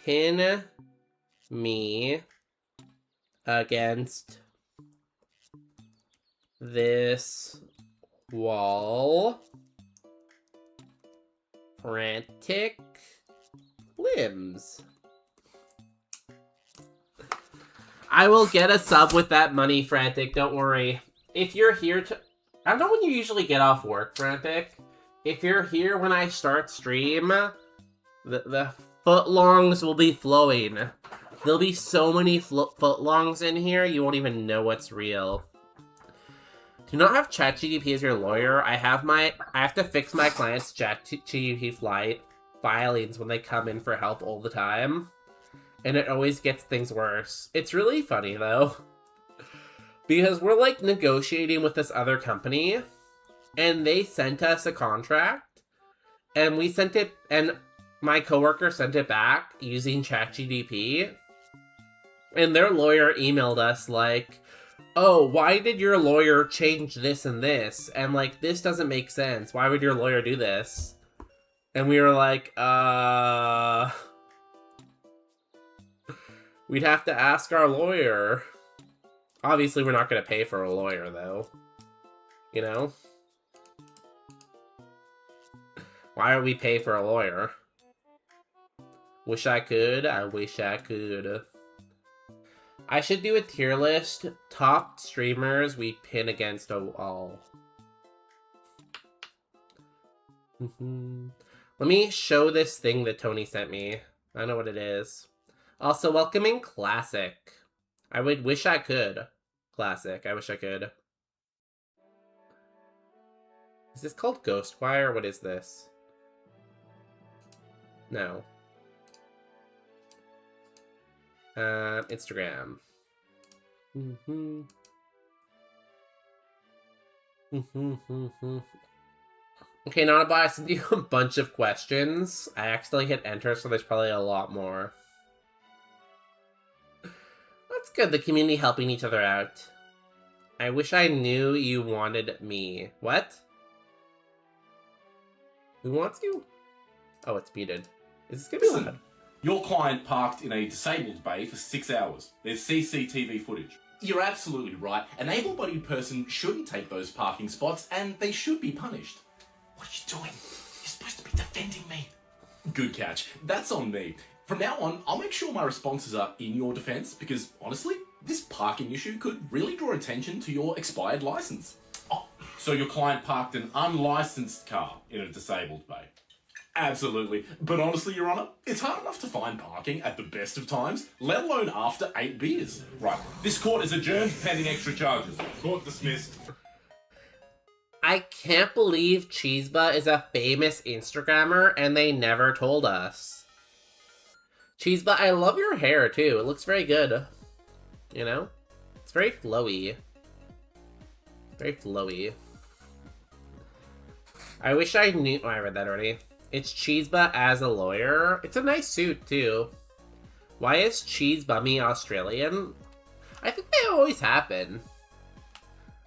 Pin me against this wall. Frantic limbs. I will get a sub with that money, Frantic, don't worry. If you're here to... I don't know when you usually get off work, Frantic. If you're here when I start stream, the footlongs will be flowing. There'll be so many footlongs in here, you won't even know what's real. Do not have ChatGDP as your lawyer. I have to fix my clients' ChatGDP filings when they come in for help all the time. And it always gets things worse. It's really funny, though. Because we're, like, negotiating with this other company. And they sent us a contract. And we sent it... And my coworker sent it back using ChatGDP. And their lawyer emailed us, like... Oh, why did your lawyer change this and this? And, like, this doesn't make sense. Why would your lawyer do this? And we were like, we'd have to ask our lawyer. Obviously, we're not going to pay for a lawyer, though. You know? Why would we pay for a lawyer? Wish I could. I wish I could. I should do a tier list. Top streamers we pin against a wall. Let me show this thing that Tony sent me. I don't know what it is. Also, welcoming Classic. I would wish I could. Classic. I wish I could. Is this called Ghostwire? What is this? No. Instagram. Okay, not a bias. I sent you a bunch of questions. I accidentally hit enter, so there's probably a lot more. That's good, the community helping each other out. I wish I knew you wanted me. What? Who wants you? Oh, it's muted. Is this gonna be loud? Your client parked in a disabled bay for 6 hours. There's CCTV footage. You're absolutely right. An able-bodied person shouldn't take those parking spots, and they should be punished. What are you doing? You're supposed to be defending me. Good catch. That's on me. From now on, I'll make sure my responses are in your defense, because honestly, this parking issue could really draw attention to your expired license. Oh, so your client parked an unlicensed car in a disabled bay? Absolutely. But honestly, Your Honour, it's hard enough to find parking at the best of times, let alone after 8 beers. Right, this court is adjourned pending extra charges. Court dismissed. I can't believe Cheeseba is a famous Instagrammer and they never told us. Cheeseba, I love your hair too. It looks very good. You know? It's very flowy. Very flowy. I wish I knew... Oh, I read that already. It's Cheeseba as a lawyer. It's a nice suit, too. Why is Cheese Bummy Australian? I think they always have been.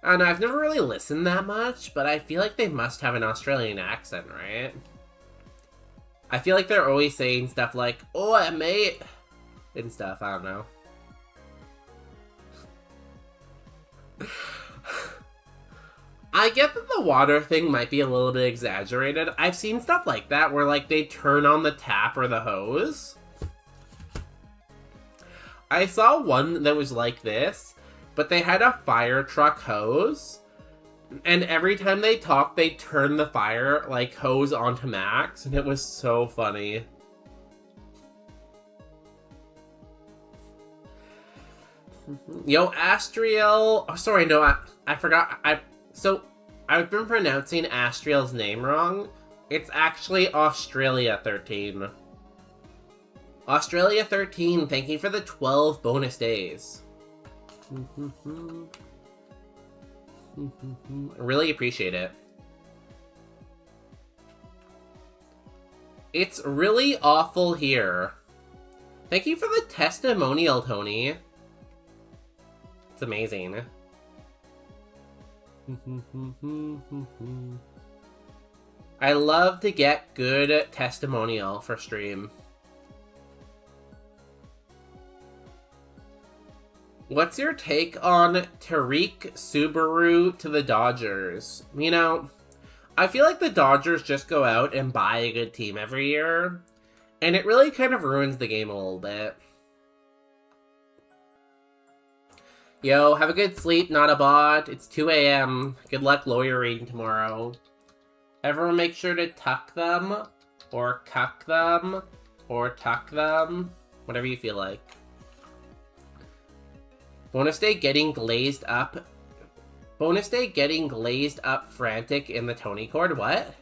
I don't know, I've never really listened that much, but I feel like they must have an Australian accent, right? I feel like they're always saying stuff like, "Oh, mate," and stuff, I don't know. I get that the water thing might be a little bit exaggerated. I've seen stuff like that where, like, they turn on the tap or the hose. I saw one that was like this, but they had a fire truck hose, and every time they talked, they turned the fire, like, hose onto max, and it was so funny. Yo, Astriel... Oh, sorry, no, I forgot. So, I've been pronouncing Astriel's name wrong. It's actually Australia 13. Australia 13, thank you for the 12 bonus days. Really appreciate it. It's really awful here. Thank you for the testimonial, Tony. It's amazing. I love to get good testimonial for stream. What's your take on Tariq Subaru to the Dodgers? You know, I feel like the Dodgers just go out and buy a good team every year, and it really kind of ruins the game a little bit. Yo, have a good sleep, not a bot. It's 2 a.m. Good luck lawyering tomorrow. Everyone make sure to tuck them, or cuck them, or tuck them. Whatever you feel like. Bonus day getting glazed up. Bonus day getting glazed up frantic in the Tony Cord. What?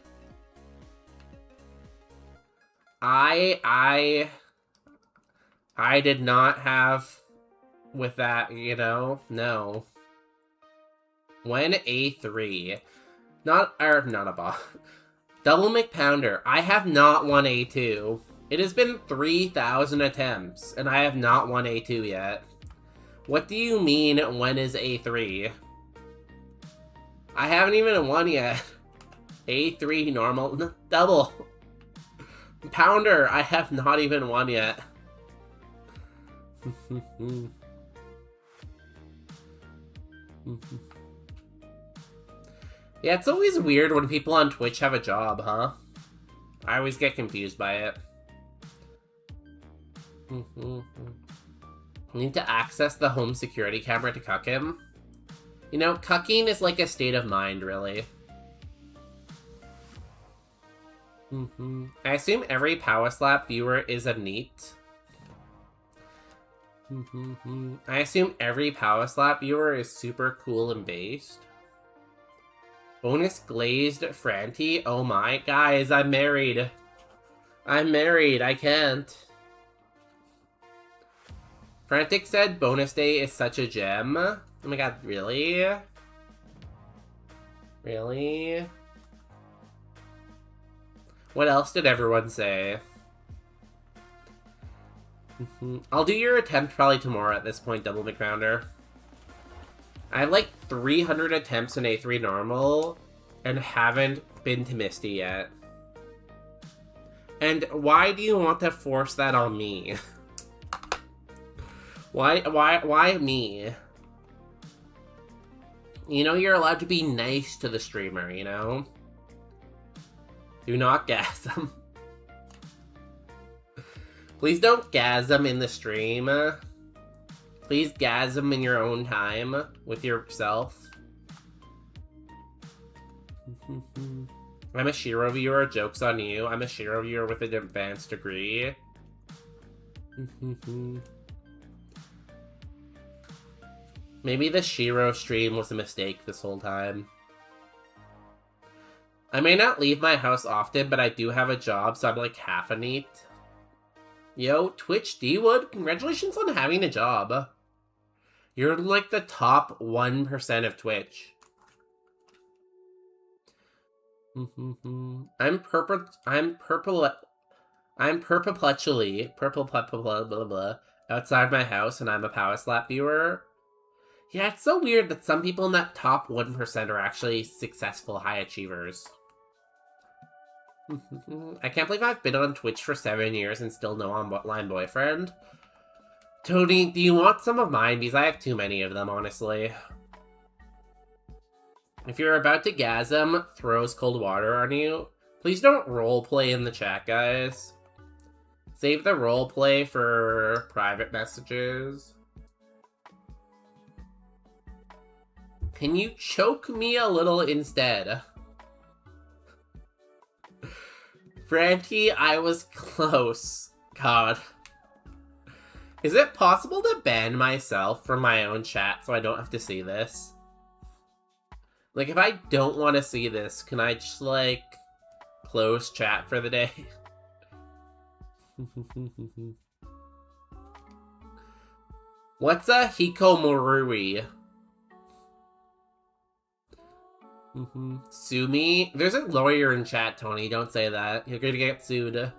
I did not have with that, you know? No. When A3. Not a bot. Double McPounder. I have not won A2. It has been 3,000 attempts, and I have not won A2 yet. What do you mean, when is A3? I haven't even won yet. A3 normal. Double. Pounder, I have not even won yet. Yeah, it's always weird when people on Twitch have a job, huh? I always get confused by it. Need to access the home security camera to cuck him. You know, cucking is like a state of mind, really. I assume every Power Slap viewer is a neat. I assume every Power Slap viewer is super cool and based. Bonus glazed Franti? Oh my, guys, I'm married. I'm married, I can't. Frantic said bonus day is such a gem. Oh my god, really? Really? What else did everyone say? I'll do your attempt probably tomorrow at this point, Double McRounder. I have like 300 attempts in A3 normal and haven't been to Misty yet. And why do you want to force that on me? Why me? You know you're allowed to be nice to the streamer, you know? Do not gas them. Please don't gas them in the stream. Please gas them in your own time with yourself. I'm a Shiro viewer, joke's on you. I'm a Shiro viewer with an advanced degree. Maybe the Shiro stream was a mistake this whole time. I may not leave my house often, but I do have a job, so I'm like half a neat. Yo, Twitch D-Wood, congratulations on having a job. You're like the top 1% of Twitch. I'm perpetually outside my house and I'm a Power Slap viewer. Yeah, it's so weird that some people in that top 1% are actually successful high achievers. I can't believe I've been on Twitch for 7 years and still no online boyfriend. Tony, do you want some of mine? Because I have too many of them, honestly. If you're about to gasm, throws cold water on you, please don't roleplay in the chat, guys. Save the roleplay for private messages. Can you choke me a little instead? Frankie, I was close. God. Is it possible to ban myself from my own chat so I don't have to see this? Like, if I don't want to see this, can I just, like, close chat for the day? What's a hikomorui? Sue me? There's a lawyer in chat, Tony. Don't say that. You're gonna get sued.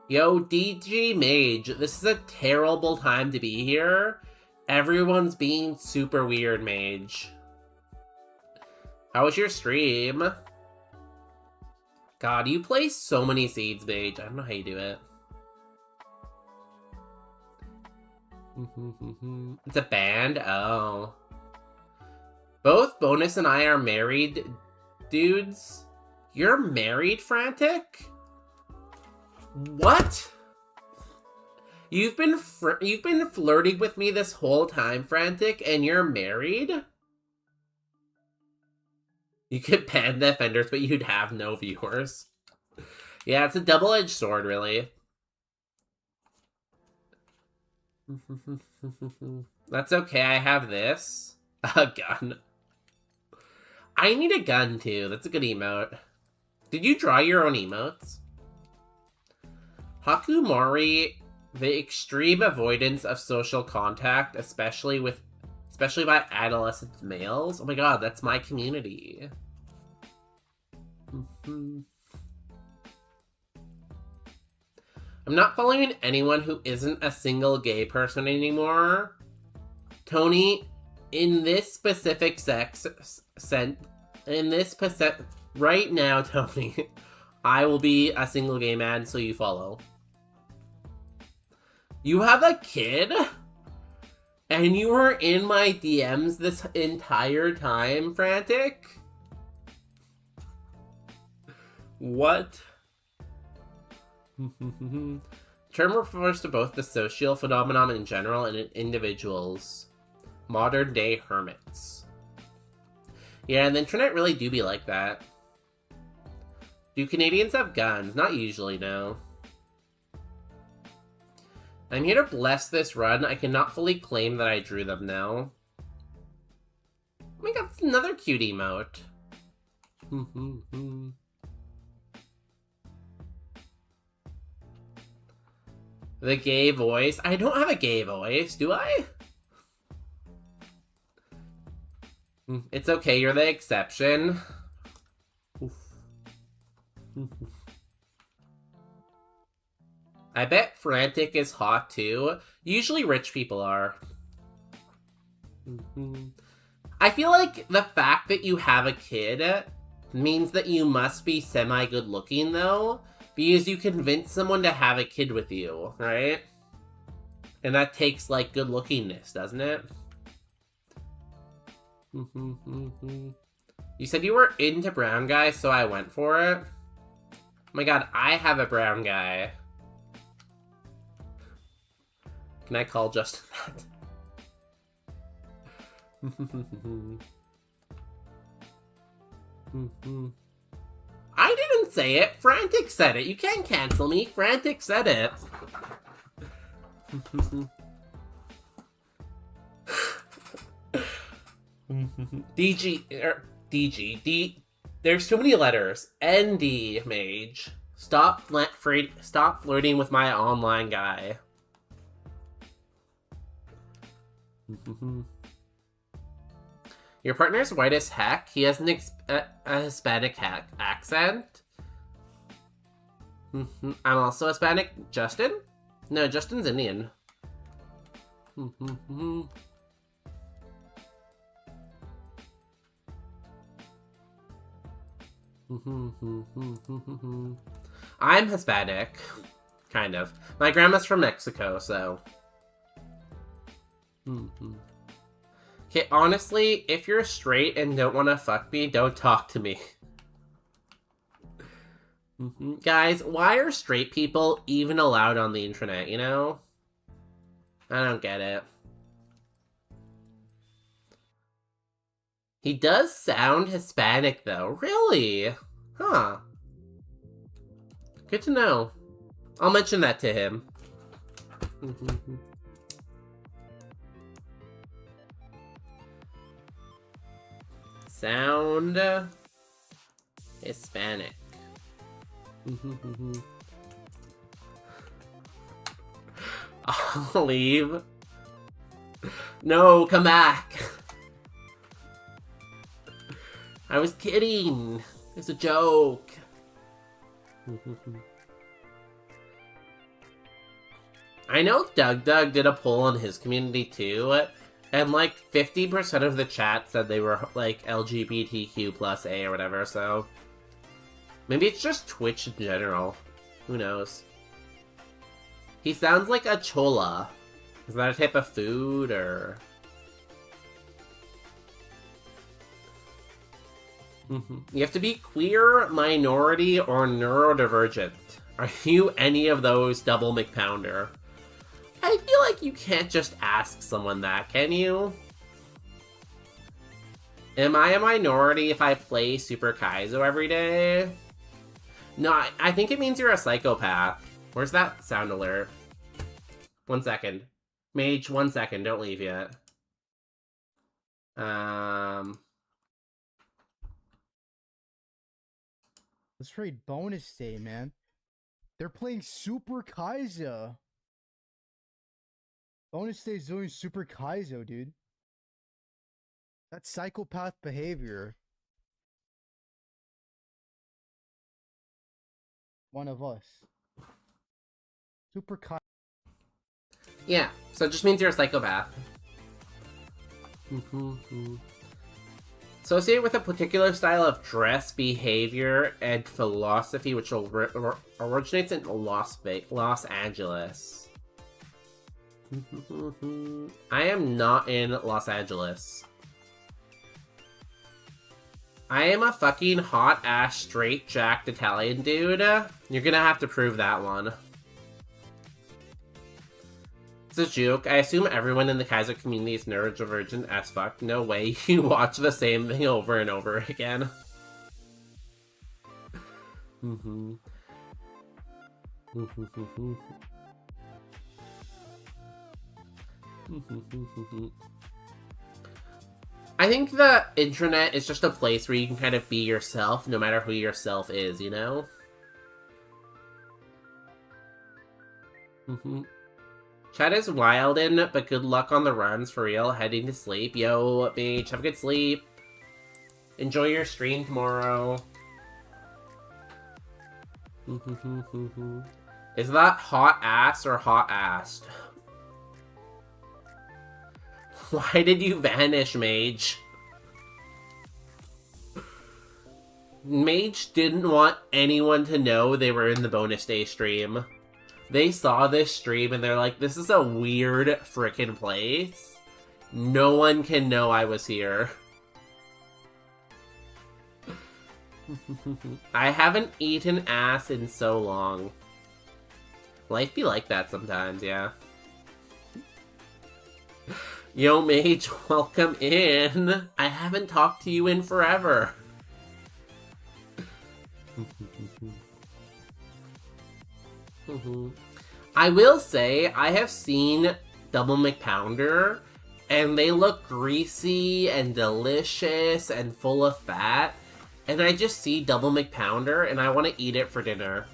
Yo, DG Mage. This is a terrible time to be here. Everyone's being super weird, Mage. How was your stream? God, you play so many seeds, Mage. I don't know how you do it. It's a band? Oh. Both Bonus and I are married dudes. You're married, Frantic? What? You've been flirting with me this whole time, Frantic, and you're married? You could ban the offenders, but you'd have no viewers. Yeah, it's a double-edged sword, really. That's okay, I have this. A gun. I need a gun, too. That's a good emote. Did you draw your own emotes? Hakumari, the extreme avoidance of social contact, especially by adolescent males. Oh my god, that's my community. I'm not following anyone who isn't a single gay person anymore. Tony, in this specific right now, Tony, I will be a single gay man, so you follow. You have a kid? And you were in my DMs this entire time, Frantic? What? Term refers to both the social phenomenon in general and in individuals. Modern day hermits. Yeah, and the internet really do be like that. Do Canadians have guns? Not usually, no. I'm here to bless this run. I cannot fully claim that I drew them now. Oh my god, it's another cute emote. The gay voice. I don't have a gay voice, do I? It's okay, you're the exception. I bet Frantic is hot too. Usually rich people are. I feel like the fact that you have a kid means that you must be semi-good looking though, because you convince someone to have a kid with you, right? And that takes like good lookingness, doesn't it? You said you were into brown guys, so I went for it. Oh my god, I have a brown guy. Can I call Justin that? I didn't say it. Frantic said it. You can't cancel me. Frantic said it. DG. There's too many letters. ND, mage. Stop flirting with my online guy. Your partner's white as heck. He has a Hispanic accent. I'm also Hispanic. Justin? No, Justin's Indian. I'm Hispanic. Kind of. My grandma's from Mexico, so... Okay, honestly, if you're straight and don't want to fuck me, don't talk to me. Guys, why are straight people even allowed on the internet, you know? I don't get it. He does sound Hispanic, though. Really? Huh. Good to know. I'll mention that to him. Sound Hispanic. I'll leave. No, come back. I was kidding. It's a joke. I know Doug did a poll on his community too, and like 50% of the chat said they were like LGBTQ plus A or whatever, so maybe it's just Twitch in general. Who knows? He sounds like a chola. Is that a type of food or... You have to be queer, minority, or neurodivergent. Are you any of those, Double McPounder? I feel like you can't just ask someone that, can you? Am I a minority if I play Super Kaizo every day? No, I think it means you're a psychopath. Where's that sound alert? 1 second. Mage, 1 second, don't leave yet. Let's trade bonus day, man. They're playing Super Kaizo. Bonus day is doing Super Kaizo, dude. That's psychopath behavior. One of us. Super Kaizo. Yeah, so it just means you're a psychopath. Associated with a particular style of dress, behavior, and philosophy which originates in Los Angeles. I am not in Los Angeles. I am a fucking hot-ass, straight-jacked Italian dude. You're gonna have to prove that one. It's a joke. I assume everyone in the Kaiser community is neurodivergent as fuck. No way. You watch the same thing over and over again. I think the internet is just a place where you can kind of be yourself, no matter who yourself is, you know? Chat is wildin', but good luck on the runs, for real. Heading to sleep. Yo, Mage, have a good sleep. Enjoy your stream tomorrow. Is that hot ass or hot assed? Why did you vanish, Mage? Mage didn't want anyone to know they were in the bonus day stream. They saw this stream and they're like, this is a weird frickin' place. No one can know I was here. I haven't eaten ass in so long. Life be like that sometimes, yeah. Yo, Mage, welcome in. I haven't talked to you in forever. I will say, I have seen Double McPounder, and they look greasy and delicious and full of fat. And I just see Double McPounder, and I want to eat it for dinner.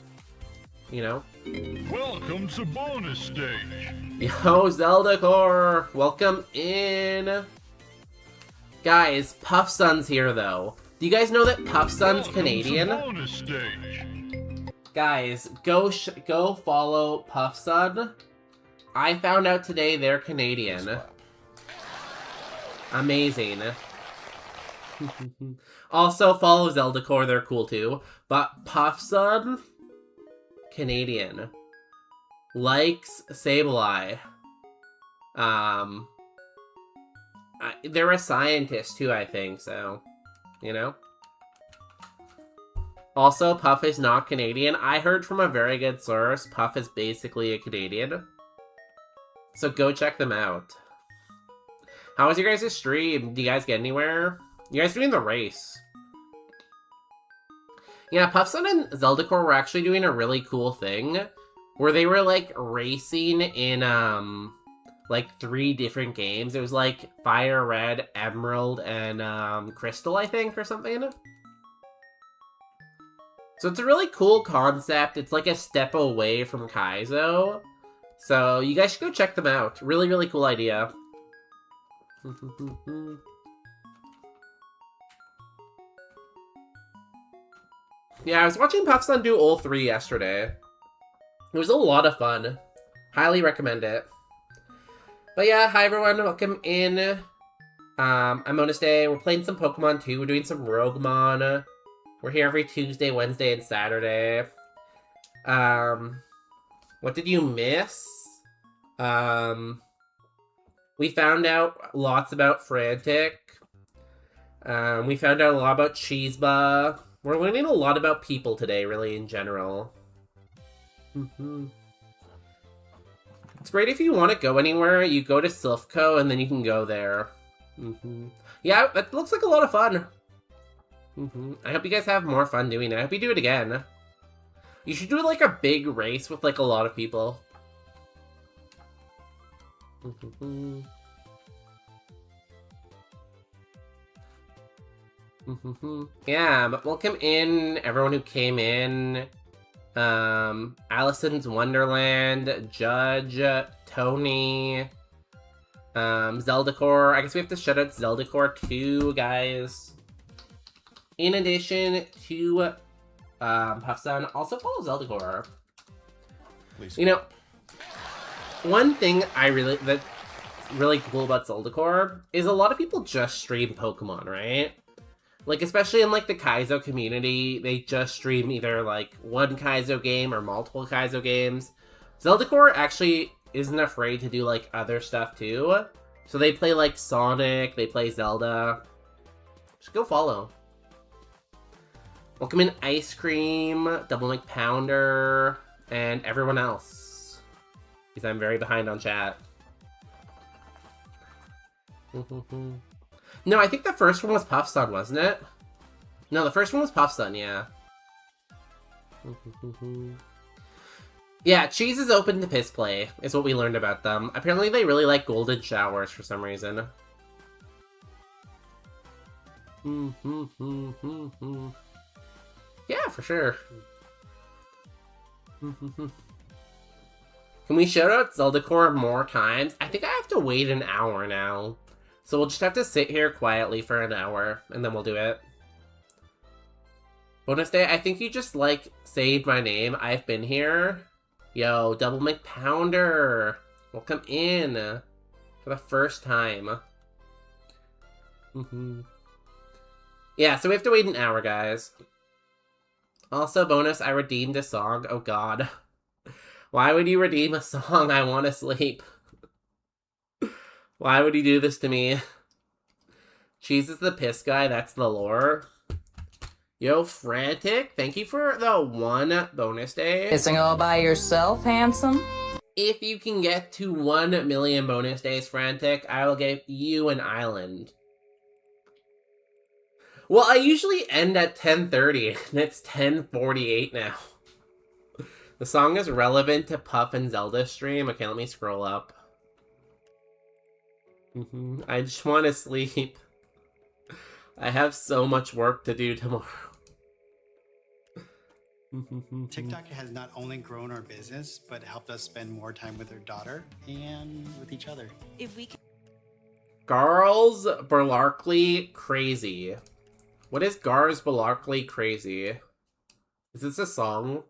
You know? Welcome to bonus stage. Yo, Zelda Core, welcome in. Guys, Puff Sun's here though. Do you guys know that Puff Sun's Canadian? Bonus stage. Guys, go follow Puff Sun. I found out today they're Canadian. Amazing. Also follow Zelda Core, they're cool too. But Puff Sun, Canadian. Likes Sableye. They're a scientist too, I think, so, you know? Also, Puff is not Canadian. I heard from a very good source, Puff is basically a Canadian. So go check them out. How was your guys' stream? Do you guys get anywhere? You guys doing the race? Yeah, Puff Sun and Zelda Core were actually doing a really cool thing where they were like racing in like 3 different games. It was like Fire Red, Emerald, and Crystal, I think, or something. So it's a really cool concept. It's like a step away from Kaizo. So you guys should go check them out. Really, really cool idea. Yeah, I was watching Puff Sun do all 3 yesterday. It was a lot of fun. Highly recommend it. But yeah, hi everyone, welcome in. I'm Bonus Day. We're playing some Pokemon too. We're doing some Roguemon. We're here every Tuesday, Wednesday, and Saturday. What did you miss? We found out lots about Frantic. We found out a lot about Cheeseba. We're learning a lot about people today, really, in general. It's great if you want to go anywhere, you go to Silphco, and then you can go there. Yeah, that looks like a lot of fun. I hope you guys have more fun doing it. I hope you do it again. You should do like a big race with like a lot of people. Yeah, but welcome in everyone who came in. Allison's Wonderland, Judge, Tony, Zeldacore. I guess we have to shout out Zeldacore too, guys. In addition to Puff Sun, also follow Zeldacore. Please. You know, one thing that's really cool about Zeldacore is a lot of people just stream Pokemon, right? Like, especially in, like, the Kaizo community, they just stream either, like, one Kaizo game or multiple Kaizo games. Zeldacore actually isn't afraid to do, like, other stuff, too. So they play, like, Sonic, they play Zelda. Just go follow. Welcome in Ice Cream, Double McPounder, and everyone else. Because I'm very behind on chat. No, I think the first one was Puffson, wasn't it? No, the first one was Puffson, yeah. Yeah, Cheese is open to piss play, is what we learned about them. Apparently they really like golden showers for some reason. Yeah, for sure. Can we shout out Zeldacore more times? I think I have to wait an hour now. So we'll just have to sit here quietly for an hour, and then we'll do it. Bonus day, I think you just, like, saved my name. I've been here. Yo, Double McPounder. Welcome in. For the first time. Yeah, so we have to wait an hour, guys. Also, bonus, I redeemed a song. Oh, God. Why would you redeem a song? I want to sleep. Why would you do this to me? Cheese is the piss guy. That's the lore. Yo, Frantic, thank you for the 1 bonus day. Pissing all by yourself, handsome? If you can get to 1 million bonus days, Frantic, I will give you an island. Well, I usually end at 10:30, and it's 10:48 now. The song is relevant to Puff and Zelda stream. Okay, let me scroll up. I just want to sleep. I have so much work to do tomorrow. TikTok has not only grown our business, but helped us spend more time with our daughter and with each other. If we can... Garls Balarkly Crazy. What is Gars Balarkly Crazy? Is this a song?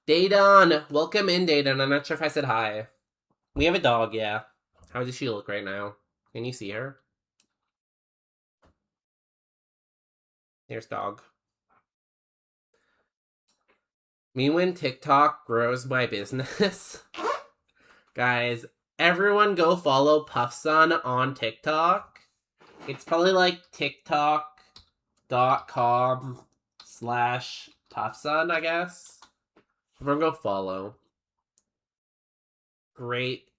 Daydon! Welcome in, Daydon. I'm not sure if I said hi. We have a dog, yeah. How does she look right now? Can you see her? Here's dog. Me when TikTok grows my business. Guys, everyone go follow Puffson on TikTok. It's probably like tiktok.com/Puffson, I guess. Everyone go follow. Great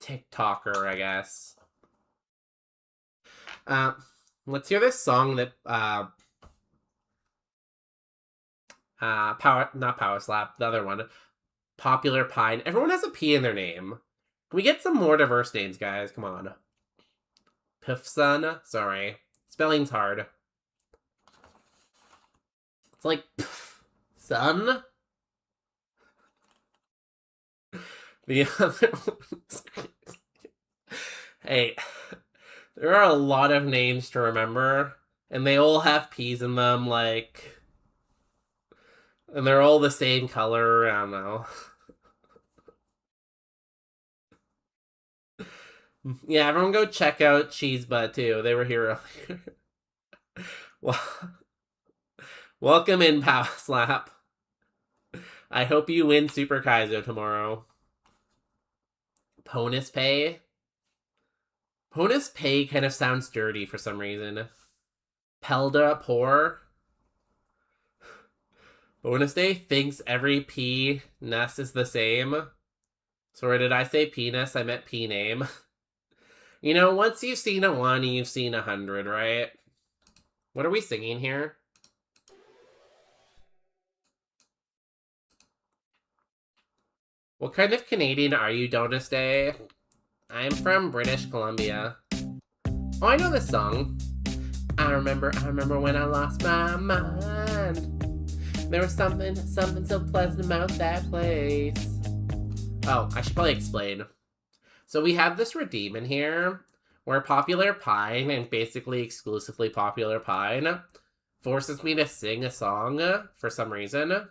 TikToker, I guess. Let's hear this song that not Power Slap, the other one. Popular Pine. Everyone has a P in their name. Can we get some more diverse names, guys? Come on. Puffson. Sorry. Spelling's hard. It's like son. The other ones. Hey, there are a lot of names to remember, and they all have P's in them, like, and they're all the same color. I don't know. Yeah, everyone go check out Cheese Butt too. They were here earlier. Well, welcome in, Power Slap. I hope you win Super Kaizo tomorrow. Bonus pay? Bonus pay kind of sounds dirty for some reason. Pelda poor. Bonus day thinks every penis is the same. Sorry, did I say penis? I meant p-name. You know, once you've seen a 1, you've seen 100, right? What are we singing here? What kind of Canadian are you, Donus Day? I'm from British Columbia. Oh, I know this song. I remember when I lost my mind. There was something so pleasant about that place. Oh, I should probably explain. So we have this redeem in here where Popular Pine, and basically exclusively Popular Pine, forces me to sing a song for some reason.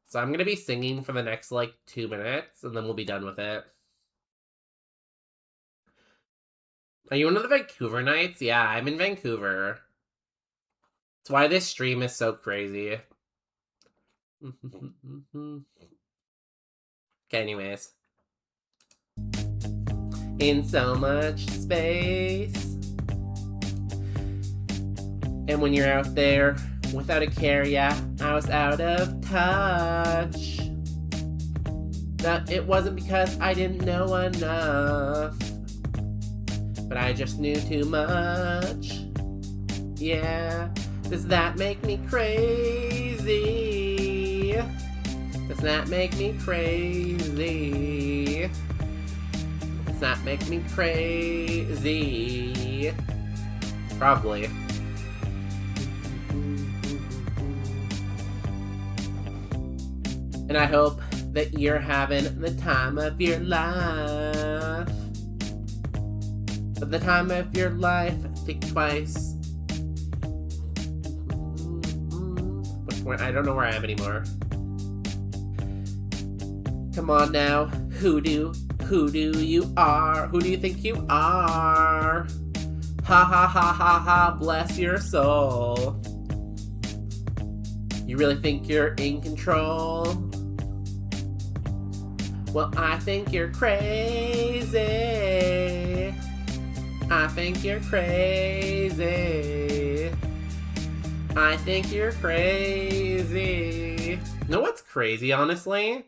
So I'm going to be singing for the next, like, 2 minutes, and then we'll be done with it. Are you one of the Vancouver Knights? Yeah, I'm in Vancouver. That's why this stream is so crazy. Okay, anyways. in so much space. And when you're out there without a care, yeah, I was out of touch. That it wasn't because I didn't know enough, but I just knew too much. Yeah, does that make me crazy? Does that make me crazy? Does that make me crazy? Probably. And I hope that you're having the time of your life. But the time of your life, think twice. Which point? I don't know where I am anymore. Come on now, who do you are? Who do you think you are? Ha ha ha ha ha, bless your soul. You really think you're in control? Well, I think you're crazy. I think you're crazy. I think you're crazy. You know what's crazy, honestly?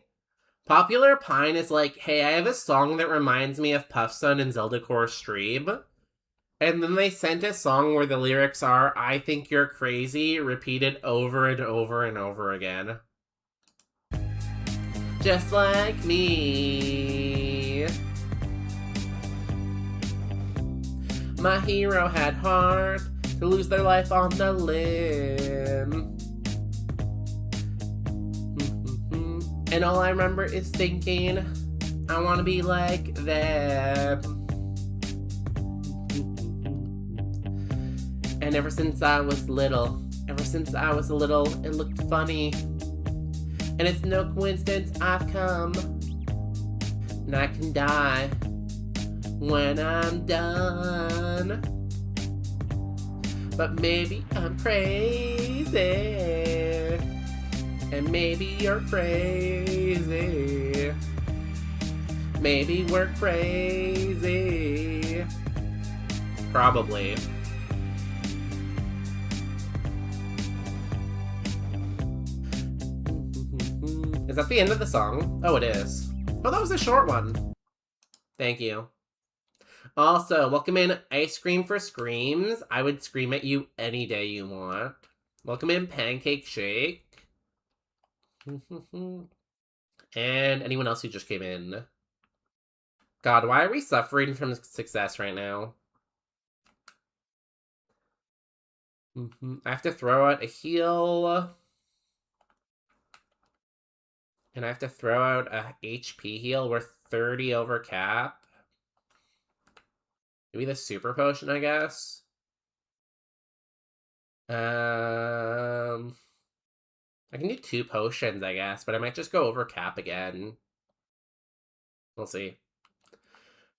Popular Pine is like, hey, I have a song that reminds me of Puffson and Zelda Core Stream. And then they sent a song where the lyrics are, I think you're crazy, repeated over and over and over again. Just like me. My hero had heart to lose their life on the limb. And all I remember is thinking, I want to be like them. And ever since I was little, it looked funny. And it's no coincidence I've come. And I can die when I'm done. But maybe I'm crazy. And maybe you're crazy. Maybe we're crazy. Probably. Is that the end of the song? Oh, it is. Oh, that was a short one. Thank you. Also, welcome in Ice Cream for Screams. I would scream at you any day you want. Welcome in Pancake Shake. And anyone else who just came in. God, why are we suffering from success right now? I have to throw out a heal. And I have to throw out a HP heal. We're 30 over cap. Maybe the super potion, I guess. I can do 2 potions, I guess, but I might just go over cap again. We'll see.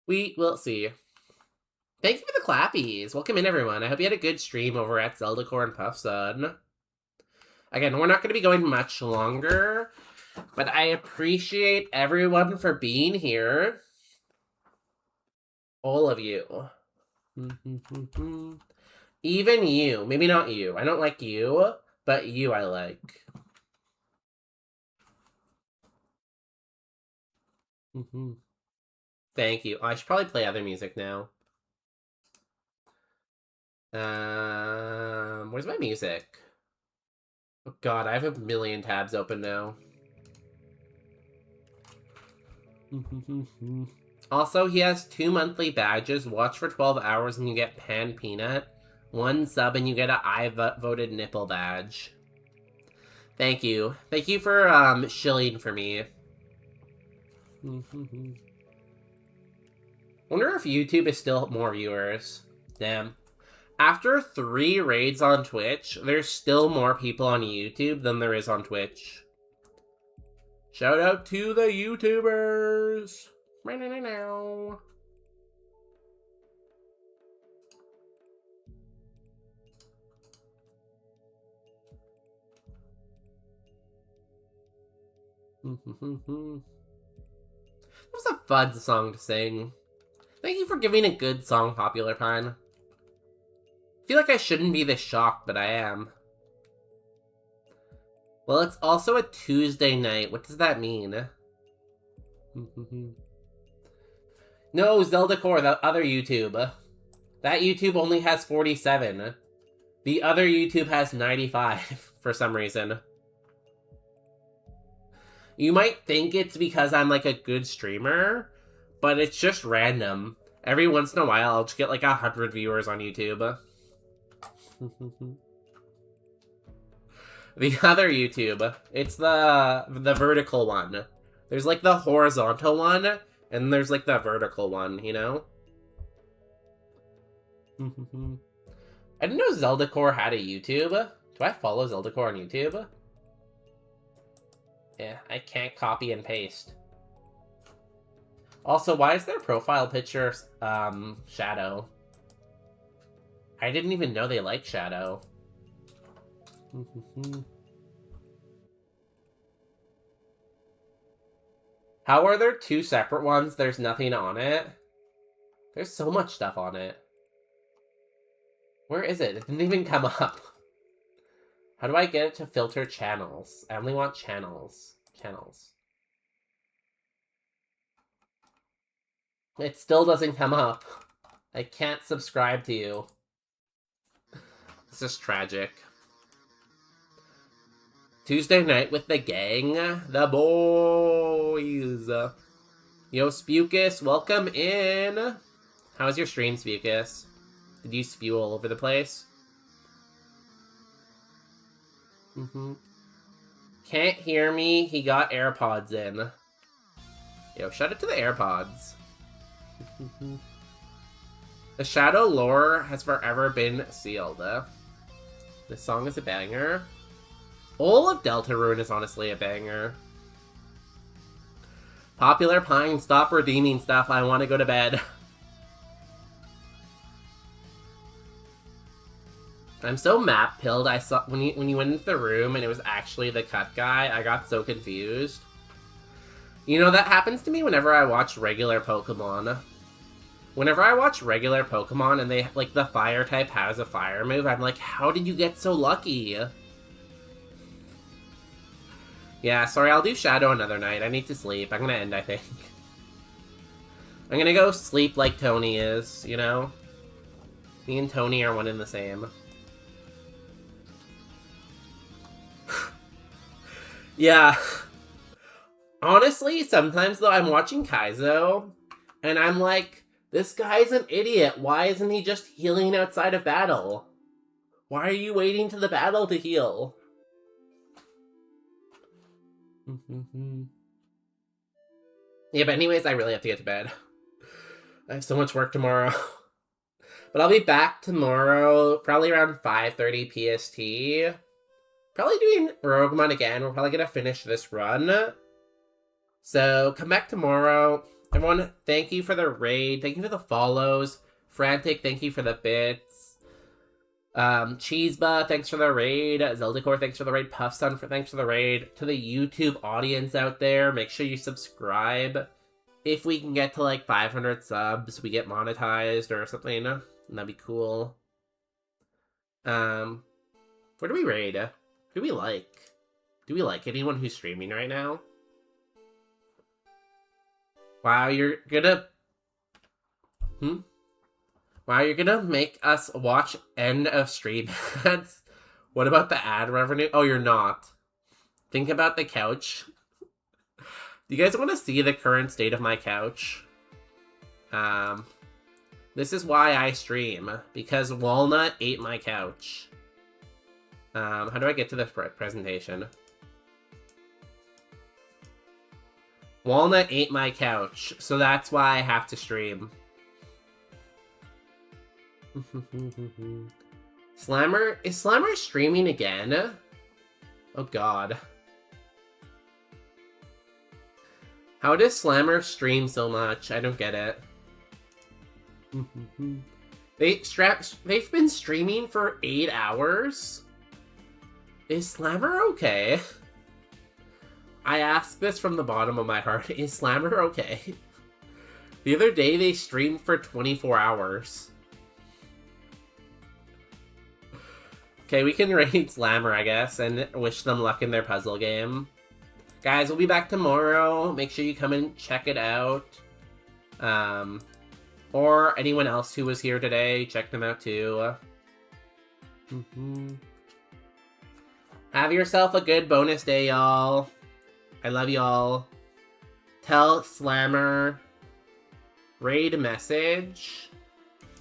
We will see. Thank you for the clappies. Welcome in, everyone. I hope you had a good stream over at Zelda Core and Puffson. Again, we're not going to be going much longer, but I appreciate everyone for being here. All of you. Even you. Maybe not you. I don't like you, but you I like. Thank you. I should probably play other music now. Where's my music? Oh god, I have a million tabs open now. Also, he has 2 monthly badges. Watch for 12 hours and you get Pan Peanut. 1 sub and you get a I voted nipple badge. Thank you. Thank you for shilling for me. Wonder if YouTube is still more viewers. Damn. After 3 raids on Twitch, there's still more people on YouTube than there is on Twitch. Shout out to the YouTubers! That was a fun song to sing. Thank you for giving a good song, Popular Pine. I feel like I shouldn't be this shocked, but I am. Well, it's also a Tuesday night. What does that mean? No, Zelda Core, the other YouTube. That YouTube only has 47. The other YouTube has 95 for some reason. You might think it's because I'm like a good streamer, but it's just random. Every once in a while, I'll just get like 100 viewers on YouTube. The other YouTube, it's the vertical one. There's like the horizontal one, and there's like the vertical one, you know? I didn't know Zelda Core had a YouTube. Do I follow Zelda Core on YouTube? Yeah, I can't copy and paste. Also, why is their profile picture, Shadow? I didn't even know they like Shadow. How are there two separate ones? There's nothing on it. There's so much stuff on it. Where is it? It didn't even come up. How do I get it to filter channels? I only want channels. Channels. It still doesn't come up. I can't subscribe to you. This is tragic. Tuesday night with the gang. The boys. Yo, Spukus, welcome in. How was your stream, Spukus? Did you spew all over the place? Can't hear me. He got AirPods in. Yo, shout out to the AirPods. The Shadow lore has forever been sealed. This song is a banger. All of Deltarune is honestly a banger. Popular Pine, stop redeeming stuff. I want to go to bed. I'm so map-pilled. I saw when you went into the room and it was actually the cut guy, I got so confused. You know, that happens to me whenever I watch regular Pokemon. Whenever I watch regular Pokemon and they, like, the fire type has a fire move, I'm like, how did you get so lucky? Yeah, sorry, I'll do Shadow another night. I need to sleep. I'm gonna end, I think. I'm gonna go sleep like Tony is, you know? Me and Tony are one and the same. Yeah. Honestly, sometimes, though, I'm watching Kaizo, and I'm like, this guy's an idiot. Why isn't he just healing outside of battle? Why are you waiting to the battle to heal? Yeah, but anyways, I really have to get to bed. I have so much work tomorrow. But I'll be back tomorrow, probably around 5:30 PST. Probably doing Roguemon again. We're probably gonna finish this run. So, come back tomorrow. Everyone, thank you for the raid. Thank you for the follows. Frantic, thank you for the bits. Cheeseba, thanks for the raid. Zeldacore, thanks for the raid. Puffsun, thanks for the raid. To the YouTube audience out there, make sure you subscribe. If we can get to like 500 subs, we get monetized or something. And that'd be cool. Where do we raid? Who do we like? Do we like anyone who's streaming right now? Wow, you're gonna... Wow, you're gonna make us watch end of stream ads? What about the ad revenue? Oh, you're not. Think about the couch. Do you guys want to see the current state of my couch? This is why I stream. Because Walnut ate my couch. How do I get to the presentation? Walnut ate my couch, so that's why I have to stream. Slammer? Is Slammer streaming again? Oh god. How does Slammer stream so much? I don't get it. They've been streaming for 8 hours? Is Slammer okay? I ask this from the bottom of my heart. Is Slammer okay? The other day they streamed for 24 hours. Okay, we can raid Slammer, I guess, and wish them luck in their puzzle game. Guys, we'll be back tomorrow. Make sure you come and check it out. Or anyone else who was here today, check them out too. Have yourself a good bonus day, y'all. I love y'all. Tell Slammer. Raid message.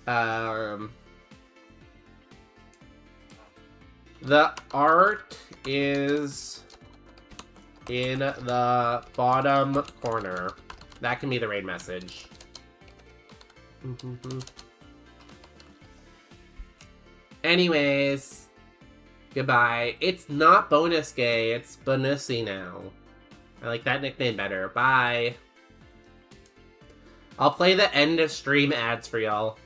The art is in the bottom corner. That can be the raid message. Anyways, goodbye. It's not bonus gay, it's bonusy now. I like that nickname better. Bye. I'll play the end of stream ads for y'all.